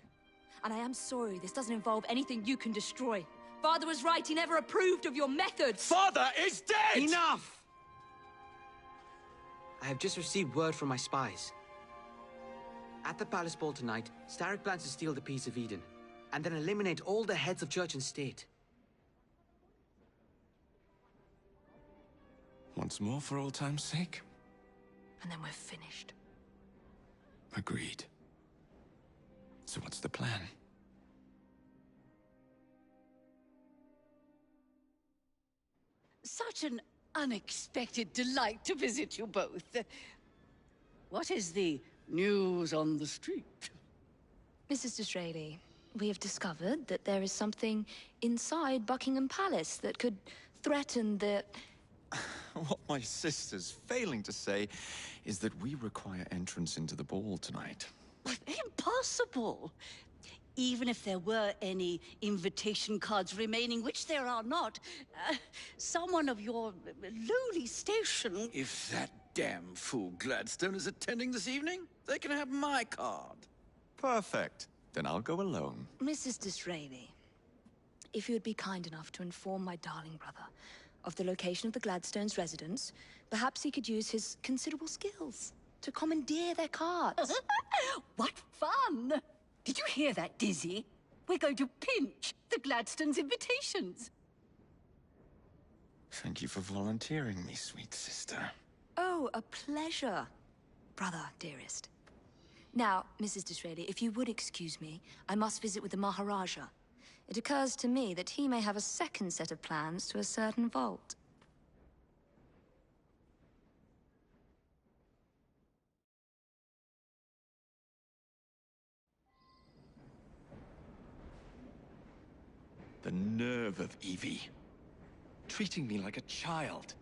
And I am sorry this doesn't involve anything you can destroy. Father was right, he never approved of your methods. Father is dead! Enough! I have just received word from my spies. At the palace ball tonight, Starrick plans to steal the Piece of Eden, and then eliminate all the heads of church and state. Once more for old time's sake? And then we're finished. Agreed. So what's the plan? Such an unexpected delight to visit you both. What is the news on the street? Mrs. Disraeli, we have discovered that there is something inside Buckingham Palace that could threaten the... What my sister's failing to say is that we require entrance into the ball tonight. Impossible! Even if there were any invitation cards remaining, which there are not, someone of your lowly station... If that damn fool Gladstone is attending this evening, they can have my card. Perfect. Then I'll go alone. Mrs. Disraeli, if you would be kind enough to inform my darling brother of the location of the Gladstones' residence, perhaps he could use his considerable skills to commandeer their cards. What fun! Did you hear that, Dizzy? We're going to pinch the Gladstones' invitations. Thank you for volunteering me, sweet sister. Oh, a pleasure, brother, dearest. Now, Mrs. Disraeli, if you would excuse me, I must visit with the Maharaja. It occurs to me that he may have a second set of plans to a certain vault. The nerve of Evie. Treating me like a child.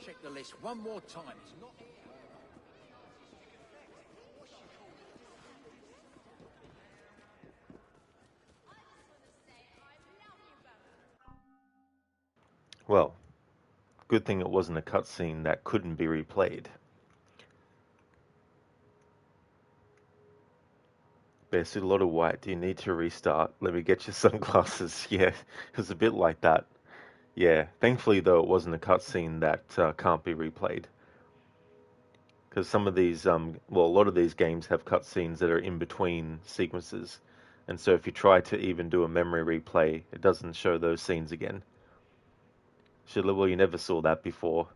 Check the list one more time. It's not... Well, good thing it wasn't a cutscene that couldn't be replayed. There's a lot of white. Do you need to restart? Let me get your sunglasses. Yeah, it was a bit like that. Yeah, thankfully though it wasn't a cutscene that can't be replayed. because some of these, well, a lot of these games have cutscenes that are in between sequences, and so if you try to even do a memory replay, it doesn't show those scenes again. Well, you never saw that before.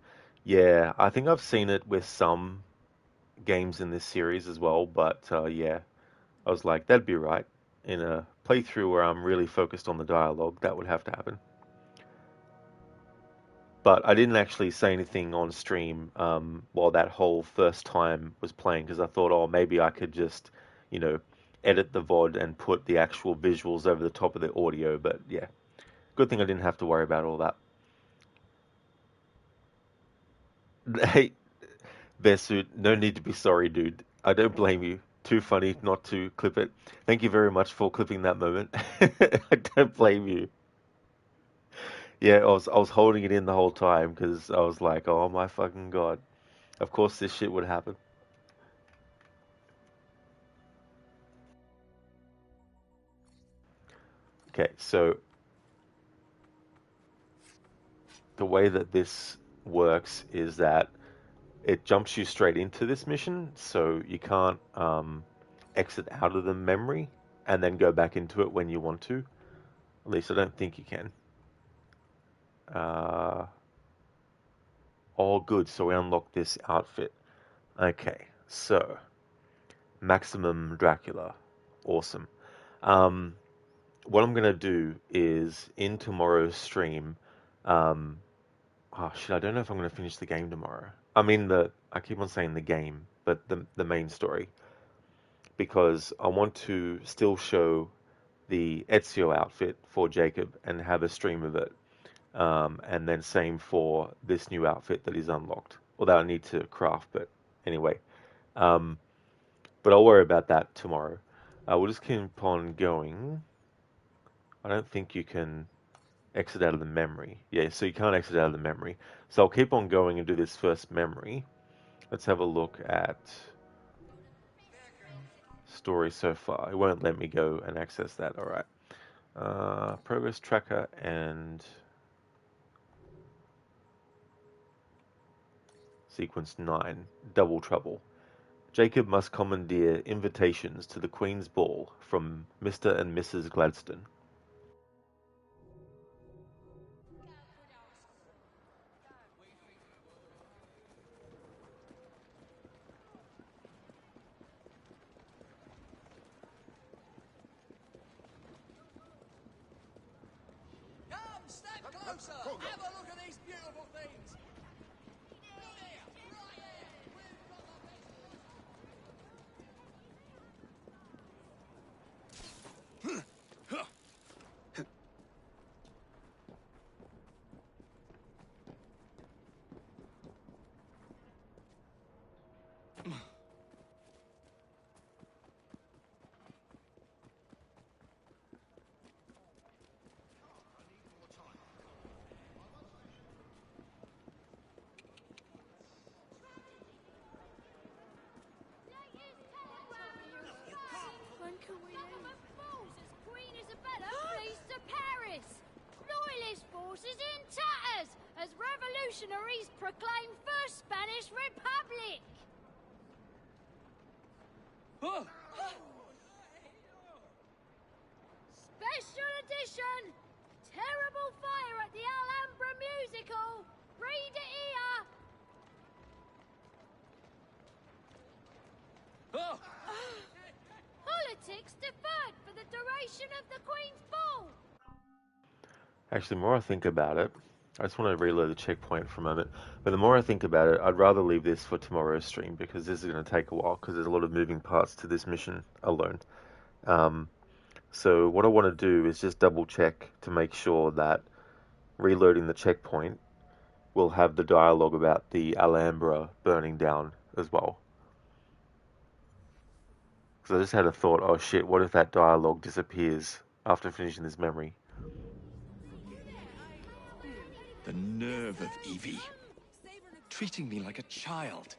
Yeah, I think I've seen it with some games in this series as well, but yeah, I was like, that'd be right. In a playthrough where I'm really focused on the dialogue, that would have to happen. But I didn't actually say anything on stream while that whole first time was playing, because I thought, oh, maybe I could just, you know, edit the VOD and put the actual visuals over the top of the audio. But yeah, good thing I didn't have to worry about all that. Hey, Bearsuit, no need to be sorry, dude. I don't blame you. Too funny not to clip it. Thank you very much for clipping that moment. I don't blame you. Yeah, I was holding it in the whole time because I was like, oh my fucking god. Of course this shit would happen. Okay, so the way that this works is that it jumps you straight into this mission, so you can't exit out of the memory and then go back into it when you want to. At least I don't think you can. All good, so we unlock this outfit. Okay, so Maximum Dracula. Awesome. What I'm gonna do is in tomorrow's stream, oh shit, I don't know if I'm gonna finish the game tomorrow. I keep on saying the game, but the main story. Because I want to still show the Ezio outfit for Jacob and have a stream of it. And then same for this new outfit that is unlocked. Although I need to craft, but anyway. But I'll worry about that tomorrow. We'll just keep on going. I don't think you can exit out of the memory. Yeah, so you can't exit out of the memory. So I'll keep on going and do this first memory. Let's have a look at story so far. It won't let me go and access that. All right. Progress tracker and sequence 9. Double trouble. Jacob must commandeer invitations to the Queen's Ball from Mr. and Mrs. Gladstone. Come, step closer. Have a look at these beautiful things. When can we leave? Fools as Queen Isabella flees to Paris. Loyalist forces in tatters as revolutionaries proclaim First Spanish Republic. Special edition! Terrible fire at the Alhambra Musical! Read it here! Politics deferred for the duration of the Queen's Ball! Actually, the more I think about it, I just want to reload the checkpoint for a moment, but the more I think about it, I'd rather leave this for tomorrow's stream because this is going to take a while because there's a lot of moving parts to this mission alone. So what I want to do is just double check to make sure that reloading the checkpoint will have the dialogue about the Alhambra burning down as well. Because I just had a thought, oh shit, what if that dialogue disappears after finishing this memory? The nerve of Evie. Treating me like a child.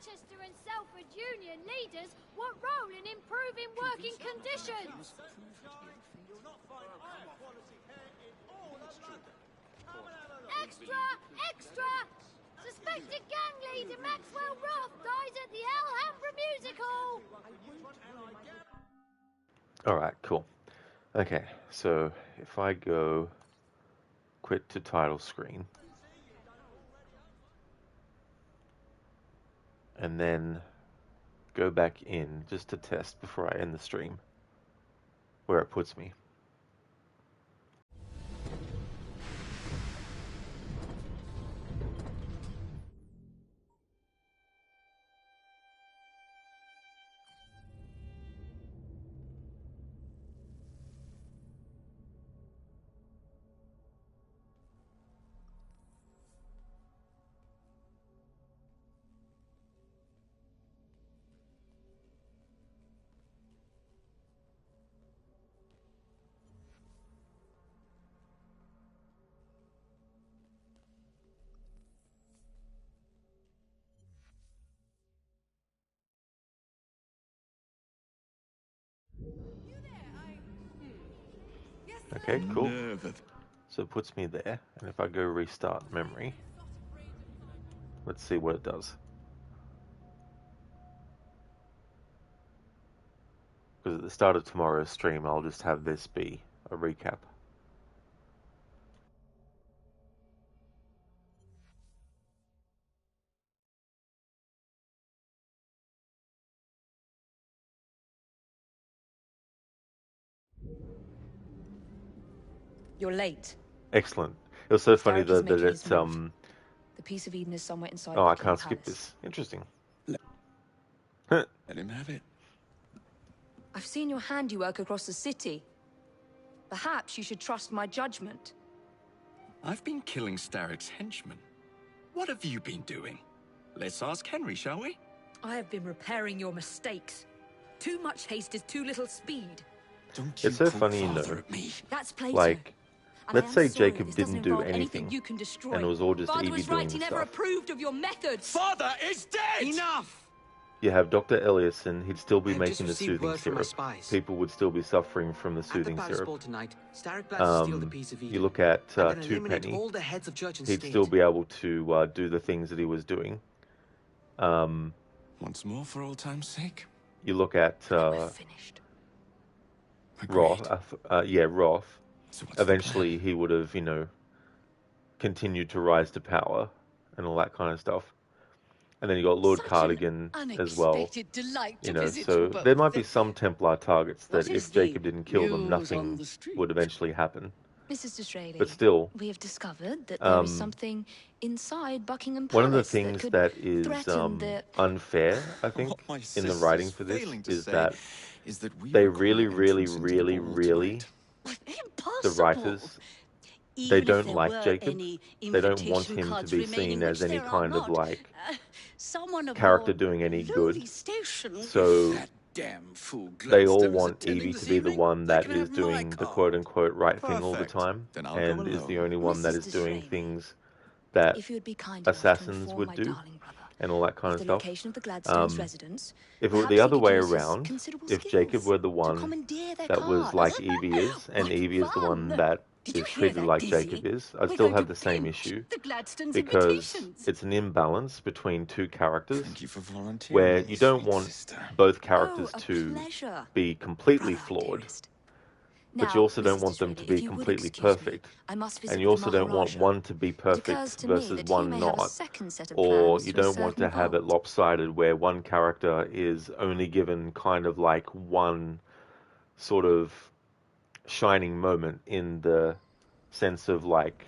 Manchester and Salford union leaders want role in improving working conditions. You'll not find higher quality hair in all of London. Come and have a look. Extra! Extra! Suspected gang leader Maxwell Roth dies at the Alhambra Music Hall. Alright, cool. Okay, so if I go quit to title screen and then go back in just to test before I end the stream where it puts me. Okay, cool. So it puts me there, and if I go restart memory, let's see what it does. Because at the start of tomorrow's stream, I'll just have this be a recap. You're late. Excellent. It was so funny Starrick is that making it's his move. The piece of Eden is somewhere inside. Oh, I Buckingham can't skip Palace. this. Interesting. Let him have it. I've seen your handiwork across the city. Perhaps you should trust my judgment. I've been killing Starrick's henchmen. What have you been doing? Let's ask Henry, shall we? I have been repairing your mistakes. Too much haste is too little speed. Don't It's so funny, you know, That's Plato. like, And I let's am say sorry, Jacob this didn't doesn't do involve anything, you can destroy. and it was all just Father Evie was doing right, he the never stuff. approved of your methods. Father is dead! Enough! You have Dr. Eliasson, he'd still be I've just making the received soothing word from my syrup. spies. People would still be suffering from the At the soothing Palace syrup. Ball tonight, Starrick plans to steal the piece of Eden. You look at and then Two eliminate Penny, all the heads of church and he'd state. still be able to do the things that he was doing. Once more for old time's sake. You look at finished. Roth. Roth. So what's the Eventually, he would have, you know, continued to rise to power and all that kind of stuff. And then you got Lord Such an Cardigan as well. unexpected delight to You know, visit so you both. there might be some Templar targets that What is if the Jacob didn't kill them, news on nothing the street? would eventually happen. Mrs. Disraeli, But still, we have discovered that there is um, something inside Buckingham Palace one of the things could that is threaten the... unfair, I think, What my in the sister's writing for this failing to is say that is that we they require really, entrance into the ball the writers, they Even if don't there like were Jacob. any They don't want invitation him to cards be remaining, seen as which any there are kind of not, like someone of character your doing any lowly good. station. So That damn fool they all Gladstone is want attending Evie this to be the evening? one They that can is have my doing the card. quote-unquote right thing all the Perfect. time, Then I'll go and is the alone. only one that Mrs. is doing Disraeli, things that if you would be kind enough to assassins inform would my do, darling brother and all that kind of of the stuff. location of the Gladstones' Um, residence, If it were perhaps the he other could way use his around, considerable if Jacob skills were the to one commandeer their that was cars. like Evie is, and What Evie is the one fun! that Did you is hear treated that, like Dizzy? Jacob is, I'd We're still going have to the same pinch issue the Gladstones' because invitations. it's an imbalance between two characters Thank you for volunteering, where you don't sweet want sister. both Oh, characters a to pleasure, be completely brother flawed, dearest. but you Now, also don't Mrs. want them to Disraeli, be if you would completely excuse me, perfect. I must visit And you with the also don't want Maharaja. one to be It perfect occurs to me versus that he one may have a not. second set of Or plans you to a don't want to certain have it goal. lopsided where one character is only given kind of like one sort of shining moment in the sense of like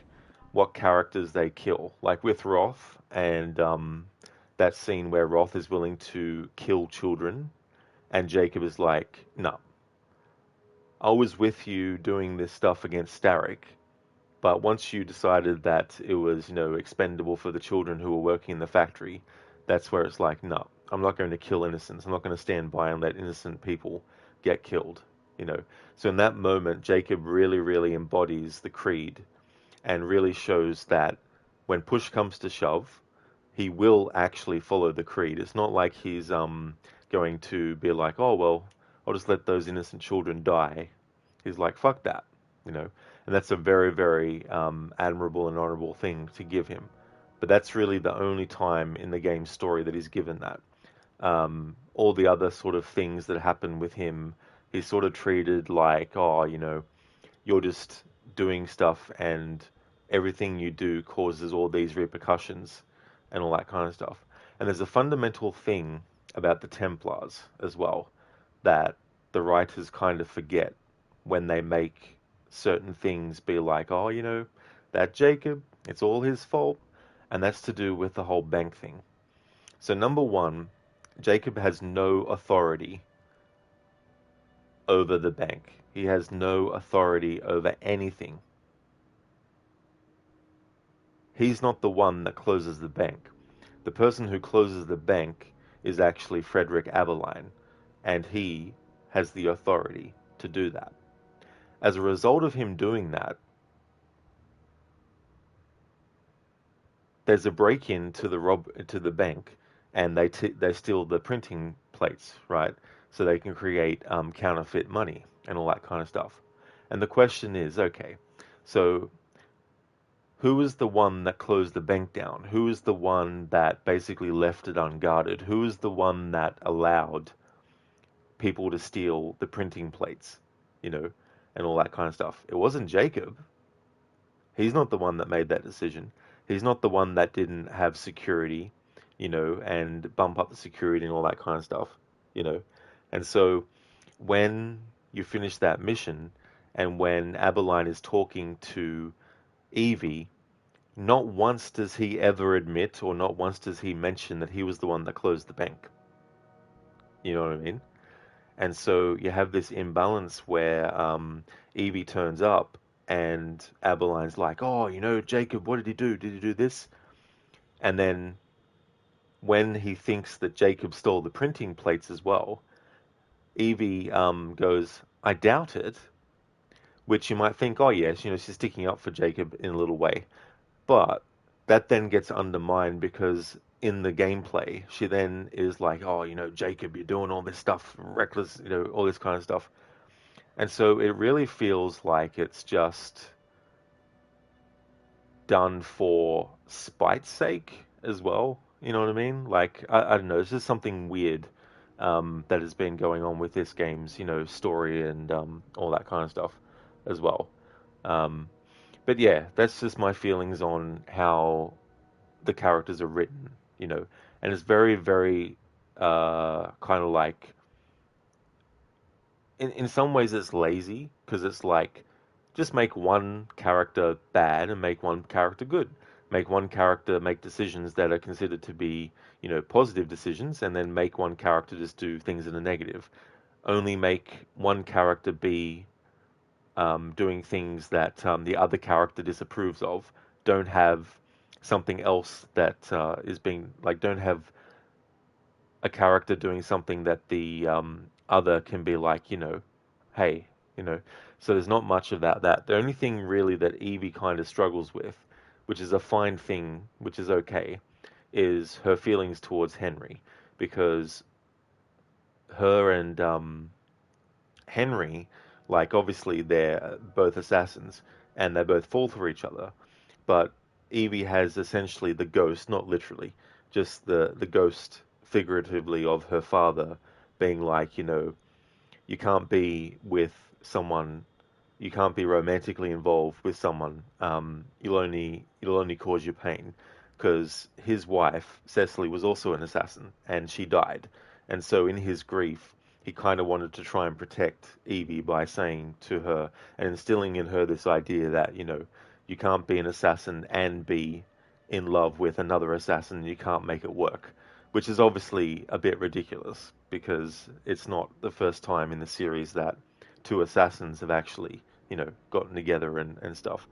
what characters they kill. Like with Roth and that scene where Roth is willing to kill children and Jacob is like, no, I was with you doing this stuff against Starrick, but once you decided that it was, you know, expendable for the children who were working in the factory, that's where it's like, no, I'm not going to kill innocents. I'm not going to stand by and let innocent people get killed, you know. So in that moment, Jacob really embodies the creed and really shows that when push comes to shove, he will actually follow the creed. It's not like he's going to be like, oh well, I'll just let those innocent children die. He's like, fuck that, you know. And that's a very, very admirable and honorable thing to give him. But that's really the only time in the game's story that he's given that. All the other sort of things that happen with him, he's sort of treated like, oh, you know, you're just doing stuff and everything you do causes all these repercussions and all that kind of stuff. And there's a fundamental thing about the Templars as well that the writers kind of forget when they make certain things be like, oh, you know, that Jacob, it's all his fault. And that's to do with the whole bank thing. So number one, Jacob has no authority over the bank. He has no authority over anything. He's not the one that closes the bank. The person who closes the bank is actually Frederick Aberline, and he has the authority to do that. As a result of him doing that, there's a break-in to the bank, and they steal the printing plates, right? So they can create counterfeit money and all that kind of stuff. And the question is, okay, so who is the one that closed the bank down? Who is the one that basically left it unguarded? Who is the one that allowed people to steal the printing plates, you know, and all that kind of stuff? It wasn't Jacob. He's not the one that made that decision. He's not the one that didn't have security, you know, and bump up the security and all that kind of stuff, you know. And so when you finish that mission and when Aberline is talking to Evie, not once does he ever admit or not once does he mention that he was the one that closed the bank. You know what I mean? And so you have this imbalance where Evie turns up and Aberline's like, oh, you know, Jacob, what did he do? Did he do this? And then when he thinks that Jacob stole the printing plates as well, Evie goes, I doubt it, which you might think, oh yes, you know, she's sticking up for Jacob in a little way. But that then gets undermined because in the gameplay, she then is like, oh, you know, Jacob, you're doing all this stuff, reckless, you know, all this kind of stuff. And so it really feels like it's just done for spite's sake as well. You know what I mean? Like, I don't know, it's just something weird that has been going on with this game's, you know, story and all that kind of stuff as well. But yeah, that's just my feelings on how the characters are written, you know. And it's very, very kind of like, in some ways it's lazy, because it's like, just make one character bad and make one character good. Make one character make decisions that are considered to be, you know, positive decisions, and then make one character just do things that are negative. Only make one character be doing things that the other character disapproves of. Don't have something else that is being, like, don't have a character doing something that the other can be like, you know, hey, you know. So there's not much about that. The only thing really that Evie kind of struggles with, which is a fine thing, which is okay, is her feelings towards Henry, because her and Henry, like, obviously they're both assassins and they both fall for each other, but Evie has essentially the ghost, not literally, just the ghost figuratively of her father being like, you know, you can't be with someone, you can't be romantically involved with someone. It'll only cause you pain, because his wife Cecily was also an assassin and she died, and so in his grief he kind of wanted to try and protect Evie by saying to her and instilling in her this idea that, you know, you can't be an assassin and be in love with another assassin. You can't make it work, which is obviously a bit ridiculous because it's not the first time in the series that two assassins have actually, you know, gotten together and stuff.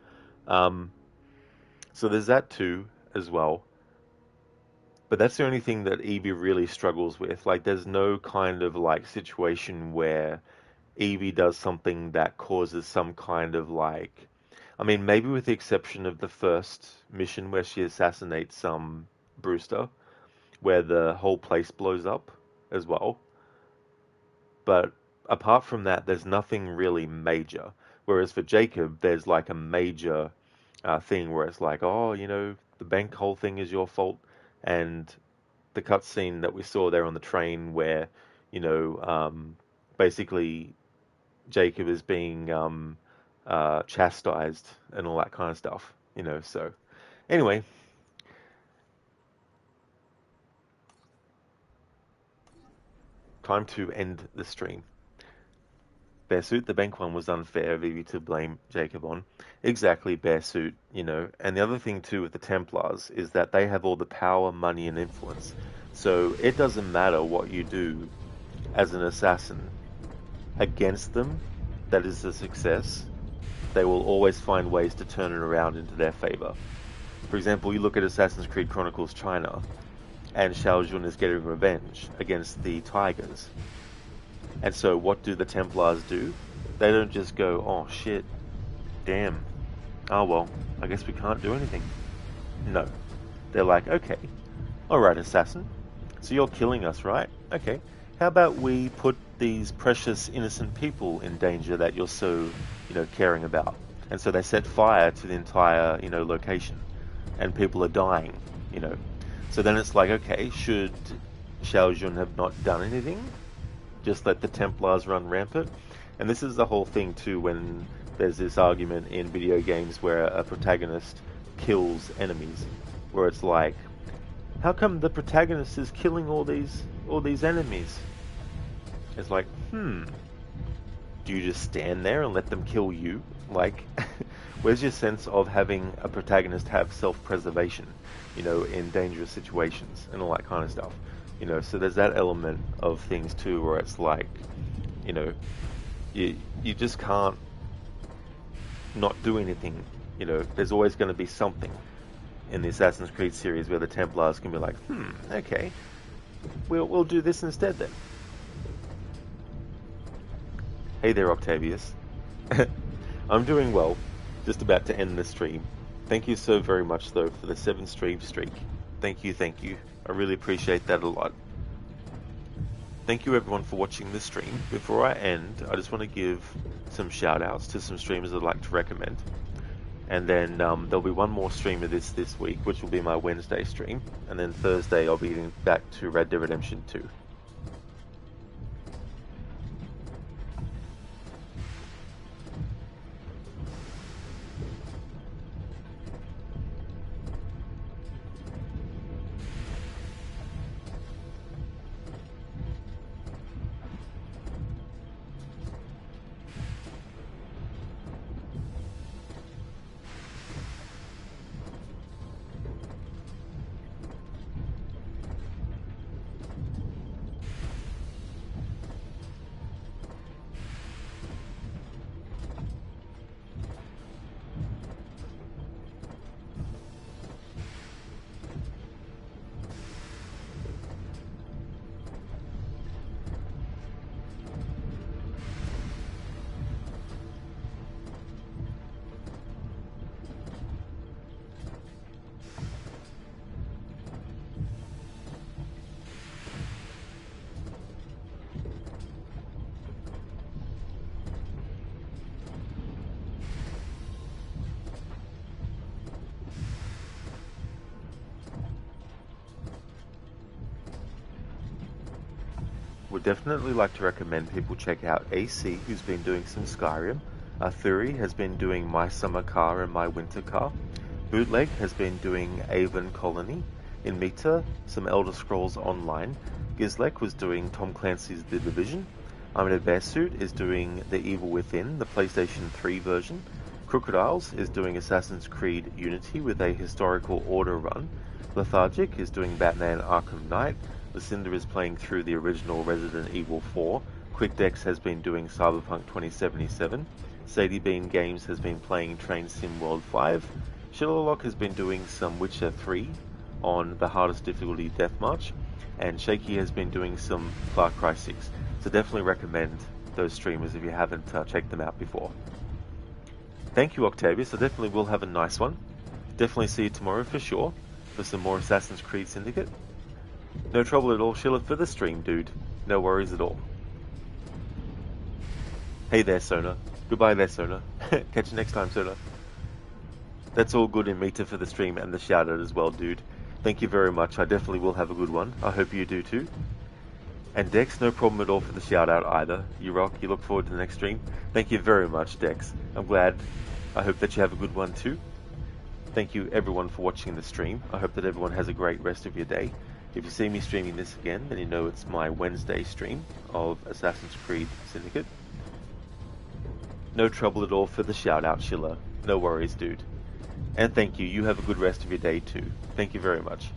So there's that too as well. But that's the only thing that Evie really struggles with. Like, there's no kind of like situation where Evie does something that causes some kind of I mean, maybe with the exception of the first mission where she assassinates Brewster, where the whole place blows up as well. But apart from that, there's nothing really major. Whereas for Jacob, there's like a major thing where it's like, oh, you know, the bank whole thing is your fault. And the cutscene that we saw there on the train where, you know, basically Jacob is being chastised and all that kind of stuff, you know. So anyway, time to end the stream. Bearsuit, the bank one was unfair of Evie to blame Jacob on. Exactly, Bearsuit, you know. And the other thing too with the Templars is that they have all the power, money, and influence. So it doesn't matter what you do as an assassin against them, that is a success. They will always find ways to turn it around into their favor. For example, you look at Assassin's Creed Chronicles China, and Xiao Jun is getting revenge against the Tigers. And so what do the Templars do? They don't just go, oh shit, damn, oh well, I guess we can't do anything. No. They're like, okay, alright assassin, so you're killing us, right? Okay, how about we put these precious innocent people in danger that you're so, you know, caring about? And so they set fire to the entire, you know, location, and people are dying, you know. So then it's like, okay, should Xiao Jun have not done anything? Just let the Templars run rampant? And this is the whole thing too, when there's this argument in video games where a protagonist kills enemies, where it's like, how come the protagonist is killing all these enemies? It's like, do you just stand there and let them kill you? Like, where's your sense of having a protagonist have self-preservation, you know, in dangerous situations and all that kind of stuff? You know, so there's that element of things too, where it's like, you know, you just can't not do anything. You know, there's always going to be something in the Assassin's Creed series where the Templars can be like, okay, we'll do this instead then. Hey there, Octavius. I'm doing well. Just about to end the stream. Thank you so very much, though, for the 7 stream streak. Thank you. I really appreciate that a lot. Thank you, everyone, for watching this stream. Before I end, I just want to give some shout-outs to some streamers I'd like to recommend. And then there'll be one more stream of this week, which will be my Wednesday stream. And then Thursday, I'll be getting back to Red Dead Redemption 2. Would definitely like to recommend people check out AC, who's been doing some Skyrim. Thuri has been doing My Summer Car and My Winter Car. Bootleg has been doing Avon Colony. In Mita, some Elder Scrolls Online. Gizlek was doing Tom Clancy's The Division. I'm in a Bearsuit is doing The Evil Within, the PlayStation 3 version. Crocodiles is doing Assassin's Creed Unity with a historical order run. Lethargic is doing Batman Arkham Knight. Lucinda is playing through the original Resident Evil 4. QuickDex has been doing Cyberpunk 2077. Sadie Bean Games has been playing Train Sim World 5. Shillerlock has been doing some Witcher 3 on the hardest difficulty Deathmarch. And Shaky has been doing some Far Cry 6. So definitely recommend those streamers if you haven't checked them out before. Thank you, Octavius. I definitely will have a nice one. Definitely see you tomorrow for sure. for some more Assassin's Creed Syndicate. No trouble at all, Sheila, for the stream, dude. No worries at all. Hey there, Sona. Goodbye there, Sona. Catch you next time, Sona. That's all good in Mita for the stream and the shout out as well, dude. Thank you very much. I definitely will have a good one. I hope you do too. And Dex, no problem at all for the shout out either. You rock. You look forward to the next stream. Thank you very much, Dex. I'm glad. I hope that you have a good one too. Thank you everyone for watching the stream. I hope that everyone has a great rest of your day. If you see me streaming this again, then you know it's my Wednesday stream of Assassin's Creed Syndicate. No trouble at all for the shout out, Shilla. No worries, dude. And thank you. You have a good rest of your day too. Thank you very much.